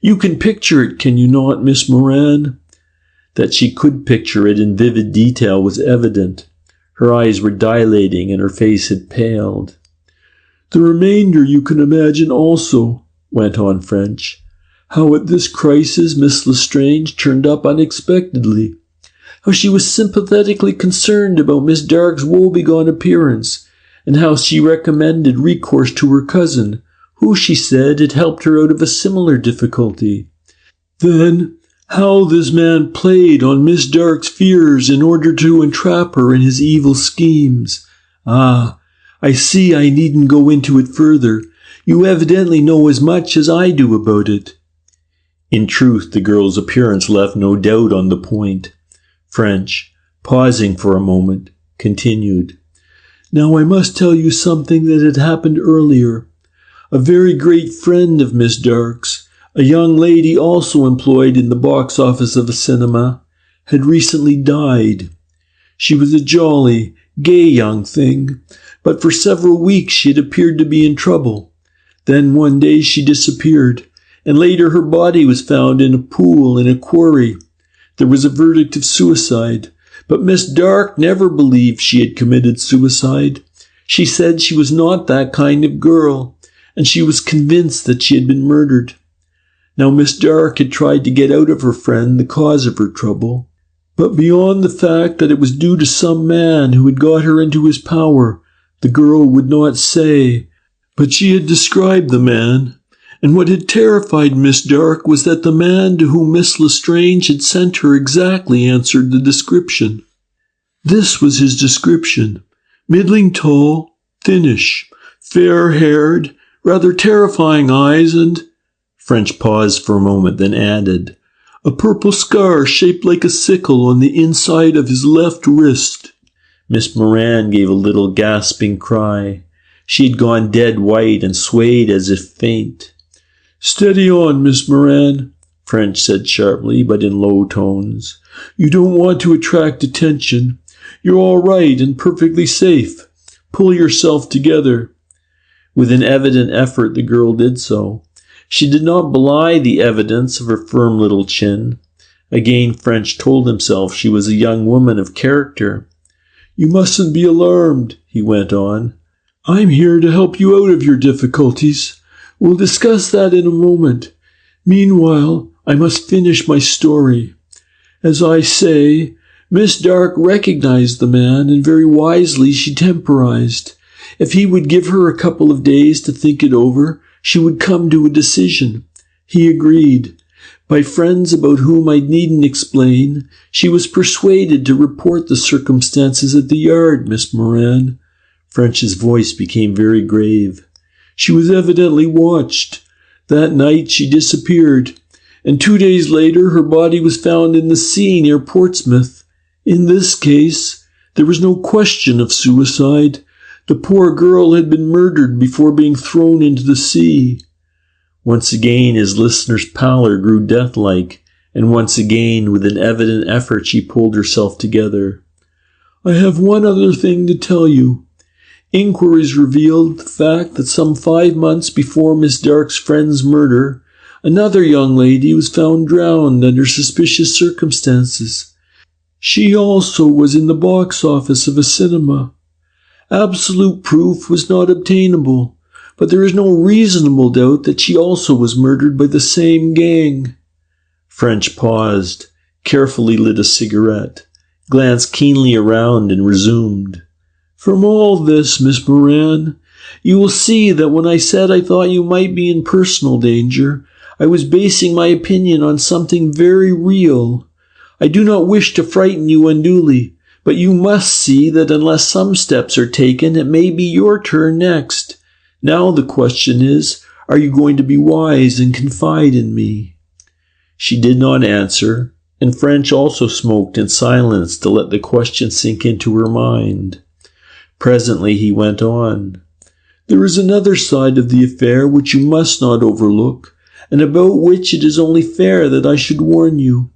You can picture it, can you not, Miss Moran?" That she could picture it in vivid detail was evident. Her eyes were dilating and her face had paled. "The remainder you can imagine also," went on French. "How at this crisis Miss Lestrange turned up unexpectedly. How she was sympathetically concerned about Miss Dark's woebegone appearance, and how she recommended recourse to her cousin, who, she said, had helped her out of a similar difficulty. Then, how this man played on Miss Dark's fears in order to entrap her in his evil schemes. Ah, I see I needn't go into it further. You evidently know as much as I do about it." In truth, the girl's appearance left no doubt on the point. French, pausing for a moment, continued. "Now I must tell you something that had happened earlier. A very great friend of Miss Dark's, a young lady also employed in the box office of a cinema, had recently died. She was a jolly, gay young thing, but for several weeks she had appeared to be in trouble. Then one day she disappeared, and later her body was found in a pool in a quarry. There was a verdict of suicide, but Miss Dark never believed she had committed suicide. She said she was not that kind of girl, and she was convinced that she had been murdered. Now Miss Dark had tried to get out of her friend the cause of her trouble, but beyond the fact that it was due to some man who had got her into his power, the girl would not say. But she had described the man, and what had terrified Miss Dark was that the man to whom Miss Lestrange had sent her exactly answered the description. This was his description: middling tall, thinnish, fair-haired, rather terrifying eyes, and— French paused for a moment, then added, a purple scar shaped like a sickle on the inside of his left wrist. Miss Moran gave a little gasping cry. She had gone dead white and swayed as if faint. "Steady on, Miss Moran," French said sharply, but in low tones. "You don't want to attract attention. You're all right and perfectly safe. Pull yourself together." With an evident effort, the girl did so. She did not belie the evidence of her firm little chin. Again French told himself she was a young woman of character. "You mustn't be alarmed," he went on. "I'm here to help you out of your difficulties. We'll discuss that in a moment. Meanwhile, I must finish my story. As I say, Miss Dark recognized the man, and very wisely she temporized. If he would give her a couple of days to think it over, she would come to a decision. He agreed. By friends about whom I needn't explain, she was persuaded to report the circumstances at the yard, Miss Moran." French's voice became very grave. "She was evidently watched. That night she disappeared, and 2 days later her body was found in the sea near Portsmouth. In this case, there was no question of suicide. The poor girl had been murdered before being thrown into the sea." Once again his listener's pallor grew death-like, and once again with an evident effort she pulled herself together. "I have one other thing to tell you. Inquiries revealed the fact that some 5 months before Miss Dark's friend's murder, another young lady was found drowned under suspicious circumstances. She also was in the box office of a cinema. Absolute proof was not obtainable, but there is no reasonable doubt that she also was murdered by the same gang." French paused, carefully lit a cigarette, glanced keenly around, and resumed. "From all this, Miss Moran, you will see that when I said I thought you might be in personal danger, I was basing my opinion on something very real. I do not wish to frighten you unduly, but you must see that unless some steps are taken, it may be your turn next. Now the question is, are you going to be wise and confide in me?" She did not answer, and French also smoked in silence to let the question sink into her mind. Presently he went on. "There is another side of the affair which you must not overlook, and about which it is only fair that I should warn you.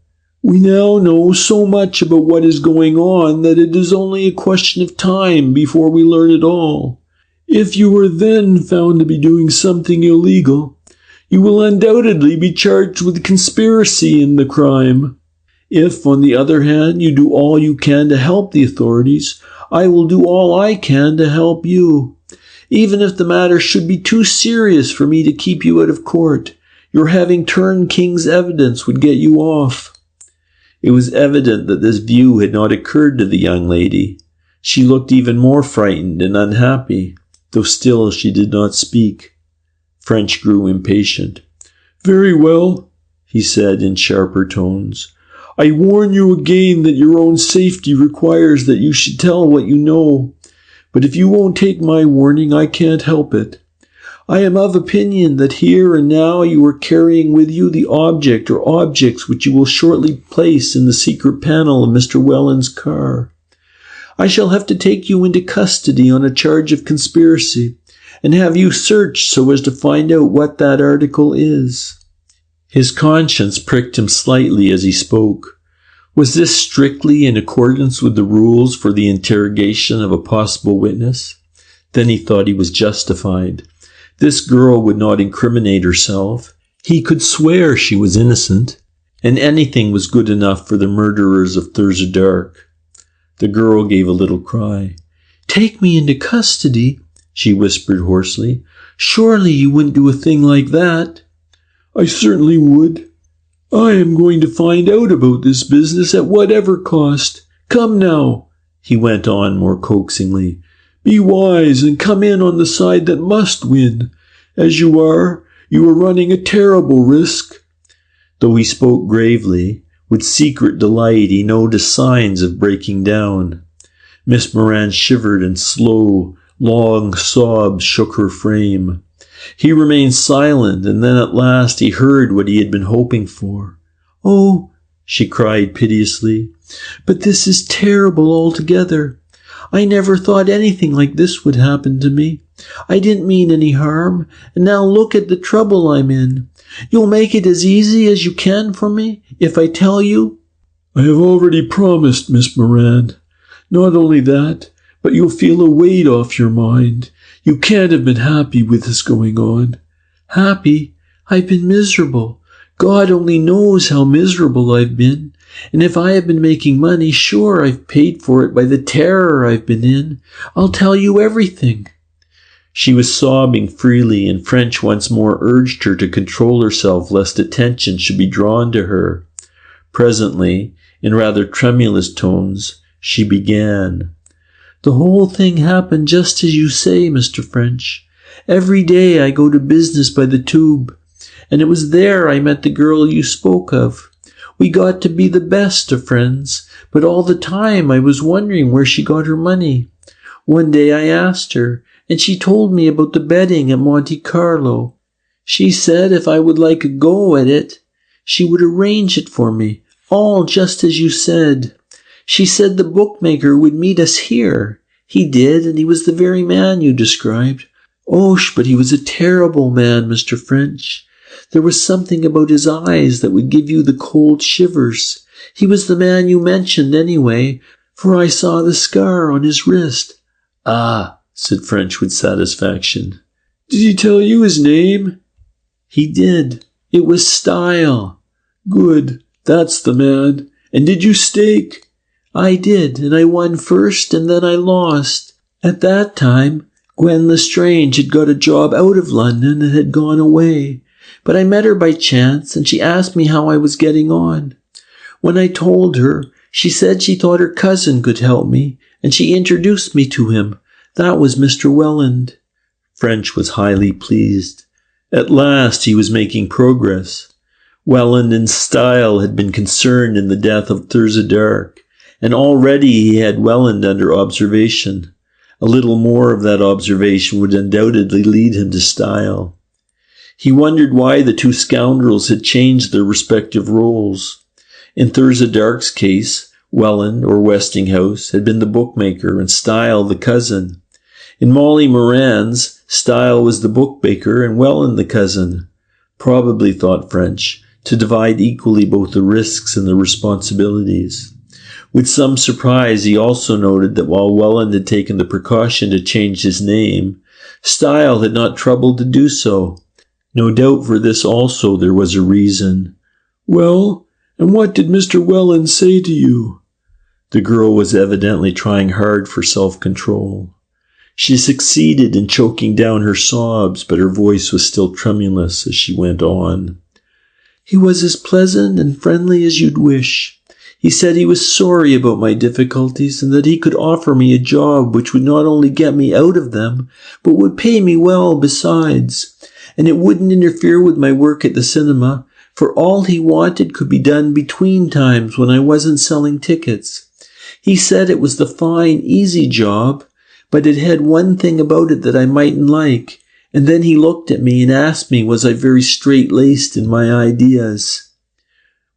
We now know so much about what is going on that it is only a question of time before we learn it all. If you are then found to be doing something illegal, you will undoubtedly be charged with conspiracy in the crime. If, on the other hand, you do all you can to help the authorities, I will do all I can to help you. Even if the matter should be too serious for me to keep you out of court, your having turned King's evidence would get you off." It was evident that this view had not occurred to the young lady. She looked even more frightened and unhappy, though still she did not speak. French grew impatient. "Very well," he said in sharper tones. "I warn you again that your own safety requires that you should tell what you know. But if you won't take my warning, I can't help it. I am of opinion that here and now you are carrying with you the object or objects which you will shortly place in the secret panel of Mr. Welland's car. I shall have to take you into custody on a charge of conspiracy, and have you searched so as to find out what that article is." His conscience pricked him slightly as he spoke. Was this strictly in accordance with the rules for the interrogation of a possible witness? Then he thought he was justified. This girl would not incriminate herself. He could swear she was innocent, and anything was good enough for the murderers of Thurso Dark. The girl gave a little cry. "Take me into custody?" she whispered hoarsely. "Surely you wouldn't do a thing like that." "I certainly would. I am going to find out about this business at whatever cost. Come now," he went on more coaxingly. "Be wise and come in on the side that must win. As you are running a terrible risk." Though he spoke gravely, with secret delight he noticed signs of breaking down. Miss Moran shivered and slow, long sobs shook her frame. He remained silent, and then at last he heard what he had been hoping for. "Oh," she cried piteously, "but this is terrible altogether. I never thought anything like this would happen to me. I didn't mean any harm, and now look at the trouble I'm in. You'll make it as easy as you can for me, if I tell you?" "I have already promised, Miss Moran. Not only that, but you'll feel a weight off your mind. You can't have been happy with this going on." "Happy? I've been miserable. God only knows how miserable I've been. And if I have been making money, sure, I've paid for it by the terror I've been in. I'll tell you everything." She was sobbing freely, and French once more urged her to control herself lest attention should be drawn to her. Presently, in rather tremulous tones, she began. "The whole thing happened just as you say, Mr. French. Every day I go to business by the tube, and it was there I met the girl you spoke of. We got to be the best of friends, but all the time I was wondering where she got her money. One day I asked her, and she told me about the betting at Monte Carlo. She said if I would like a go at it, she would arrange it for me, all just as you said. She said the bookmaker would meet us here. He did, and he was the very man you described. Osh, but he was a terrible man, Mr. French. There was something about his eyes that would give you the cold shivers. He was the man you mentioned anyway, for I saw the scar on his wrist." "Ah," said French with satisfaction. "Did he tell you his name?" "He did. It was Style." "Good. That's the man. And did you stake?" "I did, and I won first, and then I lost. At that time, Gwen Lestrange had got a job out of London and had gone away. But I met her by chance, and she asked me how I was getting on. When I told her, she said she thought her cousin could help me, and she introduced me to him. That was Mr. Welland." French was highly pleased. At last he was making progress. Welland and Style had been concerned in the death of Thurza Dark, and already he had Welland under observation. A little more of that observation would undoubtedly lead him to Style. He wondered why the two scoundrels had changed their respective roles. In Thurza Dark's case, Welland, or Westinghouse, had been the bookmaker and Style the cousin. In Molly Moran's, Style was the bookmaker and Welland the cousin. Probably, thought French, to divide equally both the risks and the responsibilities. With some surprise, he also noted that while Welland had taken the precaution to change his name, Style had not troubled to do so. No doubt for this also there was a reason. "Well, and what did Mr. Welland say to you?" The girl was evidently trying hard for self-control. She succeeded in choking down her sobs, but her voice was still tremulous as she went on. "He was as pleasant and friendly as you'd wish. He said he was sorry about my difficulties and that he could offer me a job which would not only get me out of them, but would pay me well besides. And it wouldn't interfere with my work at the cinema, for all he wanted could be done between times when I wasn't selling tickets. He said it was the fine, easy job, but it had one thing about it that I mightn't like, and then he looked at me and asked me was I very straight-laced in my ideas.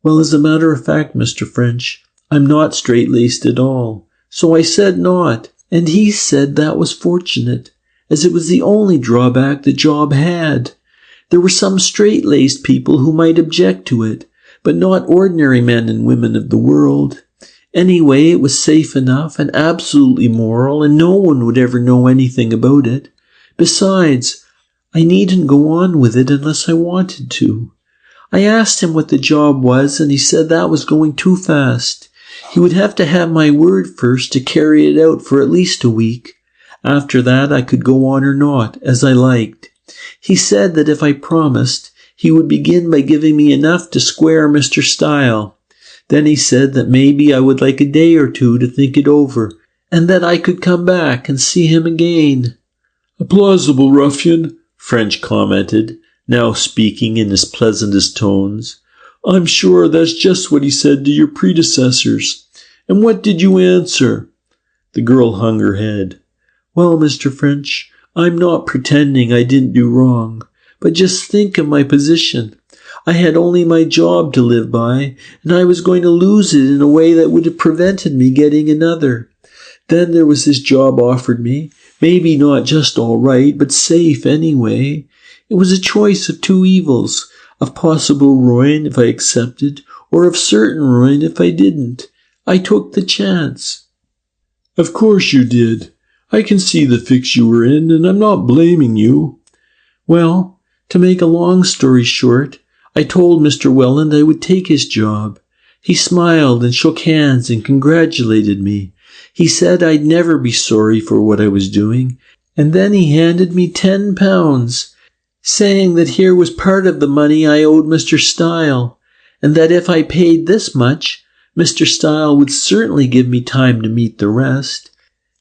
Well, as a matter of fact, Mr. French, I'm not straight-laced at all, so I said not, and he said that was fortunate, as it was the only drawback the job had. There were some straight-laced people who might object to it, but not ordinary men and women of the world. Anyway, it was safe enough and absolutely moral, and no one would ever know anything about it. Besides, I needn't go on with it unless I wanted to. I asked him what the job was, and he said that was going too fast. He would have to have my word first to carry it out for at least a week. After that I could go on or not, as I liked. He said that if I promised, he would begin by giving me enough to square Mr. Style. Then he said that maybe I would like a day or two to think it over, and that I could come back and see him again." "A plausible ruffian," French commented, now speaking in his pleasantest tones. "I'm sure that's just what he said to your predecessors. And what did you answer?" The girl hung her head. "Well, Mr. French, I'm not pretending I didn't do wrong, but just think of my position. I had only my job to live by, and I was going to lose it in a way that would have prevented me getting another. Then there was this job offered me, maybe not just all right, but safe anyway. It was a choice of two evils, of possible ruin if I accepted, or of certain ruin if I didn't. I took the chance." "Of course you did. I can see the fix you were in, and I'm not blaming you." "Well, to make a long story short, I told Mr. Welland I would take his job. He smiled and shook hands and congratulated me. He said I'd never be sorry for what I was doing, and then he handed me £10, saying that here was part of the money I owed Mr. Style, and that if I paid this much, Mr. Style would certainly give me time to meet the rest.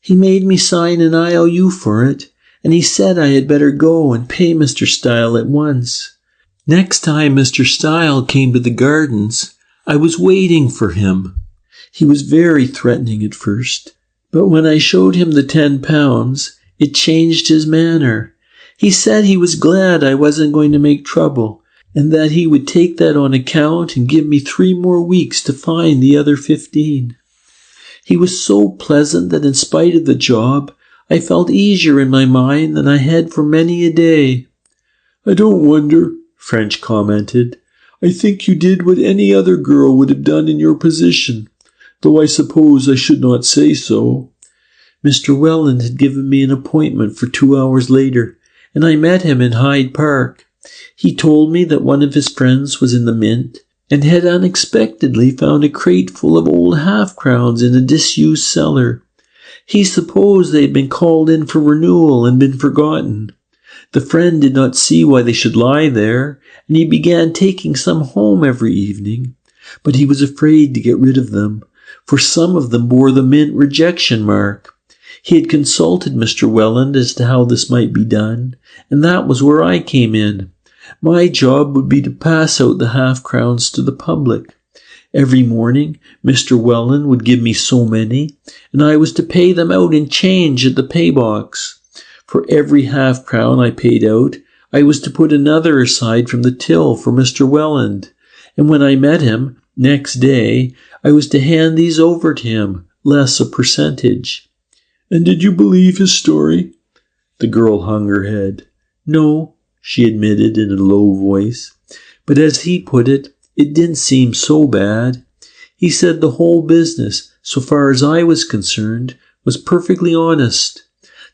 He made me sign an IOU for it, and he said I had better go and pay Mr. Style at once. Next time Mr. Style came to the gardens, I was waiting for him. He was very threatening at first, but when I showed him the £10, it changed his manner. He said he was glad I wasn't going to make trouble, and that he would take that on account and give me 3 more weeks to find the other 15. He was so pleasant that in spite of the job, I felt easier in my mind than I had for many a day. "I don't wonder," French commented. "I think you did what any other girl would have done in your position, though I suppose I should not say so." Mr. Welland had given me an appointment for 2 hours later, and I met him in Hyde Park. He told me that one of his friends was in the Mint, and had unexpectedly found a crate full of old half-crowns in a disused cellar. He supposed they had been called in for renewal and been forgotten. The friend did not see why they should lie there, and he began taking some home every evening. But he was afraid to get rid of them, for some of them bore the Mint rejection mark. He had consulted Mr. Welland as to how this might be done, and that was where I came in. My job would be to pass out the half-crowns to the public. Every morning, Mr. Welland would give me so many, and I was to pay them out in change at the pay-box. For every half-crown I paid out, I was to put another aside from the till for Mr. Welland, and when I met him, next day, I was to hand these over to him, less a percentage. "And did you believe his story?" The girl hung her head. "No," she admitted in a low voice, but as he put it, it didn't seem so bad. He said the whole business, so far as I was concerned, was perfectly honest.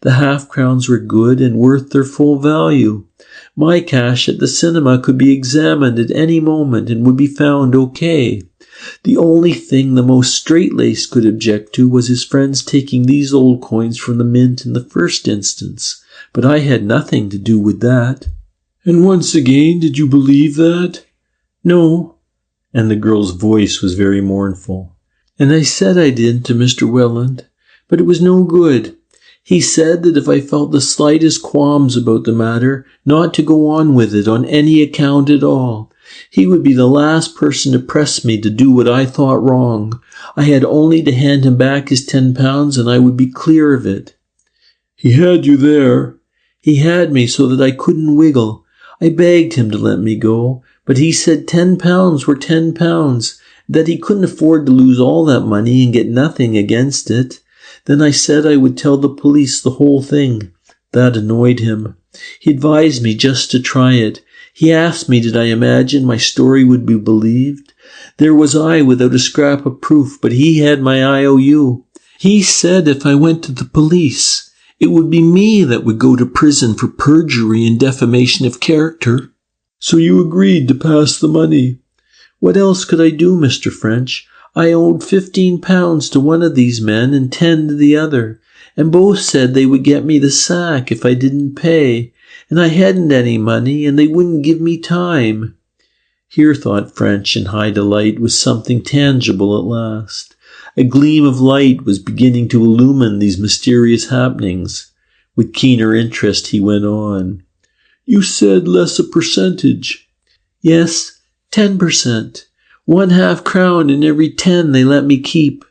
The half-crowns were good and worth their full value. My cash at the cinema could be examined at any moment and would be found okay. The only thing the most straight-laced could object to was his friends taking these old coins from the Mint in the first instance, but I had nothing to do with that. "And once again, did you believe that?" "No," and the girl's voice was very mournful. "And I said I did to Mr. Welland, but it was no good. He said that if I felt the slightest qualms about the matter, not to go on with it on any account at all. He would be the last person to press me to do what I thought wrong. I had only to hand him back his £10 and I would be clear of it." "He had you there." "He had me so that I couldn't wiggle. I begged him to let me go, but he said £10 were £10, that he couldn't afford to lose all that money and get nothing against it. Then I said I would tell the police the whole thing. That annoyed him. He advised me just to try it. He asked me did I imagine my story would be believed. There was I without a scrap of proof, but he had my IOU. He said if I went to the police, it would be me that would go to prison for perjury and defamation of character." "So you agreed to pass the money?" "What else could I do, Mr. French? I owed £15 to one of these men and 10 to the other, and both said they would get me the sack if I didn't pay, and I hadn't any money, and they wouldn't give me time." Here, thought French in high delight, was something tangible at last. A gleam of light was beginning to illumine these mysterious happenings. With keener interest he went on. "You said less a percentage." "Yes, 10%. 1/2 crown in every 10 they let me keep."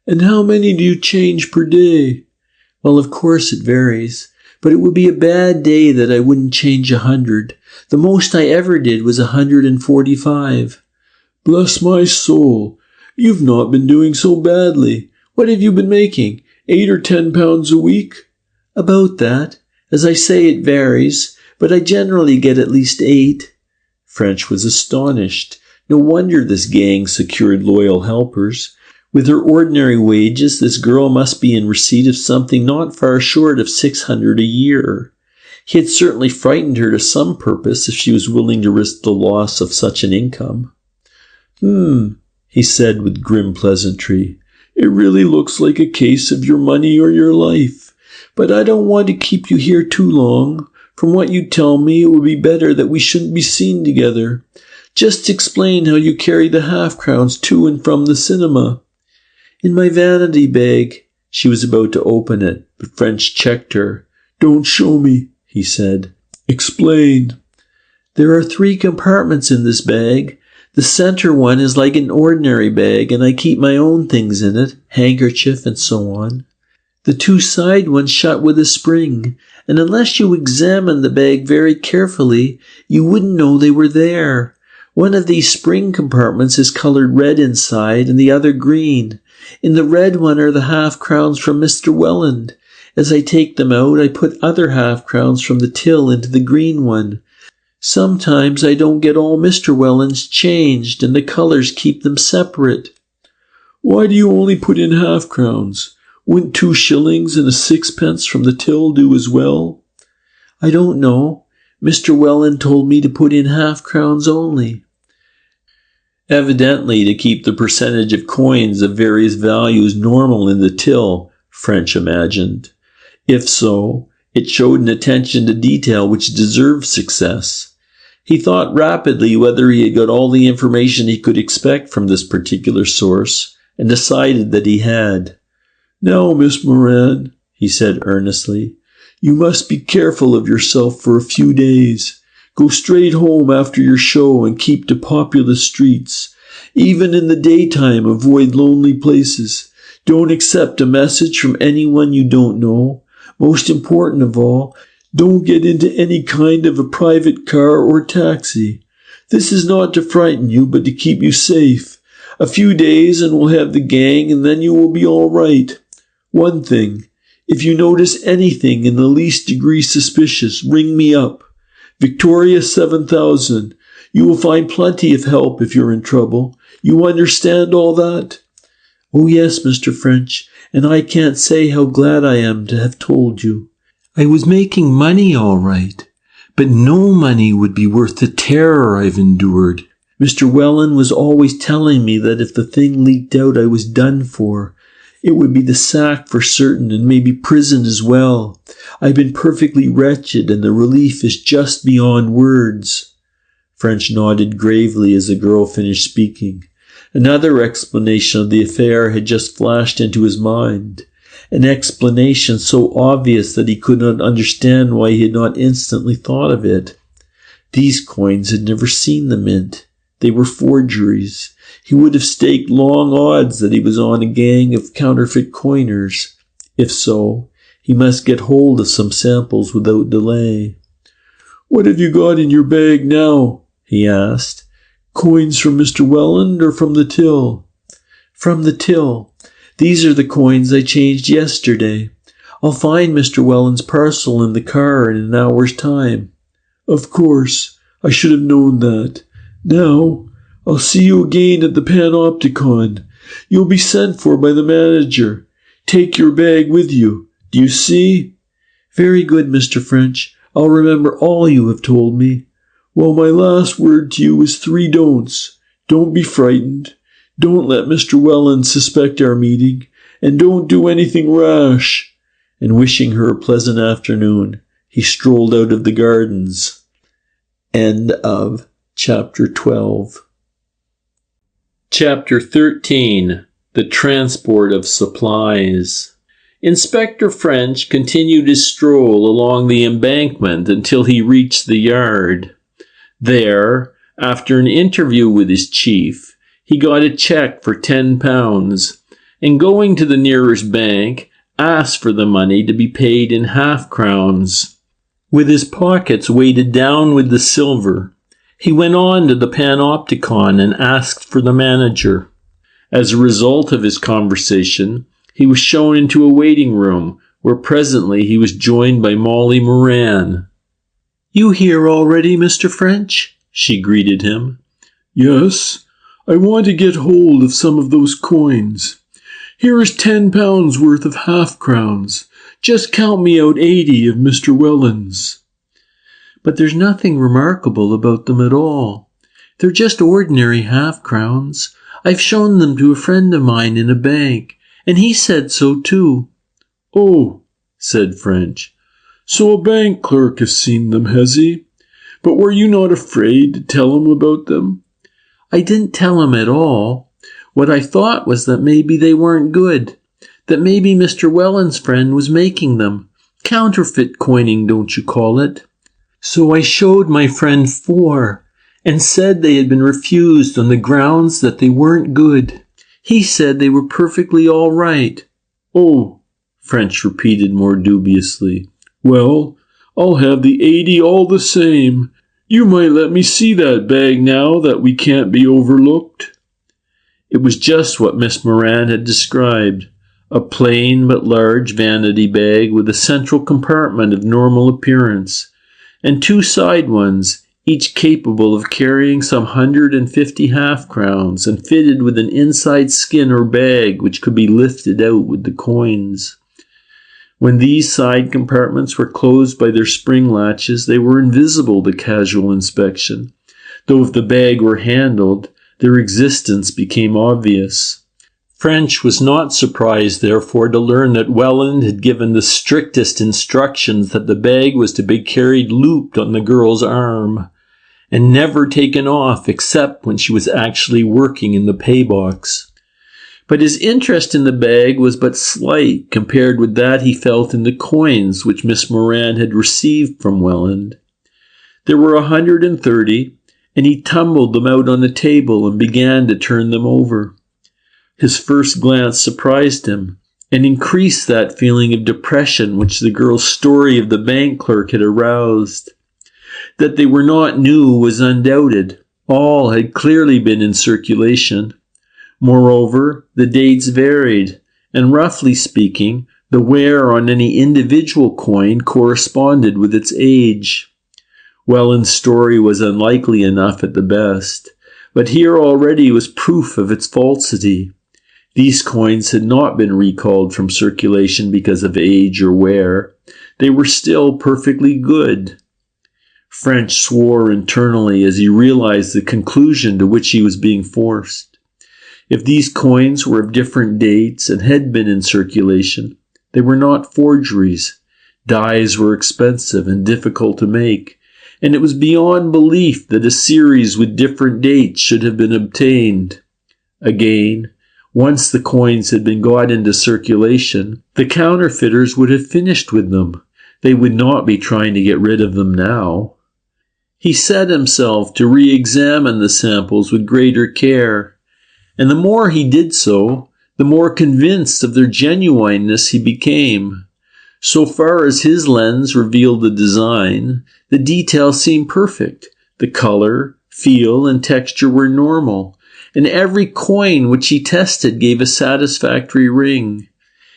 "And how many do you change per day?" "Well, of course it varies, but it would be a bad day that I wouldn't change 100. The most I ever did was 145. "Bless my soul, you've not been doing so badly. What have you been making, 8 or 10 pounds a week?" "About that. As I say, it varies, but I generally get at least 8. French was astonished. No wonder this gang secured loyal helpers. With her ordinary wages, this girl must be in receipt of something not far short of 600 a year. He had certainly frightened her to some purpose if she was willing to risk the loss of such an income. He said with grim pleasantry. "It really looks like a case of your money or your life. But I don't want to keep you here too long. From what you tell me, it would be better that we shouldn't be seen together. Just explain how you carry the half-crowns to and from the cinema." "In my vanity bag." She was about to open it, but French checked her. "Don't show me," he said. "Explain." "There are 3 compartments in this bag. The center one is like an ordinary bag, and I keep my own things in it, handkerchief and so on. The 2 side ones shut with a spring, and unless you examine the bag very carefully, you wouldn't know they were there. One of these spring compartments is colored red inside and the other green. In the red one are the half-crowns from Mr. Welland. As I take them out, I put other half-crowns from the till into the green one. Sometimes I don't get all Mr. Welland's changed, and the colors keep them separate." "Why do you only put in half-crowns? Wouldn't 2 shillings and a 6pence from the till do as well?" "I don't know. Mr. Welland told me to put in half-crowns only." Evidently to keep the percentage of coins of various values normal in the till, French imagined. If so, it showed an attention to detail which deserved success. He thought rapidly whether he had got all the information he could expect from this particular source, and decided that he had. "Now, Miss Moran," he said earnestly, "you must be careful of yourself for a few days. Go straight home after your show and keep to populous streets. Even in the daytime, avoid lonely places. Don't accept a message from anyone you don't know. Most important of all, don't get into any kind of a private car or taxi. This is not to frighten you, but to keep you safe. A few days and we'll have the gang, and then you will be all right. One thing, if you notice anything in the least degree suspicious, ring me up. Victoria 7000. You will find plenty of help if you're in trouble. You understand all that?" "Oh yes, Mr. French, and I can't say how glad I am to have told you. I was making money all right, but no money would be worth the terror I've endured. Mr. Welland was always telling me that if the thing leaked out I was done for. It would be the sack for certain, and maybe prison as well. I've been perfectly wretched, and the relief is just beyond words." French nodded gravely as the girl finished speaking. Another explanation of the affair had just flashed into his mind, an explanation so obvious that he could not understand why he had not instantly thought of it. These coins had never seen the mint. They were forgeries. He would have staked long odds that he was on a gang of counterfeit coiners. If so, he must get hold of some samples without delay. "What have you got in your bag now?" he asked. "Coins from Mr. Welland or from the till?" "From the till. These are the coins I changed yesterday. I'll find Mr. Welland's parcel in the car in an hour's time." "Of course. I should have known that. Now, I'll see you again at the Panopticon. You'll be sent for by the manager. Take your bag with you. Do you see?" "Very good, Mr. French. I'll remember all you have told me." "Well, my last word to you is 3 don'ts. Don't be frightened. Don't let Mr. Welland suspect our meeting. And don't do anything rash. and wishing her a pleasant afternoon, he strolled out of the gardens. End of Chapter 12. Chapter 13. The Transport of Supplies. Inspector French continued his stroll along the embankment until he reached the yard. There, after an interview with his chief, he got a cheque for £10, and going to the nearest bank, asked for the money to be paid in half-crowns. With his pockets weighted down with the silver, he went on to the panopticon and asked for the manager. As a result of his conversation, he was shown into a waiting room, where presently he was joined by Molly Moran. "You here already, Mr. French?" she greeted him. Yes, I want to get hold of some of those coins. Here is £10 worth of half-crowns. Just count me out 80 of Mr. Welland's. "But there's nothing remarkable about them at all. They're just ordinary half-crowns. I've shown them to a friend of mine in a bank, and he said so too." "Oh," said French. "So a bank clerk has seen them, has he? But were you not afraid to tell him about them?" "I didn't tell him at all. What I thought was that maybe they weren't good, that maybe Mr. Welland's friend was making them. Counterfeit coining, don't you call it? So I showed my friend 4, and said they had been refused on the grounds that they weren't good. He said they were perfectly all right." "Oh," French repeated more dubiously. "Well, I'll have the 80 all the same. You might let me see that bag now that we can't be overlooked." It was just what Miss Moran had described, a plain but large vanity bag with a central compartment of normal appearance, and 2 side ones, each capable of carrying some 150 half-crowns, and fitted with an inside skin or bag which could be lifted out with the coins. When these side compartments were closed by their spring latches, they were invisible to casual inspection, though if the bag were handled, their existence became obvious. French was not surprised, therefore, to learn that Welland had given the strictest instructions that the bag was to be carried looped on the girl's arm, and never taken off except when she was actually working in the paybox. But his interest in the bag was but slight compared with that he felt in the coins which Miss Moran had received from Welland. There were 130, and he tumbled them out on the table and began to turn them over. His first glance surprised him, and increased that feeling of depression which the girl's story of the bank clerk had aroused. That they were not new was undoubted. All had clearly been in circulation. Moreover, the dates varied, and roughly speaking, the wear on any individual coin corresponded with its age. Welland's story was unlikely enough at the best, but here already was proof of its falsity. These coins had not been recalled from circulation because of age or wear. They were still perfectly good. French swore internally as he realized the conclusion to which he was being forced. If these coins were of different dates and had been in circulation, they were not forgeries. Dies were expensive and difficult to make, and it was beyond belief that a series with different dates should have been obtained. Again, once the coins had been got into circulation, the counterfeiters would have finished with them. They would not be trying to get rid of them now. He set himself to re-examine the samples with greater care, and the more he did so, the more convinced of their genuineness he became. So far as his lens revealed the design, the details seemed perfect. The color, feel, and texture were normal, and every coin which he tested gave a satisfactory ring.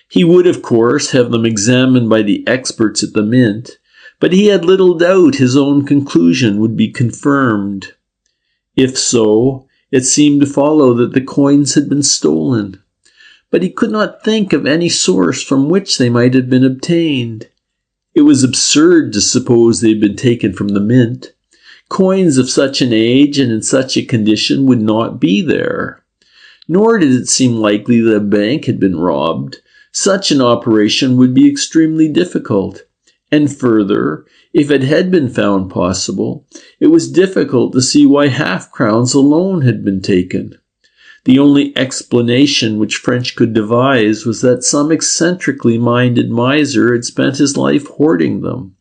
He would, of course, have them examined by the experts at the mint, but he had little doubt his own conclusion would be confirmed. If so, it seemed to follow that the coins had been stolen, but he could not think of any source from which they might have been obtained. It was absurd to suppose they had been taken from the mint. Coins of such an age and in such a condition would not be there. Nor did it seem likely that a bank had been robbed, Such an operation would be extremely difficult. And further, if it had been found possible, it was difficult to see why half-crowns alone had been taken. The only explanation which French could devise was that some eccentrically minded miser had spent his life hoarding them.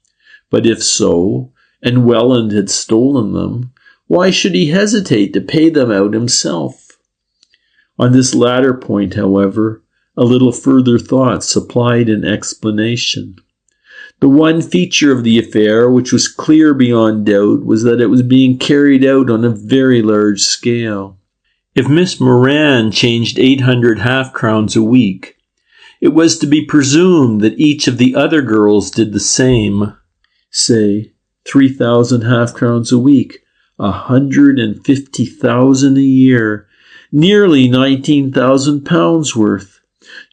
But if so, and Welland had stolen them, why should he hesitate to pay them out himself? On this latter point, however, a little further thought supplied an explanation. The one feature of the affair which was clear beyond doubt was that it was being carried out on a very large scale. If Miss Moran changed 800 half-crowns a week, it was to be presumed that each of the other girls did the same. Say, 3,000 half-crowns a week, 150,000 a year, nearly 19,000 pounds worth.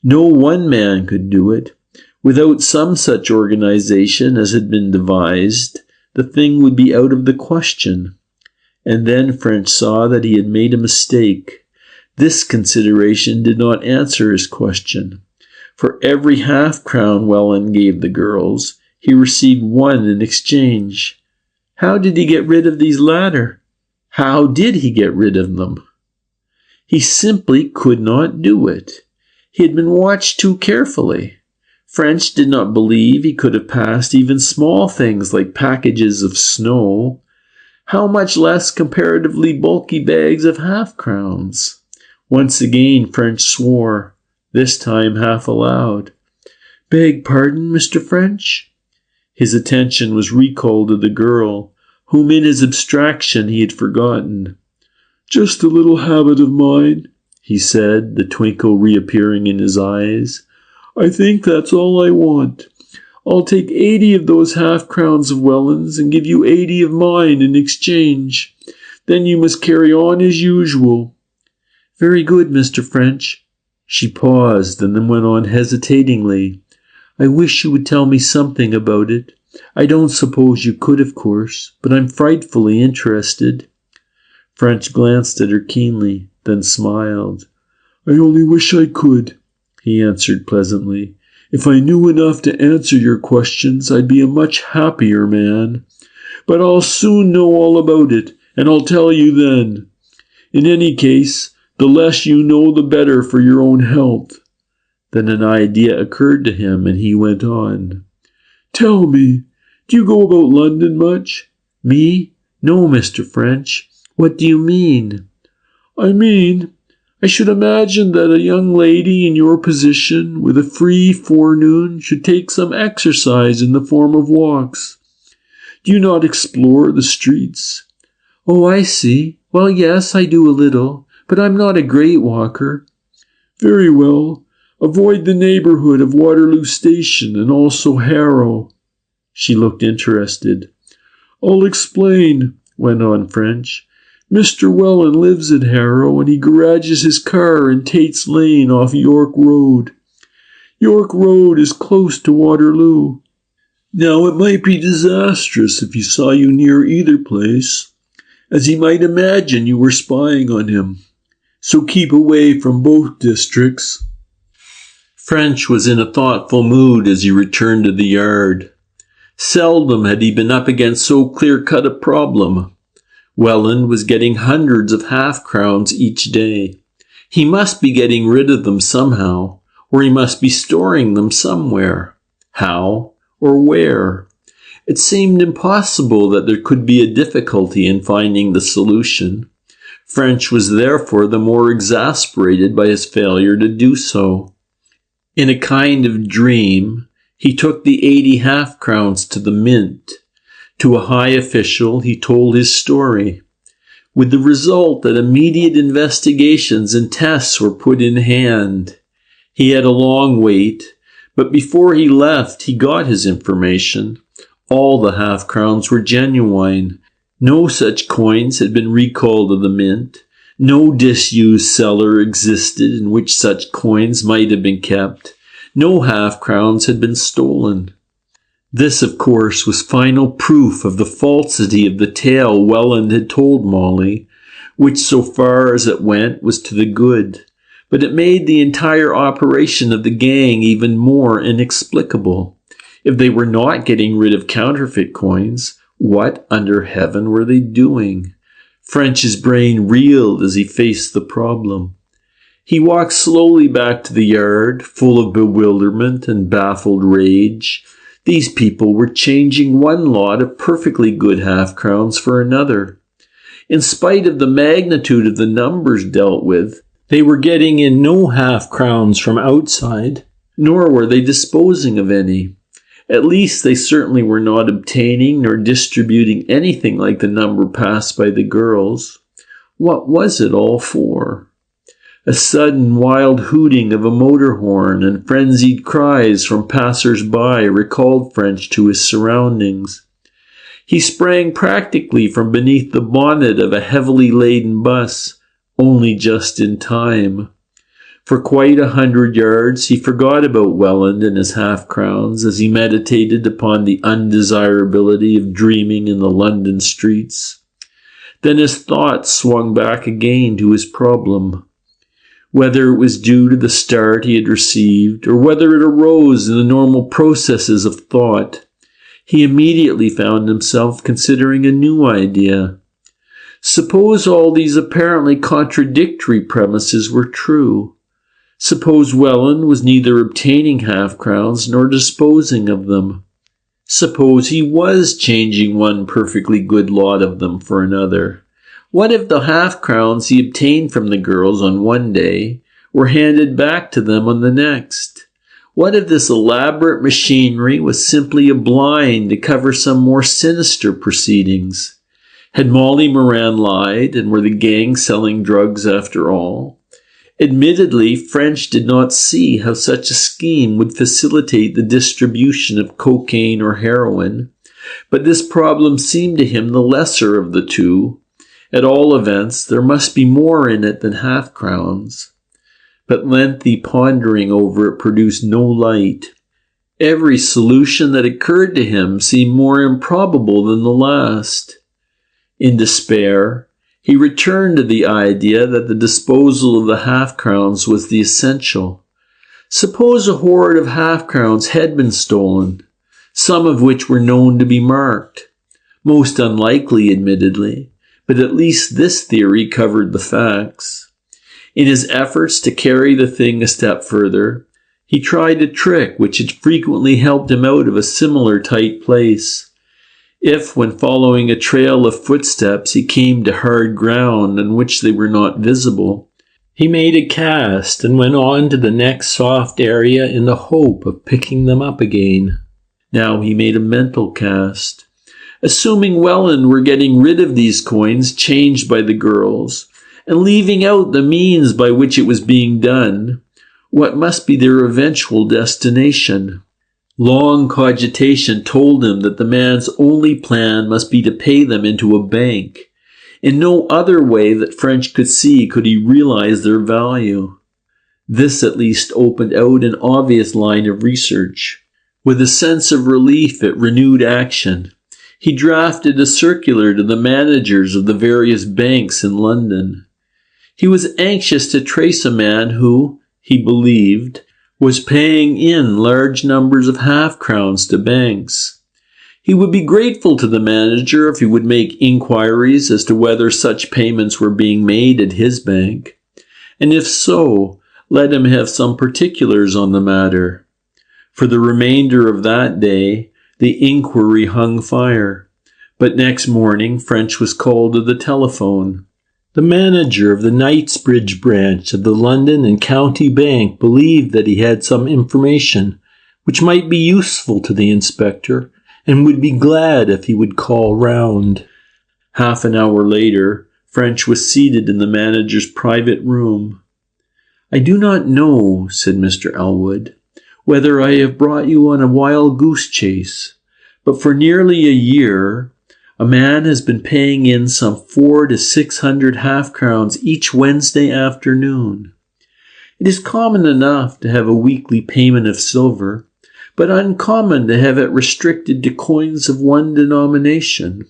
No one man could do it. Without some such organization as had been devised, the thing would be out of the question. And then French saw that he had made a mistake. This consideration did not answer his question. For every half-crown Welland gave the girls, he received one in exchange. How did he get rid of these latter? How did he get rid of them? He simply could not do it. He had been watched too carefully. French did not believe he could have passed even small things like packages of snow. How much less comparatively bulky bags of half-crowns? Once again French swore, this time half aloud. "Beg pardon, Mr. French?" His attention was recalled to the girl, whom in his abstraction he had forgotten. "Just a little habit of mine," he said, the twinkle reappearing in his eyes. "I think that's all I want. I'll take 80 of those half-crowns of Welland's and give you 80 of mine in exchange. Then you must carry on as usual." "Very good, Mr. French." She paused and then went on hesitatingly. "I wish you would tell me something about it. I don't suppose you could, of course, but I'm frightfully interested." French glanced at her keenly, then smiled. "I only wish I could," he answered pleasantly. "If I knew enough to answer your questions, I'd be a much happier man. But I'll soon know all about it, and I'll tell you then. In any case, the less you know, the better for your own health." Then an idea occurred to him, and he went on. "Tell me, do you go about London much?" "Me? No, Mr. French. What do you mean?" "I mean, I should imagine that a young lady in your position, with a free forenoon, should take some exercise in the form of walks. Do you not explore the streets?" "Oh, I see. Well, yes, I do a little, but I'm not a great walker." "Very well. Avoid the neighbourhood of Waterloo Station and also Harrow." She looked interested. "I'll explain," went on French. "Mr. Welland lives at Harrow, and he garages his car in Tate's Lane off York Road. York Road is close to Waterloo. Now, it might be disastrous if he saw you near either place, as he might imagine you were spying on him. So keep away from both districts." French was in a thoughtful mood as he returned to the yard. Seldom had he been up against so clear-cut a problem. Welland was getting hundreds of half-crowns each day. He must be getting rid of them somehow, or he must be storing them somewhere. How or where? It seemed impossible that there could be a difficulty in finding the solution. French was therefore the more exasperated by his failure to do so. In a kind of dream, he took the 80 half-crowns to the mint. To a high official, he told his story, with the result that immediate investigations and tests were put in hand. He had a long wait, but before he left, he got his information. All the half-crowns were genuine. No such coins had been recalled to the mint. No disused cellar existed in which such coins might have been kept. No half-crowns had been stolen. This, of course, was final proof of the falsity of the tale Welland had told Molly, which, so far as it went, was to the good. but it made the entire operation of the gang even more inexplicable. If they were not getting rid of counterfeit coins, what under heaven were they doing? French's brain reeled as he faced the problem. He walked slowly back to the yard, full of bewilderment and baffled rage. These people were changing one lot of perfectly good half-crowns for another. In spite of the magnitude of the numbers dealt with, they were getting in no half-crowns from outside, nor were they disposing of any. At least they certainly were not obtaining nor distributing anything like the number passed by the girls. What was it all for? A sudden wild hooting of a motor horn and frenzied cries from passers-by recalled French to his surroundings. He sprang practically from beneath the bonnet of a heavily laden bus, only just in time. For quite 100 yards he forgot about Welland and his half-crowns as he meditated upon the undesirability of dreaming in the London streets. Then his thoughts swung back again to his problem. Whether it was due to the start he had received, or whether it arose in the normal processes of thought, he immediately found himself considering a new idea. Suppose all these apparently contradictory premises were true. Suppose Welland was neither obtaining half-crowns nor disposing of them. Suppose he was changing one perfectly good lot of them for another. What if the half-crowns he obtained from the girls on one day were handed back to them on the next? What if this elaborate machinery was simply a blind to cover some more sinister proceedings? Had Molly Moran lied, and were the gang selling drugs after all? Admittedly, French did not see how such a scheme would facilitate the distribution of cocaine or heroin, but this problem seemed to him the lesser of the two. At all events, there must be more in it than half-crowns. But lengthy pondering over it produced no light. Every solution that occurred to him seemed more improbable than the last. In despair, he returned to the idea that the disposal of the half-crowns was the essential. Suppose a hoard of half-crowns had been stolen, some of which were known to be marked. Most unlikely, admittedly, but at least this theory covered the facts. In his efforts to carry the thing a step further, he tried a trick which had frequently helped him out of a similar tight place. If, when following a trail of footsteps, he came to hard ground on which they were not visible, he made a cast and went on to the next soft area in the hope of picking them up again. Now he made a mental cast. Assuming Welland were getting rid of these coins changed by the girls, and leaving out the means by which it was being done, what must be their eventual destination? Long cogitation told him that the man's only plan must be to pay them into a bank. In no other way that French could see could he realize their value. This at least opened out an obvious line of research. With a sense of relief at renewed action, he drafted a circular to the managers of the various banks in London. He was anxious to trace a man who, he believed, was paying in large numbers of half-crowns to banks. He would be grateful to the manager if he would make inquiries as to whether such payments were being made at his bank, and if so, let him have some particulars on the matter. For the remainder of that day, the inquiry hung fire, but next morning French was called to the telephone. The manager of the Knightsbridge branch of the London and County Bank believed that he had some information which might be useful to the inspector and would be glad if he would call round. Half an hour later, French was seated in the manager's private room. "I do not know," said Mr. Elwood, "whether I have brought you on a wild goose chase, but for nearly a year a man has been paying in some 400 to 600 half-crowns each Wednesday afternoon. It is common enough to have a weekly payment of silver, but uncommon to have it restricted to coins of one denomination.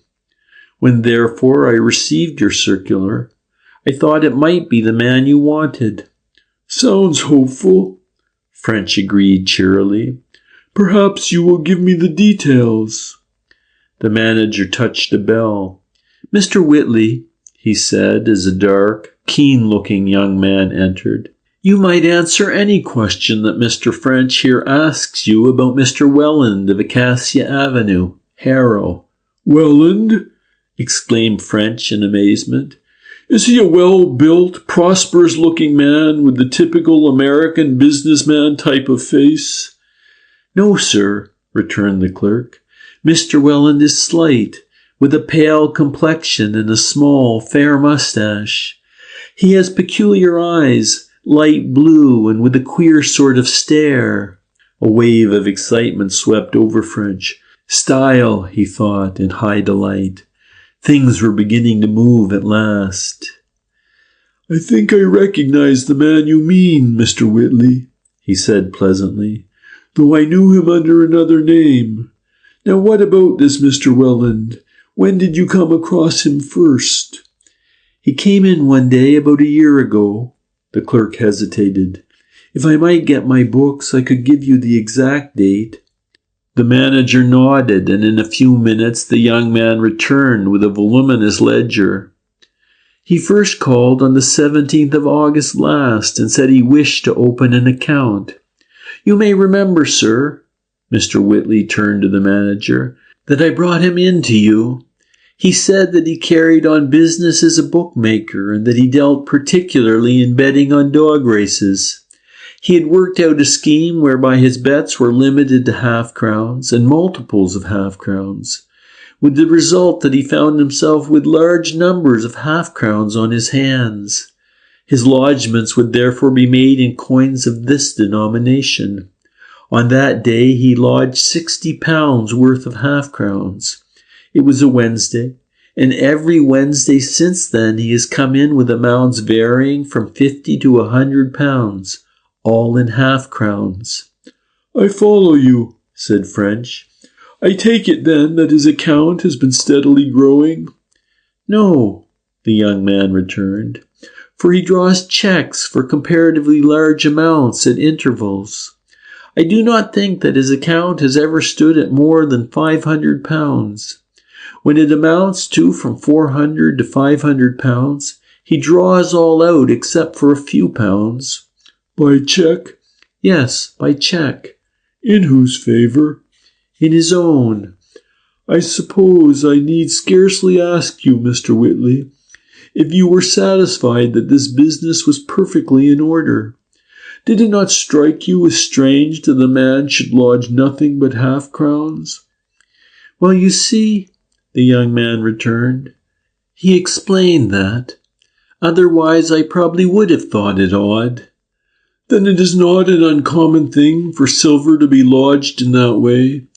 When therefore I received your circular, I thought it might be the man you wanted. Sounds hopeful, French agreed cheerily. Perhaps you will give me the details. The manager touched a bell. Mr. Whitley, he said as a dark, keen-looking young man entered, you might answer any question that Mr. French here asks you about Mr. Welland of Acacia Avenue, Harrow. Welland? Exclaimed French in amazement. Is he a well-built, prosperous-looking man with the typical American businessman type of face? No, sir, returned the clerk. Mr. Welland is slight, with a pale complexion and a small, fair mustache. He has peculiar eyes, light blue and with a queer sort of stare. A wave of excitement swept over French. Style, he thought, in high delight. Things were beginning to move at last. I think I recognize the man you mean, Mr. Whitley, he said pleasantly, though I knew him under another name. Now what about this Mr. Welland? When did you come across him first? He came in one day about a year ago. The clerk hesitated. If I might get my books, I could give you the exact date. The manager nodded, and in a few minutes the young man returned with a voluminous ledger. He first called on the 17th of August last and said he wished to open an account. You may remember, sir, Mr. Whitley turned to the manager, that I brought him in to you. He said that he carried on business as a bookmaker and that he dealt particularly in betting on dog races. He had worked out a scheme whereby his bets were limited to half-crowns and multiples of half-crowns, with the result that he found himself with large numbers of half-crowns on his hands. His lodgements would therefore be made in coins of this denomination. On that day he lodged £60 worth of half-crowns. It was a Wednesday, and every Wednesday since then he has come in with amounts varying from £50 to £100, all in half-crowns. I follow you, said French. I take it then that his account has been steadily growing? No, the young man returned, for he draws checks for comparatively large amounts at intervals. I do not think that his account has ever stood at more than £500. When it amounts to from £400 to £500, he draws all out except for a few pounds. By check? Yes, by check. In whose favour? In his own. I suppose I need scarcely ask you, Mr. Whitley, if you were satisfied that this business was perfectly in order. Did it not strike you as strange that the man should lodge nothing but half-crowns? Well, you see, the young man returned, he explained that. Otherwise I probably would have thought it odd. Then it is not an uncommon thing for silver to be lodged in that way?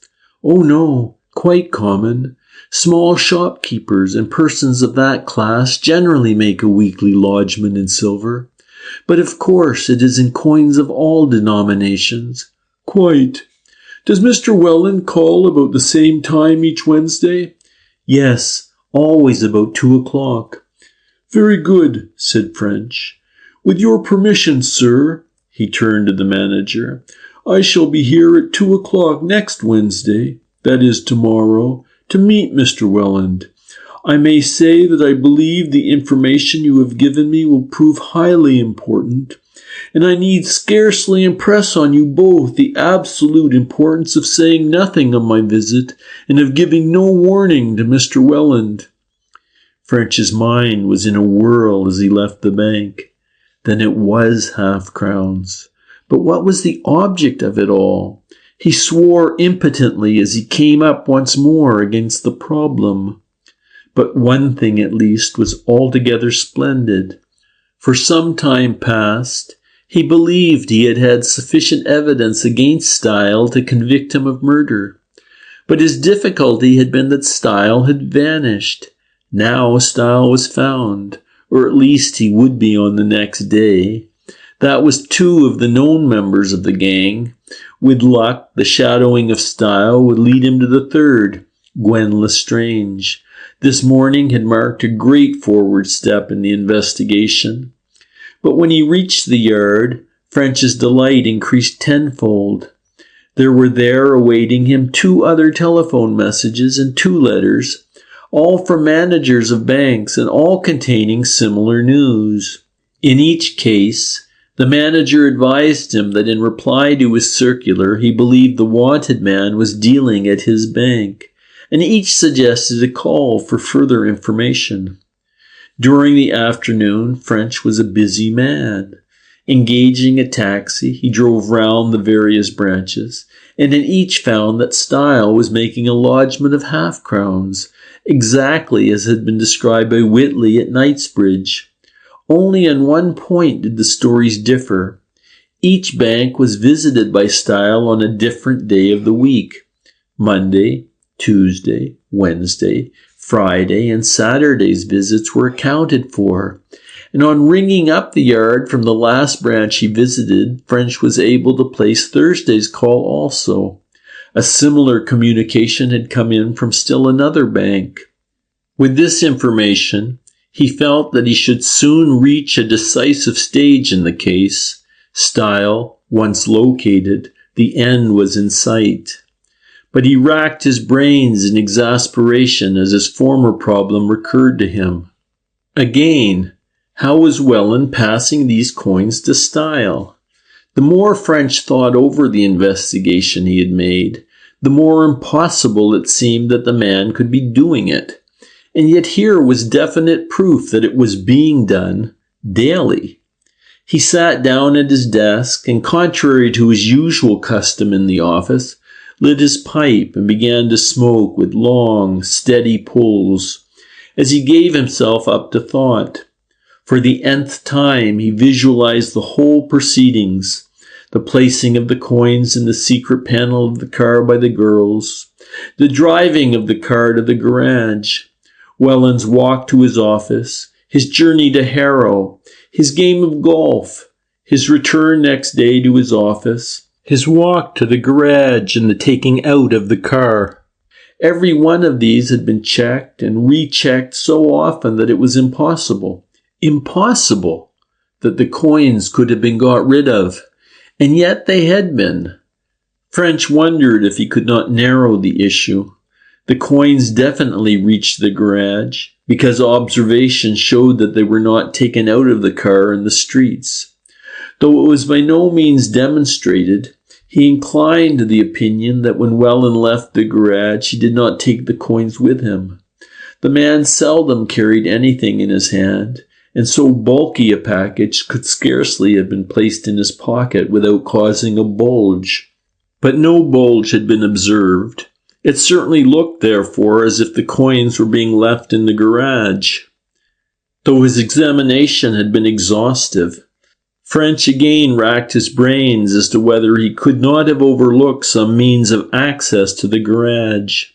Oh no, quite common. Small shopkeepers and persons of that class generally make a weekly lodgment in silver. But of course it is in coins of all denominations. Quite. Does Mr. Welland call about the same time each Wednesday? Yes, always about 2 o'clock. Very good, said French. With your permission, sir, he turned to the manager, I shall be here at 2 o'clock next Wednesday, that is tomorrow, to meet Mr. Welland. I may say that I believe the information you have given me will prove highly important, and I need scarcely impress on you both the absolute importance of saying nothing of my visit and of giving no warning to Mr. Welland. French's mind was in a whirl as he left the bank. Then it was half-crowns. But what was the object of it all? He swore impotently as he came up once more against the problem. But one thing at least was altogether splendid. For some time past, he believed he had had sufficient evidence against Style to convict him of murder. But his difficulty had been that Style had vanished. Now Style was found, or at least he would be on the next day. That was 2 of the known members of the gang. With luck, the shadowing of Style would lead him to the 3rd, Gwen Lestrange. This morning had marked a great forward step in the investigation. But when he reached the yard, French's delight increased tenfold. There were there awaiting him 2 other telephone messages and 2 letters, all from managers of banks and all containing similar news. In each case, the manager advised him that in reply to his circular, he believed the wanted man was dealing at his bank, and each suggested a call for further information. During the afternoon, French was a busy man. Engaging a taxi, he drove round the various branches, and in each found that Style was making a lodgment of half-crowns, exactly as had been described by Whitley at Knightsbridge. Only on one point did the stories differ. Each bank was visited by Style on a different day of the week. Monday, Tuesday, Wednesday, Friday, and Saturday's visits were accounted for, and on ringing up the yard from the last branch he visited, French was able to place Thursday's call also. A similar communication had come in from still another bank. With this information, he felt that he should soon reach a decisive stage in the case. Style, once located, the end was in sight. But he racked his brains in exasperation as his former problem recurred to him. Again, how was Welland passing these coins to Style? The more French thought over the investigation he had made, the more impossible it seemed that the man could be doing it. And yet here was definite proof that it was being done daily. He sat down at his desk and, contrary to his usual custom in the office, lit his pipe and began to smoke with long, steady pulls as he gave himself up to thought. For the nth time, he visualized the whole proceedings, the placing of the coins in the secret panel of the car by the girls, the driving of the car to the garage, Welland's walk to his office, his journey to Harrow, his game of golf, his return next day to his office, his walk to the garage and the taking out of the car. Every one of these had been checked and rechecked so often that it was impossible that the coins could have been got rid of, and yet they had been. French wondered if he could not narrow the issue. The coins definitely reached the garage, because observation showed that they were not taken out of the car in the streets. Though it was by no means demonstrated, he inclined to the opinion that when Welland left the garage, he did not take the coins with him. The man seldom carried anything in his hand, and so bulky a package could scarcely have been placed in his pocket without causing a bulge. But no bulge had been observed. It certainly looked, therefore, as if the coins were being left in the garage. Though his examination had been exhaustive, French again racked his brains as to whether he could not have overlooked some means of access to the garage.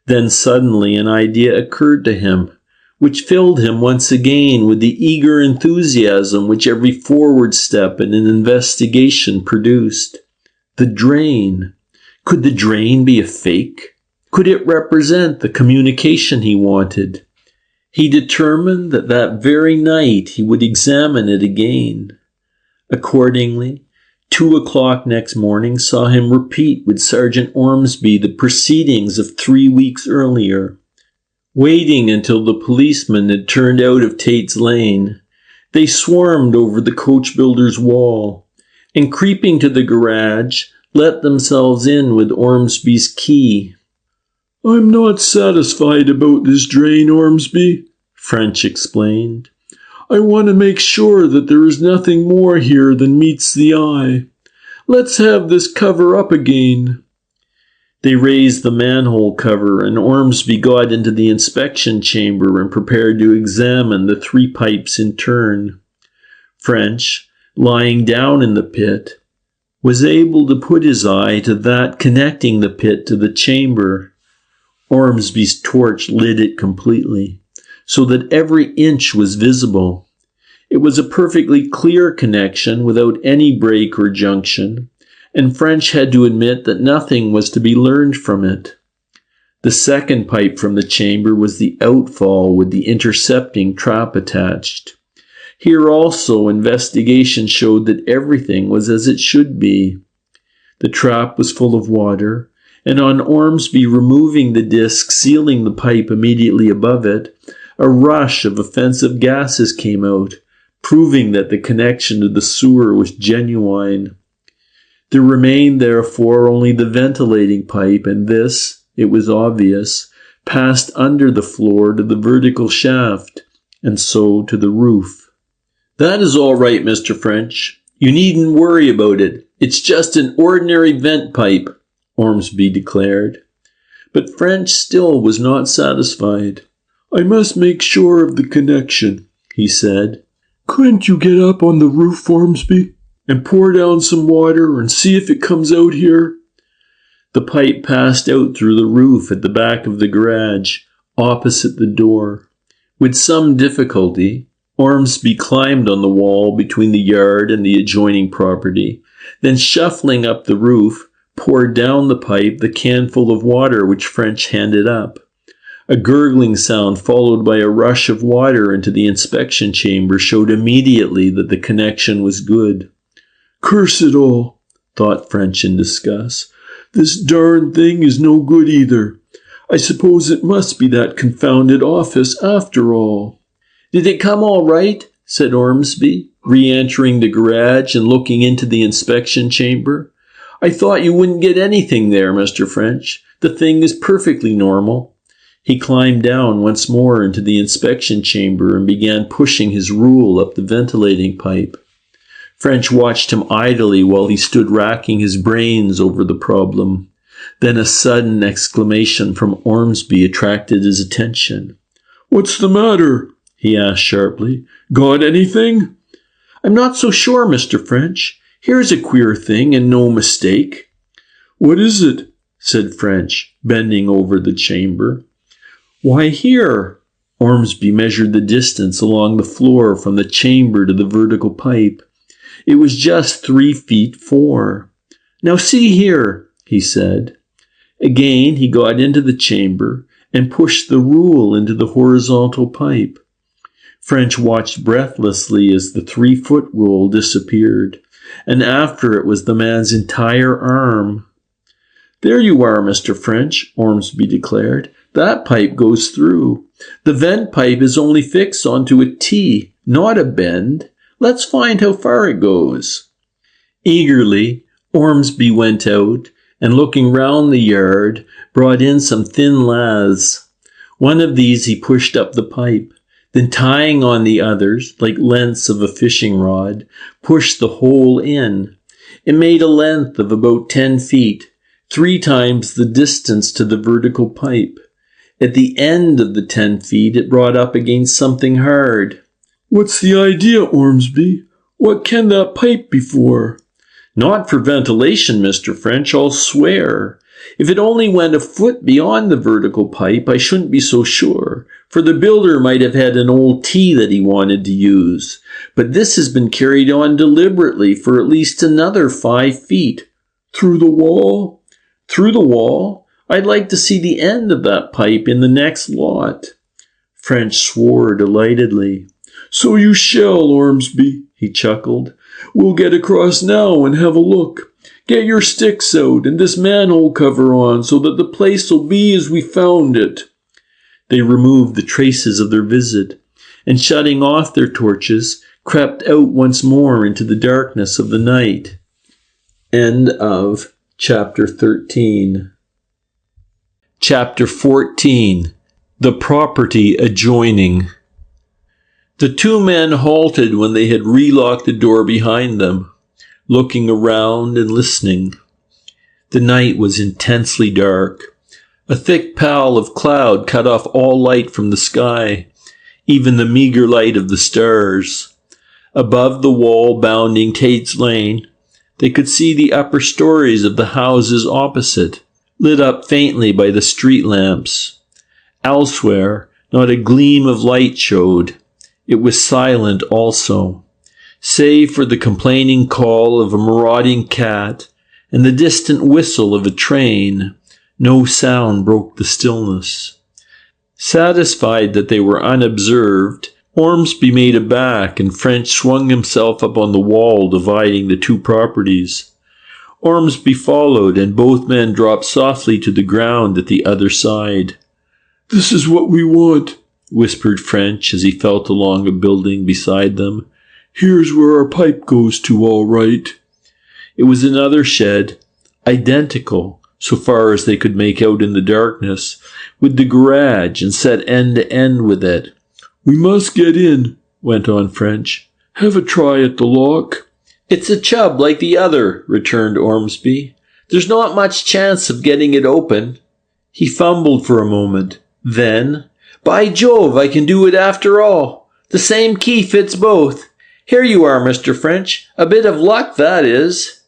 Then suddenly an idea occurred to him, which filled him once again with the eager enthusiasm which every forward step in an investigation produced. The drain. Could the drain be a fake? Could it represent the communication he wanted? He determined that that very night he would examine it again. Accordingly, 2 o'clock next morning saw him repeat with Sergeant Ormsby the proceedings of 3 weeks earlier. Waiting until the policemen had turned out of Tate's Lane, they swarmed over the coach builder's wall, and creeping to the garage, let themselves in with Ormsby's key. "I'm not satisfied about this drain, Ormsby," French explained. "I want to make sure that there is nothing more here than meets the eye. Let's have this cover up again." They raised the manhole cover, and Ormsby got into the inspection chamber and prepared to examine the 3 pipes in turn. French, lying down in the pit, was able to put his eye to that connecting the pit to the chamber. Ormsby's torch lit it completely, so that every inch was visible. It was a perfectly clear connection without any break or junction, and French had to admit that nothing was to be learned from it. The second pipe from the chamber was the outfall with the intercepting trap attached. Here also, investigation showed that everything was as it should be. The trap was full of water, and on Ormsby removing the disc sealing the pipe immediately above it, a rush of offensive gases came out, proving that the connection to the sewer was genuine. There remained, therefore, only the ventilating pipe, and this, it was obvious, passed under the floor to the vertical shaft, and so to the roof. "That is all right, Mr. French. You needn't worry about it. It's just an ordinary vent pipe," Ormsby declared. But French still was not satisfied. "I must make sure of the connection," he said. "Couldn't you get up on the roof, Ormsby, and pour down some water and see if it comes out here?" The pipe passed out through the roof at the back of the garage, opposite the door. With some difficulty, Ormsby climbed on the wall between the yard and the adjoining property, then shuffling up the roof, poured down the pipe the canful of water which French handed up. A gurgling sound followed by a rush of water into the inspection chamber showed immediately that the connection was good. "Curse it all," thought French in disgust. "This darn thing is no good either. I suppose it must be that confounded office after all." "Did it come all right?" said Ormsby, re-entering the garage and looking into the inspection chamber. "I thought you wouldn't get anything there, Mr. French. The thing is perfectly normal." He climbed down once more into the inspection chamber and began pushing his rule up the ventilating pipe. French watched him idly while he stood racking his brains over the problem. Then a sudden exclamation from Ormsby attracted his attention. "What's the matter?" he asked sharply. "Got anything?" "I'm not so sure, Mr. French. Here's a queer thing, and no mistake." "What is it?" said French, bending over the chamber. "Why, here." Ormsby measured the distance along the floor from the chamber to the vertical pipe. It was just 3 feet 4. "Now see here," he said. Again he got into the chamber and pushed the rule into the horizontal pipe. French watched breathlessly as the 3-foot rule disappeared, and after it was the man's entire arm. "There you are, Mr. French," Ormsby declared. "That pipe goes through. The vent pipe is only fixed onto a T, not a bend. Let's find how far it goes." Eagerly, Ormsby went out, and looking round the yard, brought in some thin laths. One of these he pushed up the pipe, then tying on the others, like lengths of a fishing rod, pushed the whole in. It made a length of about 10 feet, 3 times the distance to the vertical pipe. At the end of the 10 feet, it brought up against something hard. "What's the idea, Ormsby? What can that pipe be for?" "Not for ventilation, Mr. French, I'll swear. If it only went a foot beyond the vertical pipe, I shouldn't be so sure, for the builder might have had an old T that he wanted to use. But this has been carried on deliberately for at least another 5 feet. "Through the wall?" "Through the wall. I'd like to see the end of that pipe in the next lot." French swore delightedly. "So you shall, Ormsby," he chuckled. "We'll get across now and have a look. Get your sticks out and this manhole cover on so that the place will be as we found it." They removed the traces of their visit, and shutting off their torches, crept out once more into the darkness of the night. End of Chapter 13. Chapter 14. The Property Adjoining. The 2 men halted when they had relocked the door behind them, looking around and listening. The night was intensely dark. A thick pall of cloud cut off all light from the sky, even the meager light of the stars. Above the wall bounding Tate's Lane, they could see the upper stories of the houses opposite, lit up faintly by the street lamps. Elsewhere, not a gleam of light showed. It was silent also. Save for the complaining call of a marauding cat and the distant whistle of a train, no sound broke the stillness. Satisfied that they were unobserved, Ormsby made a back, and French swung himself up on the wall dividing the two properties. Ormsby followed, and both men dropped softly to the ground at the other side. "This is what we want," whispered French as he felt along a building beside them. "Here's where our pipe goes to, all right." It was another shed, identical, so far as they could make out in the darkness, with the garage, and set end to end with it. "We must get in," went on French. "Have a try at the lock." "It's a chub like the other," returned Ormsby. "There's not much chance of getting it open." He fumbled for a moment. Then, "By Jove, I can do it after all. The same key fits both. Here you are, Mr. French. A bit of luck, that is."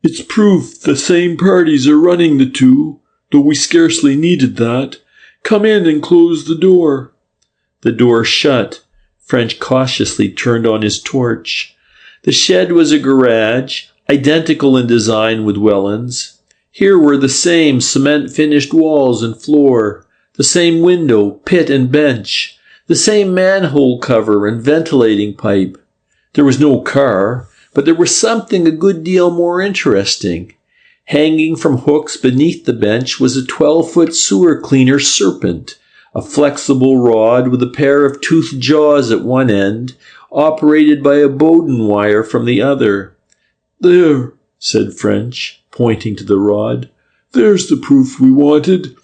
"It's proof the same parties are running the two, though we scarcely needed that. Come in and close the door." The door shut. French cautiously turned on his torch. The shed was a garage, identical in design with Welland's. Here were the same cement-finished walls and floor, the same window, pit and bench, the same manhole cover and ventilating pipe. There was no car, but there was something a good deal more interesting. Hanging from hooks beneath the bench was a 12-foot sewer cleaner serpent, a flexible rod with a pair of toothed jaws at one end, operated by a Bowden wire from the other. "There," said French, pointing to the rod. "There's the proof we wanted.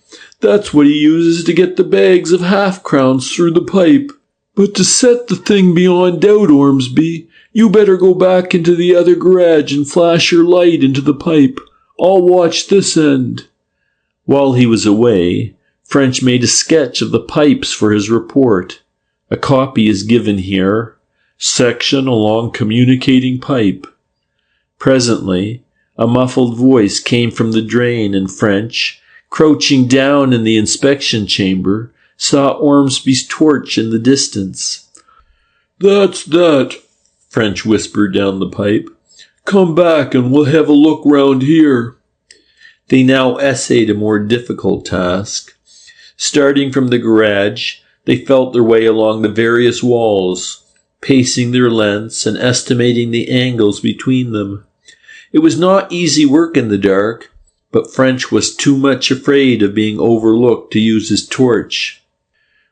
That's what he uses to get the bags of half-crowns through the pipe. But to set the thing beyond doubt, Ormsby, you better go back into the other garage and flash your light into the pipe. I'll watch this end." While he was away, French made a sketch of the pipes for his report. A copy is given here. Section along communicating pipe. Presently, a muffled voice came from the drain, and French, crouching down in the inspection chamber, saw Ormsby's torch in the distance. "That's that," French whispered down the pipe. "Come back and we'll have a look round here." They now essayed a more difficult task. Starting from the garage, they felt their way along the various walls, pacing their lengths and estimating the angles between them. It was not easy work in the dark, but French was too much afraid of being overlooked to use his torch.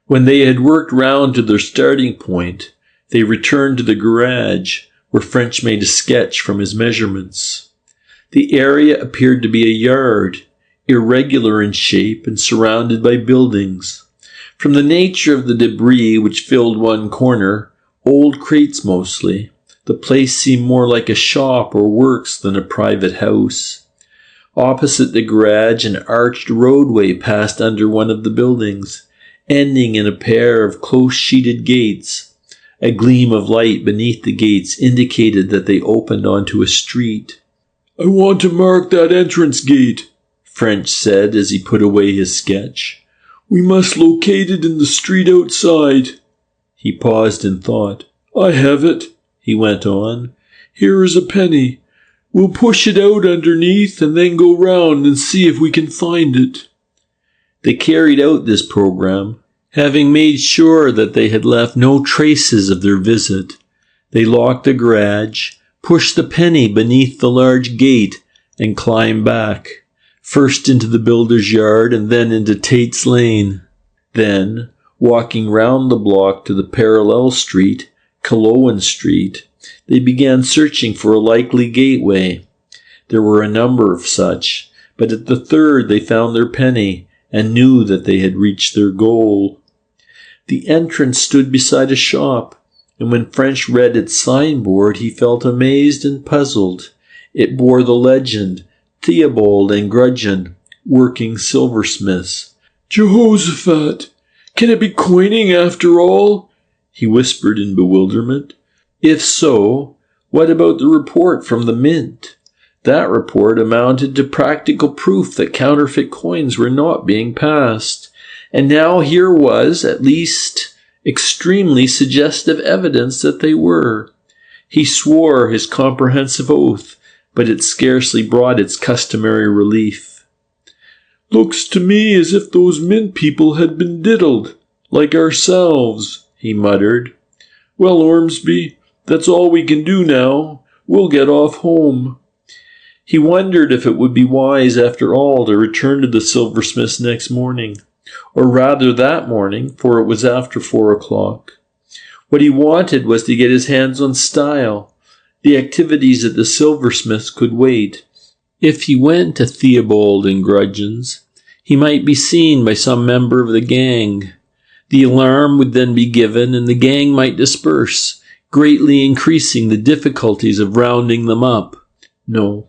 When they had worked round to their starting point, they returned to the garage, where French made a sketch from his measurements. The area appeared to be a yard, irregular in shape and surrounded by buildings. From the nature of the debris which filled one corner, old crates mostly, the place seemed more like a shop or works than a private house. Opposite the garage, an arched roadway passed under one of the buildings, ending in a pair of close-sheeted gates. A gleam of light beneath the gates indicated that they opened onto a street. "I want to mark that entrance gate," French said as he put away his sketch. "We must locate it in the street outside." He paused in thought. "I have it," he went on. "Here is a penny. We'll push it out underneath and then go round and see if we can find it." They carried out this program, having made sure that they had left no traces of their visit. They locked the garage, pushed the penny beneath the large gate, and climbed back, first into the builder's yard and then into Tate's Lane. Then, walking round the block to the parallel street, Cullowen Street, they began searching for a likely gateway. There were a number of such, but at the third they found their penny and knew that they had reached their goal. The entrance stood beside a shop, and when French read its signboard he felt amazed and puzzled. It bore the legend, Theobald and Grudgeon, working silversmiths. "Jehoshaphat! Can it be coining after all?" he whispered in bewilderment. If so, what about the report from the mint? That report amounted to practical proof that counterfeit coins were not being passed. And now here was, at least, extremely suggestive evidence that they were. He swore his comprehensive oath, but it scarcely brought its customary relief. "Looks to me as if those mint people had been diddled, like ourselves," he muttered. Well, Ormsby, that's all we can do now. We'll get off home. He wondered if it would be wise after all to return to the silversmith's next morning, or rather that morning, for it was after 4 o'clock. What he wanted was to get his hands on Style. The activities at the silversmith's could wait. If he went to Theobald and Grudgeon's, he might be seen by some member of the gang. The alarm would then be given, and the gang might disperse, greatly increasing the difficulties of rounding them up. No.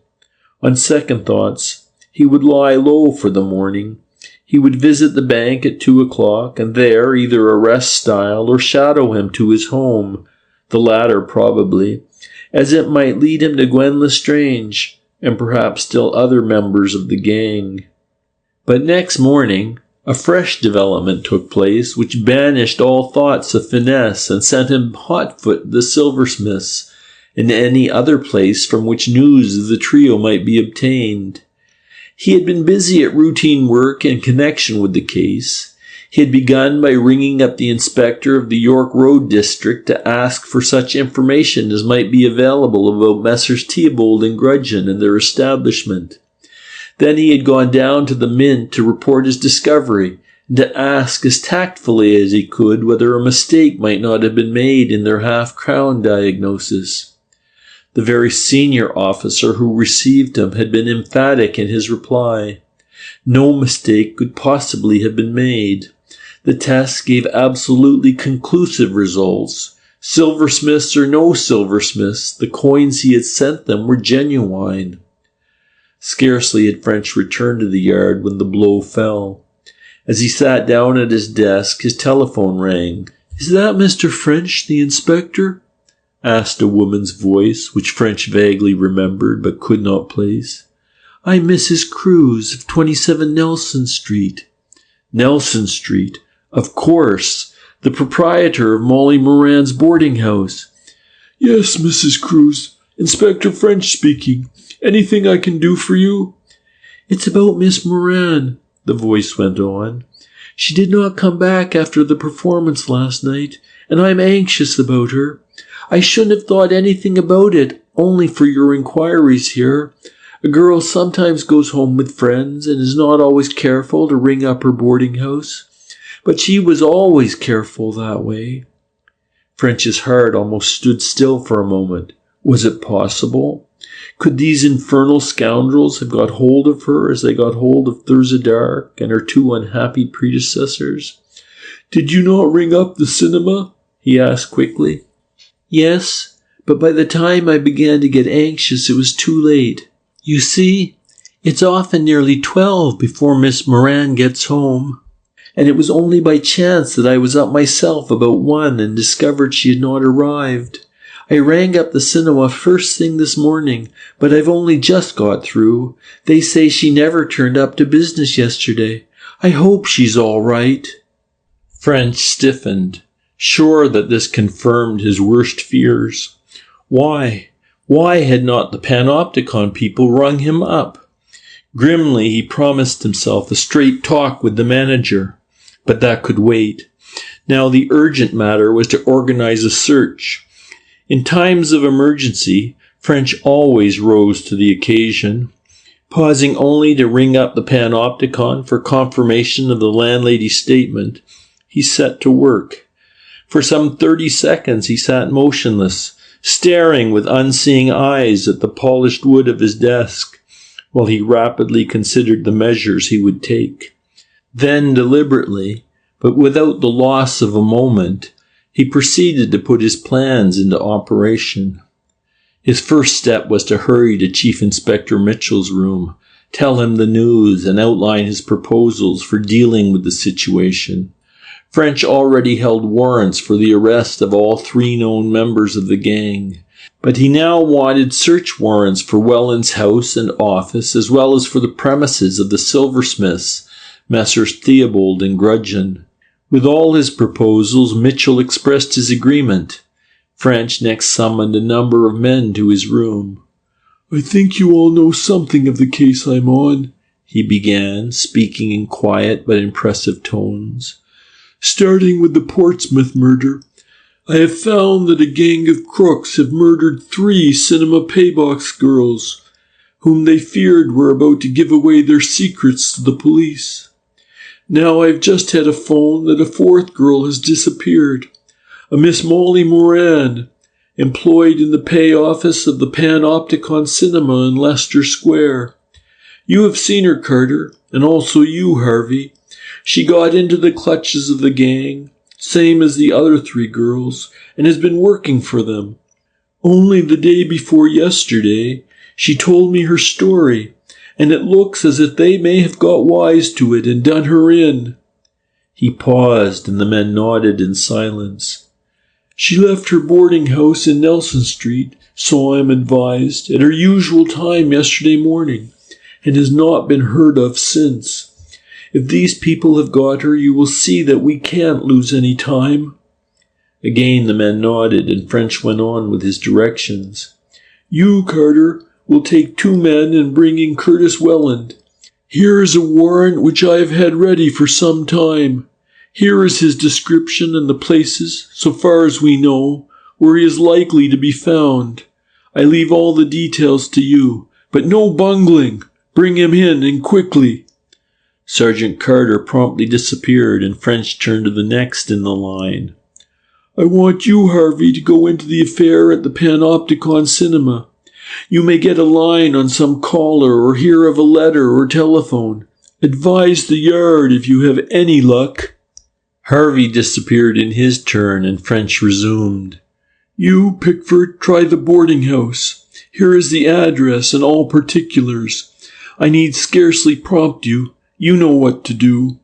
On second thoughts, he would lie low for the morning. He would visit the bank at 2 o'clock, and there either arrest Style or shadow him to his home, the latter probably, as it might lead him to Gwen Lestrange, and perhaps still other members of the gang. But next morning, a fresh development took place which banished all thoughts of finesse and sent him hotfoot to the silversmith's, and any other place from which news of the trio might be obtained. He had been busy at routine work in connection with the case. He had begun by ringing up the inspector of the York Road district to ask for such information as might be available about Messrs. Theobald and Grudgeon and their establishment. Then he had gone down to the Mint to report his discovery, and to ask as tactfully as he could whether a mistake might not have been made in their half-crown diagnosis. The very senior officer who received him had been emphatic in his reply. No mistake could possibly have been made. The test gave absolutely conclusive results. Silversmiths or no silversmiths, the coins he had sent them were genuine. Scarcely had French returned to the yard when the blow fell. As he sat down at his desk, his telephone rang. "Is that Mr. French, the inspector?" asked a woman's voice, which French vaguely remembered but could not place. "I'm Mrs. Cruz of 27 Nelson Street." Nelson Street, of course, the proprietor of Molly Moran's boarding house. "Yes, Mrs. Cruz. Inspector French speaking. Anything I can do for you?" "It's about Miss Moran," the voice went on. "She did not come back after the performance last night, and I'm anxious about her. I shouldn't have thought anything about it, only for your inquiries here. A girl sometimes goes home with friends and is not always careful to ring up her boarding house. But she was always careful that way." French's heart almost stood still for a moment. Was it possible? Could these infernal scoundrels have got hold of her as they got hold of Thurza Dark and her 2 unhappy predecessors? "Did you not ring up the cinema?" he asked quickly. "Yes, but by the time I began to get anxious, it was too late. You see, it's often nearly 12 before Miss Moran gets home. And it was only by chance that I was up myself about 1 and discovered she had not arrived. I rang up the cinema first thing this morning, but I've only just got through. They say she never turned up to business yesterday. I hope she's all right." French stiffened, sure that this confirmed his worst fears. Why had not the Panopticon people rung him up? Grimly he promised himself a straight talk with the manager, but that could wait. Now the urgent matter was to organize a search. In times of emergency, French always rose to the occasion. Pausing only to ring up the Panopticon for confirmation of the landlady's statement, he set to work. For some 30 seconds he sat motionless, staring with unseeing eyes at the polished wood of his desk, while he rapidly considered the measures he would take. Then deliberately, but without the loss of a moment, he proceeded to put his plans into operation. His first step was to hurry to Chief Inspector Mitchell's room, tell him the news, and outline his proposals for dealing with the situation. French already held warrants for the arrest of all 3 known members of the gang, but he now wanted search warrants for Welland's house and office, as well as for the premises of the silversmiths, Messrs. Theobald and Grudgeon. With all his proposals, Mitchell expressed his agreement. French next summoned a number of men to his room. "I think you all know something of the case I'm on," he began, speaking in quiet but impressive tones. "Starting with the Portsmouth murder, I have found that a gang of crooks have murdered 3 cinema paybox girls, whom they feared were about to give away their secrets to the police. Now I've just had a phone that a 4th girl has disappeared, a Miss Molly Moran, employed in the pay office of the Panopticon Cinema in Leicester Square. You have seen her, Carter, and also you, Harvey. She got into the clutches of the gang, same as the other 3 girls, and has been working for them. Only the day before yesterday, she told me her story, and it looks as if they may have got wise to it and done her in. He paused, and the men nodded in silence. She left her boarding house in Nelson Street, so I am advised, at her usual time yesterday morning, and has not been heard of since. If these people have got her, you will see that we can't lose any time." Again the men nodded, and French went on with his directions. "You, Carter, will take 2 men and bring in Curtis Welland. Here is a warrant which I have had ready for some time. Here is his description and the places, so far as we know, where he is likely to be found. I leave all the details to you, but no bungling. Bring him in, and quickly." Sergeant Carter promptly disappeared, and French turned to the next in the line. "I want you, Harvey, to go into the affair at the Panopticon Cinema. You may get a line on some caller or hear of a letter or telephone. Advise the Yard if you have any luck." Harvey disappeared in his turn, and French resumed. "You, Pickford, try the boarding house. Here is the address and all particulars. I need scarcely prompt you. You know what to do."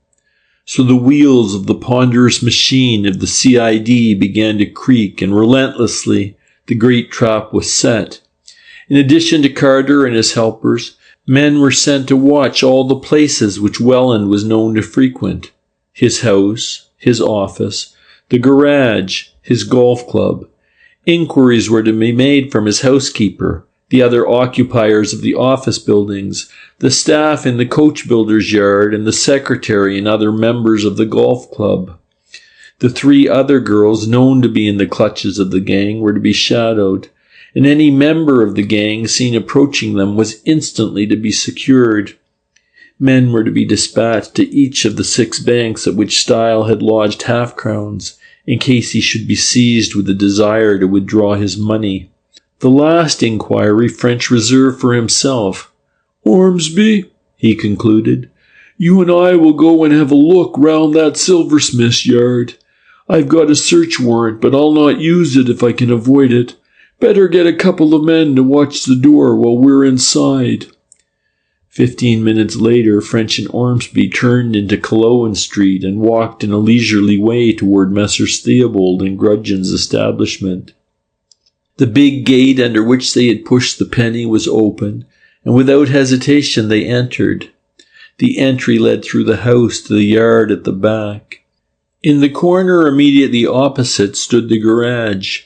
So the wheels of the ponderous machine of the CID began to creak, and relentlessly the great trap was set. In addition to Carter and his helpers, men were sent to watch all the places which Welland was known to frequent: his house, his office, the garage, his golf club. Inquiries were to be made from his housekeeper, the other occupiers of the office buildings, the staff in the coach builder's yard, and the secretary and other members of the golf club. The 3 other girls known to be in the clutches of the gang were to be shadowed, and any member of the gang seen approaching them was instantly to be secured. Men were to be dispatched to each of the 6 banks at which Style had lodged half-crowns, in case he should be seized with a desire to withdraw his money. The last inquiry French reserved for himself. "Ormsby," he concluded, "you and I will go and have a look round that silversmith's yard. I've got a search warrant, but I'll not use it if I can avoid it. Better get a couple of men to watch the door while we're inside." 15 minutes later, French and Ormsby turned into Culloden Street and walked in a leisurely way toward Messrs. Theobald and Grudgeon's establishment. The big gate under which they had pushed the penny was open, and without hesitation they entered. The entry led through the house to the yard at the back. In the corner immediately opposite stood the garage,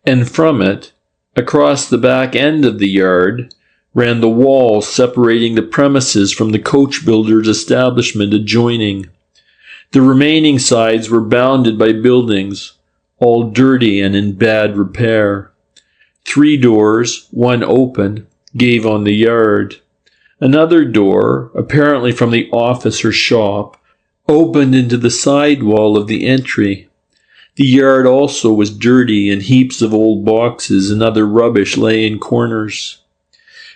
and from it, across the back end of the yard, ran the wall separating the premises from the coach builder's establishment adjoining. The remaining sides were bounded by buildings, all dirty and in bad repair. 3 doors, one open, gave on the yard. Another door, apparently from the office or shop, opened into the side wall of the entry. The yard also was dirty, and heaps of old boxes and other rubbish lay in corners.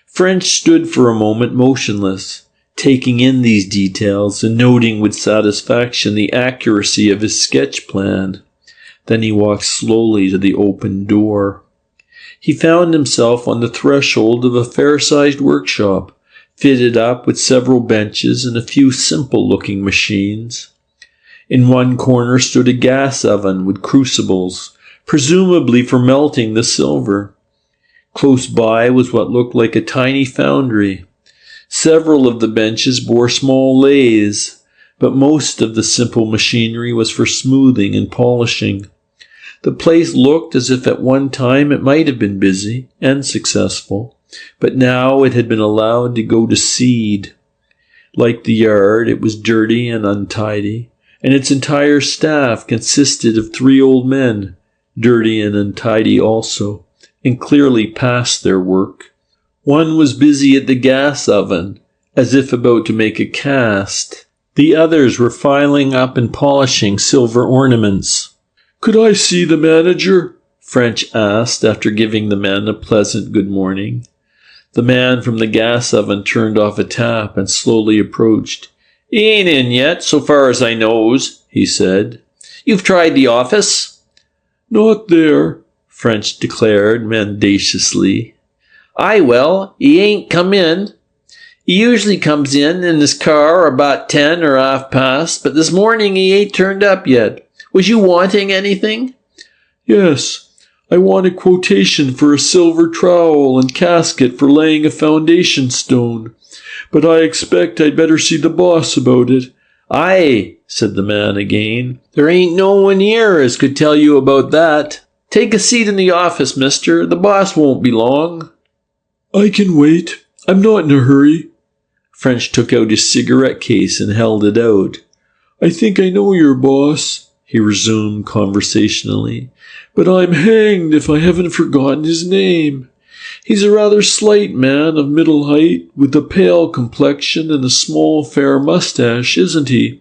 French stood for a moment motionless, taking in these details and noting with satisfaction the accuracy of his sketch plan. Then he walked slowly to the open door. He found himself on the threshold of a fair-sized workshop, fitted up with several benches and a few simple-looking machines. In one corner stood a gas oven with crucibles, presumably for melting the silver. Close by was what looked like a tiny foundry. Several of the benches bore small lathes, but most of the simple machinery was for smoothing and polishing. The place looked as if at one time it might have been busy and successful, but now it had been allowed to go to seed. Like the yard, it was dirty and untidy, and its entire staff consisted of 3 old men, dirty and untidy also, and clearly past their work. One was busy at the gas oven, as if about to make a cast. The others were filing up and polishing silver ornaments. "Could I see the manager?" French asked after giving the men a pleasant good morning. The man from the gas oven turned off a tap and slowly approached. "He ain't in yet, so far as I knows," he said. "You've tried the office?" "Not there," French declared mendaciously. "Aye, well, he ain't come in. He usually comes in his car about 10 or half-past, but this morning he ain't turned up yet. Was you wanting anything?" "Yes. I want a quotation for a silver trowel and casket for laying a foundation stone. But I expect I'd better see the boss about it." "Aye," said the man again. "There ain't no one here as could tell you about that. Take a seat in the office, mister. The boss won't be long." "I can wait. I'm not in a hurry." French took out his cigarette case and held it out. "I think I know your boss," he resumed conversationally, "but I'm hanged if I haven't forgotten his name. He's a rather slight man of middle height, with a pale complexion and a small fair moustache, isn't he?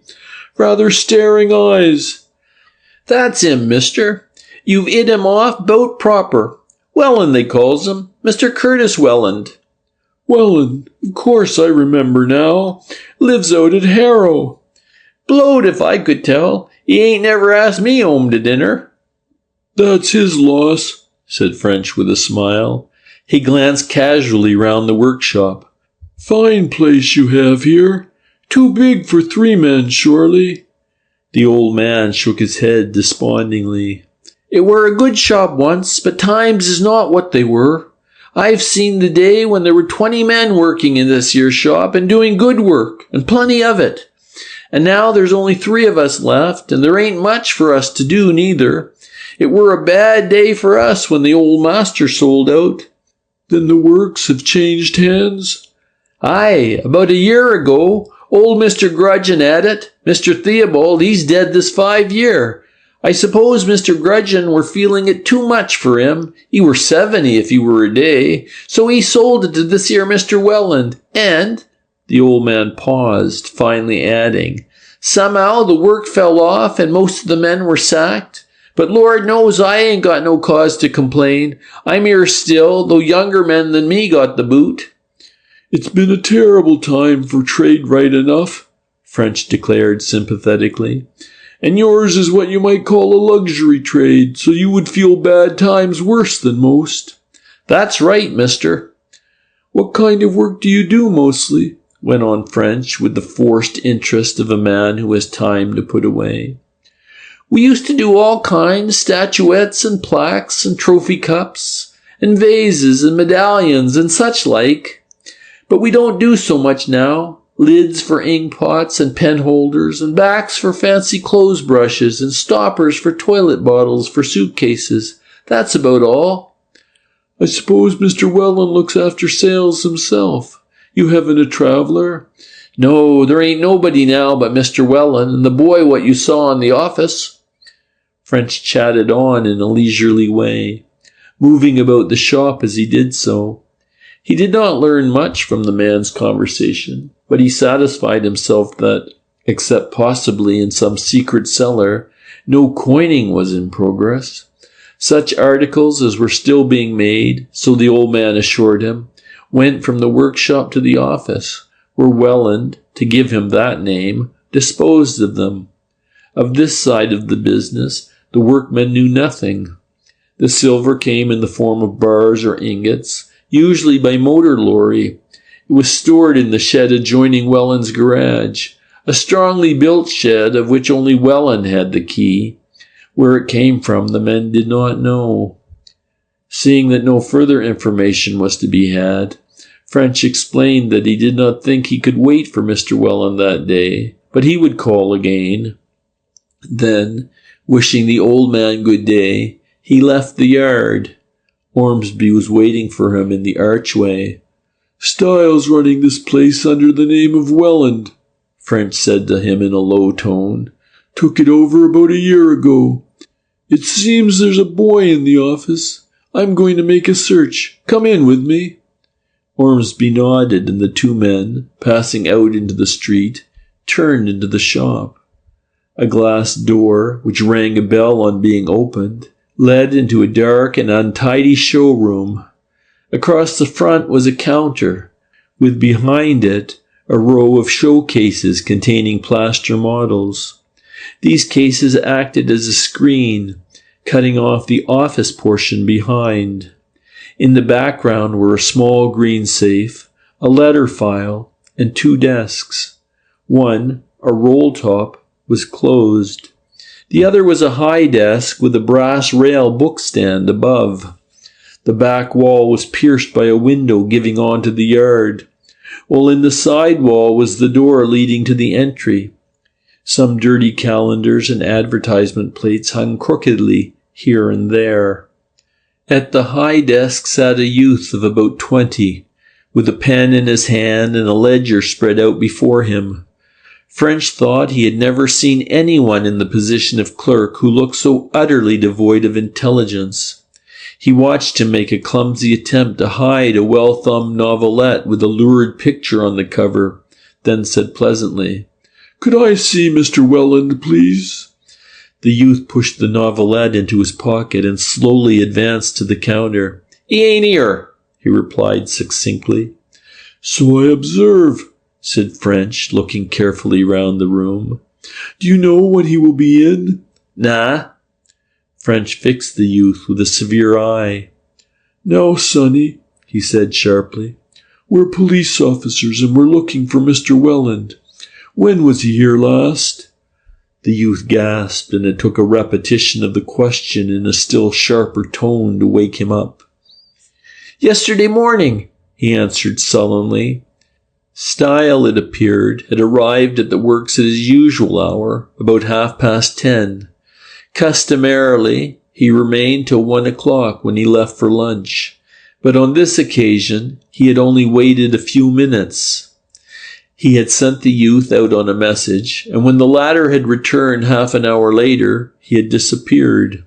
Rather staring eyes." "That's him, mister. You've 'it him off 'bout proper. Welland they calls him. Mr. Curtis Welland." "Welland, of course I remember now. Lives out at Harrow." "Blowed if I could tell. He ain't never asked me home to dinner." "That's his loss," said French with a smile. He glanced casually round the workshop. "Fine place you have here. Too big for 3 men, surely." The old man shook his head despondingly. "It were a good shop once, but times is not what they were. I've seen the day when there were 20 men working in this here shop and doing good work, and plenty of it. And now there's only 3 of us left, and there ain't much for us to do neither. It were a bad day for us when the old master sold out." "Then the works have changed hands?" "Aye, about a year ago. Old Mr. Grudgeon had it. Mr. Theobald, he's dead this 5 year. I suppose Mr. Grudgeon were feeling it too much for him. He were 70 if he were a day. So he sold it to this here Mr. Welland, and—" the old man paused, finally adding, "somehow the work fell off and most of the men were sacked. But Lord knows I ain't got no cause to complain. I'm here still, though younger men than me got the boot." "It's been a terrible time for trade right enough," French declared sympathetically. "And yours is what you might call a luxury trade, so you would feel bad times worse than most." "That's right, mister." "What kind of work do you do mostly?" went on French with the forced interest of a man who has time to put away. "We used to do all kinds, statuettes and plaques and trophy cups and vases and medallions and such like. But we don't do so much now. Lids for ink pots and pen holders, and backs for fancy clothes brushes, and stoppers for toilet bottles for suitcases. That's about all." "I suppose Mr. Welland looks after sales himself. You haven't a traveller?" "No, there ain't nobody now but Mr. Welland and the boy what you saw in the office." French chatted on in a leisurely way, moving about the shop as he did so. He did not learn much from the man's conversation, but he satisfied himself that, except possibly in some secret cellar, no coining was in progress. Such articles as were still being made, so the old man assured him, went from the workshop to the office, where Welland, to give him that name, disposed of them. Of this side of the business, the workmen knew nothing. The silver came in the form of bars or ingots, usually by motor lorry. It was stored in the shed adjoining Welland's garage, a strongly built shed of which only Welland had the key. Where it came from, the men did not know. Seeing that no further information was to be had, French explained that he did not think he could wait for Mr. Welland that day, but he would call again. Then, wishing the old man good day, he left the yard. Ormsby was waiting for him in the archway. "Styles running this place under the name of Welland," French said to him in a low tone. "Took it over about a year ago." It seems there's a boy in the office. I'm going to make a search. Come in with me." Ormsby nodded, and the two men, passing out into the street, turned into the shop. A glass door, which rang a bell on being opened, led into a dark and untidy showroom. Across the front was a counter, with behind it a row of showcases containing plaster models. These cases acted as a screen, cutting off the office portion behind. In the background were a small green safe, a letter file, and two desks. One, a roll top, was closed. The other was a high desk with a brass rail bookstand above. The back wall was pierced by a window giving onto the yard, while in the side wall was the door leading to the entry. Some dirty calendars and advertisement plates hung crookedly here and there. At the high desk sat a youth of about 20, with a pen in his hand and a ledger spread out before him. French thought he had never seen anyone in the position of clerk who looked so utterly devoid of intelligence. He watched him make a clumsy attempt to hide a well-thumbed novelette with a lurid picture on the cover, then said pleasantly, "Could I see Mr. Welland, please?" The youth pushed the novelette into his pocket and slowly advanced to the counter. "He ain't here," he replied succinctly. "So I observe," said French, looking carefully round the room. "Do you know when he will be in?" "Nah." French fixed the youth with a severe eye. "Now, sonny," he said sharply, "we're police officers and we're looking for Mr. Welland. When was he here last?" The youth gasped, and it took a repetition of the question in a still sharper tone to wake him up. "Yesterday morning," he answered sullenly. Style, it appeared, had arrived at the works at his usual hour, about 10:30. Customarily, he remained till 1 o'clock when he left for lunch, but on this occasion he had only waited a few minutes. He had sent the youth out on a message, and when the latter had returned half an hour later, he had disappeared.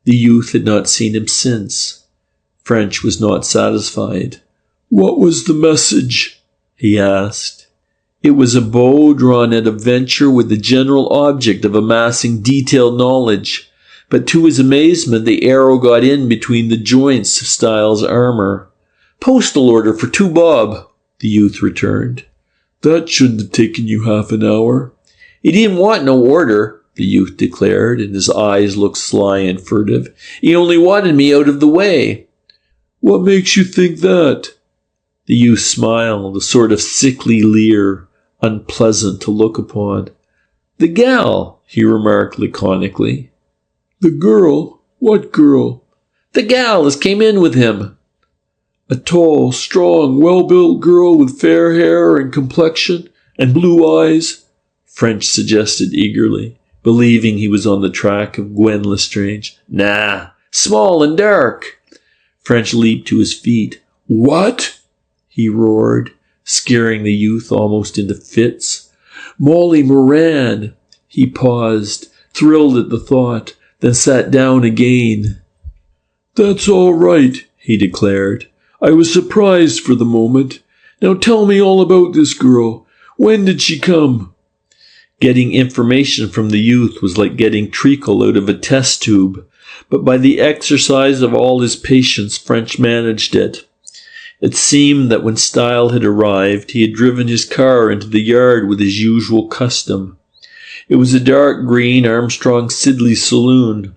The youth had not seen him since. French was not satisfied. "What was the message?" he asked. It was a bow drawn at a venture with the general object of amassing detailed knowledge, but to his amazement the arrow got in between the joints of Styles' armour. "Postal order for 2 bob," the youth returned. "That shouldn't have taken you half an hour." "He didn't want no order," the youth declared, and his eyes looked sly and furtive. "He only wanted me out of the way." "What makes you think that?" The youth smiled, a sort of sickly leer, unpleasant to look upon. "The gal," he remarked laconically. "The girl? What girl?" "The gal as came in with him." "A tall, strong, well-built girl with fair hair and complexion and blue eyes?" French suggested eagerly, believing he was on the track of Gwen Lestrange. "Nah, small and dark." French leaped to his feet. "What?" he roared, scaring the youth almost into fits. "Molly Moran." He paused, thrilled at the thought, then sat down again. "That's all right," he declared. "I was surprised for the moment. Now tell me all about this girl. When did she come?" Getting information from the youth was like getting treacle out of a test tube, but by the exercise of all his patience French managed it. It seemed that when Style had arrived, he had driven his car into the yard with his usual custom. It was a dark green Armstrong Sidley saloon,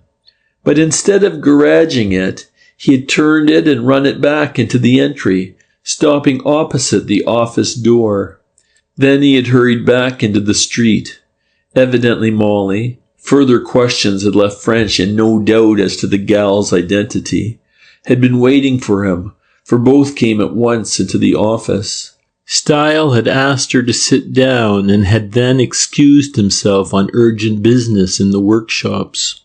but instead of garaging it, he had turned it and run it back into the entry, stopping opposite the office door. Then he had hurried back into the street. Evidently Molly, further questions had left French in no doubt as to the gal's identity, had been waiting for him, for both came at once into the office. Style had asked her to sit down and had then excused himself on urgent business in the workshops.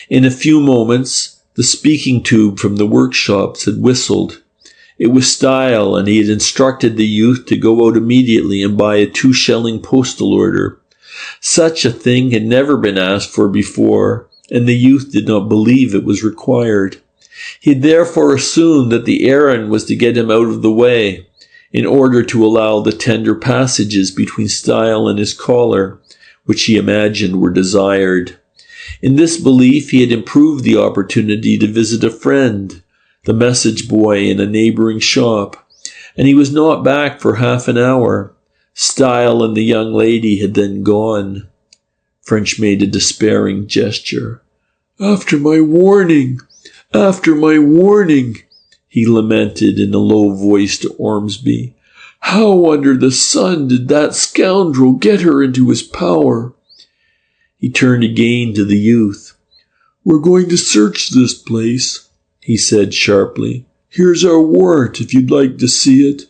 In a few moments, the speaking tube from the workshops had whistled. It was Style, and he had instructed the youth to go out immediately and buy a 2-shilling postal order. Such a thing had never been asked for before, and the youth did not believe it was required. He had therefore assumed that the errand was to get him out of the way, in order to allow the tender passages between Style and his caller, which he imagined were desired. In this belief he had improved the opportunity to visit a friend, the message boy in a neighboring shop, and he was not back for half an hour. Style and the young lady had then gone. French made a despairing gesture. "After my warning! After my warning!" he lamented in a low voice to Ormsby. "How under the sun did that scoundrel get her into his power?" He turned again to the youth. "We're going to search this place," he said sharply. "Here's our warrant if you'd like to see it.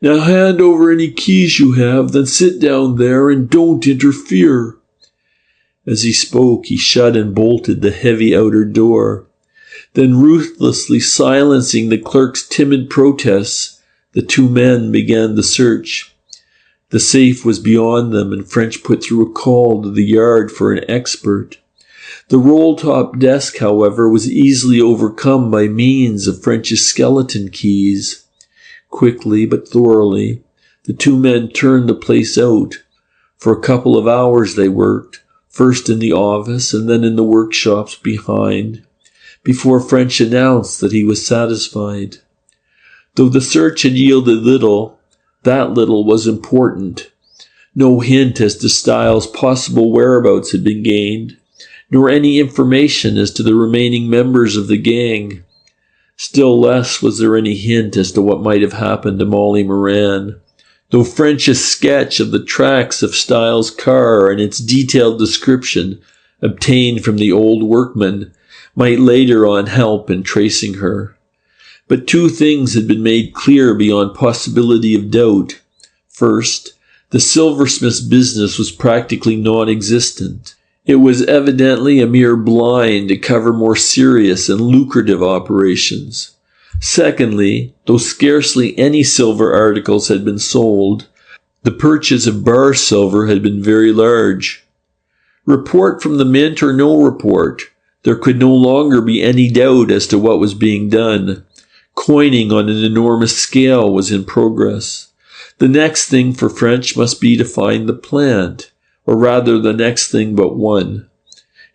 Now hand over any keys you have, then sit down there and don't interfere." As he spoke, he shut and bolted the heavy outer door. Then, ruthlessly silencing the clerk's timid protests, the two men began the search. The safe was beyond them, and French put through a call to the yard for an expert. The roll-top desk, however, was easily overcome by means of French's skeleton keys. Quickly but thoroughly, the two men turned the place out. For a couple of hours they worked, first in the office and then in the workshops behind, before French announced that he was satisfied. Though the search had yielded little, that little was important. No hint as to Styles' possible whereabouts had been gained, nor any information as to the remaining members of the gang. Still less was there any hint as to what might have happened to Molly Moran, though French's sketch of the tracks of Styles' car and its detailed description, obtained from the old workman, might later on help in tracing her. But two things had been made clear beyond possibility of doubt. First, the silversmith's business was practically non-existent. It was evidently a mere blind to cover more serious and lucrative operations. Secondly, though scarcely any silver articles had been sold, the purchase of bar silver had been very large. Report from the mint or no report, there could no longer be any doubt as to what was being done. Coining on an enormous scale was in progress. The next thing for French must be to find the plant, or rather the next thing but one.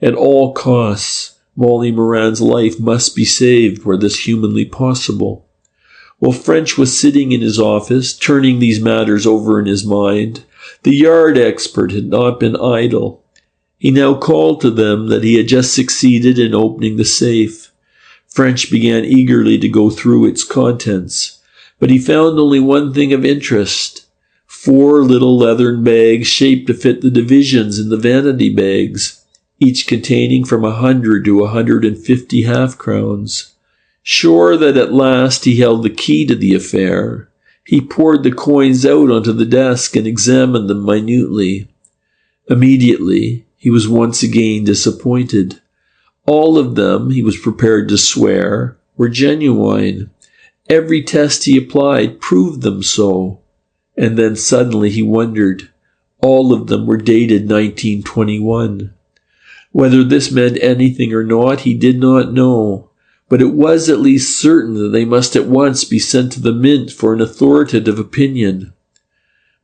At all costs, Molly Moran's life must be saved where this humanly possible. While French was sitting in his office, turning these matters over in his mind, the yard expert had not been idle. He now called to them that he had just succeeded in opening the safe. French began eagerly to go through its contents, but he found only one thing of interest: 4 little leathern bags shaped to fit the divisions in the vanity bags, each containing from 100 to 150 half-crowns. Sure that at last he held the key to the affair, he poured the coins out onto the desk and examined them minutely. Immediately, he was once again disappointed. All of them, he was prepared to swear, were genuine. Every test he applied proved them so. And then suddenly he wondered. All of them were dated 1921. Whether this meant anything or not, he did not know, but it was at least certain that they must at once be sent to the mint for an authoritative opinion.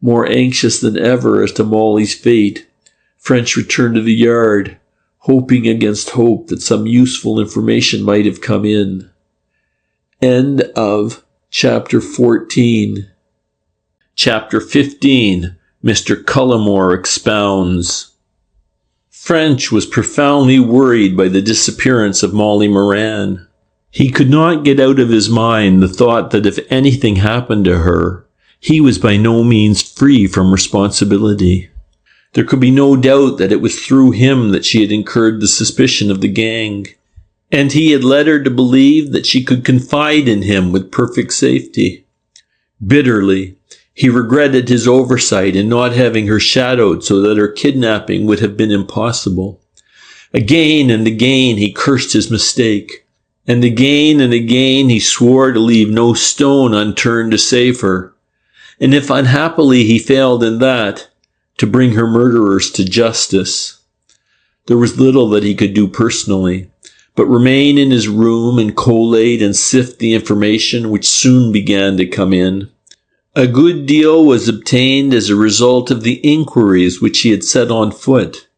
More anxious than ever as to Molly's fate, French returned to the yard, hoping against hope that some useful information might have come in. End of Chapter 14. Chapter 15. Mr. Cullimore Expounds. French was profoundly worried by the disappearance of Molly Moran. He could not get out of his mind the thought that if anything happened to her, he was by no means free from responsibility. There could be no doubt that it was through him that she had incurred the suspicion of the gang, and he had led her to believe that she could confide in him with perfect safety. Bitterly, he regretted his oversight in not having her shadowed so that her kidnapping would have been impossible. Again and again he cursed his mistake, and again he swore to leave no stone unturned to save her, and if unhappily he failed in that, to bring her murderers to justice. There was little that he could do personally, but remain in his room and collate and sift the information which soon began to come in. A good deal was obtained as a result of the inquiries which he had set on foot,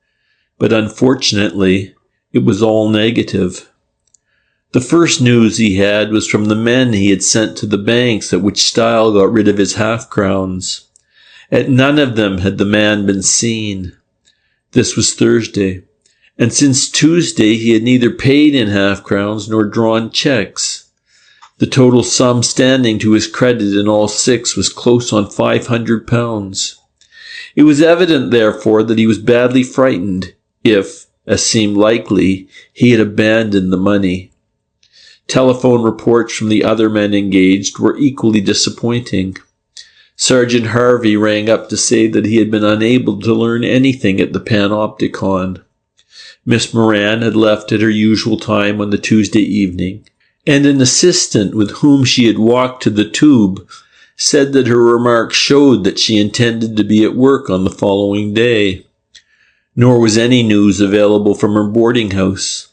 but unfortunately it was all negative. The first news he had was from the men he had sent to the banks at which Style got rid of his half-crowns. At none of them had the man been seen. This was Thursday, and since Tuesday he had neither paid in half-crowns nor drawn cheques. The total sum standing to his credit in all six was close on £500. It was evident, therefore, that he was badly frightened if, as seemed likely, he had abandoned the money. Telephone reports from the other men engaged were equally disappointing. Sergeant Harvey rang up to say that he had been unable to learn anything at the Panopticon. Miss Moran had left at her usual time on the Tuesday evening, and an assistant with whom she had walked to the Tube said that her remarks showed that she intended to be at work on the following day. Nor was any news available from her boarding house.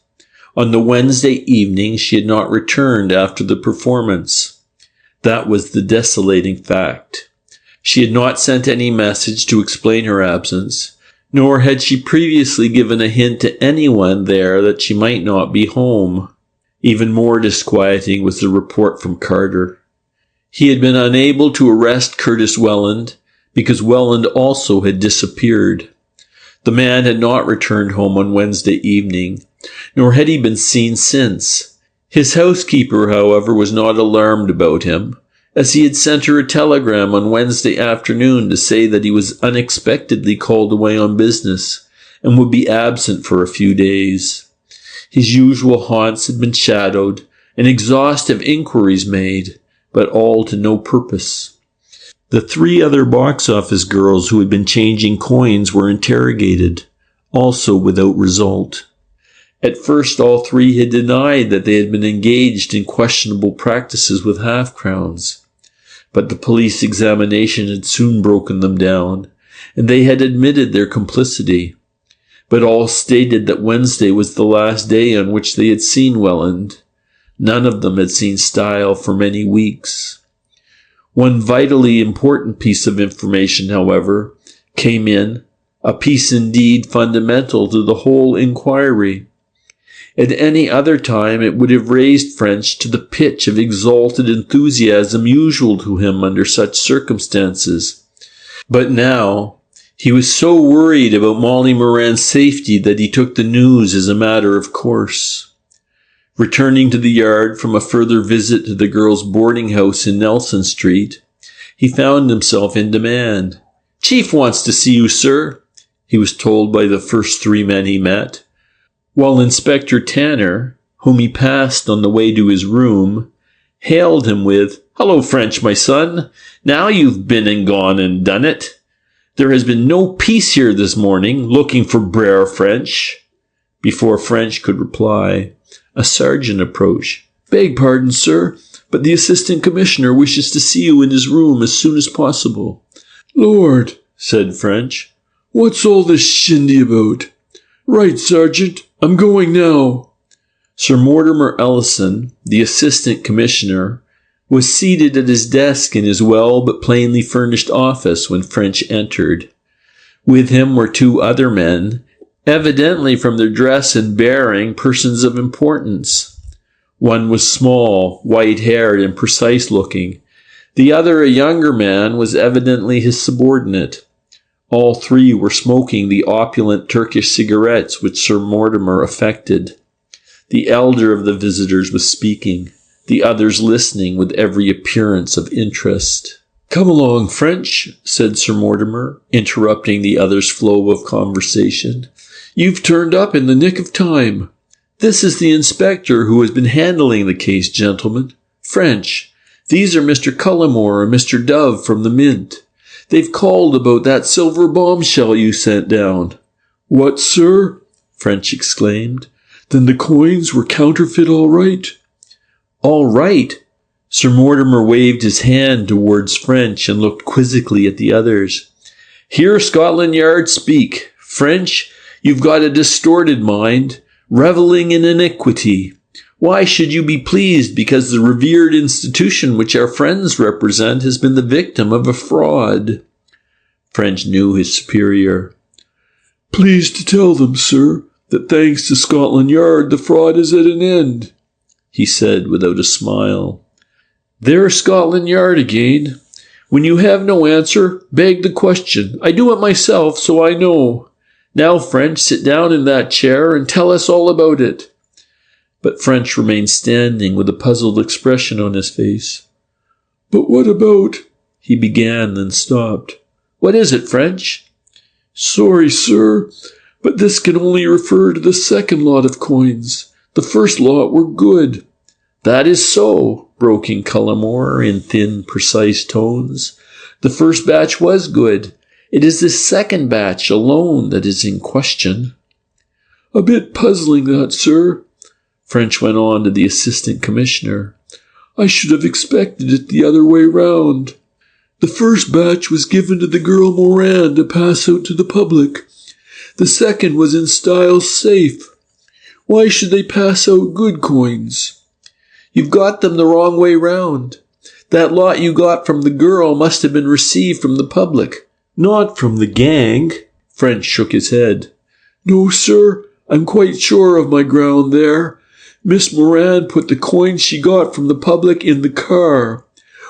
On the Wednesday evening she had not returned after the performance. That was the desolating fact. She had not sent any message to explain her absence, nor had she previously given a hint to anyone there that she might not be home. Even more disquieting was the report from Carter. He had been unable to arrest Curtis Welland because Welland also had disappeared. The man had not returned home on Wednesday evening, nor had he been seen since. His housekeeper, however, was not alarmed about him, as he had sent her a telegram on Wednesday afternoon to say that he was unexpectedly called away on business and would be absent for a few days. His usual haunts had been shadowed and exhaustive inquiries made, but all to no purpose. The three other box office girls who had been changing coins were interrogated, also without result. At first all three had denied that they had been engaged in questionable practices with half-crowns, but the police examination had soon broken them down, and they had admitted their complicity. But all stated that Wednesday was the last day on which they had seen Welland. None of them had seen Style for many weeks. One vitally important piece of information, however, came in, a piece indeed fundamental to the whole inquiry. At any other time it would have raised French to the pitch of exalted enthusiasm usual to him under such circumstances. But now he was so worried about Molly Moran's safety that he took the news as a matter of course. Returning to the yard from a further visit to the girls' boarding house in Nelson Street, he found himself in demand. "Chief wants to see you, sir," he was told by the first three men he met, while Inspector Tanner, whom he passed on the way to his room, hailed him with, "Hello, French, my son. Now you've been and gone and done it. There has been no peace here this morning, looking for Brer French." Before French could reply, a sergeant approached. "Beg pardon, sir, but the assistant commissioner wishes to see you in his room as soon as possible." "Lord," said French, "what's all this shindy about?" "Right, sergeant, I'm going now." Sir Mortimer Ellison, the assistant commissioner, was seated at his desk in his well but plainly furnished office when French entered. With him were two other men, evidently from their dress and bearing persons of importance. One was small, white-haired, and precise-looking. The other, a younger man, was evidently his subordinate. All three were smoking the opulent Turkish cigarettes which Sir Mortimer affected. The elder of the visitors was speaking, the others listening with every appearance of interest. "Come along, French," said Sir Mortimer, interrupting the other's flow of conversation. "You've turned up in the nick of time. This is the inspector who has been handling the case, gentlemen. French, these are Mr. Cullimore and Mr. Dove from the Mint. They've called about that silver bombshell you sent down." "What, sir?" French exclaimed. "Then the coins were counterfeit all right?" "All right?" Sir Mortimer waved his hand towards French and looked quizzically at the others. "Hear Scotland Yard speak. French, You've got a distorted mind, reveling in iniquity. Why should you be pleased because the revered institution which our friends represent has been the victim of a fraud? French knew his superior. Pleased to tell them, sir, that thanks to Scotland Yard the fraud is at an end, he said without a smile. There's Scotland Yard again. When you have no answer, beg the question. I do it myself, so I know. Now, French, sit down in that chair and tell us all about it. But French remained standing with a puzzled expression on his face. But what about... he began, then stopped. What is it, French? Sorry, sir, but this can only refer to the second lot of coins. The first lot were good. That is so, broke in CULLIMORE in thin, precise tones. The first batch was good. It is the second batch alone that is in question. A bit puzzling that, sir. French went on to the assistant commissioner. I should have expected it the other way round. The first batch was given to the girl Moran to pass out to the public. The second was in style safe. Why should they pass out good coins? You've got them the wrong way round. That lot you got from the girl must have been received from the public, not from the gang. French shook his head. No, sir, I'm quite sure of my ground there. Miss Moran put the coins she got from the public in the car.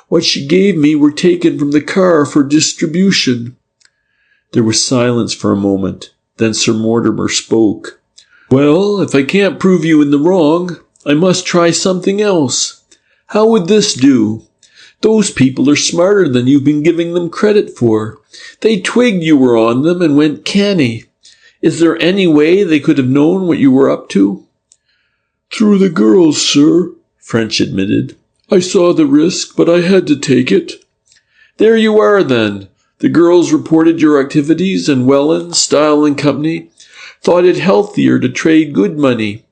What she gave me were taken from the car for distribution. There was silence for a moment. Then Sir Mortimer spoke. Well, if I can't prove you in the wrong, I must try something else. How would this do? Those people are smarter than you've been giving them credit for. They twigged you were on them and went canny. Is there any way they could have known what you were up to? Through the girls, sir, French admitted. I saw the risk, but I had to take it. There you are, then. The girls reported your activities, and Welland, Style and Company thought it healthier to trade good money.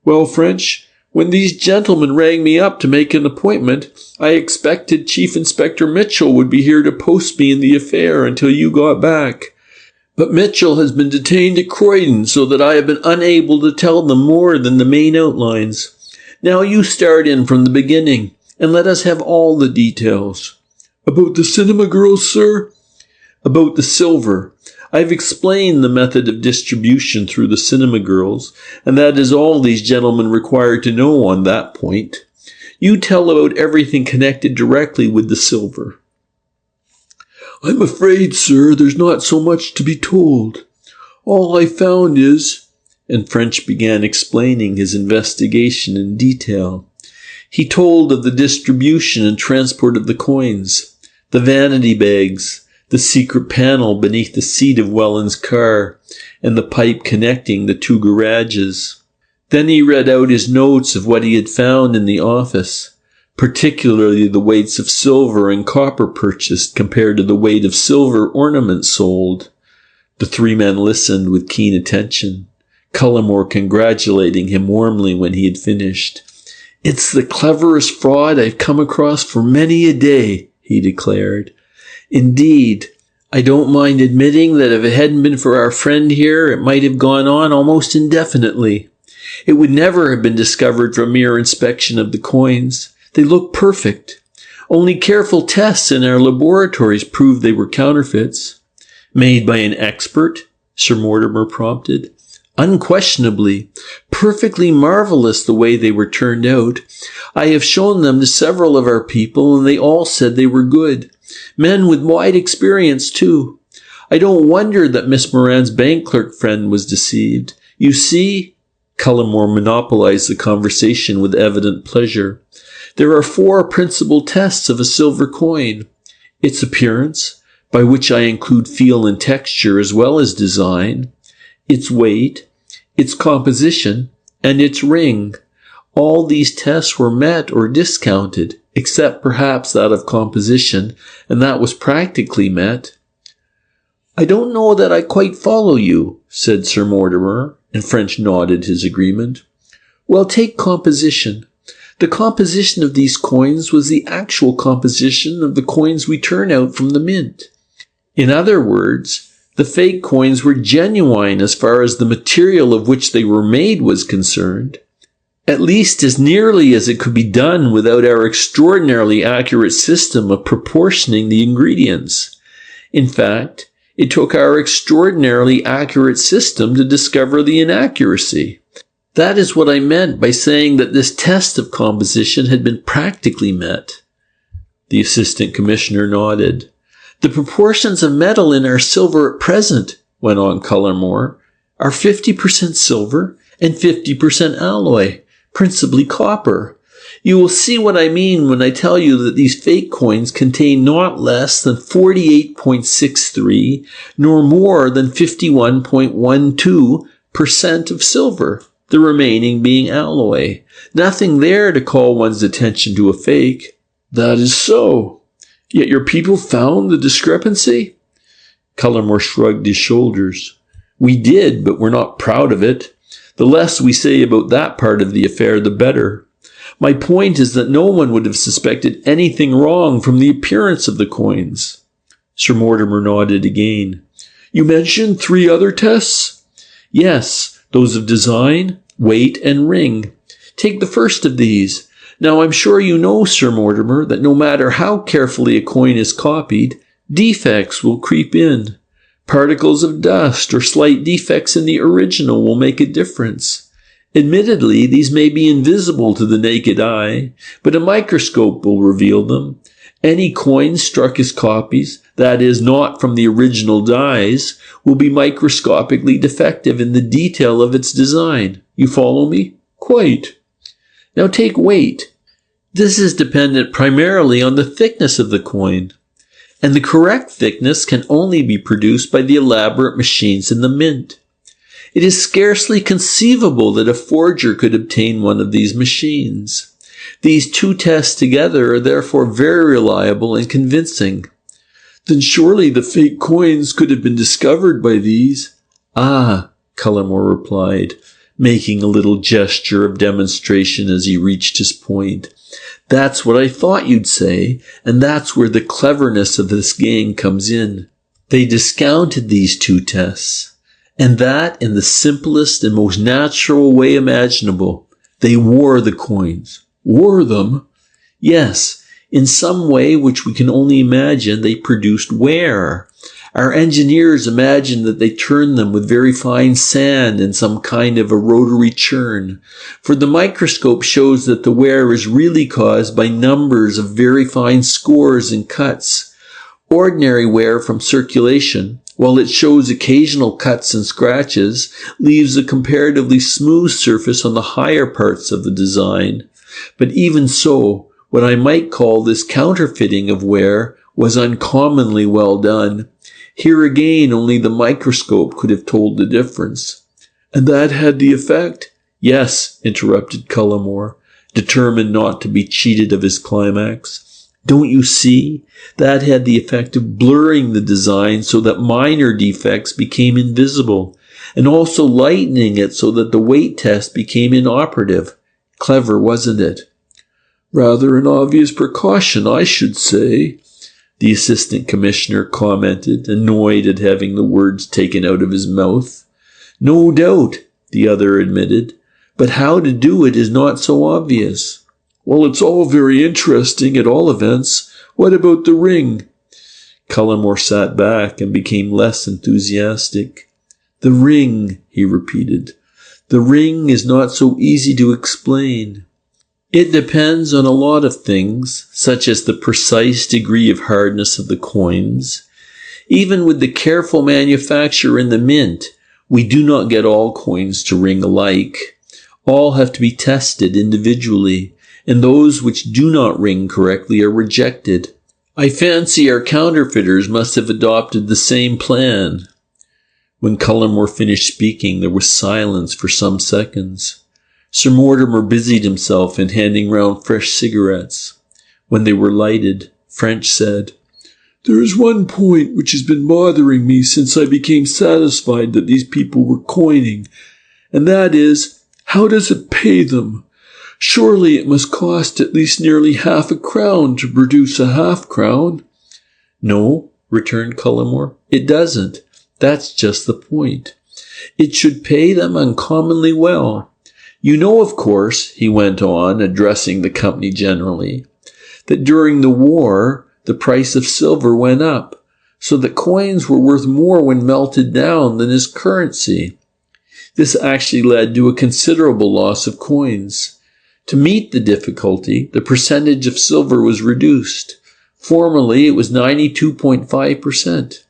Well, French, when these gentlemen rang me up to make an appointment, I expected Chief Inspector Mitchell would be here to post me in the affair until you got back. But Mitchell has been detained at Croydon, so that I have been unable to tell them more than the main outlines. Now you start in from the beginning, and let us have all the details. About the cinema girls, sir? About the silver. I've explained the method of distribution through the cinema girls, and that is all these gentlemen require to know on that point. You tell about everything connected directly with the silver. I'm afraid, sir, there's not so much to be told. All I found is... And French began explaining his investigation in detail. He told of the distribution and transport of the coins, the vanity bags, the secret panel beneath the seat of Welland's car, and the pipe connecting the two garages. Then he read out his notes of what he had found in the office, particularly the weights of silver and copper purchased compared to the weight of silver ornaments sold. The three men listened with keen attention, CULLIMORE congratulating him warmly when he had finished. It's the cleverest fraud I've come across for many a day, he declared. Indeed, I don't mind admitting that if it hadn't been for our friend here, it might have gone on almost indefinitely. It would never have been discovered from mere inspection of the coins. They look perfect. Only careful tests in our laboratories proved they were counterfeits. Made by an expert? Sir Mortimer prompted. Unquestionably. Perfectly marvelous the way they were turned out. I have shown them to several of our people, and they all said they were good. Men with wide experience, too. I don't wonder that Miss Moran's bank clerk friend was deceived. You see, CULLIMORE monopolized the conversation with evident pleasure. There are 4 principal tests of a silver coin. Its appearance, by which I include feel and texture as well as design, its weight, its composition, and its ring. All these tests were met or discounted, except perhaps that of composition, and that was practically met. I don't know that I quite follow you, said Sir Mortimer, and French nodded his agreement. Well, take composition. The composition of these coins was the actual composition of the coins we turn out from the mint. In other words, The fake coins were genuine as far as the material of which they were made was concerned, at least as nearly as it could be done without our extraordinarily accurate system of proportioning the ingredients. In fact, it took our extraordinarily accurate system to discover the inaccuracy. That is what I meant by saying that this test of composition had been practically met. The Assistant Commissioner nodded. The proportions of metal in our silver at present, went on Cullimore, are 50% silver and 50% alloy, principally copper. You will see what I mean when I tell you that these fake coins contain not less than 48.63 nor more than 51.12% of silver, the remaining being alloy. Nothing there to call one's attention to a fake. That is so. Yet your people found the discrepancy? Cullimore shrugged his shoulders. We did, but we're not proud of it. The less we say about that part of the affair, the better. My point is that no one would have suspected anything wrong from the appearance of the coins. Sir Mortimer nodded again. You mentioned 3 other tests? Yes, those of design, weight, and ring. Take the first of these. Now, I'm sure you know, Sir Mortimer, that no matter how carefully a coin is copied, defects will creep in. Particles of dust or slight defects in the original will make a difference. Admittedly, these may be invisible to the naked eye, but a microscope will reveal them. Any coin struck as copies, that is, not from the original dies, will be microscopically defective in the detail of its design. You follow me? Quite. Now take weight. This is dependent primarily on the thickness of the coin, and the correct thickness can only be produced by the elaborate machines in the mint. It is scarcely conceivable that a forger could obtain one of these machines. These 2 tests together are therefore very reliable and convincing. Then surely the fake coins could have been discovered by these. Ah, Cullimore replied, making a little gesture of demonstration as he reached his point. That's what I thought you'd say, and that's where the cleverness of this gang comes in. They discounted these 2 tests, and that in the simplest and most natural way imaginable. They wore the coins. Wore them? Yes, in some way which we can only imagine they produced wear. Our engineers imagined that they turned them with very fine sand in some kind of a rotary churn, for the microscope shows that the wear is really caused by numbers of very fine scores and cuts. Ordinary wear from circulation, while it shows occasional cuts and scratches, leaves a comparatively smooth surface on the higher parts of the design. But even so, what I might call this counterfeiting of wear was uncommonly well done. Here again, only the microscope could have told the difference. And that had the effect? Yes, interrupted Cullimore, determined not to be cheated of his climax. Don't you see? That had the effect of blurring the design so that minor defects became invisible, and also lightening it so that the weight test became inoperative. Clever, wasn't it? Rather an obvious precaution, I should say, the Assistant Commissioner commented, annoyed at having the words taken out of his mouth. No doubt, the other admitted, but how to do it is not so obvious. Well, it's all very interesting at all events. What about the ring? Cullimore sat back and became less enthusiastic. The ring, he repeated. The ring is not so easy to explain. It depends on a lot of things, such as the precise degree of hardness of the coins. Even with the careful manufacture in the mint, we do not get all coins to ring alike. All have to be tested individually, and those which do not ring correctly are rejected. I fancy our counterfeiters must have adopted the same plan. When Cullimore finished speaking, there was silence for some seconds. Sir Mortimer busied himself in handing round fresh cigarettes. When they were lighted, French said, There is one point which has been bothering me since I became satisfied that these people were coining, and that is, how does it pay them? Surely it must cost at least nearly half a crown to produce a half-crown. No, returned Cullimore, it doesn't. That's just the point. It should pay them uncommonly well. You know, of course, he went on, addressing the company generally, that during the war, the price of silver went up, so that coins were worth more when melted down than as currency. This actually led to a considerable loss of coins. To meet the difficulty, the percentage of silver was reduced. Formerly, it was 92.5%.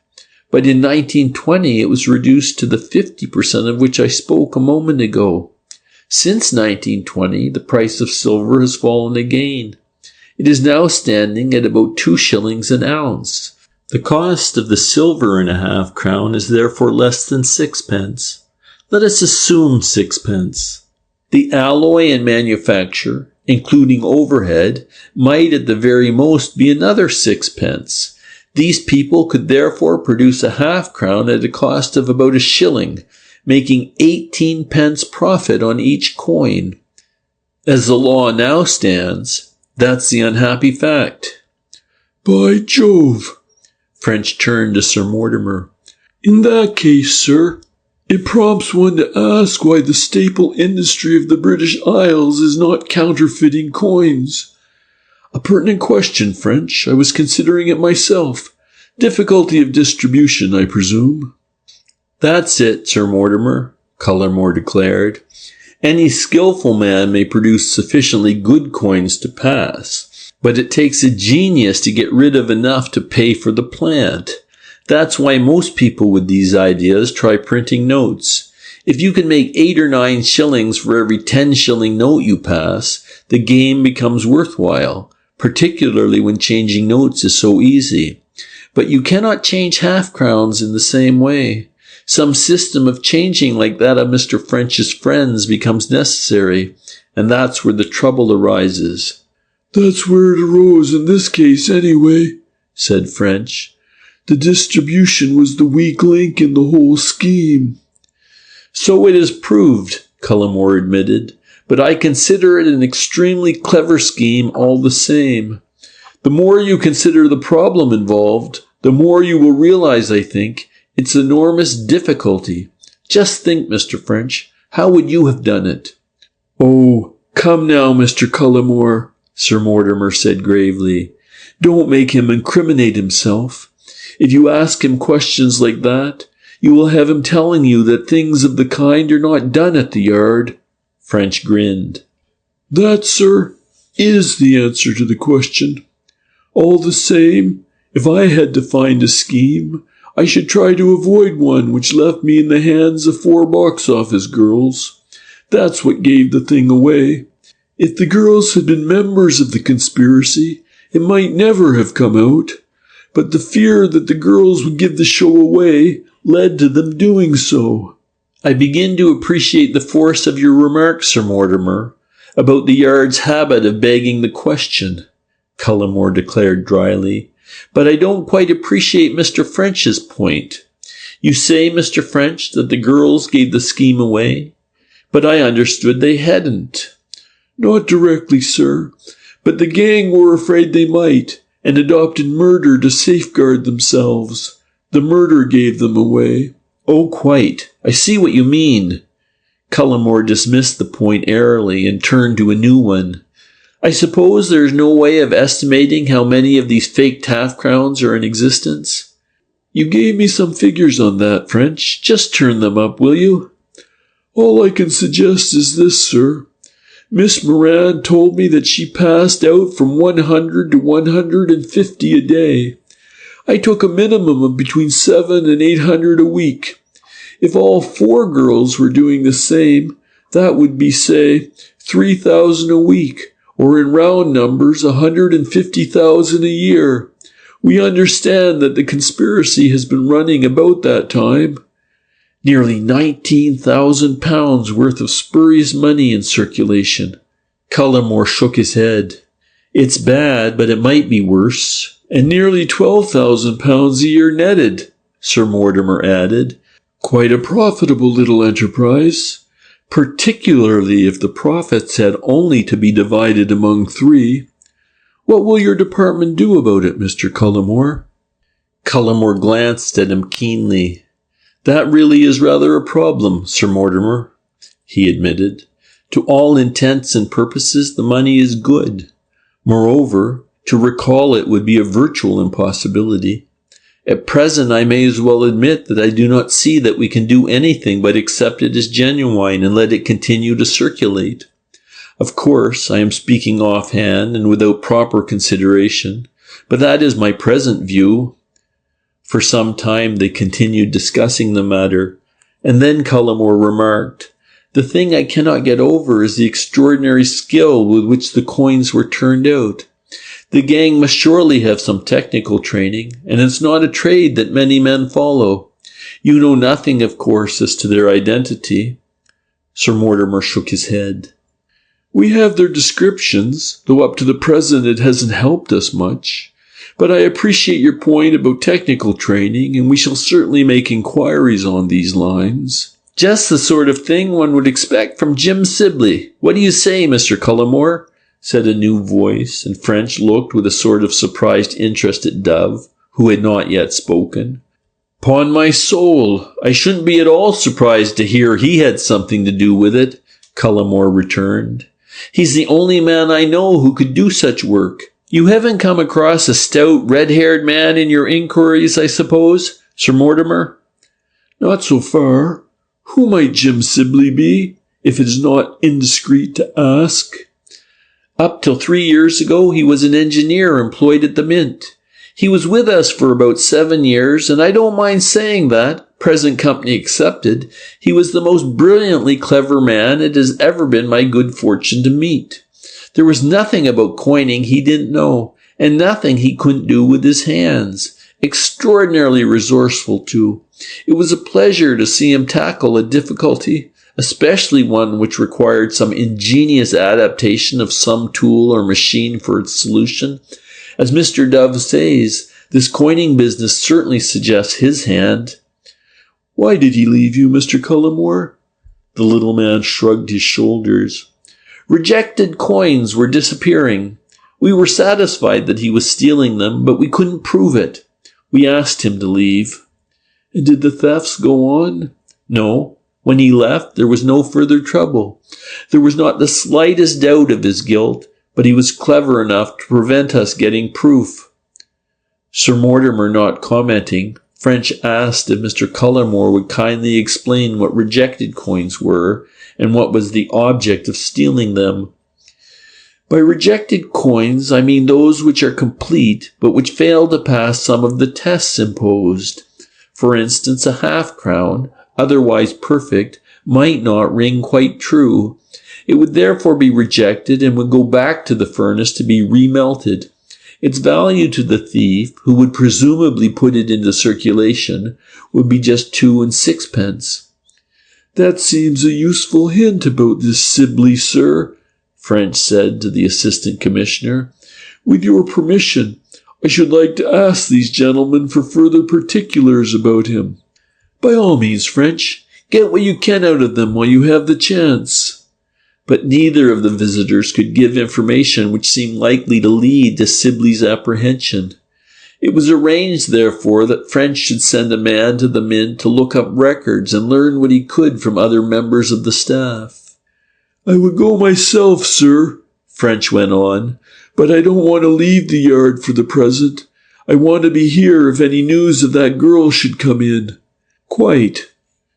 But in 1920, it was reduced to the 50% of which I spoke a moment ago. Since 1920, the price of silver has fallen again. It is now standing at about 2 shillings an ounce. The cost of the silver in a half crown is therefore less than 6p. Let us assume 6p. The alloy and manufacture, including overhead, might at the very most be another 6p. These people could therefore produce a half crown at a cost of about a shilling, making 18p profit on each coin. As the law now stands, that's the unhappy fact. By Jove! French turned to Sir Mortimer. In that case, sir, it prompts one to ask why the staple industry of the British Isles is not counterfeiting coins. A pertinent question, French. I was considering it myself. Difficulty of distribution, I presume. That's it, Sir Mortimer, Cullimore declared. Any skillful man may produce sufficiently good coins to pass, but it takes a genius to get rid of enough to pay for the plant. That's why most people with these ideas try printing notes. If you can make 8 or 9 shillings for every 10-shilling note you pass, the game becomes worthwhile, particularly when changing notes is so easy. But you cannot change half-crowns in the same way. Some system of changing like that of Mr. French's friends becomes necessary, and that's where the trouble arises. That's where it arose in this case anyway, said French. The distribution was the weak link in the whole scheme. So it is proved, Cullimore admitted, but I consider it an extremely clever scheme all the same. The more you consider the problem involved, the more you will realize, I think, its enormous difficulty. Just think, Mr. French, how would you have done it? Oh, come now, Mr. Cullimore, Sir Mortimer said gravely. Don't make him incriminate himself. If you ask him questions like that, you will have him telling you that things of the kind are not done at the yard. French grinned. That, sir, is the answer to the question. All the same, if I had to find a scheme, I should try to avoid one which left me in the hands of 4 box-office girls. That's what gave the thing away. If the girls had been members of the conspiracy, it might never have come out. But the fear that the girls would give the show away led to them doing so. I begin to appreciate the force of your remark, Sir Mortimer, about the yard's habit of begging the question, Cullimore declared dryly. But I don't quite appreciate Mr. French's point. You say, Mr. French, that the girls gave the scheme away, but I understood they hadn't. Not directly, sir, but the gang were afraid they might, and adopted murder to safeguard themselves. The murder gave them away. Oh, quite. I see what you mean. Cullimore dismissed the point airily and turned to a new one. I suppose there is no way of estimating how many of these faked half-crowns are in existence? You gave me some figures on that, French. Just turn them up, will you? All I can suggest is this, sir. Miss Moran told me that she passed out from 100 to 150 a day. I took a minimum of between 700 and 800 a week. If all 4 girls were doing the same, that would be, say, 3,000 a week, or in round numbers, 150,000 a year. We understand that the conspiracy has been running about that time. Nearly £19,000 worth of spurious money in circulation. Cullimore shook his head. It's bad, but it might be worse. And nearly £12,000 a year netted, Sir Mortimer added. Quite a profitable little enterprise, particularly if the profits had only to be divided among 3. What will your department do about it, Mr. Cullimore? Cullimore glanced at him keenly. That really is rather a problem, Sir Mortimer, he admitted. To all intents and purposes, the money is good. Moreover, to recall it would be a virtual impossibility. At present, I may as well admit that I do not see that we can do anything but accept it as genuine and let it continue to circulate. Of course, I am speaking offhand and without proper consideration, but that is my present view. For some time they continued discussing the matter, and then Cullimore remarked, "The thing I cannot get over is the extraordinary skill with which the coins were turned out. The gang must surely have some technical training, and it's not a trade that many men follow. You know nothing, of course, as to their identity." Sir Mortimer shook his head. "We have their descriptions, though up to the present it hasn't helped us much. But I appreciate your point about technical training, and we shall certainly make inquiries on these lines." "Just the sort of thing one would expect from Jim Sibley. What do you say, Mr. Cullimore?" said a new voice, and French looked with a sort of surprised interest at Dove, who had not yet spoken. "'Pon my soul, I shouldn't be at all surprised to hear he had something to do with it," Cullimore returned. "He's the only man I know who could do such work. You haven't come across a stout, red-haired man in your inquiries, I suppose, Sir Mortimer?" "Not so far. Who might Jim Sibley be, if it is not indiscreet to ask?" "Up till 3 years ago he was an engineer employed at the Mint. He was with us for about 7 years, and I don't mind saying that, present company excepted, he was the most brilliantly clever man it has ever been my good fortune to meet. There was nothing about coining he didn't know, and nothing he couldn't do with his hands. Extraordinarily resourceful, too. It was a pleasure to see him tackle a difficulty, especially one which required some ingenious adaptation of some tool or machine for its solution. As Mr. Dove says, this coining business certainly suggests his hand." "Why did he leave you, Mr. Cullimore?" The little man shrugged his shoulders. "Rejected coins were disappearing. We were satisfied that he was stealing them, but we couldn't prove it. We asked him to leave." "And did the thefts go on?" "No. When he left, there was no further trouble. There was not the slightest doubt of his guilt, but he was clever enough to prevent us getting proof." Sir Mortimer not commenting, French asked if Mr. Cullimore would kindly explain what rejected coins were, and what was the object of stealing them. "By rejected coins, I mean those which are complete, but which fail to pass some of the tests imposed. For instance, a half-crown, otherwise perfect, might not ring quite true. It would therefore be rejected and would go back to the furnace to be remelted. Its value to the thief, who would presumably put it into circulation, would be just 2 and 6 pence. "That seems a useful hint about this Sibley, sir," French said to the Assistant Commissioner. "With your permission, I should like to ask these gentlemen for further particulars about him." "By all means, French. Get what you can out of them while you have the chance." But neither of the visitors could give information which seemed likely to lead to Sibley's apprehension. It was arranged, therefore, that French should send a man to the Mint to look up records and learn what he could from other members of the staff. "I would go myself, sir," French went on, "but I don't want to leave the yard for the present. I want to be here if any news of that girl should come in." "Quite."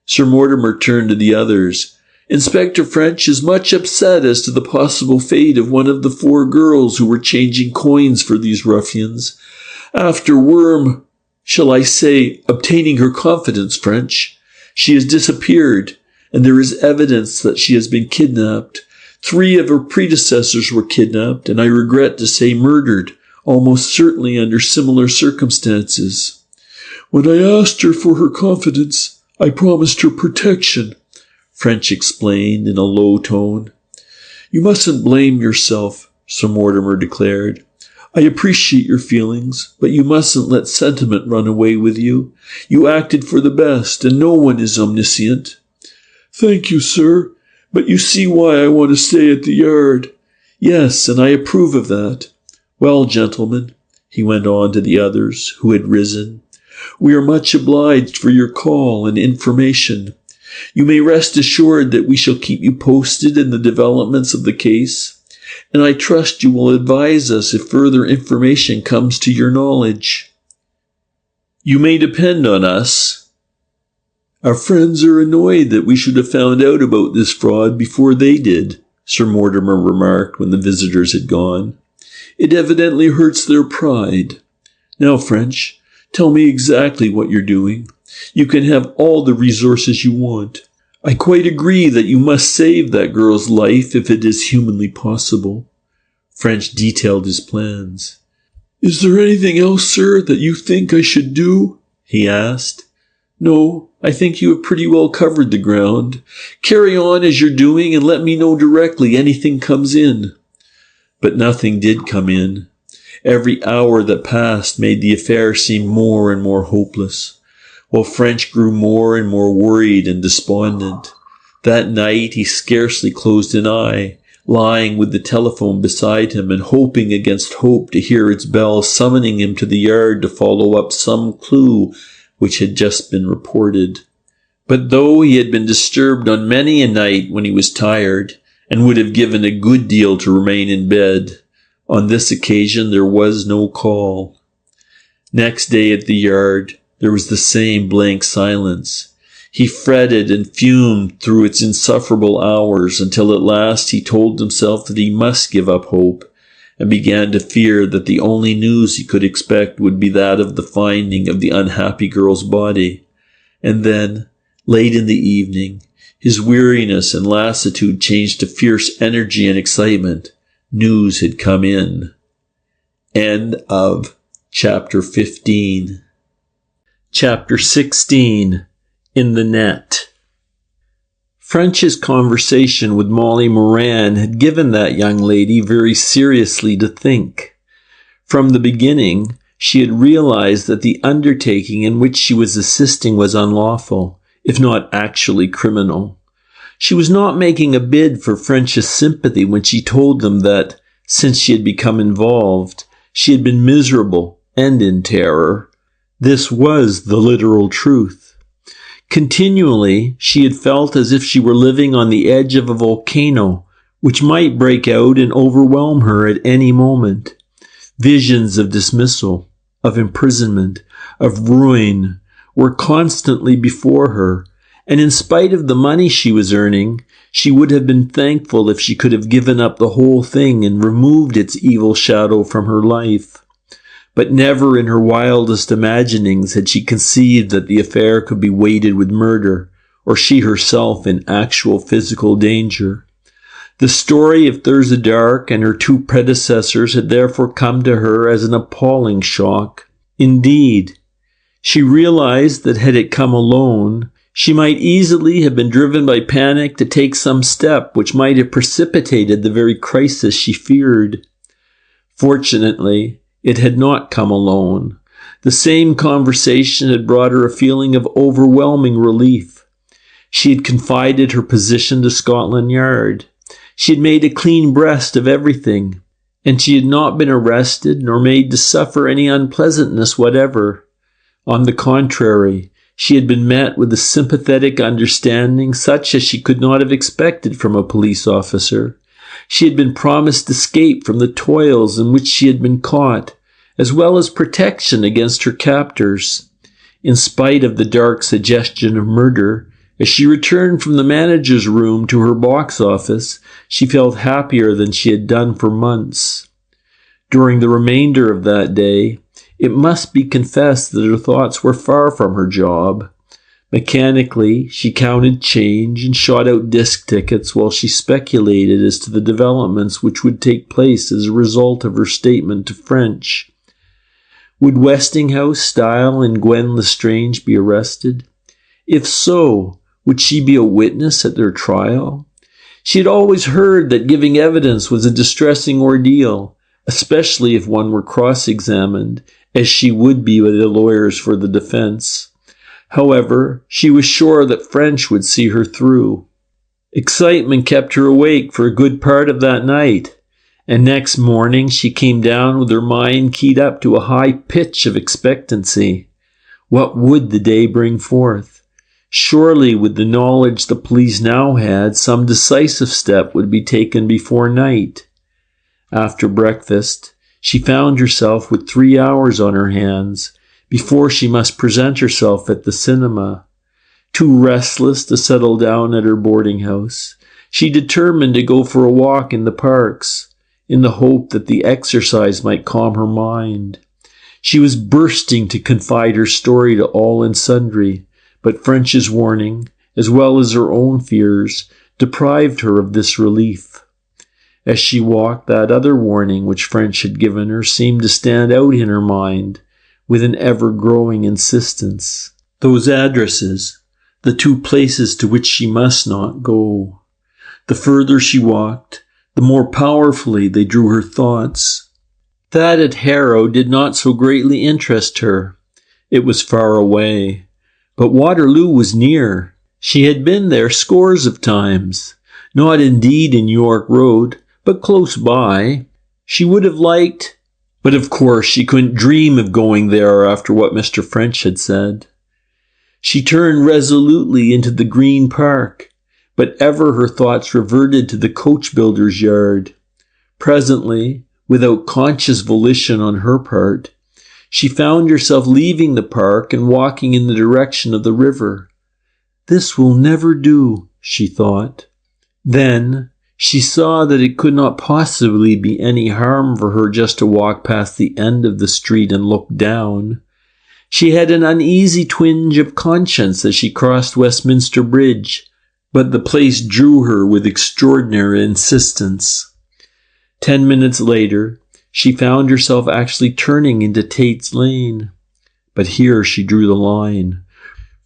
Sir Mortimer turned to the others. "Inspector French is much upset as to the possible fate of one of the 4 girls who were changing coins for these ruffians. After shall I say, obtaining her confidence, French, she has disappeared, and there is evidence that she has been kidnapped. 3 of her predecessors were kidnapped, and I regret to say murdered, almost certainly under similar circumstances. When I asked her for her confidence, I promised her protection," French explained in a low tone. "You mustn't blame yourself," Sir Mortimer declared. "I appreciate your feelings, but you mustn't let sentiment run away with you. You acted for the best, and no one is omniscient." "Thank you, sir, but you see why I want to stay at the yard." "Yes, and I approve of that. Well, gentlemen," he went on to the others, who had risen, We are much obliged for your call and information. You may rest assured that we shall keep you posted in the developments of the case, and I trust you will advise us if further information comes to your knowledge. You may depend on us. Our friends are annoyed that we should have found out about this fraud before they did, Sir Mortimer remarked when the visitors had gone. It evidently hurts their pride. Now, French, tell me exactly what you're doing. You can have all the resources you want. I quite agree that you must save that girl's life if it is humanly possible. French detailed his plans. Is there anything else, sir, that you think I should do? He asked. No, I think you have pretty well covered the ground. Carry on as you're doing and let me know directly anything comes in. But nothing did come in. Every hour that passed made the affair seem more and more hopeless, while French grew more and more worried and despondent. That night he scarcely closed an eye, lying with the telephone beside him and hoping against hope to hear its bell summoning him to the yard to follow up some clue which had just been reported. But though he had been disturbed on many a night when he was tired, and would have given a good deal to remain in bed, on this occasion there was no call. Next day at the yard, there was the same blank silence. He fretted and fumed through its insufferable hours until at last he told himself that he must give up hope, and began to fear that the only news he could expect would be that of the finding of the unhappy girl's body. And then, late in the evening, his weariness and lassitude changed to fierce energy and excitement. News had come in. End of Chapter 15. Chapter 16. In the Net. French's conversation with Molly Moran had given that young lady very seriously to think. From the beginning, she had realized that the undertaking in which she was assisting was unlawful, if not actually criminal. She was not making a bid for French's sympathy when she told them that, since she had become involved, she had been miserable and in terror. This was the literal truth. Continually, she had felt as if she were living on the edge of a volcano, which might break out and overwhelm her at any moment. Visions of dismissal, of imprisonment, of ruin were constantly before her, and in spite of the money she was earning, she would have been thankful if she could have given up the whole thing and removed its evil shadow from her life. But never in her wildest imaginings had she conceived that the affair could be weighted with murder, or she herself in actual physical danger. The story of Thurza Dark and her two predecessors had therefore come to her as an appalling shock. Indeed, she realized that had it come alone, she might easily have been driven by panic to take some step which might have precipitated the very crisis she feared. Fortunately, it had not come alone. The same conversation had brought her a feeling of overwhelming relief. She had confided her position to Scotland Yard. She had made a clean breast of everything, and she had not been arrested nor made to suffer any unpleasantness whatever. On the contrary, she had been met with a sympathetic understanding such as she could not have expected from a police officer. She had been promised escape from the toils in which she had been caught, as well as protection against her captors. In spite of the dark suggestion of murder, as she returned from the manager's room to her box office, she felt happier than she had done for months. During the remainder of that day, it must be confessed that her thoughts were far from her job. Mechanically, she counted change and shot out disc tickets while she speculated as to the developments which would take place as a result of her statement to French. Would Westinghouse, Style, and Gwen Lestrange be arrested? If so, would she be a witness at their trial? She had always heard that giving evidence was a distressing ordeal, especially if one were cross-examined, as she would be by the lawyers for the defense. However, she was sure that French would see her through. Excitement kept her awake for a good part of that night, and next morning she came down with her mind keyed up to a high pitch of expectancy. What would the day bring forth? Surely, with the knowledge the police now had, some decisive step would be taken before night. After breakfast, she found herself with 3 hours on her hands before she must present herself at the cinema. Too restless to settle down at her boarding house, she determined to go for a walk in the parks, in the hope that the exercise might calm her mind. She was bursting to confide her story to all and sundry, but French's warning, as well as her own fears, deprived her of this relief. As she walked, that other warning which French had given her seemed to stand out in her mind with an ever-growing insistence. Those addresses, the 2 places to which she must not go. The further she walked, the more powerfully they drew her thoughts. That at Harrow did not so greatly interest her. It was far away. But Waterloo was near. She had been there scores of times. Not indeed in York Road, but close by. She would have liked, but of course she couldn't dream of going there after what Mr. French had said. She turned resolutely into the Green Park, but ever her thoughts reverted to the coach-builder's yard. Presently, without conscious volition on her part, she found herself leaving the park and walking in the direction of the river. This will never do, she thought. Then she saw that it could not possibly be any harm for her just to walk past the end of the street and look down. She had an uneasy twinge of conscience as she crossed Westminster Bridge, but the place drew her with extraordinary insistence. 10 minutes later, she found herself actually turning into Tate's Lane. But here she drew the line.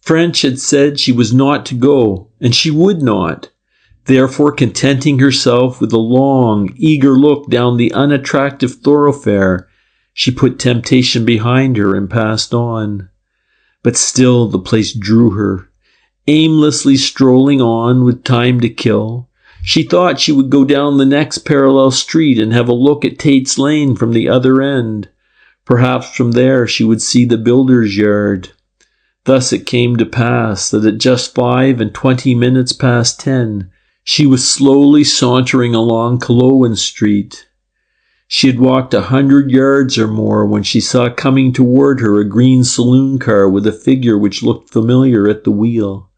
French had said she was not to go, and she would not. Therefore, contenting herself with a long, eager look down the unattractive thoroughfare, she put temptation behind her and passed on. But still the place drew her. Aimlessly strolling on with time to kill, she thought she would go down the next parallel street and have a look at Tate's Lane from the other end. Perhaps from there she would see the builder's yard. Thus it came to pass that at just 25 past 10, she was slowly sauntering along Culloden Street. She had walked 100 yards or more when she saw coming toward her a green saloon car with a figure which looked familiar at the wheel.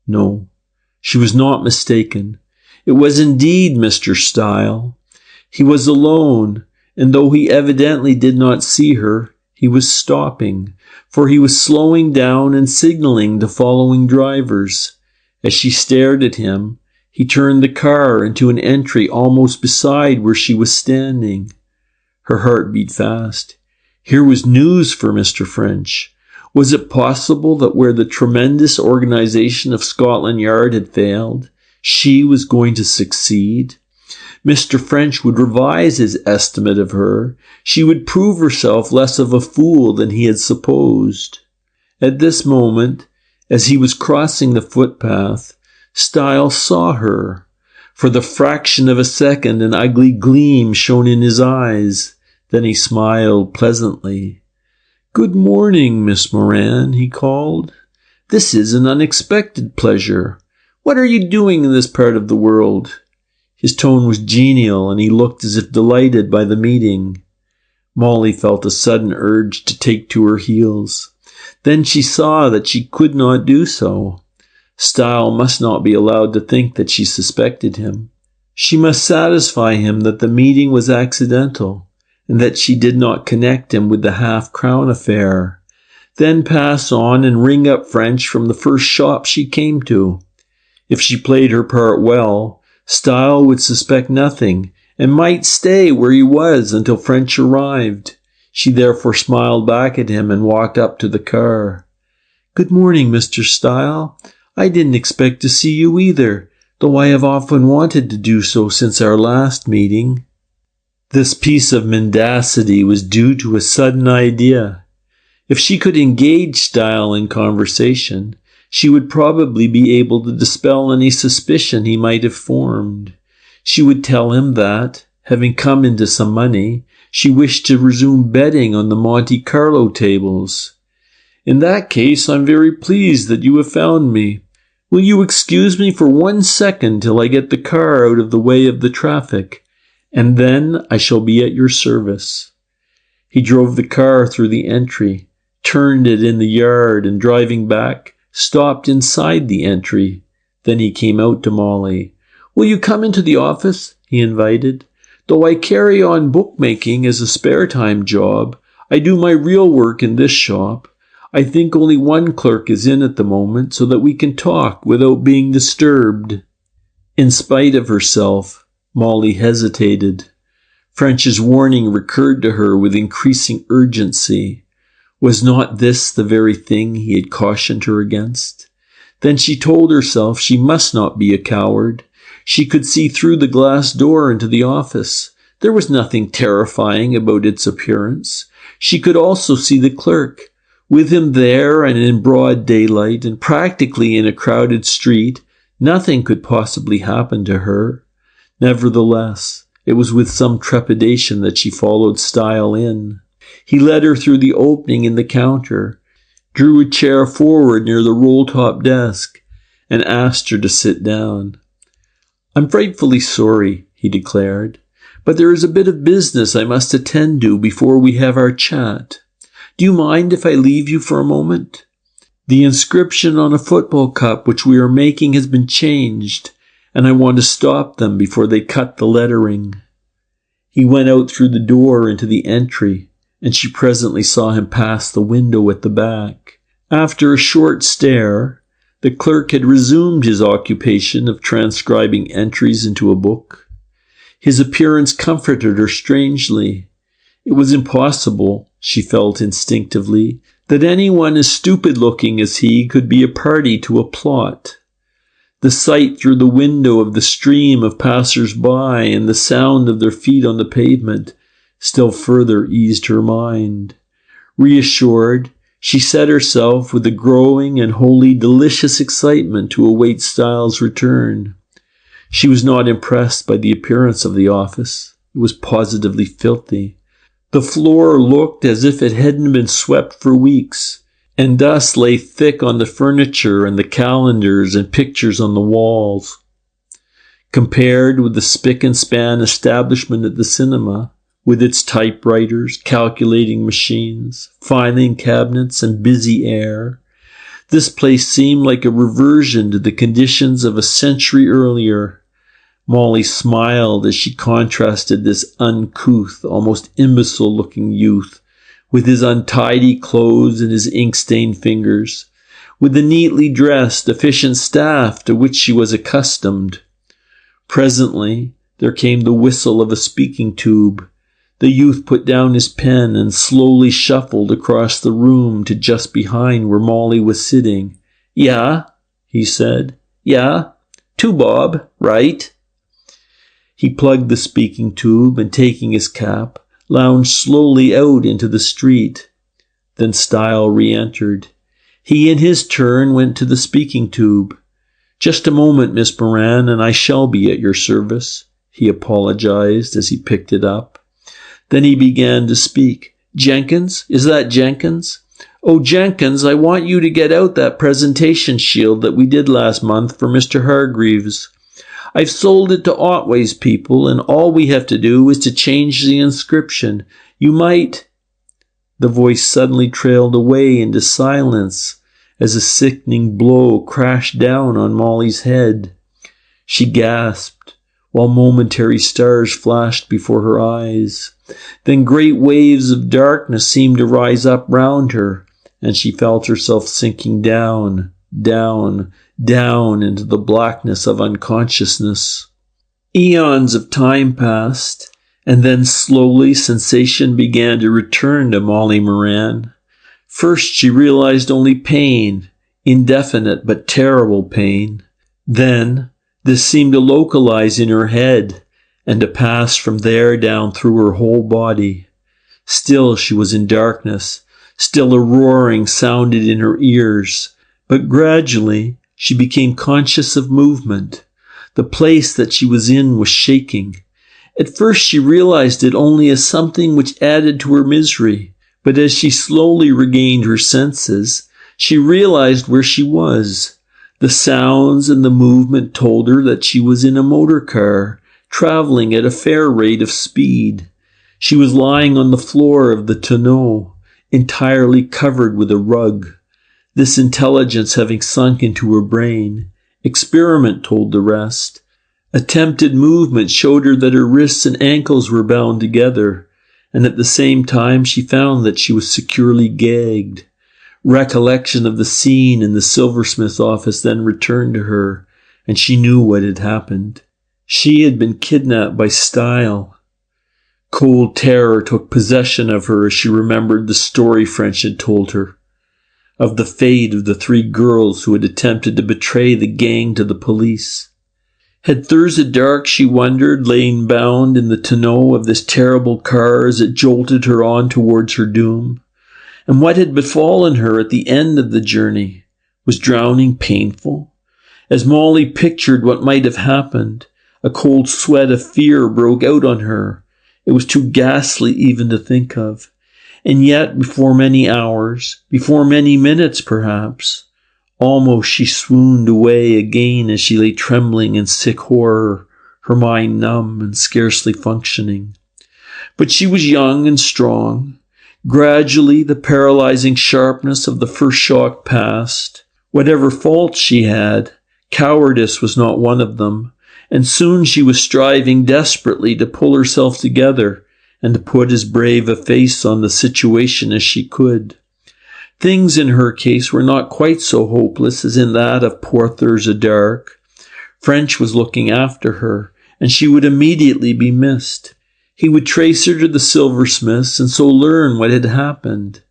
No, she was not mistaken. It was indeed Mr. Stile. He was alone, and though he evidently did not see her, he was stopping, for he was slowing down and signaling to following drivers. As she stared at him, he turned the car into an entry almost beside where she was standing. Her heart beat fast. Here was news for Mr. French. Was it possible that where the tremendous organization of Scotland Yard had failed, she was going to succeed? Mr. French would revise his estimate of her. She would prove herself less of a fool than he had supposed. At this moment, as he was crossing the footpath, Stile saw her. For the fraction of a second, an ugly gleam shone in his eyes. Then he smiled pleasantly. "Good morning, Miss Moran," he called. "This is an unexpected pleasure. What are you doing in this part of the world?" His tone was genial, and he looked as if delighted by the meeting. Molly felt a sudden urge to take to her heels. Then she saw that she could not do so. Stile must not be allowed to think that she suspected him. She must satisfy him that the meeting was accidental, and that she did not connect him with the half-crown affair. Then pass on and ring up French from the first shop she came to. If she played her part well, Stile would suspect nothing, and might stay where he was until French arrived. She therefore smiled back at him and walked up to the car. "Good morning, Mr. Stile. I didn't expect to see you either, though I have often wanted to do so since our last meeting." This piece of mendacity was due to a sudden idea. If she could engage Stile in conversation, she would probably be able to dispel any suspicion he might have formed. She would tell him that, having come into some money, she wished to resume betting on the Monte Carlo tables. In that case, I'm very pleased that you have found me. Will you excuse me for 1 second till I get the car out of the way of the traffic, and then I shall be at your service." He drove the car through the entry, turned it in the yard, and driving back, stopped inside the entry. Then he came out to Molly. "Will you come into the office?" he invited. "Though I carry on bookmaking as a spare-time job, I do my real work in this shop. I think only one clerk is in at the moment so that we can talk without being disturbed." In spite of herself, Molly hesitated. French's warning recurred to her with increasing urgency. Was not this the very thing he had cautioned her against? Then she told herself she must not be a coward. She could see through the glass door into the office. There was nothing terrifying about its appearance. She could also see the clerk. With him there and in broad daylight and practically in a crowded street, nothing could possibly happen to her. Nevertheless, it was with some trepidation that she followed Style in. He led her through the opening in the counter, drew a chair forward near the roll-top desk, and asked her to sit down. "I'm frightfully sorry," he declared, "but there is a bit of business I must attend to before we have our chat. Do you mind if I leave you for a moment? The inscription on a football cup which we are making has been changed, and I want to stop them before they cut the lettering." He went out through the door into the entry, and she presently saw him pass the window at the back. After a short stare, the clerk had resumed his occupation of transcribing entries into a book. His appearance comforted her strangely. It was impossible, she felt instinctively, that anyone as stupid-looking as he could be a party to a plot. The sight through the window of the stream of passers-by and the sound of their feet on the pavement still further eased her mind. Reassured, she set herself with a growing and wholly delicious excitement to await Styles' return. She was not impressed by the appearance of the office. It was positively filthy. The floor looked as if it hadn't been swept for weeks, and dust lay thick on the furniture and the calendars and pictures on the walls. Compared with the spick-and-span establishment at the cinema, with its typewriters, calculating machines, filing cabinets, and busy air, this place seemed like a reversion to the conditions of a century earlier. Molly smiled as she contrasted this uncouth, almost imbecile-looking youth with his untidy clothes and his ink-stained fingers, with the neatly dressed, efficient staff to which she was accustomed. Presently, there came the whistle of a speaking tube. The youth put down his pen and slowly shuffled across the room to just behind where Molly was sitting. "Yeah," he said. "Yeah, 2 bob, right?" He plugged the speaking tube and, taking his cap, lounged slowly out into the street. Then Style re-entered. He, in his turn, went to the speaking tube. "Just a moment, Miss Moran, and I shall be at your service," he apologized as he picked it up. Then he began to speak. "Jenkins? Is that Jenkins? Oh, Jenkins, I want you to get out that presentation shield that we did last month for Mr. Hargreaves. I've sold it to Otway's people, and all we have to do is to change the inscription. You might—" The voice suddenly trailed away into silence as a sickening blow crashed down on Molly's head. She gasped, while momentary stars flashed before her eyes. Then great waves of darkness seemed to rise up round her, and she felt herself sinking down, down, down into the blackness of unconsciousness. Eons of time passed, and then slowly sensation began to return to Molly Moran. First she realized only pain, indefinite but terrible pain. Then this seemed to localize in her head, and to pass from there down through her whole body. Still she was in darkness, still a roaring sounded in her ears, but gradually she became conscious of movement. The place that she was in was shaking. At first she realized it only as something which added to her misery, But as she slowly regained her senses, she realized where she was. The sounds and the movement told her that she was in a motor car, traveling at a fair rate of speed. She was lying on the floor of the tonneau, entirely covered with a rug. This intelligence having sunk into her brain, experiment told the rest. Attempted movement showed her that her wrists and ankles were bound together, and at the same time she found that she was securely gagged. Recollection of the scene in the silversmith's office then returned to her, and she knew what had happened. She had been kidnapped by Style. Cold terror took possession of her as she remembered the story French had told her, of the fate of the 3 girls who had attempted to betray the gang to the police. Had Thurza Dark, she wondered, lain bound in the tonneau of this terrible car as it jolted her on towards her doom? And what had befallen her at the end of the journey? Was drowning painful? As Molly pictured what might have happened, a cold sweat of fear broke out on her. It was too ghastly even to think of. And yet, before many hours, before many minutes perhaps, almost she swooned away again as she lay trembling in sick horror, her mind numb and scarcely functioning. But she was young and strong. Gradually, the paralyzing sharpness of the first shock passed. Whatever faults she had, cowardice was not one of them, and soon she was striving desperately to pull herself together and to put as brave a face on the situation as she could. Things in her case were not quite so hopeless as in that of poor Thurza Dark. French was looking after her, and she would immediately be missed. He would trace her to the silversmiths and so learn what had happened.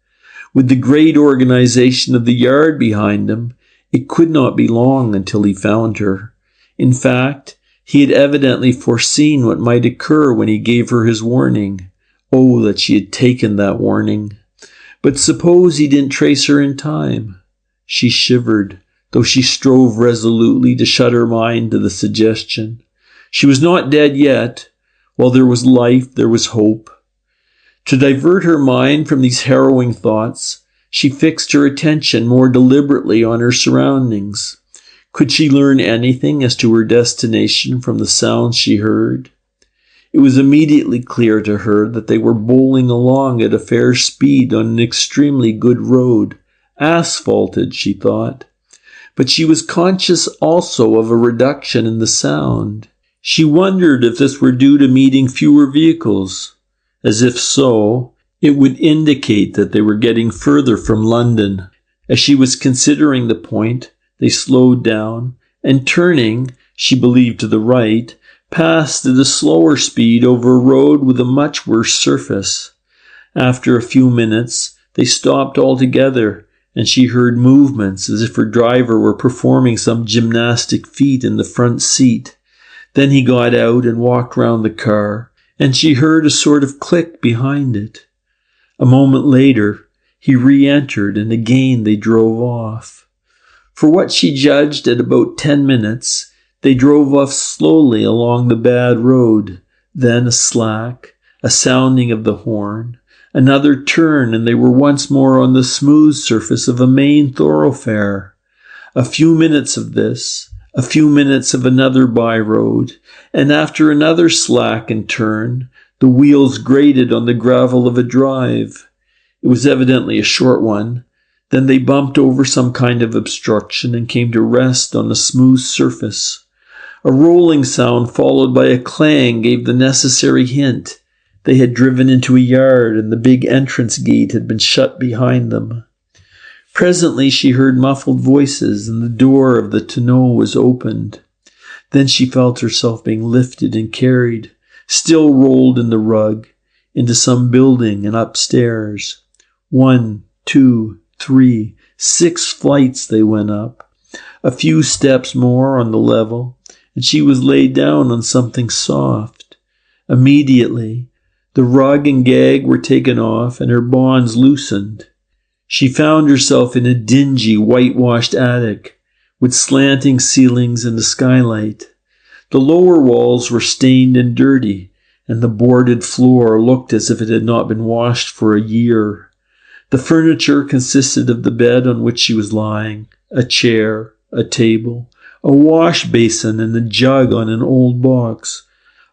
With the great organization of the yard behind him, it could not be long until he found her. In fact, he had evidently foreseen what might occur when he gave her his warning. Oh, that she had taken that warning. But suppose he didn't trace her in time? She shivered, though she strove resolutely to shut her mind to the suggestion. She was not dead yet. While there was life, there was hope. To divert her mind from these harrowing thoughts, she fixed her attention more deliberately on her surroundings. Could she learn anything as to her destination from the sounds she heard? It was immediately clear to her that they were bowling along at a fair speed on an extremely good road, asphalted, she thought. But she was conscious also of a reduction in the sound. She wondered if this were due to meeting fewer vehicles, as if so, it would indicate that they were getting further from London. As she was considering the point, they slowed down, and turning, she believed to the right, passed at a slower speed over a road with a much worse surface. After a few minutes, they stopped altogether, and she heard movements as if her driver were performing some gymnastic feat in the front seat. Then he got out and walked round the car, and she heard a sort of click behind it. A moment later, he re-entered, and again they drove off. For what she judged at about 10 minutes, they drove off slowly along the bad road, then a slack, a sounding of the horn, another turn, and they were once more on the smooth surface of a main thoroughfare. A few minutes of this, a few minutes of another by-road, and after another slack and turn, the wheels grated on the gravel of a drive. It was evidently a short one. Then they bumped over some kind of obstruction and came to rest on a smooth surface. A rolling sound followed by a clang gave the necessary hint. They had driven into a yard, and the big entrance gate had been shut behind them. Presently she heard muffled voices, and the door of the tonneau was opened. Then she felt herself being lifted and carried, still rolled in the rug, into some building and upstairs. 1, 2, 3, 6 flights they went up. A few steps more on the level, and she was laid down on something soft. Immediately, the rug and gag were taken off, and her bonds loosened. She found herself in a dingy, whitewashed attic, with slanting ceilings and a skylight. The lower walls were stained and dirty, and the boarded floor looked as if it had not been washed for a year. The furniture consisted of the bed on which she was lying, a chair, a table, a wash basin and a jug on an old box,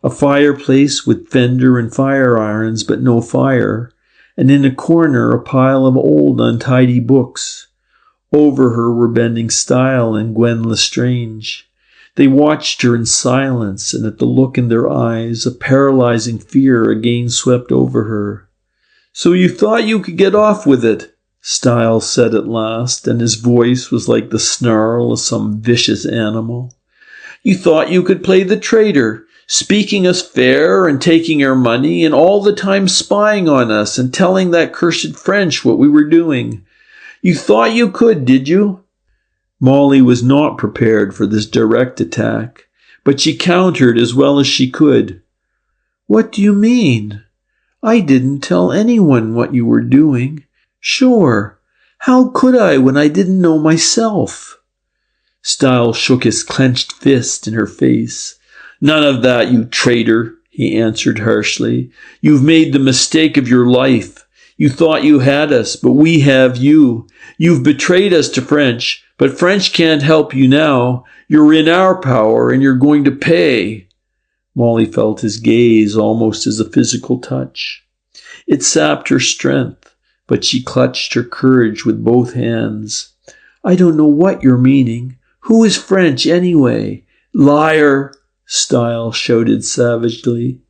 a fireplace with fender and fire irons but no fire, and in a corner a pile of old untidy books. Over her were bending Style and Gwen Lestrange. They watched her in silence, and at the look in their eyes a paralyzing fear again swept over her. "So you thought you could get off with it," Style said at last, and his voice was like the snarl of some vicious animal. "You thought you could play the traitor, speaking us fair and taking our money, and all the time spying on us and telling that cursed French what we were doing. You thought you could, did you?" Molly was not prepared for this direct attack, but she countered as well as she could. "What do you mean? I didn't tell anyone what you were doing. Sure, how could I when I didn't know myself?" Style shook his clenched fist in her face. "None of that, you traitor," he answered harshly. "You've made the mistake of your life. You thought you had us, but we have you. You've betrayed us to French, but French can't help you now. You're in our power, and you're going to pay." Molly felt his gaze almost as a physical touch. It sapped her strength, but she clutched her courage with both hands. "I don't know what you're meaning. Who is French, anyway?" "Liar!" Style shouted savagely.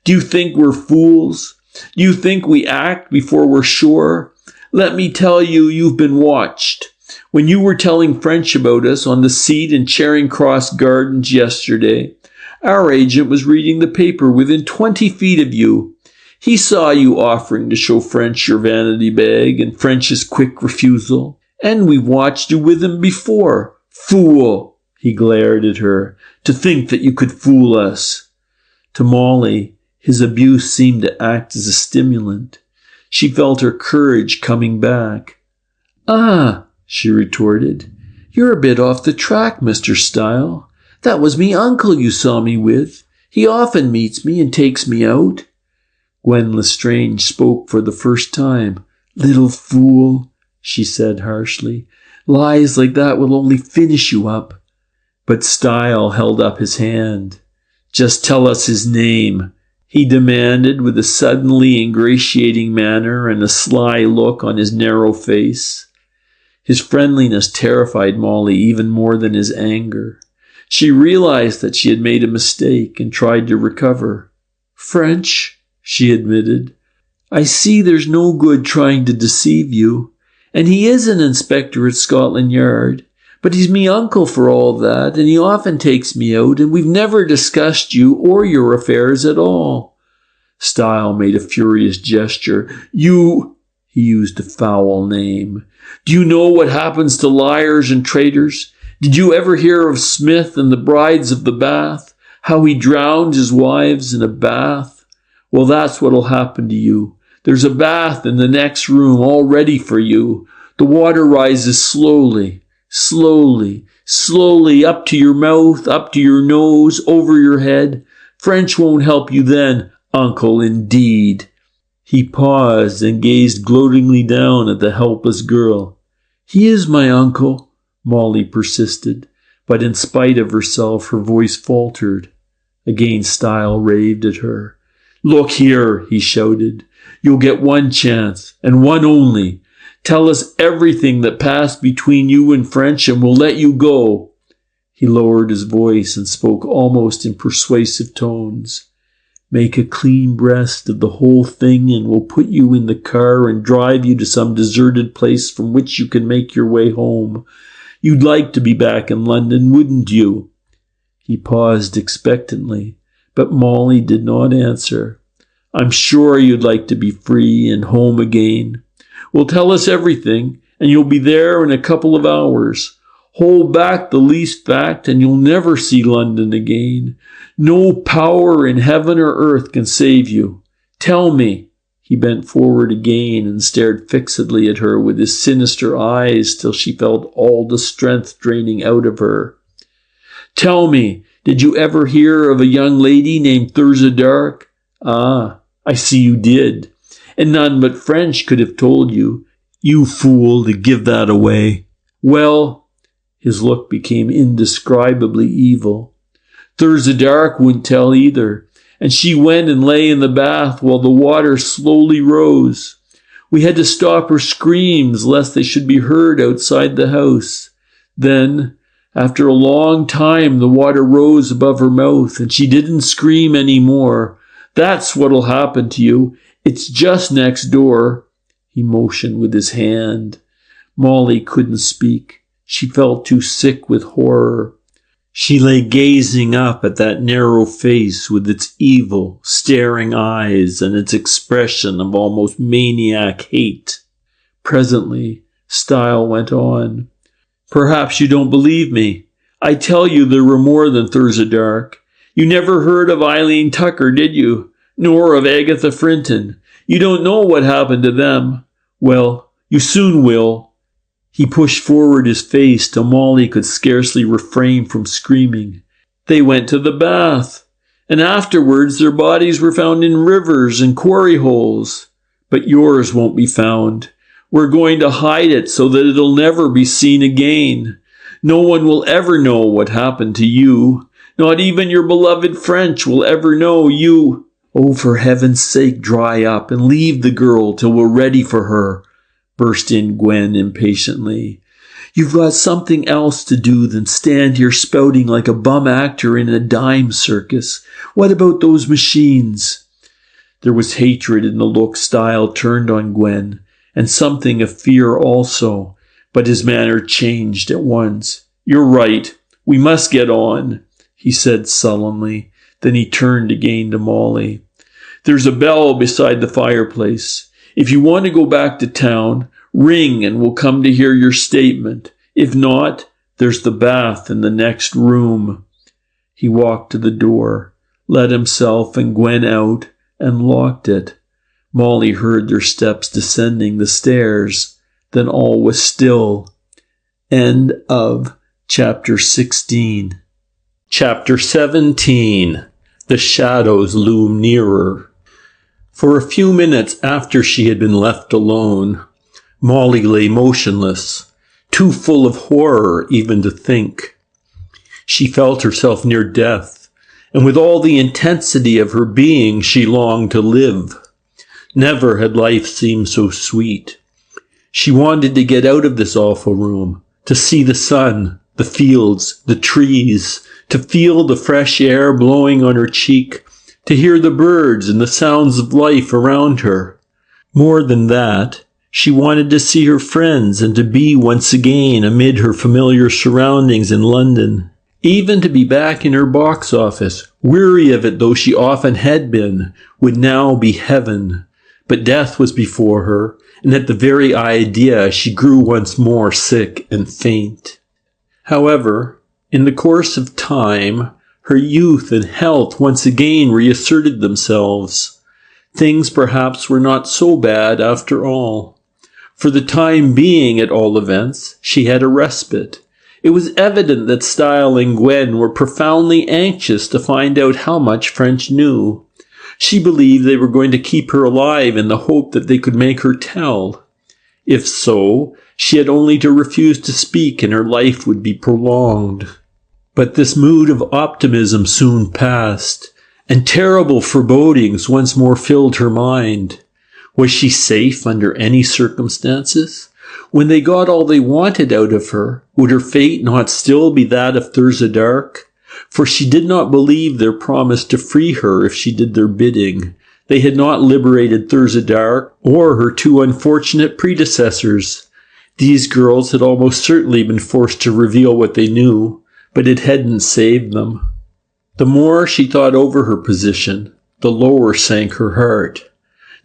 "Do you think we're fools? Do you think we act before we're sure? Let me tell you, you've been watched. When you were telling French about us on the seat in Charing Cross Gardens yesterday, our agent was reading the paper within 20 feet of you. He saw you offering to show French your vanity bag and French's quick refusal. And we've watched you with him before. Fool!" He glared at her. "To think that you could fool us." To Molly, his abuse seemed to act as a stimulant. She felt her courage coming back. "Ah," she retorted, "you're a bit off the track, Mr. Style. That was me uncle you saw me with. He often meets me and takes me out." Gwen Lestrange spoke for the first time. "Little fool," she said harshly. "Lies like that will only finish you up." But Style held up his hand. "Just tell us his name," he demanded with a suddenly ingratiating manner and a sly look on his narrow face. His friendliness terrified Molly even more than his anger. She realized that she had made a mistake and tried to recover. "French," she admitted. "I see there's no good trying to deceive you. And he is an inspector at Scotland Yard. But he's me uncle for all that, and he often takes me out, and we've never discussed you or your affairs at all." Style made a furious gesture. "You," he used a foul name. "Do you know what happens to liars and traitors? Did you ever hear of Smith and the Brides of the Bath? How he drowned his wives in a bath? Well, that's what'll happen to you. There's a bath in the next room all ready for you. The water rises slowly, slowly, slowly, up to your mouth, up to your nose, over your head. French won't help you then, uncle, indeed." He paused and gazed gloatingly down at the helpless girl. "He is my uncle," Molly persisted, but in spite of herself her voice faltered. Again Style raved at her. "Look here," he shouted. "You'll get one chance, and one only. Tell us everything that passed between you and French, and we'll let you go." He lowered his voice and spoke almost in persuasive tones. "Make a clean breast of the whole thing, and we'll put you in the car and drive you to some deserted place from which you can make your way home. You'd like to be back in London, wouldn't you?" He paused expectantly, but Molly did not answer. "I'm sure you'd like to be free and home again. Well, tell us everything, and you'll be there in a couple of hours. Hold back the least fact, and you'll never see London again. No power in heaven or earth can save you. Tell me." He bent forward again and stared fixedly at her with his sinister eyes till she felt all the strength draining out of her. "Tell me, did you ever hear of a young lady named Thurza Dark? Ah, I see you did. And none but French could have told you. You fool to give that away. Well, his look became indescribably evil. Thurza Dark wouldn't tell either, and she went and lay in the bath while the water slowly rose. We had to stop her screams lest they should be heard outside the house. Then, after a long time, the water rose above her mouth, and she didn't scream any more. That's what'll happen to you. It's just next door. He motioned with his hand. Molly couldn't speak. She felt too sick with horror. She lay gazing up at that narrow face with its evil, staring eyes and its expression of almost maniac hate. Presently, Style went on. Perhaps you don't believe me. I tell you there were more than Thurza Dark. You never heard of Eileen Tucker, did you? Nor of Agatha Frinton. You don't know what happened to them. Well, you soon will. He pushed forward his face till Molly could scarcely refrain from screaming. They went to the bath, and afterwards their bodies were found in rivers and quarry holes. But yours won't be found. We're going to hide it so that it'll never be seen again. No one will ever know what happened to you. Not even your beloved French will ever know you. Oh, for heaven's sake, dry up and leave the girl till we're ready for her, burst in Gwen impatiently. You've got something else to do than stand here spouting like a bum actor in a dime circus. What about those machines? There was hatred in the look Style turned on Gwen, and something of fear also, but his manner changed at once. You're right. We must get on, he said sullenly. Then he turned again to Molly. There's a bell beside the fireplace. If you want to go back to town, ring and we'll come to hear your statement. If not, there's the bath in the next room. He walked to the door, let himself and Gwen out, and locked it. Molly heard their steps descending the stairs. Then all was still. End of Chapter 16. Chapter 17. The shadows loom nearer. For a few minutes after she had been left alone, Molly lay motionless, too full of horror even to think. She felt herself near death, and with all the intensity of her being she longed to live. Never had life seemed so sweet. She wanted to get out of this awful room, to see the sun, the fields, the trees, to feel the fresh air blowing on her cheek, to hear the birds and the sounds of life around her. More than that, she wanted to see her friends and to be once again amid her familiar surroundings in London. Even to be back in her box office, weary of it though she often had been, would now be heaven. But death was before her, and at the very idea she grew once more sick and faint. However, in the course of time, her youth and health once again reasserted themselves. Things perhaps were not so bad after all. For the time being, at all events, she had a respite. It was evident that Style and Gwen were profoundly anxious to find out how much French knew. She believed they were going to keep her alive in the hope that they could make her tell. If so, she had only to refuse to speak and her life would be prolonged. But this mood of optimism soon passed, and terrible forebodings once more filled her mind. Was she safe under any circumstances? When they got all they wanted out of her, would her fate not still be that of Thurza Dark? For she did not believe their promise to free her if she did their bidding. They had not liberated Thurza Dark or her two unfortunate predecessors. These girls had almost certainly been forced to reveal what they knew, but it hadn't saved them. The more she thought over her position, the lower sank her heart.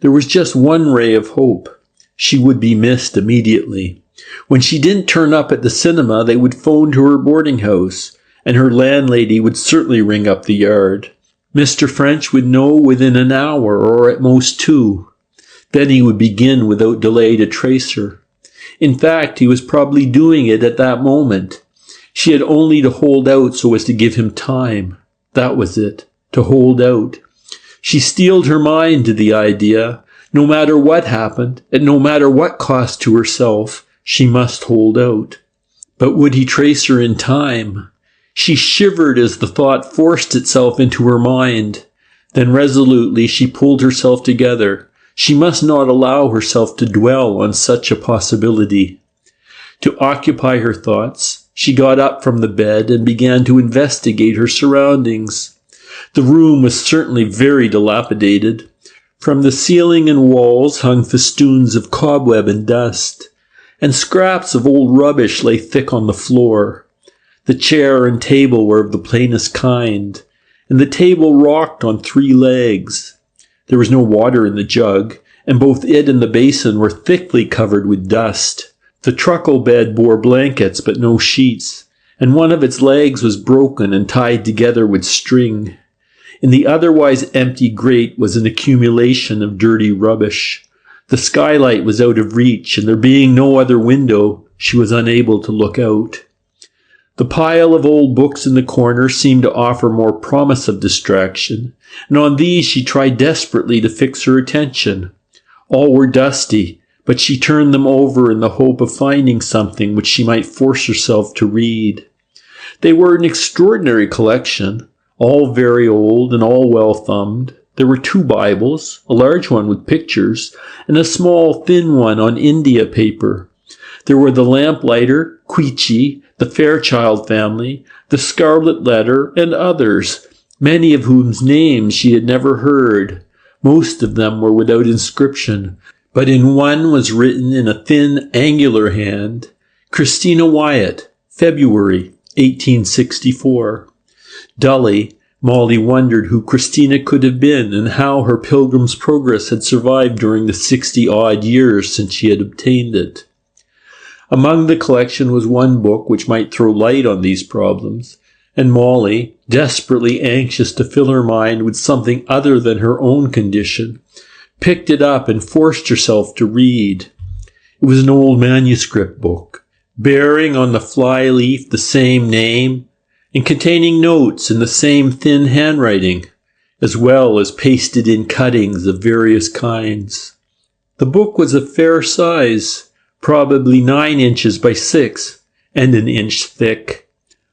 There was just one ray of hope. She would be missed immediately. When she didn't turn up at the cinema, they would phone to her boarding house, and her landlady would certainly ring up the yard. Mr. French would know within an hour, or at most 2. Then he would begin without delay to trace her. In fact, he was probably doing it at that moment. She had only to hold out so as to give him time. That was it, to hold out. She steeled her mind to the idea. No matter what happened, and no matter what cost to herself, she must hold out. But would he trace her in time? She shivered as the thought forced itself into her mind. Then resolutely she pulled herself together. She must not allow herself to dwell on such a possibility. To occupy her thoughts, she got up from the bed and began to investigate her surroundings. The room was certainly very dilapidated. From the ceiling and walls hung festoons of cobweb and dust, and scraps of old rubbish lay thick on the floor. The chair and table were of the plainest kind, and the table rocked on 3 legs. There was no water in the jug, and both it and the basin were thickly covered with dust. The truckle bed bore blankets but no sheets, and one of its legs was broken and tied together with string. In the otherwise empty grate was an accumulation of dirty rubbish. The skylight was out of reach, and there being no other window, she was unable to look out. The pile of old books in the corner seemed to offer more promise of distraction, and on these she tried desperately to fix her attention. All were dusty, but she turned them over in the hope of finding something which she might force herself to read. They were an extraordinary collection, all very old and all well thumbed. There were 2 Bibles, a large one with pictures, and a small thin one on India paper. There were the Lamplighter, Queechy, the Fairchild Family, the Scarlet Letter, and others, many of whose names she had never heard. Most of them were without inscription, but in one was written in a thin, angular hand, Christina Wyatt, February, 1864. Dully, Molly wondered who Christina could have been and how her Pilgrim's Progress had survived during the 60-odd years since she had obtained it. Among the collection was one book which might throw light on these problems, and Molly, desperately anxious to fill her mind with something other than her own condition, picked it up and forced herself to read. It was an old manuscript book, bearing on the fly-leaf the same name, and containing notes in the same thin handwriting, as well as pasted-in cuttings of various kinds. The book was of fair size, probably 9 inches by 6, and an inch thick.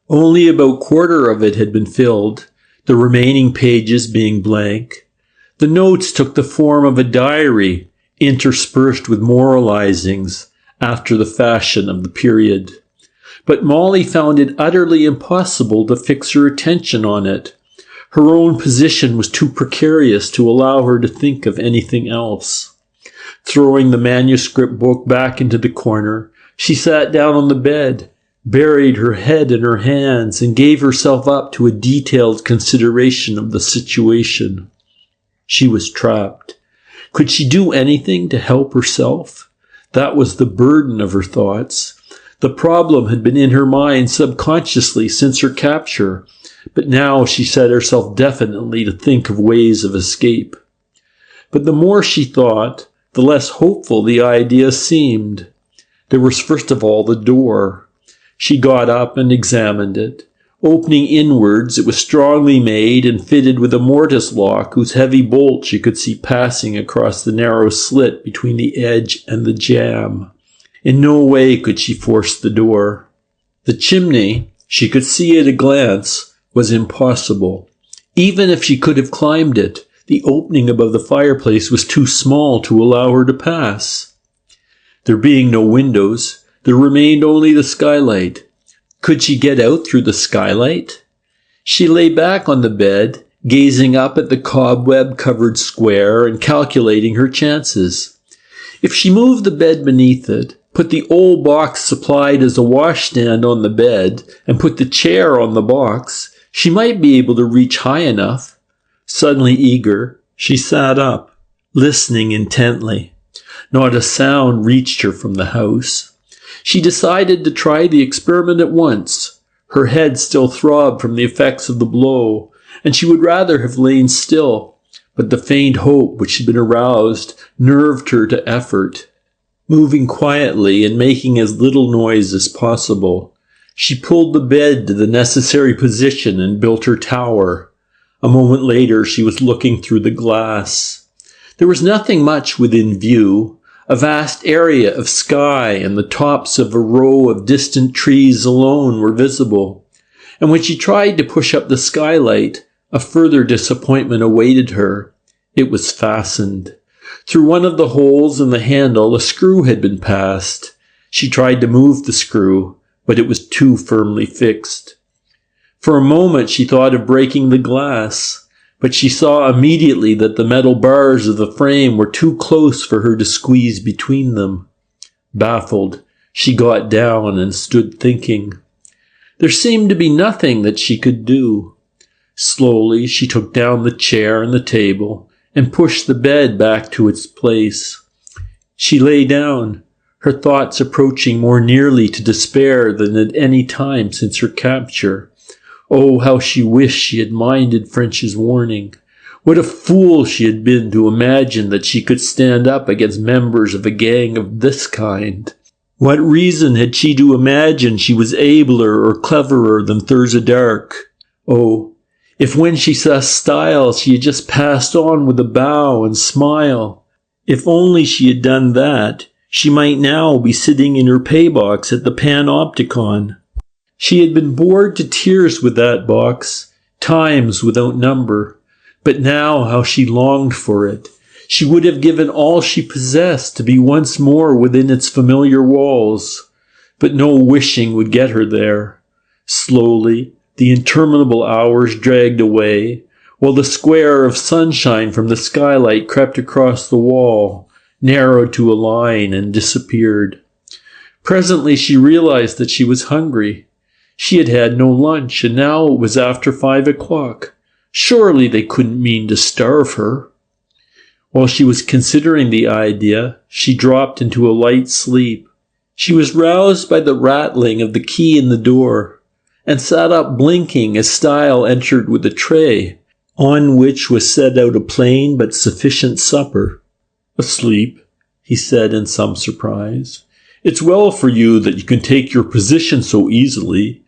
Only about quarter of it had been filled, the remaining pages being blank. The notes took the form of a diary, interspersed with moralizings, after the fashion of the period. But Molly found it utterly impossible to fix her attention on it. Her own position was too precarious to allow her to think of anything else. Throwing the manuscript book back into the corner, she sat down on the bed, buried her head in her hands, and gave herself up to a detailed consideration of the situation. She was trapped. Could she do anything to help herself? That was the burden of her thoughts. The problem had been in her mind subconsciously since her capture, but now she set herself definitely to think of ways of escape. But the more she thought, the less hopeful the idea seemed. There was first of all the door. She got up and examined it. Opening inwards, it was strongly made and fitted with a mortise lock whose heavy bolt she could see passing across the narrow slit between the edge and the jamb. In no way could she force the door. The chimney, she could see at a glance, was impossible. Even if she could have climbed it, the opening above the fireplace was too small to allow her to pass. There being no windows, there remained only the skylight. Could she get out through the skylight? She lay back on the bed, gazing up at the cobweb-covered square and calculating her chances. If she moved the bed beneath it, put the old box supplied as a washstand on the bed, and put the chair on the box, she might be able to reach high enough. Suddenly eager, she sat up, listening intently. Not a sound reached her from the house. She decided to try the experiment at once. Her head still throbbed from the effects of the blow, and she would rather have lain still, but the faint hope which had been aroused nerved her to effort. Moving quietly and making as little noise as possible, she pulled the bed to the necessary position and built her tower. A moment later she was looking through the glass. There was nothing much within view. A vast area of sky and the tops of a row of distant trees alone were visible. And when she tried to push up the skylight, a further disappointment awaited her. It was fastened. Through one of the holes in the handle, a screw had been passed. She tried to move the screw, but it was too firmly fixed. For a moment she thought of breaking the glass, but she saw immediately that the metal bars of the frame were too close for her to squeeze between them. Baffled, she got down and stood thinking. There seemed to be nothing that she could do. Slowly she took down the chair and the table and pushed the bed back to its place. She lay down, her thoughts approaching more nearly to despair than at any time since her capture. Oh, how she wished she had minded French's warning. What a fool she had been to imagine that she could stand up against members of a gang of this kind. What reason had she to imagine she was abler or cleverer than Thurza Dark? Oh, if when she saw Styles she had just passed on with a bow and smile. If only she had done that, she might now be sitting in her pay-box at the Panopticon. She had been bored to tears with that box, times without number, but now how she longed for it. She would have given all she possessed to be once more within its familiar walls, but no wishing would get her there. Slowly, the interminable hours dragged away, while the square of sunshine from the skylight crept across the wall, narrowed to a line, and disappeared. Presently she realized that she was hungry. She had had no lunch, and now it was after 5 o'clock. Surely they couldn't mean to starve her. While she was considering the idea, she dropped into a light sleep. She was roused by the rattling of the key in the door, and sat up blinking as Style entered with a tray, on which was set out a plain but sufficient supper. "Asleep?" he said in some surprise. "It's well for you that you can take your position so easily.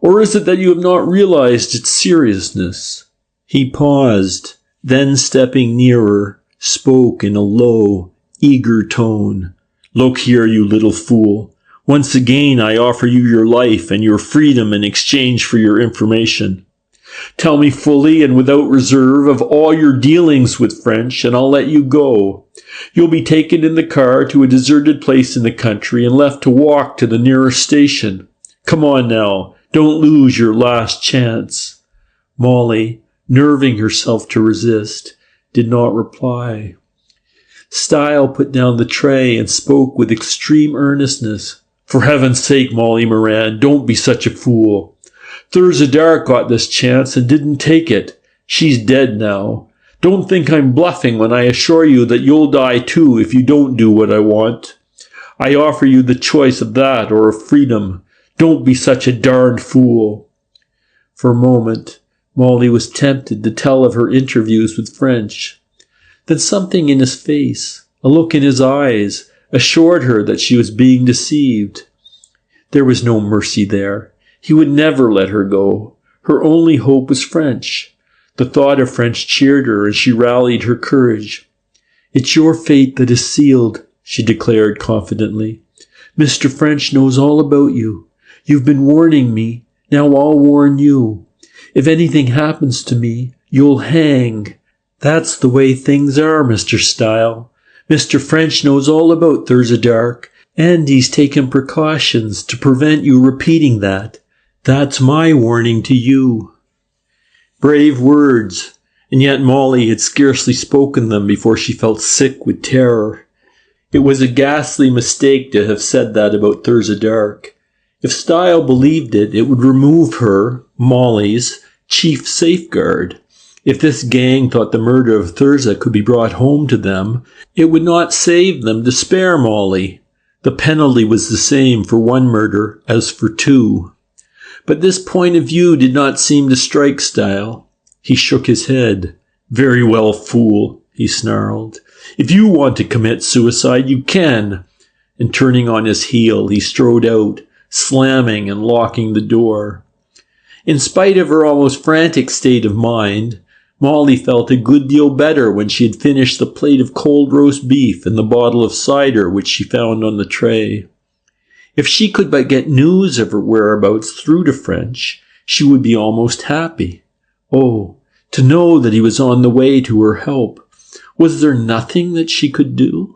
Or is it that you have not realized its seriousness?" He paused, then stepping nearer, spoke in a low, eager tone. "Look here, you little fool. Once again I offer you your life and your freedom in exchange for your information. Tell me fully and without reserve of all your dealings with French, and I'll let you go. You'll be taken in the car to a deserted place in the country and left to walk to the nearest station. Come on now, don't lose your last chance." Molly, nerving herself to resist, did not reply. Style put down the tray and spoke with extreme earnestness. "For heaven's sake, Molly Moran, don't be such a fool. Thurza Dark got this chance and didn't take it. She's dead now. Don't think I'm bluffing when I assure you that you'll die too if you don't do what I want. I offer you the choice of that or of freedom. Don't be such a darned fool." For a moment, Molly was tempted to tell of her interviews with French. Then something in his face, a look in his eyes, assured her that she was being deceived. There was no mercy there. He would never let her go. Her only hope was French. The thought of French cheered her, and she rallied her courage. "It's your fate that is sealed," she declared confidently. "Mr. French knows all about you. You've been warning me. Now I'll warn you. If anything happens to me, you'll hang. That's the way things are, Mr. Style. Mr. French knows all about Thurza Dark, and he's taken precautions to prevent you repeating that. That's my warning to you." Brave words, and yet Molly had scarcely spoken them before she felt sick with terror. It was a ghastly mistake to have said that about Thurza Dark. If Style believed it, it would remove her, Molly's, chief safeguard. If this gang thought the murder of Thurza could be brought home to them, it would not save them to spare Molly. The penalty was the same for one murder as for two. But this point of view did not seem to strike Style. He shook his head. "Very well, fool," he snarled. "If you want to commit suicide, you can." And turning on his heel, he strode out, slamming and locking the door. In spite of her almost frantic state of mind, Molly felt a good deal better when she had finished the plate of cold roast beef and the bottle of cider which she found on the tray. If she could but get news of her whereabouts through to French, she would be almost happy. Oh, to know that he was on the way to her help. Was there nothing that she could do?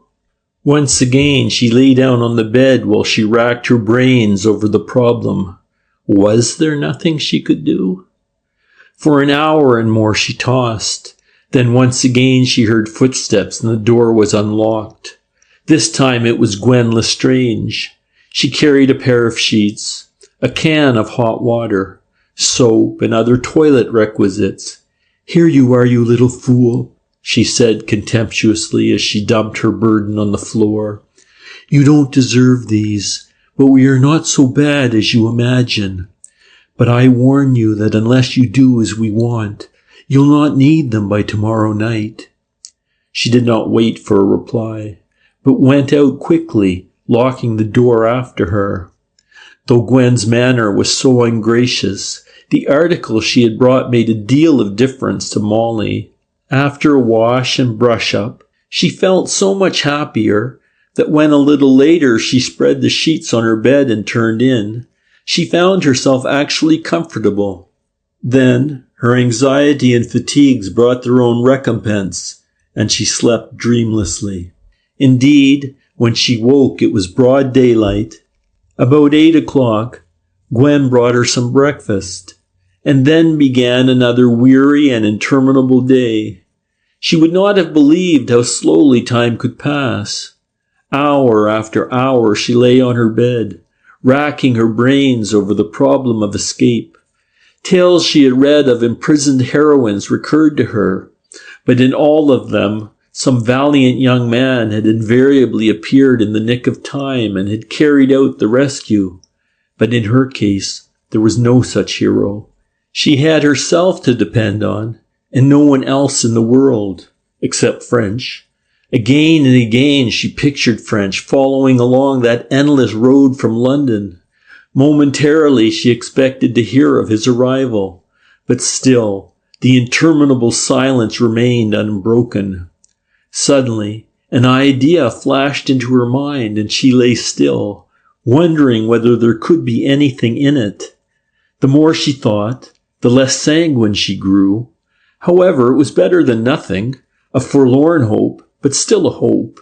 Once again she lay down on the bed while she racked her brains over the problem. Was there nothing she could do? For an hour and more she tossed. Then once again she heard footsteps and the door was unlocked. This time it was Gwen Lestrange. She carried a pair of sheets, a can of hot water, soap, and other toilet requisites. "Here you are, you little fool," she said contemptuously as she dumped her burden on the floor. "You don't deserve these, but we are not so bad as you imagine. But I warn you that unless you do as we want, you'll not need them by tomorrow night." She did not wait for a reply, but went out quickly, locking the door after her. Though Gwen's manner was so ungracious, the article she had brought made a deal of difference to Molly. After a wash and brush-up, she felt so much happier that when a little later she spread the sheets on her bed and turned in, she found herself actually comfortable. Then her anxiety and fatigues brought their own recompense, and she slept dreamlessly. Indeed, when she woke it was broad daylight. About 8 o'clock, Gwen brought her some breakfast, and then began another weary and interminable day. She would not have believed how slowly time could pass. Hour after hour she lay on her bed, racking her brains over the problem of escape. Tales she had read of imprisoned heroines recurred to her, but in all of them some valiant young man had invariably appeared in the nick of time and had carried out the rescue. But in her case, there was no such hero. She had herself to depend on, and no one else in the world, except French. Again and again she pictured French following along that endless road from London. Momentarily she expected to hear of his arrival, but still the interminable silence remained unbroken. Suddenly, an idea flashed into her mind and she lay still, wondering whether there could be anything in it. The more she thought, the less sanguine she grew. However, it was better than nothing, a forlorn hope, but still a hope.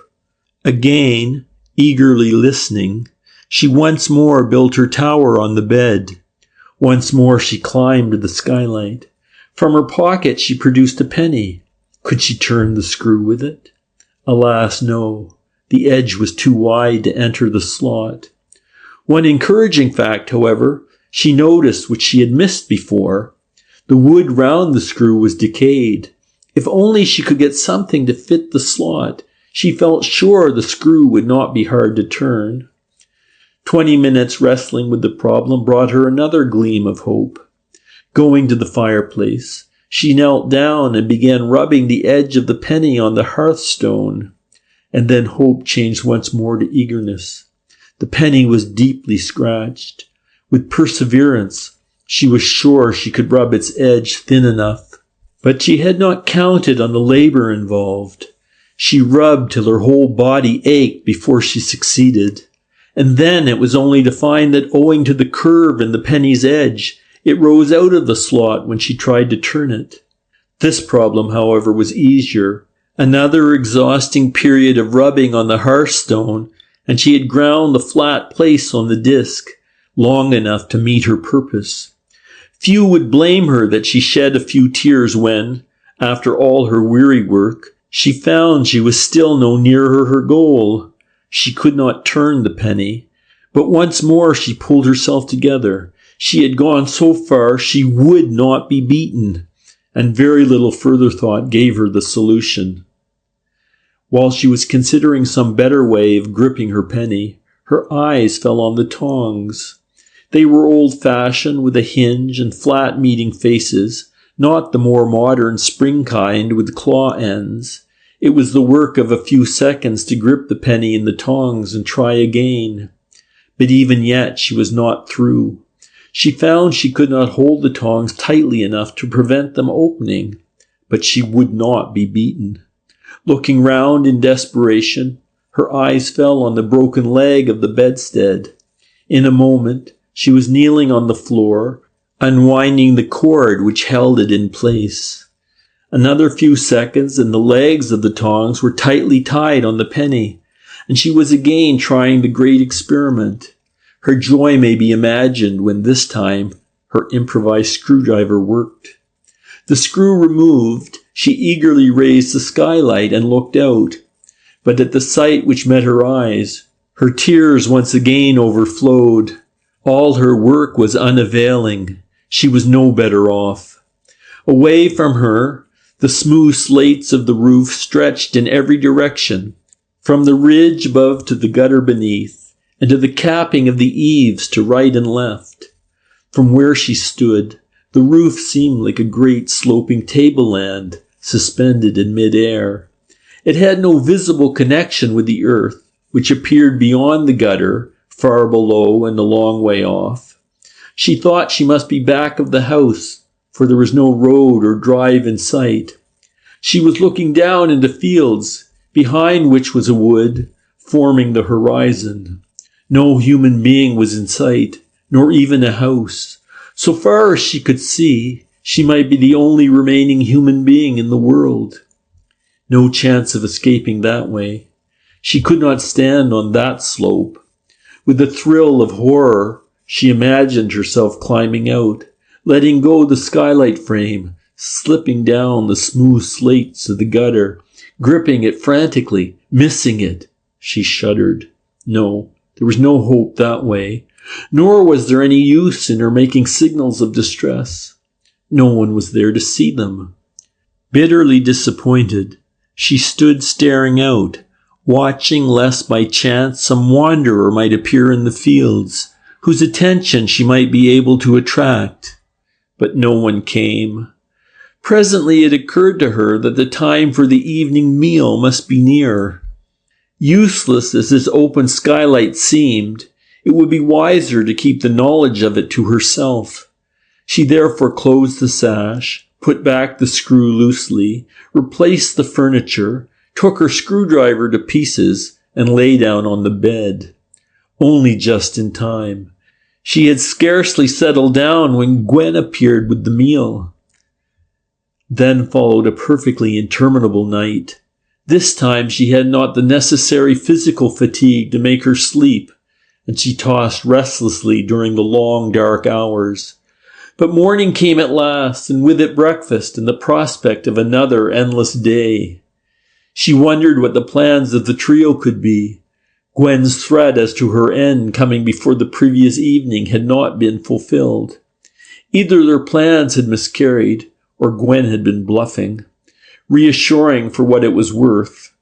Again, eagerly listening, she once more built her tower on the bed. Once more she climbed to the skylight. From her pocket she produced a penny. Could she turn the screw with it? Alas, no. The edge was too wide to enter the slot. One encouraging fact, however, she noticed which she had missed before. The wood round the screw was decayed. If only she could get something to fit the slot, she felt sure the screw would not be hard to turn. 20 minutes wrestling with the problem brought her another gleam of hope. Going to the fireplace, she knelt down and began rubbing the edge of the penny on the hearthstone. And then hope changed once more to eagerness. The penny was deeply scratched. With perseverance, she was sure she could rub its edge thin enough. But she had not counted on the labor involved. She rubbed till her whole body ached before she succeeded. And then it was only to find that owing to the curve in the penny's edge, it rose out of the slot when she tried to turn it. This problem, however, was easier. Another exhausting period of rubbing on the hearthstone, and she had ground the flat place on the disc, long enough to meet her purpose. Few would blame her that she shed a few tears when, after all her weary work, she found she was still no nearer her goal. She could not turn the penny, but once more she pulled herself together. She had gone so far she would not be beaten, and very little further thought gave her the solution. While she was considering some better way of gripping her penny, her eyes fell on the tongs. They were old-fashioned with a hinge and flat meeting faces, not the more modern spring kind with claw ends. It was the work of a few seconds to grip the penny in the tongs and try again. But even yet she was not through. She found she could not hold the tongs tightly enough to prevent them opening. but she would not be beaten. Looking round in desperation, her eyes fell on the broken leg of the bedstead. In a moment, she was kneeling on the floor, unwinding the cord which held it in place. Another few seconds and the legs of the tongs were tightly tied on the penny, and she was again trying the great experiment. Her joy may be imagined when this time her improvised screwdriver worked. The screw removed, she eagerly raised the skylight and looked out. But at the sight which met her eyes, her tears once again overflowed. All her work was unavailing. She was no better off. Away from her, the smooth slates of the roof stretched in every direction, from the ridge above to the gutter beneath, and to the capping of the eaves to right and left. From where she stood, the roof seemed like a great sloping tableland suspended in mid-air. It had no visible connection with the earth, which appeared beyond the gutter, far below and a long way off. She thought she must be back of the house, for there was no road or drive in sight. She was looking down into fields, behind which was a wood, forming the horizon. No human being was in sight, nor even a house. So far as she could see, she might be the only remaining human being in the world. No chance of escaping that way. She could not stand on that slope. With a thrill of horror, she imagined herself climbing out, letting go the skylight frame, slipping down the smooth slates of the gutter, gripping it frantically, missing it. She shuddered. No, there was no hope that way, nor was there any use in her making signals of distress. No one was there to see them. Bitterly disappointed, she stood staring out, watching lest by chance some wanderer might appear in the fields, whose attention she might be able to attract. But no one came. Presently it occurred to her that the time for the evening meal must be near. Useless as this open skylight seemed, it would be wiser to keep the knowledge of it to herself. She therefore closed the sash, put back the screw loosely, replaced the furniture, took her screwdriver to pieces, and lay down on the bed. Only just in time. She had scarcely settled down when Gwen appeared with the meal. Then followed a perfectly interminable night. This time she had not the necessary physical fatigue to make her sleep, and she tossed restlessly during the long dark hours. But morning came at last, and with it breakfast and the prospect of another endless day. She wondered what the plans of the trio could be. Gwen's threat as to her end coming before the previous evening had not been fulfilled. Either their plans had miscarried, or Gwen had been bluffing, reassuring for what it was worth.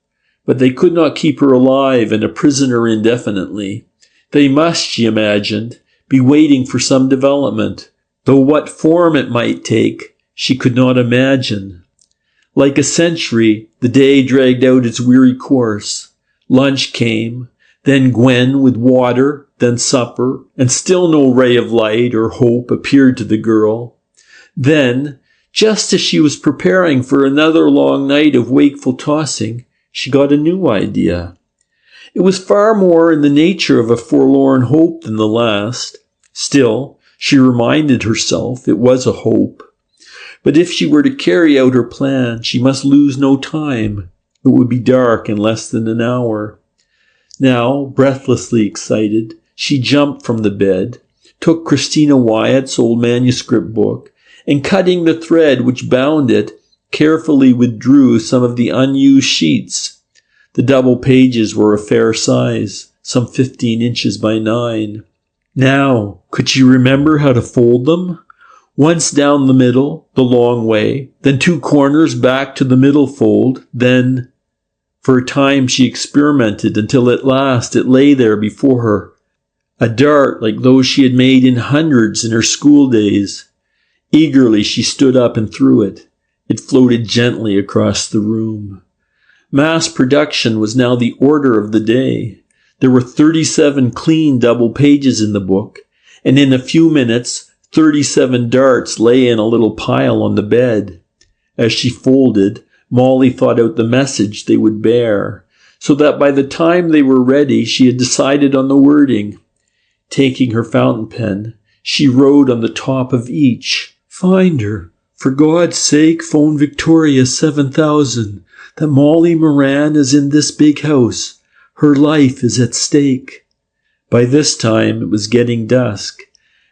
But they could not keep her alive and a prisoner indefinitely. They must, she imagined, be waiting for some development, though what form it might take, she could not imagine. Like a century, the day dragged out its weary course. Lunch came, then Gwen with water, then supper, and still no ray of light or hope appeared to the girl. Then, just as she was preparing for another long night of wakeful tossing, she got a new idea. It was far more in the nature of a forlorn hope than the last. Still, she reminded herself it was a hope. But if she were to carry out her plan, she must lose no time. It would be dark in less than an hour. Now, breathlessly excited, she jumped from the bed, took Christina Wyatt's old manuscript book, and cutting the thread which bound it, carefully withdrew some of the unused sheets. The double pages were a fair size, some 15 inches by 9. Now, could she remember how to fold them? Once down the middle, the long way, then 2 corners back to the middle fold, then... For a time she experimented until at last it lay there before her, a dart like those she had made in hundreds in her school days. Eagerly she stood up and threw it. It floated gently across the room. Mass production was now the order of the day. There were 37 clean double pages in the book, and in a few minutes 37 darts lay in a little pile on the bed. As she folded, Molly thought out the message they would bear, so that by the time they were ready, she had decided on the wording. Taking her fountain pen, she wrote on the top of each, "Find her. For God's sake, phone Victoria 7000. That Molly Moran is in this big house. Her life is at stake." By this time, it was getting dusk.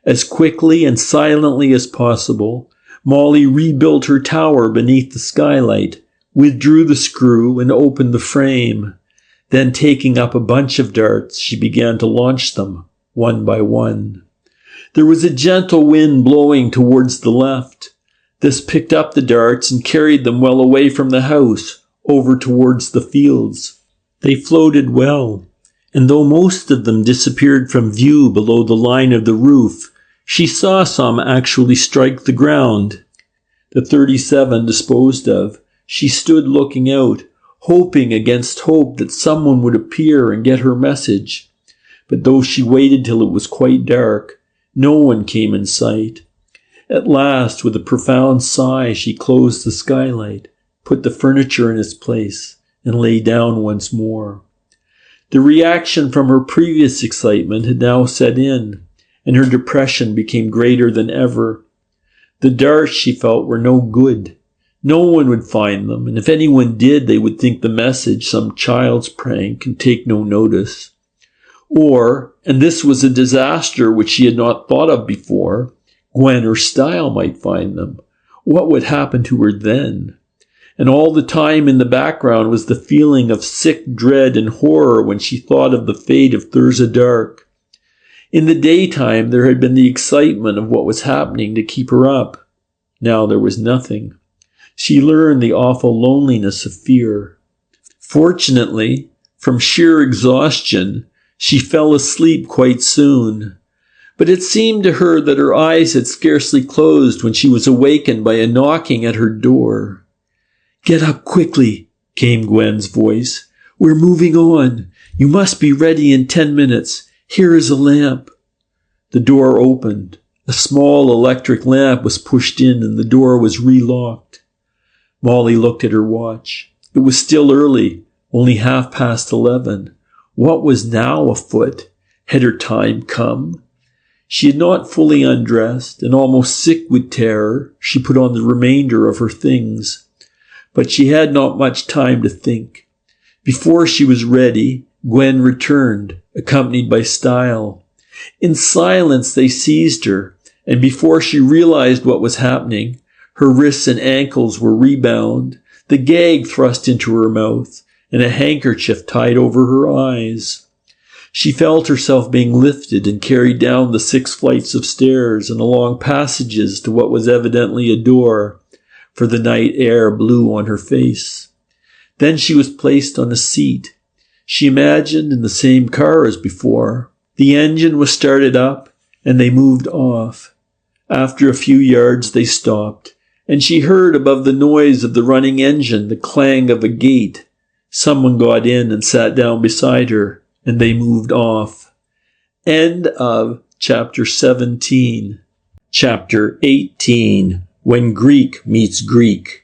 As quickly and silently as possible, Molly rebuilt her tower beneath the skylight, withdrew the screw, and opened the frame. Then, taking up a bunch of darts, she began to launch them, one by one. There was a gentle wind blowing towards the left. This picked up the darts and carried them well away from the house, over towards the fields. They floated well, and though most of them disappeared from view below the line of the roof, she saw some actually strike the ground. The 37 disposed of, she stood looking out, hoping against hope that someone would appear and get her message. But though she waited till it was quite dark, no one came in sight. At last, with a profound sigh, she closed the skylight, put the furniture in its place, and lay down once more. The reaction from her previous excitement had now set in, and her depression became greater than ever. The darts, she felt, were no good. No one would find them, and if anyone did, they would think the message some child's prank and take no notice. Or, and this was a disaster which she had not thought of before, Gwen or Style might find them. What would happen to her then? And all the time in the background was the feeling of sick dread and horror when she thought of the fate of Thurza Dark. In the daytime there had been the excitement of what was happening to keep her up. Now there was nothing. She learned the awful loneliness of fear. Fortunately, from sheer exhaustion, she fell asleep quite soon. But it seemed to her that her eyes had scarcely closed when she was awakened by a knocking at her door. "Get up quickly," came Gwen's voice. "We're moving on. You must be ready in 10 minutes. Here is a lamp." The door opened. A small electric lamp was pushed in and the door was relocked. Molly looked at her watch. It was still early, only 11:30. What was now afoot? Had her time come? She had not fully undressed, and almost sick with terror, she put on the remainder of her things. But she had not much time to think. Before she was ready, Gwen returned, accompanied by Style. In silence they seized her, and before she realized what was happening, her wrists and ankles were rebound, the gag thrust into her mouth, and a handkerchief tied over her eyes. She felt herself being lifted and carried down the 6 flights of stairs and along passages to what was evidently a door, for the night air blew on her face. Then she was placed on a seat. She imagined in the same car as before. The engine was started up, and they moved off. After a few yards they stopped, and she heard above the noise of the running engine the clang of a gate. Someone got in and sat down beside her, and they moved off. End of Chapter 17. Chapter 18. When Greek Meets Greek.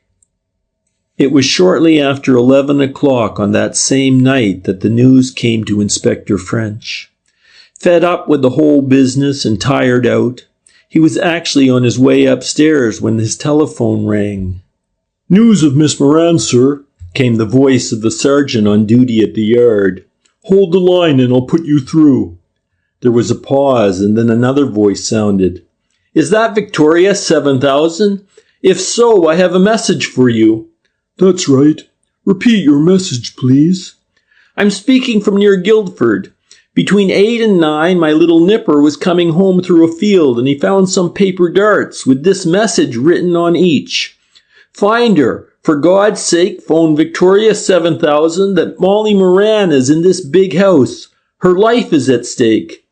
It was shortly after 11 o'clock on that same night that the news came to Inspector French. Fed up with the whole business and tired out, he was actually on his way upstairs when his telephone rang. "News of Miss Moran, sir," came the voice of the sergeant on duty at the yard. "Hold the line and I'll put you through." There was a pause, and then another voice sounded. "Is that Victoria 7000? If so, I have a message for you." "That's right. Repeat your message, please." "I'm speaking from near Guildford. Between 8 and 9, my little nipper was coming home through a field, and he found some paper darts with this message written on each. Find her. For God's sake, phone Victoria 7000 that Molly Moran is in this big house. Her life is at stake.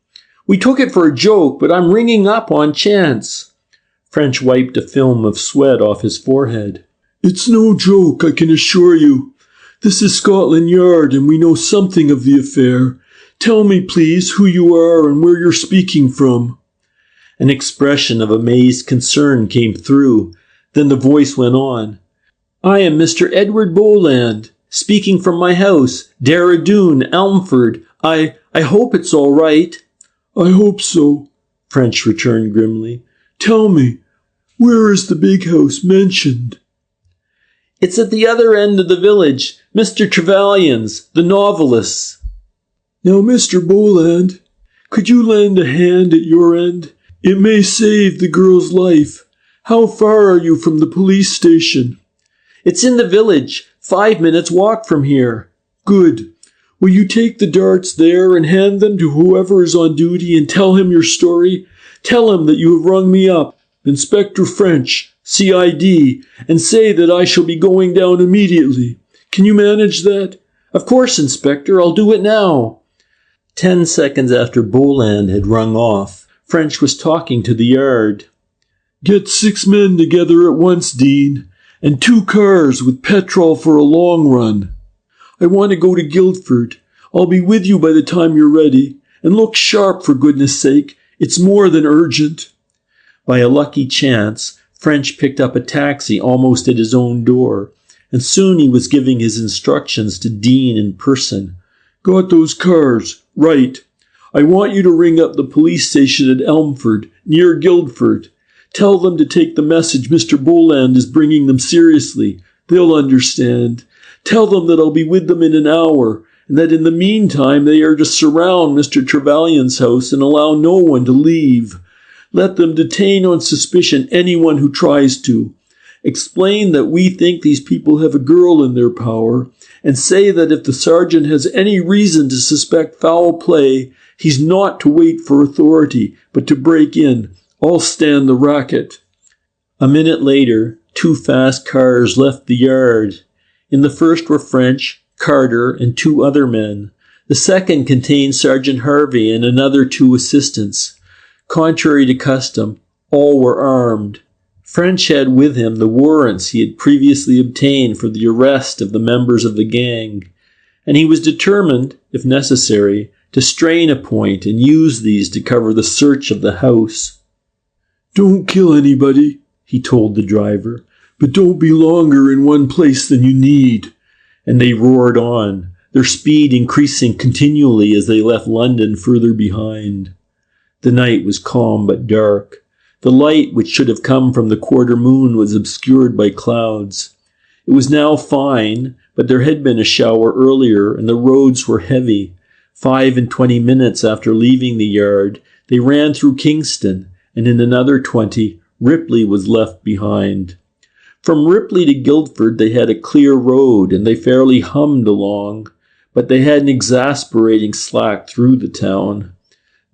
We took it for a joke, but I'm ringing up on chance." French wiped a film of sweat off his forehead. "It's no joke, I can assure you. This is Scotland Yard, and we know something of the affair. Tell me, please, who you are and where you're speaking from." An expression of amazed concern came through. Then the voice went on. I am Mr. Edward Boland, speaking from my house, Daradoon, Elmford. I hope it's all right. I hope so, French returned grimly. Tell me, where is the big house mentioned? It's at the other end of the village, Mr. Trevelyan's, the novelist's. Now, Mr. Boland, could you lend a hand at your end? It may save the girl's life. How far are you from the police station? It's in the village, 5 minutes walk from here. Good. Will you take the darts there and hand them to whoever is on duty and tell him your story? Tell him that you have rung me up, Inspector French, CID, and say that I shall be going down immediately. Can you manage that? Of course, Inspector, I'll do it now. 10 seconds after Boland had rung off, French was talking to the yard. Get 6 men together at once, Dean, and 2 cars with petrol for a long run. I want to go to Guildford. I'll be with you by the time you're ready. And look sharp, for goodness sake. It's more than urgent. By a lucky chance, French picked up a taxi almost at his own door, and soon he was giving his instructions to Dean in person. Got those cars. Right. I want you to ring up the police station at Elmford, near Guildford. Tell them to take the message Mr. Boland is bringing them seriously. They'll understand. Tell them that I'll be with them in an hour, and that in the meantime they are to surround Mr. Trevelyan's house and allow no one to leave. Let them detain on suspicion anyone who tries to. Explain that we think these people have a girl in their power, and say that if the sergeant has any reason to suspect foul play, he's not to wait for authority, but to break in. I'll stand the racket. A minute later, 2 fast cars left the yard. In the first were French, Carter, and 2 other men. The second contained Sergeant Harvey and another 2 assistants. Contrary to custom, all were armed. French had with him the warrants he had previously obtained for the arrest of the members of the gang, and he was determined, if necessary, to strain a point and use these to cover the search of the house. Don't kill anybody, he told the driver, but don't be longer in one place than you need. And they roared on, their speed increasing continually as they left London further behind. The night was calm but dark. The light which should have come from the quarter moon was obscured by clouds. It was now fine, but there had been a shower earlier, and the roads were heavy. 25 minutes after leaving the yard, they ran through Kingston, and in another 20, Ripley was left behind. From Ripley to Guildford they had a clear road, and they fairly hummed along, but they had an exasperating slack through the town.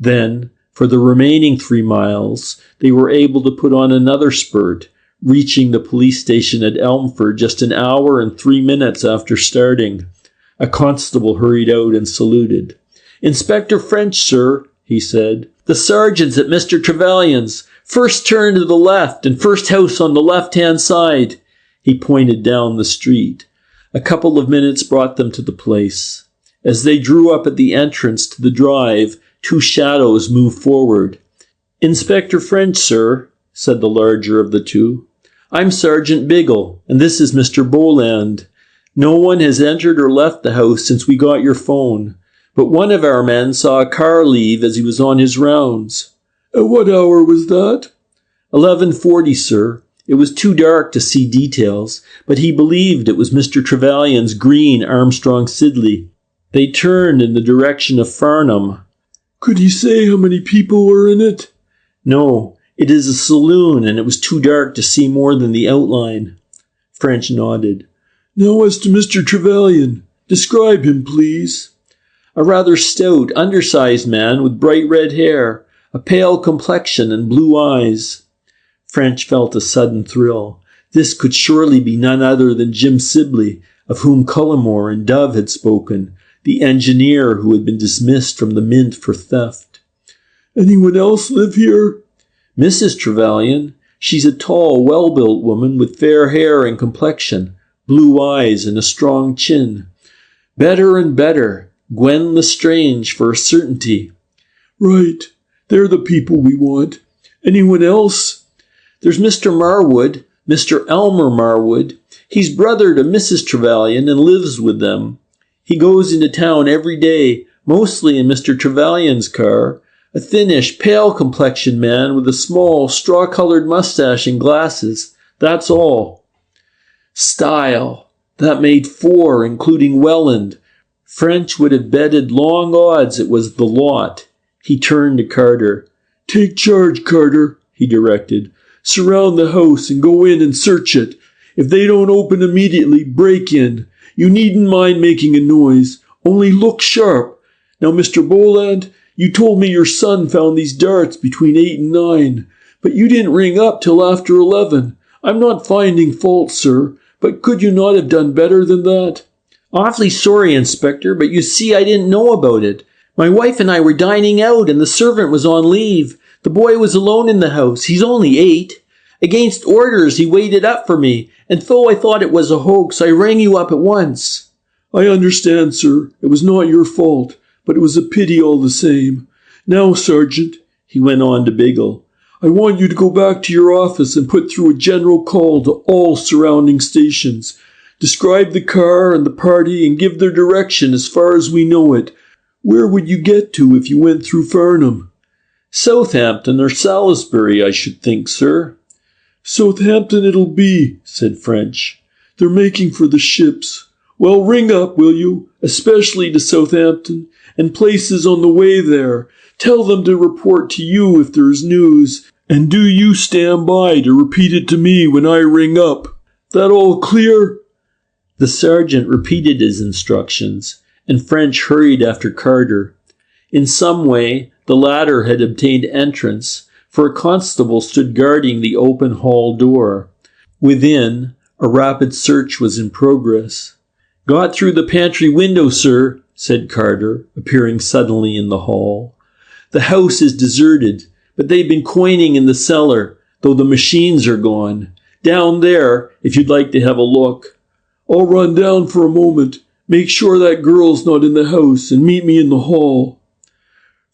Then, for the remaining 3 miles, they were able to put on another spurt, reaching the police station at Elmford just an hour and 3 minutes after starting. A constable hurried out and saluted. "Inspector French, sir," he said. "The sergeant's at Mr. Trevelyan's. First turn to the left and first house on the left-hand side." He pointed down the street. A couple of minutes brought them to the place. As they drew up at the entrance to the drive, 2 shadows moved forward. "Inspector French, sir," said the larger of the 2. "I'm Sergeant Biggle, and this is Mr. Boland. No one has entered or left the house since we got your phone, but one of our men saw a car leave as he was on his rounds." "At what hour was that?" 11:40, sir. It was too dark to see details, but he believed it was Mr. Trevelyan's green Armstrong Siddeley. They turned in the direction of Farnham. "Could he say how many people were in it?" "No, it is a saloon, and it was too dark to see more than the outline." French nodded. "Now as to Mr. Trevelyan, describe him, please." "A rather stout, undersized man with bright red hair, a pale complexion and blue eyes." French felt a sudden thrill. This could surely be none other than Jim Sibley, of whom Cullimore and Dove had spoken, the engineer who had been dismissed from the Mint for theft. "Anyone else live here?" "Mrs. Trevelyan. She's a tall, well-built woman with fair hair and complexion, blue eyes and a strong chin." "Better and better. Gwen Lestrange for a certainty." "Right. They're the people we want. Anyone else?" "There's Mr. Marwood, Mr. Elmer Marwood. He's brother to Mrs. Trevelyan and lives with them. He goes into town every day, mostly in Mr. Trevelyan's car, a thinnish, pale-complexioned man with a small, straw-colored mustache and glasses. That's all. Style. That made 4, including Welland. French would have betted long odds it was the lot. He turned to Carter. "Take charge, Carter," he directed. "Surround the house and go in and search it. If they don't open immediately, break in. You needn't mind making a noise. Only look sharp. Now, Mr. Boland, you told me your son found these darts between 8 and 9, but you didn't ring up till after 11. I'm not finding fault, sir, but could you not have done better than that?" "Awfully sorry, Inspector, but you see I didn't know about it. My wife and I were dining out and the servant was on leave. The boy was alone in the house. He's only 8. Against orders, he waited up for me, and though I thought it was a hoax, I rang you up at once." "I understand, sir. It was not your fault, but it was a pity all the same. Now, Sergeant," he went on to Biggle, "I want you to go back to your office and put through a general call to all surrounding stations. Describe the car and the party and give their direction as far as we know it. Where would you get to if you went through Farnham?" "Southampton or Salisbury, I should think, sir." "Southampton it'll be," said French. "They're making for the ships. Well, ring up, will you, especially to Southampton, and places on the way there. Tell them to report to you if there's news, and do you stand by to repeat it to me when I ring up. That all clear?" The sergeant repeated his instructions, and French hurried after Carter. In some way, the latter had obtained entrance, for a constable stood guarding the open hall door. Within, a rapid search was in progress. "Got through the pantry window, sir," said Carter, appearing suddenly in the hall. "The house is deserted, but they've been coining in the cellar, though the machines are gone. Down there, if you'd like to have a look." "I'll run down for a moment. Make sure that girl's not in the house and meet me in the hall."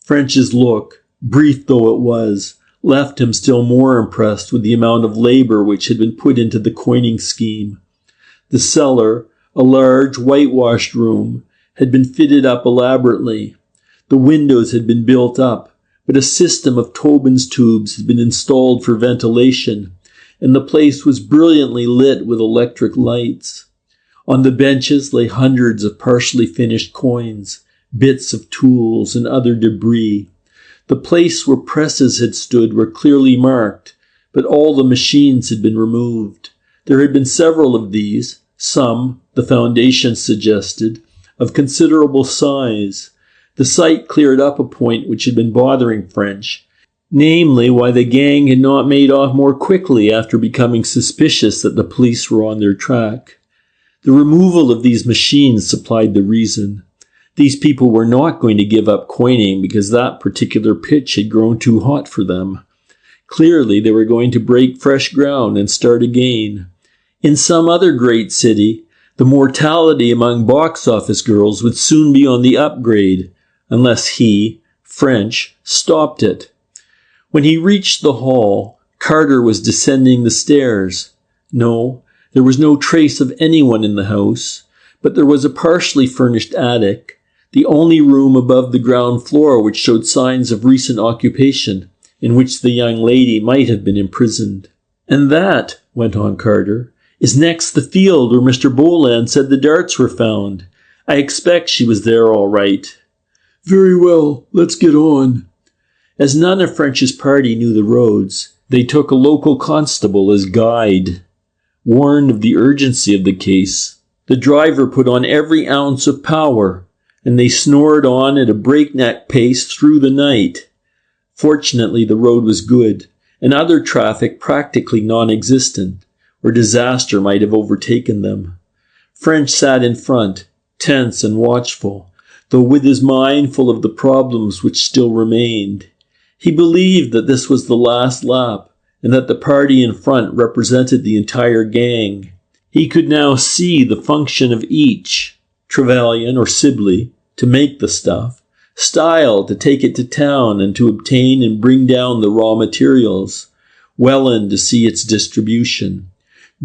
French's look, brief though it was, left him still more impressed with the amount of labor which had been put into the coining scheme. The cellar, a large whitewashed room, had been fitted up elaborately. The windows had been built up, but a system of Tobin's tubes had been installed for ventilation, and the place was brilliantly lit with electric lights. On the benches lay hundreds of partially finished coins, bits of tools, and other debris. The place where presses had stood were clearly marked, but all the machines had been removed. There had been several of these, some, the foundation suggested, of considerable size. The sight cleared up a point which had been bothering French, namely why the gang had not made off more quickly after becoming suspicious that the police were on their track. The removal of these machines supplied the reason. These people were not going to give up coining because that particular pitch had grown too hot for them. Clearly, they were going to break fresh ground and start again. In some other great city, the mortality among box office girls would soon be on the upgrade, unless he, French, stopped it. When he reached the hall, Carter was descending the stairs. No, there was no trace of anyone in the house, but there was a partially furnished attic, the only room above the ground floor which showed signs of recent occupation, in which the young lady might have been imprisoned. "And that," went on Carter, "is next the field where Mr. Boland said the darts were found. I expect she was there all right." "Very well, let's get on." As none of French's party knew the roads, they took a local constable as guide. Warned of the urgency of the case, the driver put on every ounce of power, and they snored on at a breakneck pace through the night. Fortunately, the road was good, and other traffic practically non-existent, or disaster might have overtaken them. French sat in front, tense and watchful, though with his mind full of the problems which still remained. He believed that this was the last lap, and that the party in front represented the entire gang. He could now see the function of each: Trevelyan or Sibley, to make the stuff; Style, to take it to town and to obtain and bring down the raw materials; Welland, to see its distribution;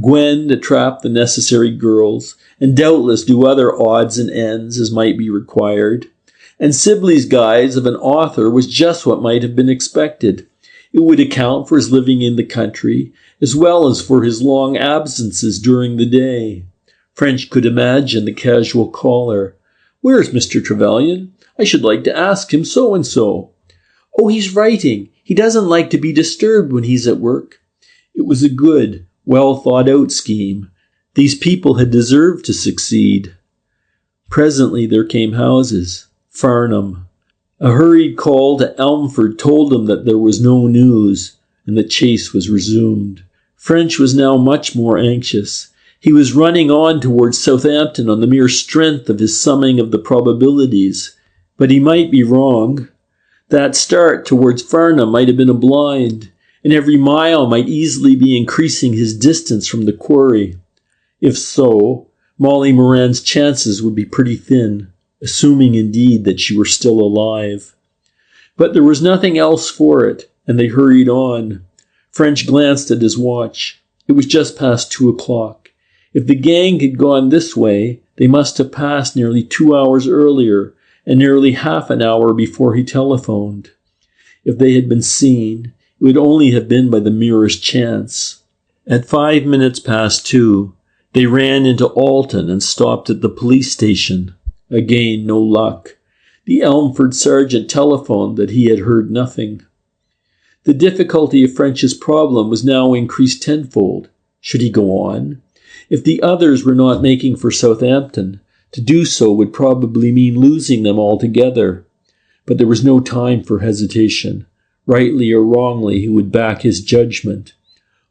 Gwen to trap the necessary girls, and doubtless do other odds and ends as might be required. And Sibley's guise of an author was just what might have been expected. It would account for his living in the country, as well as for his long absences during the day. French could imagine the casual caller. "Where's Mr. Trevelyan? I should like to ask him so-and-so." "Oh, he's writing. He doesn't like to be disturbed when he's at work." It was a good, well-thought-out scheme. These people had deserved to succeed. Presently there came houses. Farnham. A hurried call to Elmford told him that there was no news, and the chase was resumed. French was now much more anxious. He was running on towards Southampton on the mere strength of his summing of the probabilities. But he might be wrong. That start towards Farnham might have been a blind, and every mile might easily be increasing his distance from the quarry. If so, Molly Moran's chances would be pretty thin, assuming indeed that she were still alive. But there was nothing else for it, and they hurried on. French glanced at his watch. It was just past 2:00. If the gang had gone this way, they must have passed nearly 2 hours earlier, and nearly half an hour before he telephoned. If they had been seen, it would only have been by the merest chance. At 2:05, they ran into Alton and stopped at the police station. Again, no luck. The Elmford sergeant telephoned that he had heard nothing. The difficulty of French's problem was now increased tenfold. Should he go on? If the others were not making for Southampton, to do so would probably mean losing them altogether. But there was no time for hesitation. Rightly or wrongly, he would back his judgment.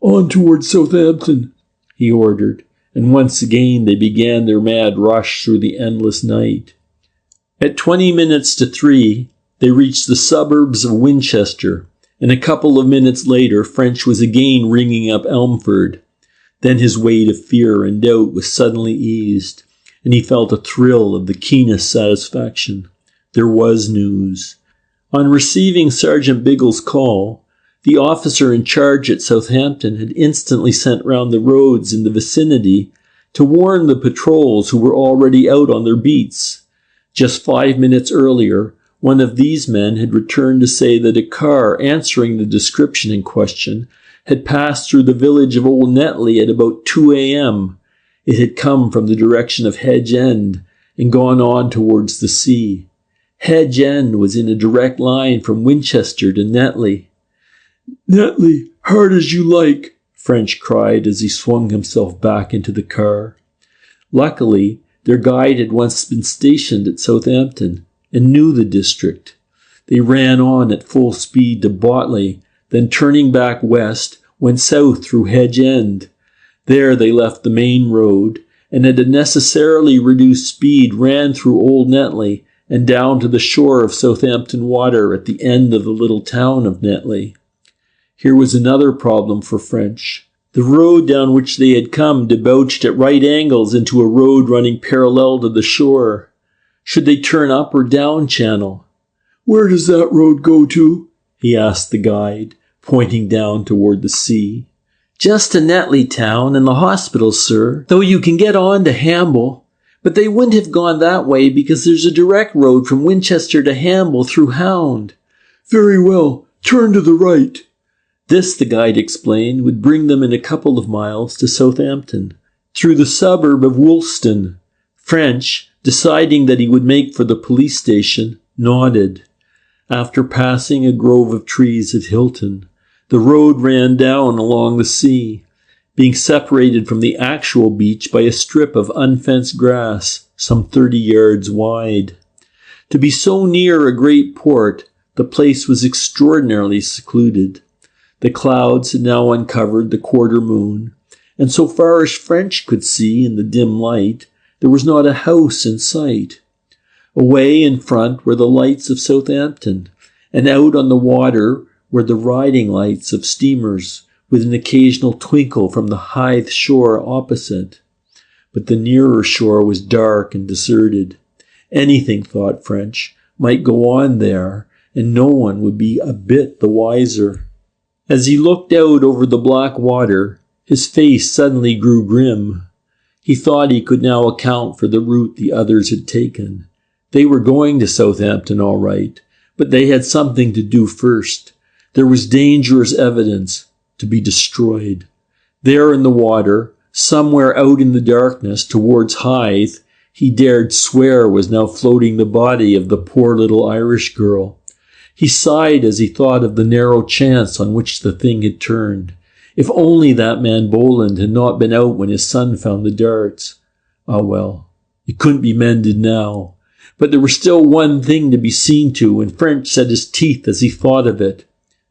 "On towards Southampton," he ordered, and once again they began their mad rush through the endless night. At 3:20, they reached the suburbs of Winchester, and a couple of minutes later French was again ringing up Elmford. Then his weight of fear and doubt was suddenly eased, and he felt a thrill of the keenest satisfaction. There was news. On receiving Sergeant Biggle's call, the officer in charge at Southampton had instantly sent round the roads in the vicinity to warn the patrols who were already out on their beats. Just 5 minutes earlier, one of these men had returned to say that a car answering the description in question had passed through the village of Old Netley at about 2 a.m. It had come from the direction of Hedge End and gone on towards the sea. Hedge End was in a direct line from Winchester to Netley. "Netley, hard as you like," French cried as he swung himself back into the car. Luckily, their guide had once been stationed at Southampton and knew the district. They ran on at full speed to Botley, then turning back west, went south through Hedge End. There they left the main road, and at a necessarily reduced speed ran through Old Netley and down to the shore of Southampton Water at the end of the little town of Netley. Here was another problem for French. The road down which they had come debouched at right angles into a road running parallel to the shore. Should they turn up or down channel? "Where does that road go to?" he asked the guide, pointing down toward the sea. "Just to Netley town and the hospital, sir, though you can get on to Hamble. But they wouldn't have gone that way because there's a direct road from Winchester to Hamble through Hound." "Very well, turn to the right." This, the guide explained, would bring them in a couple of miles to Southampton, through the suburb of Woolston. French, deciding that he would make for the police station, nodded. After passing a grove of trees at Hilton, the road ran down along the sea, being separated from the actual beach by a strip of unfenced grass, some 30 yards wide. To be so near a great port, the place was extraordinarily secluded. The clouds had now uncovered the quarter moon, and so far as French could see in the dim light, there was not a house in sight. Away in front were the lights of Southampton, and out on the water were the riding lights of steamers, with an occasional twinkle from the Hythe shore opposite. But the nearer shore was dark and deserted. Anything, thought French, might go on there, and no one would be a bit the wiser. As he looked out over the black water, His face suddenly grew grim. He thought he could now account for the route the others had taken. They were going to Southampton all right, but they had something to do first. There was dangerous evidence to be destroyed. There in the water, somewhere out in the darkness towards Hythe, he dared swear was now floating the body of the poor little Irish girl. He sighed as he thought of the narrow chance on which the thing had turned. If only that man Boland had not been out when his son found the darts. Ah well, it couldn't be mended now. But there was still one thing to be seen to, and French set his teeth as he thought of it.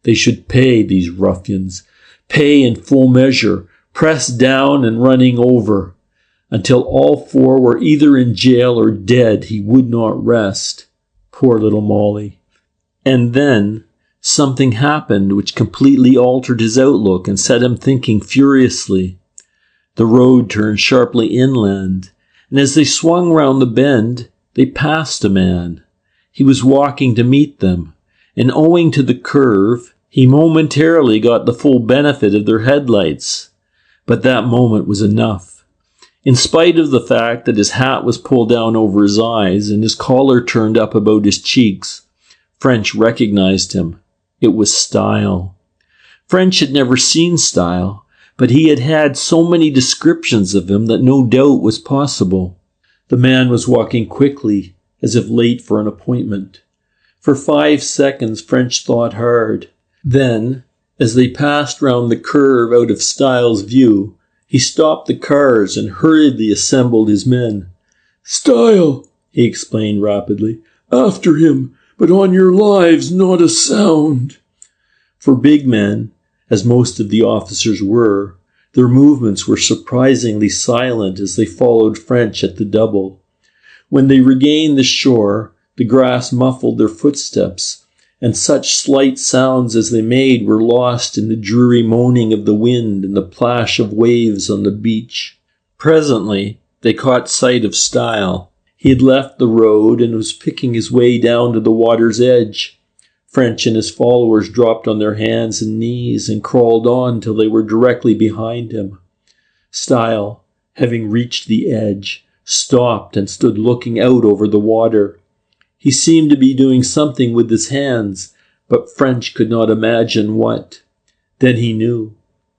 They should pay, these ruffians. Pay in full measure, pressed down and running over. Until all four were either in jail or dead, he would not rest. Poor little Molly. And then something happened which completely altered his outlook and set him thinking furiously. The road turned sharply inland, and as they swung round the bend, they passed a man. He was walking to meet them, and owing to the curve, he momentarily got the full benefit of their headlights. But that moment was enough. In spite of the fact that his hat was pulled down over his eyes and his collar turned up about his cheeks, French recognized him. It was Style. French had never seen Style, but he had had so many descriptions of him that no doubt was possible. The man was walking quickly, as if late for an appointment. For 5 seconds French thought hard. Then, as they passed round the curve out of Style's view, he stopped the cars and hurriedly assembled his men. "Style," he explained rapidly. "After him, but on your lives, not a sound." For big men, as most of the officers were, their movements were surprisingly silent as they followed French at the double. When they regained the shore, the grass muffled their footsteps, and such slight sounds as they made were lost in the dreary moaning of the wind and the plash of waves on the beach. Presently, they caught sight of Style. He had left the road and was picking his way down to the water's edge. French and his followers dropped on their hands and knees and crawled on till they were directly behind him. Style, having reached the edge, stopped and stood looking out over the water. He seemed to be doing something with his hands, but French could not imagine what. Then he knew.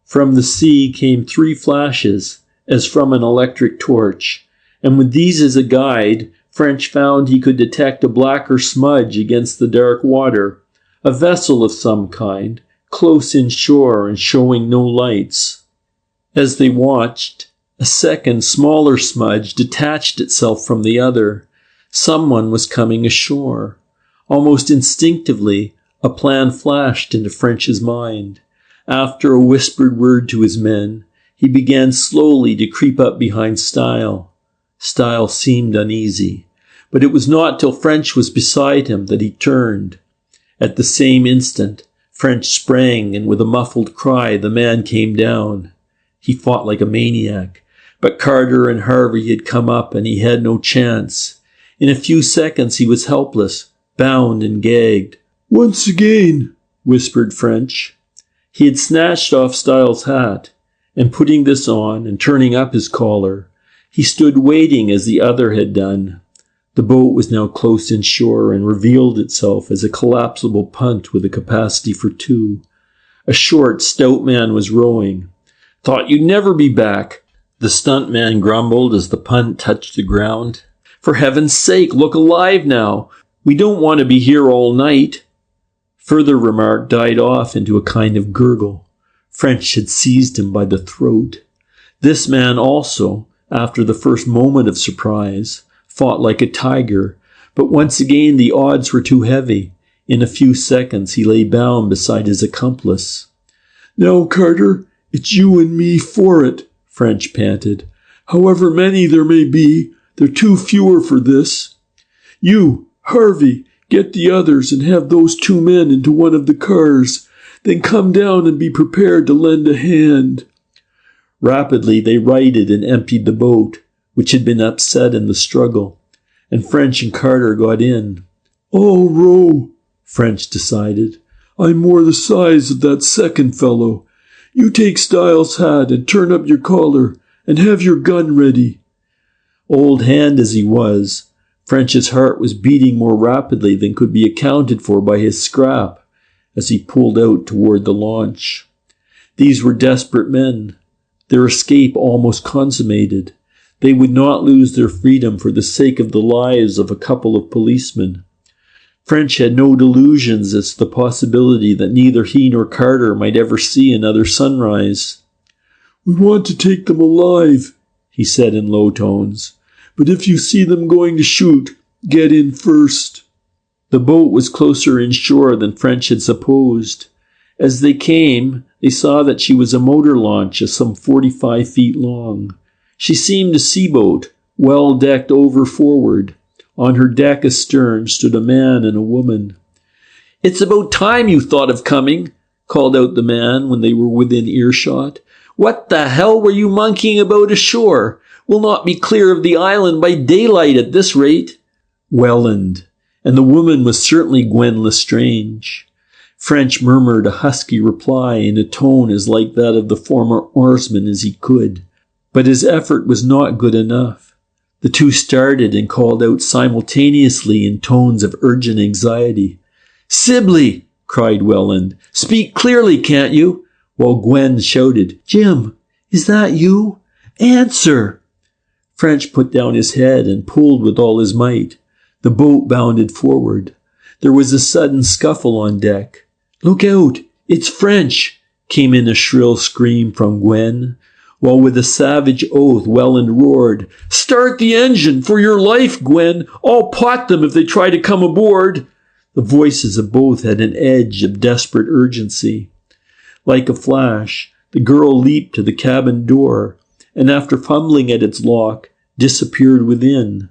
From the sea came 3 flashes, as from an electric torch, and with these as a guide, French found he could detect a blacker smudge against the dark water, a vessel of some kind, close inshore and showing no lights. As they watched, a second, smaller smudge detached itself from the other. Someone was coming ashore. Almost instinctively, a plan flashed into French's mind. After a whispered word to his men, he began slowly to creep up behind Style. Style seemed uneasy, but it was not till French was beside him that he turned. At the same instant, French sprang, and with a muffled cry, the man came down. He fought like a maniac, but Carter and Harvey had come up, and he had no chance. In a few seconds he was helpless, bound and gagged. "Once again," whispered French. He had snatched off Style's hat, and putting this on and turning up his collar, he stood waiting as the other had done. The boat was now close inshore and revealed itself as a collapsible punt with a capacity for 2. A short, stout man was rowing. "Thought you'd never be back," the stuntman grumbled as the punt touched the ground. "For heaven's sake, look alive now. We don't want to be here all night." Further remark died off into a kind of gurgle. French had seized him by the throat. This man also, after the first moment of surprise, fought like a tiger, but once again the odds were too heavy. In a few seconds he lay bound beside his accomplice. "Now, Carter, it's you and me for it," French panted. "However many there may be, they're too fewer for this. You, Harvey, get the others and have those 2 men into one of the cars. Then come down and be prepared to lend a hand." Rapidly they righted and emptied the boat, which had been upset in the struggle, and French and Carter got in. "I'll row," French decided. "I'm more the size of that second fellow. You take Styles' hat and turn up your collar, and have your gun ready." Old hand as he was, French's heart was beating more rapidly than could be accounted for by his scrap as he pulled out toward the launch. These were desperate men, their escape almost consummated. They would not lose their freedom for the sake of the lives of a couple of policemen. French had no delusions as to the possibility that neither he nor Carter might ever see another sunrise. "We want to take them alive," he said in low tones. "But if you see them going to shoot, get in first." The boat was closer inshore than French had supposed. As they came, they saw that she was a motor launch of some 45 feet long. She seemed a seaboat, well decked over forward. On her deck astern stood a man and a woman. "It's about time you thought of coming," called out the man when they were within earshot. "What the hell were you monkeying about ashore? We'll not be clear of the island by daylight at this rate." Welland, and the woman was certainly Gwen Lestrange. French murmured a husky reply in a tone as like that of the former oarsman as he could. But his effort was not good enough. The two started and called out simultaneously in tones of urgent anxiety. "Sibley!" cried Welland. "Speak clearly, can't you?" While Gwen shouted, "Jim, is that you? Answer!" French put down his head and pulled with all his might. The boat bounded forward. There was a sudden scuffle on deck. "Look out! It's French!" came in a shrill scream from Gwen, while with a savage oath Welland roared, "Start the engine for your life, Gwen! I'll pot them if they try to come aboard!" The voices of both had an edge of desperate urgency. Like a flash, the girl leaped to the cabin door, and after fumbling at its lock, disappeared within.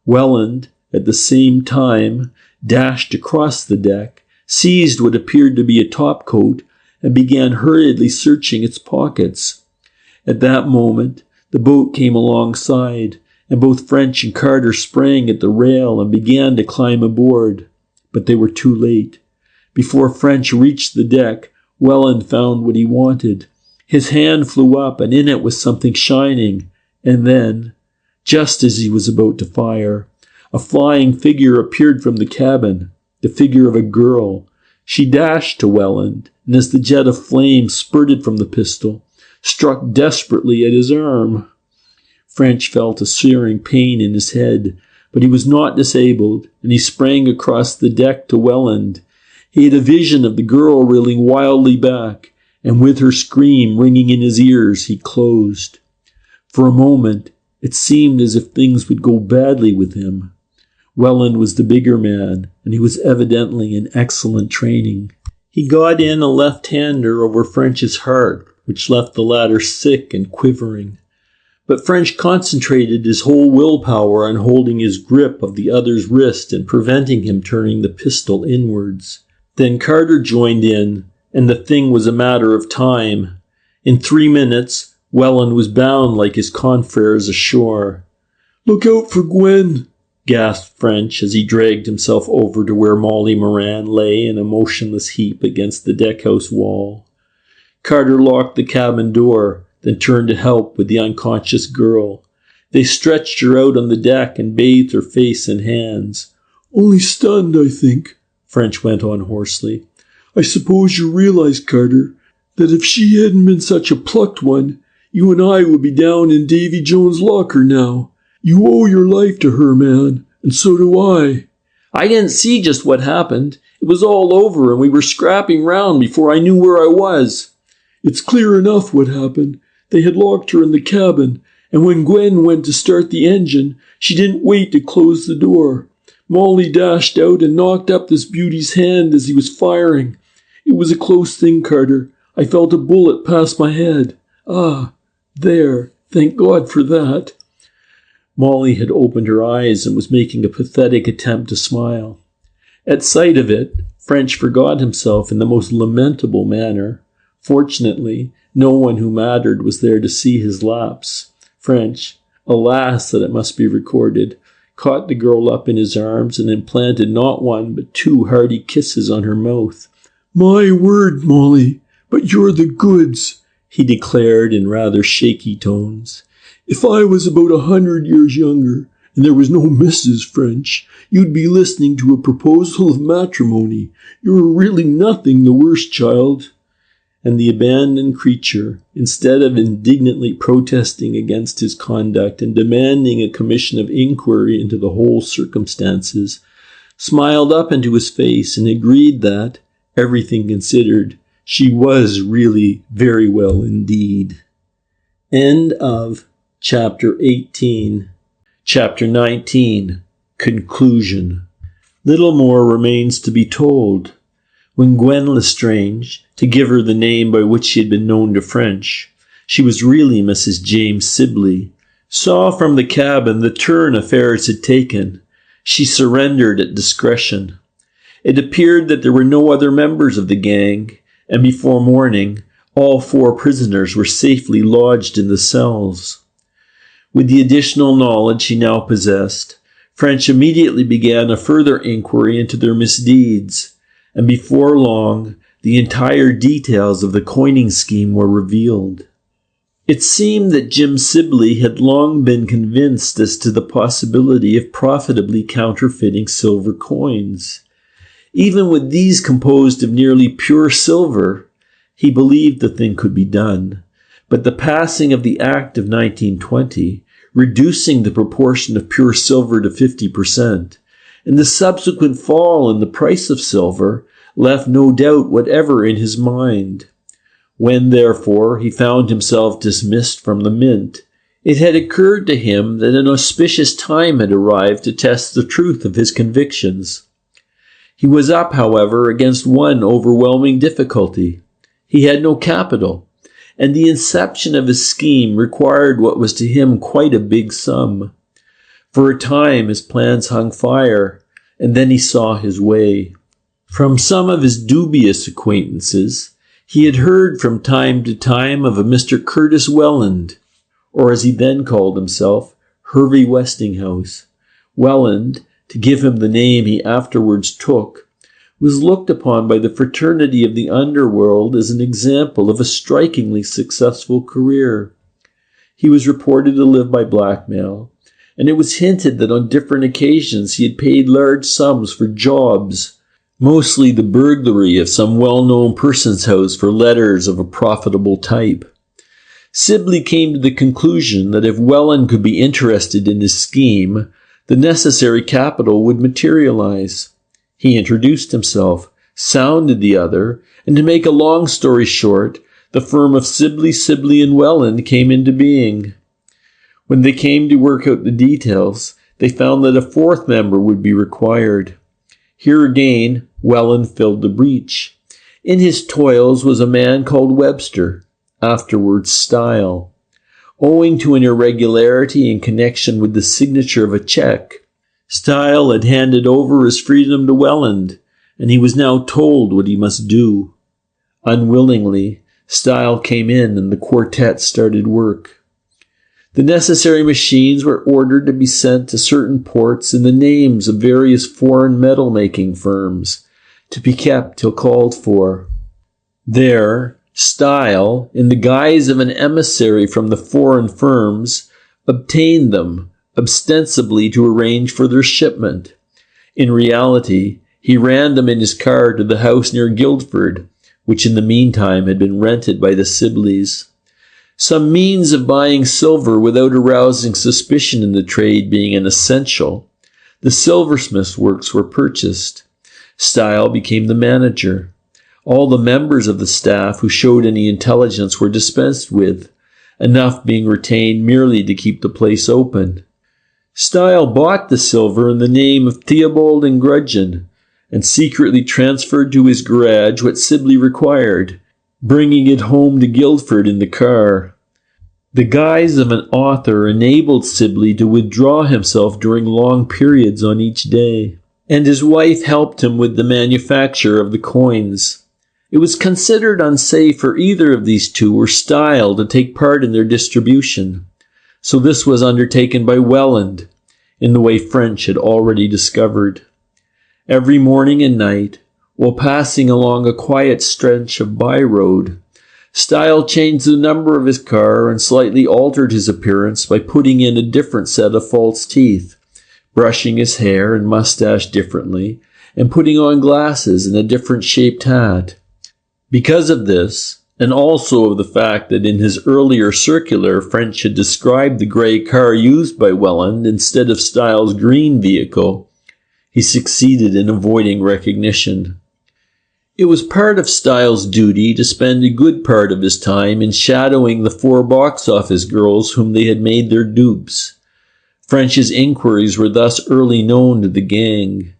Welland, at the same time, dashed across the deck, seized what appeared to be a topcoat, and began hurriedly searching its pockets. At that moment, the boat came alongside, and both French and Carter sprang at the rail and began to climb aboard. But they were too late. Before French reached the deck, Welland found what he wanted. His hand flew up, and in it was something shining, and then, just as he was about to fire, a flying figure appeared from the cabin, the figure of a girl. She dashed to Welland, and as the jet of flame spurted from the pistol, struck desperately at his arm. French felt a searing pain in his head, but he was not disabled, and he sprang across the deck to Welland. He had a vision of the girl reeling wildly back, and with her scream ringing in his ears, he closed. For a moment, it seemed as if things would go badly with him. Welland was the bigger man, and he was evidently in excellent training. He got in a left-hander over French's heart, which left the latter sick and quivering. But French concentrated his whole willpower on holding his grip of the other's wrist and preventing him turning the pistol inwards. Then Carter joined in, and the thing was a matter of time. In 3 minutes, Welland was bound like his confreres ashore. "Look out for Gwen," gasped French as he dragged himself over to where Molly Moran lay in a motionless heap against the deckhouse wall. Carter locked the cabin door, then turned to help with the unconscious girl. They stretched her out on the deck and bathed her face and hands. "Only stunned, I think," French went on hoarsely. "I suppose you realize, Carter, that if she hadn't been such a plucked one, you and I would be down in Davy Jones' locker now. You owe your life to her, man, and so do I." "I didn't see just what happened. It was all over and we were scrapping round before I knew where I was." "It's clear enough what happened. They had locked her in the cabin, and when Gwen went to start the engine, she didn't wait to close the door. Molly dashed out and knocked up this beauty's hand as he was firing. It was a close thing, Carter. I felt a bullet pass my head. Ah, there. Thank God for that." Molly had opened her eyes and was making a pathetic attempt to smile. At sight of it, French forgot himself in the most lamentable manner. Fortunately, no one who mattered was there to see his lapse. French, alas that it must be recorded, caught the girl up in his arms and implanted not one but 2 hearty kisses on her mouth. "My word, Molly, but you're the goods. he declared in rather shaky tones. "If I was about 100 years younger, and there was no Mrs. French, you'd be listening to a proposal of matrimony. You're really nothing the worse, child." And the abandoned creature, instead of indignantly protesting against his conduct and demanding a commission of inquiry into the whole circumstances, smiled up into his face and agreed that, everything considered, she was really very well indeed. End of Chapter 18. Chapter 19. Conclusion. Little more remains to be told. When Gwen Lestrange, to give her the name by which she had been known to French, she was really Mrs. James Sibley, saw from the cabin the turn affairs had taken, she surrendered at discretion. It appeared that there were no other members of the gang, and before morning, all 4 prisoners were safely lodged in the cells. With the additional knowledge she now possessed, French immediately began a further inquiry into their misdeeds, and before long, the entire details of the coining scheme were revealed. It seemed that Jim Sibley had long been convinced as to the possibility of profitably counterfeiting silver coins. Even with these composed of nearly pure silver, he believed the thing could be done. But the passing of the Act of 1920, reducing the proportion of pure silver to 50%, and the subsequent fall in the price of silver left no doubt whatever in his mind. When, therefore, he found himself dismissed from the mint, it had occurred to him that an auspicious time had arrived to test the truth of his convictions. He was up, however, against one overwhelming difficulty. He had no capital, and the inception of his scheme required what was to him quite a big sum. For a time his plans hung fire, and then he saw his way. From some of his dubious acquaintances, he had heard from time to time of a Mr. Curtis Welland, or as he then called himself, Hervey Westinghouse. Welland, to give him the name he afterwards took, was looked upon by the fraternity of the underworld as an example of a strikingly successful career. He was reported to live by blackmail, and it was hinted that on different occasions he had paid large sums for jobs, mostly the burglary of some well-known person's house for letters of a profitable type. Sibley came to the conclusion that if Welland could be interested in his scheme, the necessary capital would materialize. He introduced himself, sounded the other, and to make a long story short, the firm of Sibley, and Welland came into being. When they came to work out the details, they found that a 4th member would be required. Here again, Welland filled the breach. In his toils was a man called Webster, afterwards Style. Owing to an irregularity in connection with the signature of a check, Style had handed over his freedom to Welland, and he was now told what he must do. Unwillingly, Style came in and the quartet started work. The necessary machines were ordered to be sent to certain ports in the names of various foreign metal-making firms, to be kept till called for. There, Style, in the guise of an emissary from the foreign firms, obtained them, ostensibly to arrange for their shipment. In reality, he ran them in his car to the house near Guildford, which in the meantime had been rented by the Sibleys. Some means of buying silver without arousing suspicion in the trade being an essential, the silversmith's works were purchased. Style became the manager. All the members of the staff who showed any intelligence were dispensed with, enough being retained merely to keep the place open. Style bought the silver in the name of Theobald and Grudgeon, and secretly transferred to his garage what Sibley required, bringing it home to Guildford in the car. The guise of an author enabled Sibley to withdraw himself during long periods on each day, and his wife helped him with the manufacture of the coins. It was considered unsafe for either of these two or Style to take part in their distribution, so this was undertaken by Welland, in the way French had already discovered. Every morning and night, while passing along a quiet stretch of by-road, Style changed the number of his car and slightly altered his appearance by putting in a different set of false teeth, brushing his hair and mustache differently, and putting on glasses and a different shaped hat. Because of this, and also of the fact that in his earlier circular French had described the grey car used by Welland instead of Styles' green vehicle, he succeeded in avoiding recognition. It was part of Styles' duty to spend a good part of his time in shadowing the 4 box office girls whom they had made their dupes. French's inquiries were thus early known to the gang.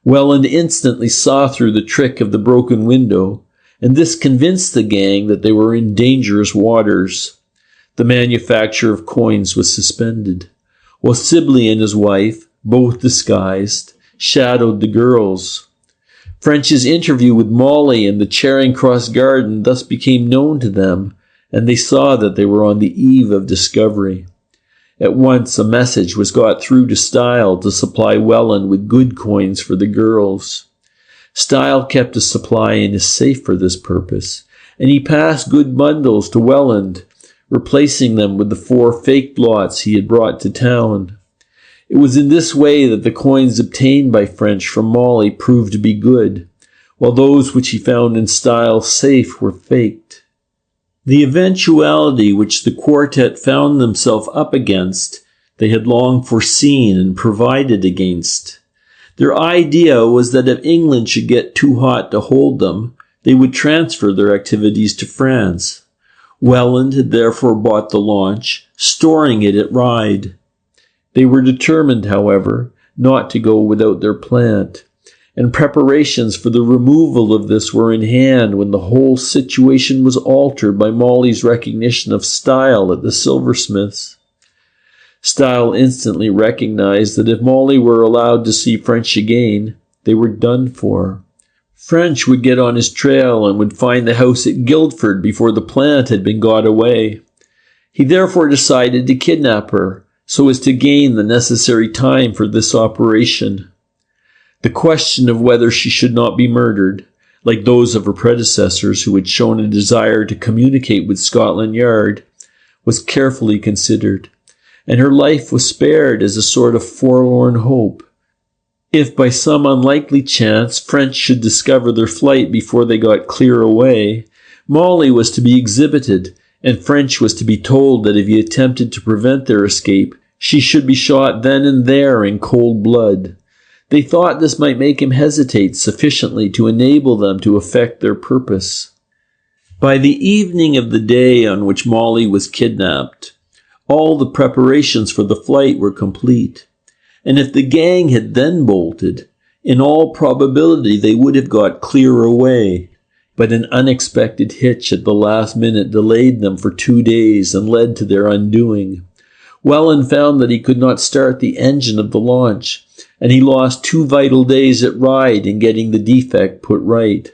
Welland instantly saw through the trick of the broken window, and this convinced the gang that they were in dangerous waters. The manufacture of coins was suspended, while Sibley and his wife, both disguised, shadowed the girls. French's interview with Molly in the Charing Cross garden thus became known to them, and they saw that they were on the eve of discovery. At once a message was got through to Style to supply Welland with good coins for the girls. Style kept a supply in his safe for this purpose, and he passed good bundles to Welland, replacing them with the 4 fake lots he had brought to town. It was in this way that the coins obtained by French from Molly proved to be good, while those which he found in Style's safe were faked. The eventuality which the quartet found themselves up against, they had long foreseen and provided against. Their idea was that if England should get too hot to hold them, they would transfer their activities to France. Welland had therefore bought the launch, storing it at Ryde. They were determined, however, not to go without their plant, and preparations for the removal of this were in hand when the whole situation was altered by Molly's recognition of Style at the silversmith's. Style instantly recognized that if Molly were allowed to see French again, they were done for. French would get on his trail and would find the house at Guildford before the plant had been got away. He therefore decided to kidnap her, so as to gain the necessary time for this operation. The question of whether she should not be murdered, like those of her predecessors who had shown a desire to communicate with Scotland Yard, was carefully considered, and her life was spared as a sort of forlorn hope. If by some unlikely chance French should discover their flight before they got clear away, Molly was to be exhibited, and French was to be told that if he attempted to prevent their escape, she should be shot then and there in cold blood. They thought this might make him hesitate sufficiently to enable them to effect their purpose. By the evening of the day on which Molly was kidnapped, all the preparations for the flight were complete, and if the gang had then bolted, in all probability they would have got clear away. But an unexpected hitch at the last minute delayed them for 2 days and led to their undoing. Welland found that he could not start the engine of the launch, and he lost 2 vital days at Ryde in getting the defect put right.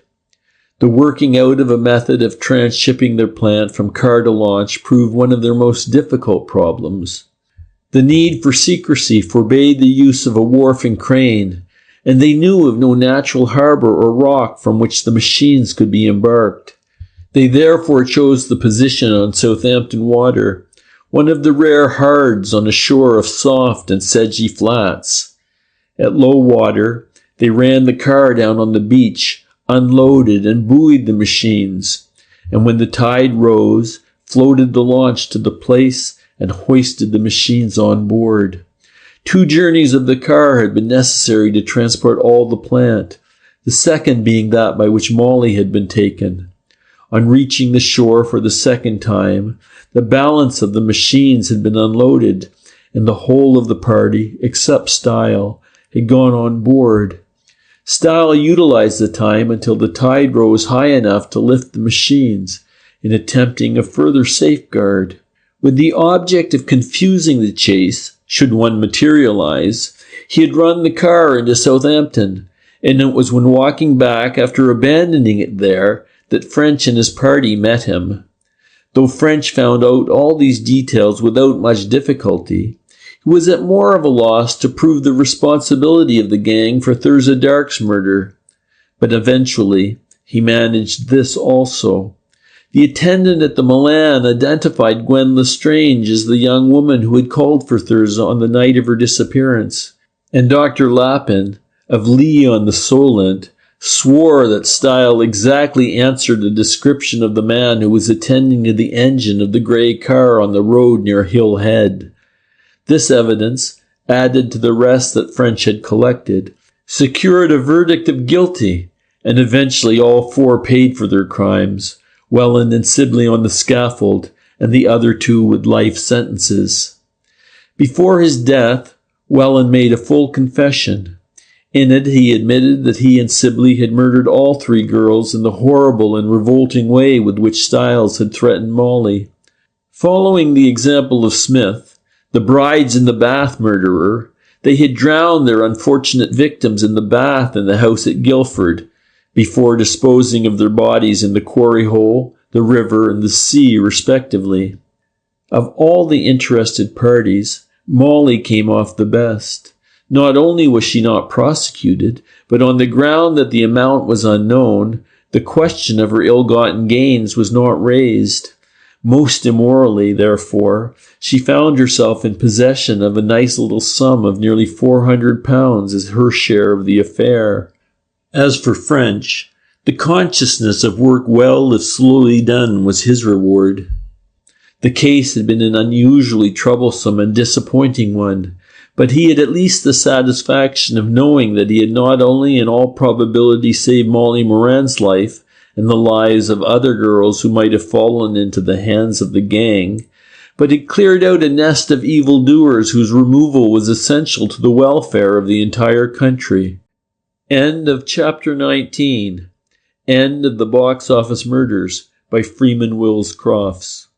The working out of a method of transshipping their plant from car to launch proved one of their most difficult problems. The need for secrecy forbade the use of a wharf and crane, and they knew of no natural harbor or rock from which the machines could be embarked. They therefore chose the position on Southampton Water, one of the rare hards on a shore of soft and sedgy flats. At low water, they ran the car down on the beach, unloaded and buoyed the machines, and when the tide rose, floated the launch to the place and hoisted the machines on board. 2 journeys of the car had been necessary to transport all the plant, the second being that by which Molly had been taken. On reaching the shore for the second time, the balance of the machines had been unloaded, and the whole of the party, except Style, had gone on board. Style utilized the time until the tide rose high enough to lift the machines, in attempting a further safeguard. With the object of confusing the chase, should one materialize, he had run the car into Southampton, and it was when walking back after abandoning it there that French and his party met him. Though French found out all these details without much difficulty, he was at more of a loss to prove the responsibility of the gang for Thurza Dark's murder. But eventually, he managed this also. The attendant at the Milan identified Gwen Lestrange as the young woman who had called for Thirza on the night of her disappearance, and Dr. Lapin, of LEE-ON-THE-SOLENT, swore that style exactly answered the description of the man who was attending to the engine of the grey car on the road near Hill Head. This evidence, added to the rest that French had collected, secured a verdict of guilty, and eventually all four paid for their crimes, Welland and Sibley on the scaffold, and the other two with life sentences. Before his death, Welland made a full confession. In it, he admitted that he and Sibley had murdered all three girls in the horrible and revolting way with which Styles had threatened Molly. Following the example of Smith, the brides in the bath murderer, they had drowned their unfortunate victims in the bath in the house at Guildford, before disposing of their bodies in the quarry hole, the river, and the sea, respectively. Of all the interested parties, Molly came off the best. Not only was she not prosecuted, but on the ground that the amount was unknown, the question of her ill-gotten gains was not raised. Most immorally, therefore, she found herself in possession of a nice little sum of nearly £400 as her share of the affair. As for French, the consciousness of work well if slowly done was his reward. The case had been an unusually troublesome and disappointing one, but he had at least the satisfaction of knowing that he had not only in all probability saved Molly Moran's life and the lives of other girls who might have fallen into the hands of the gang, but had cleared out a nest of evildoers whose removal was essential to the welfare of the entire country. End of Chapter 19. End of the Box Office Murders by Freeman Wills Crofts.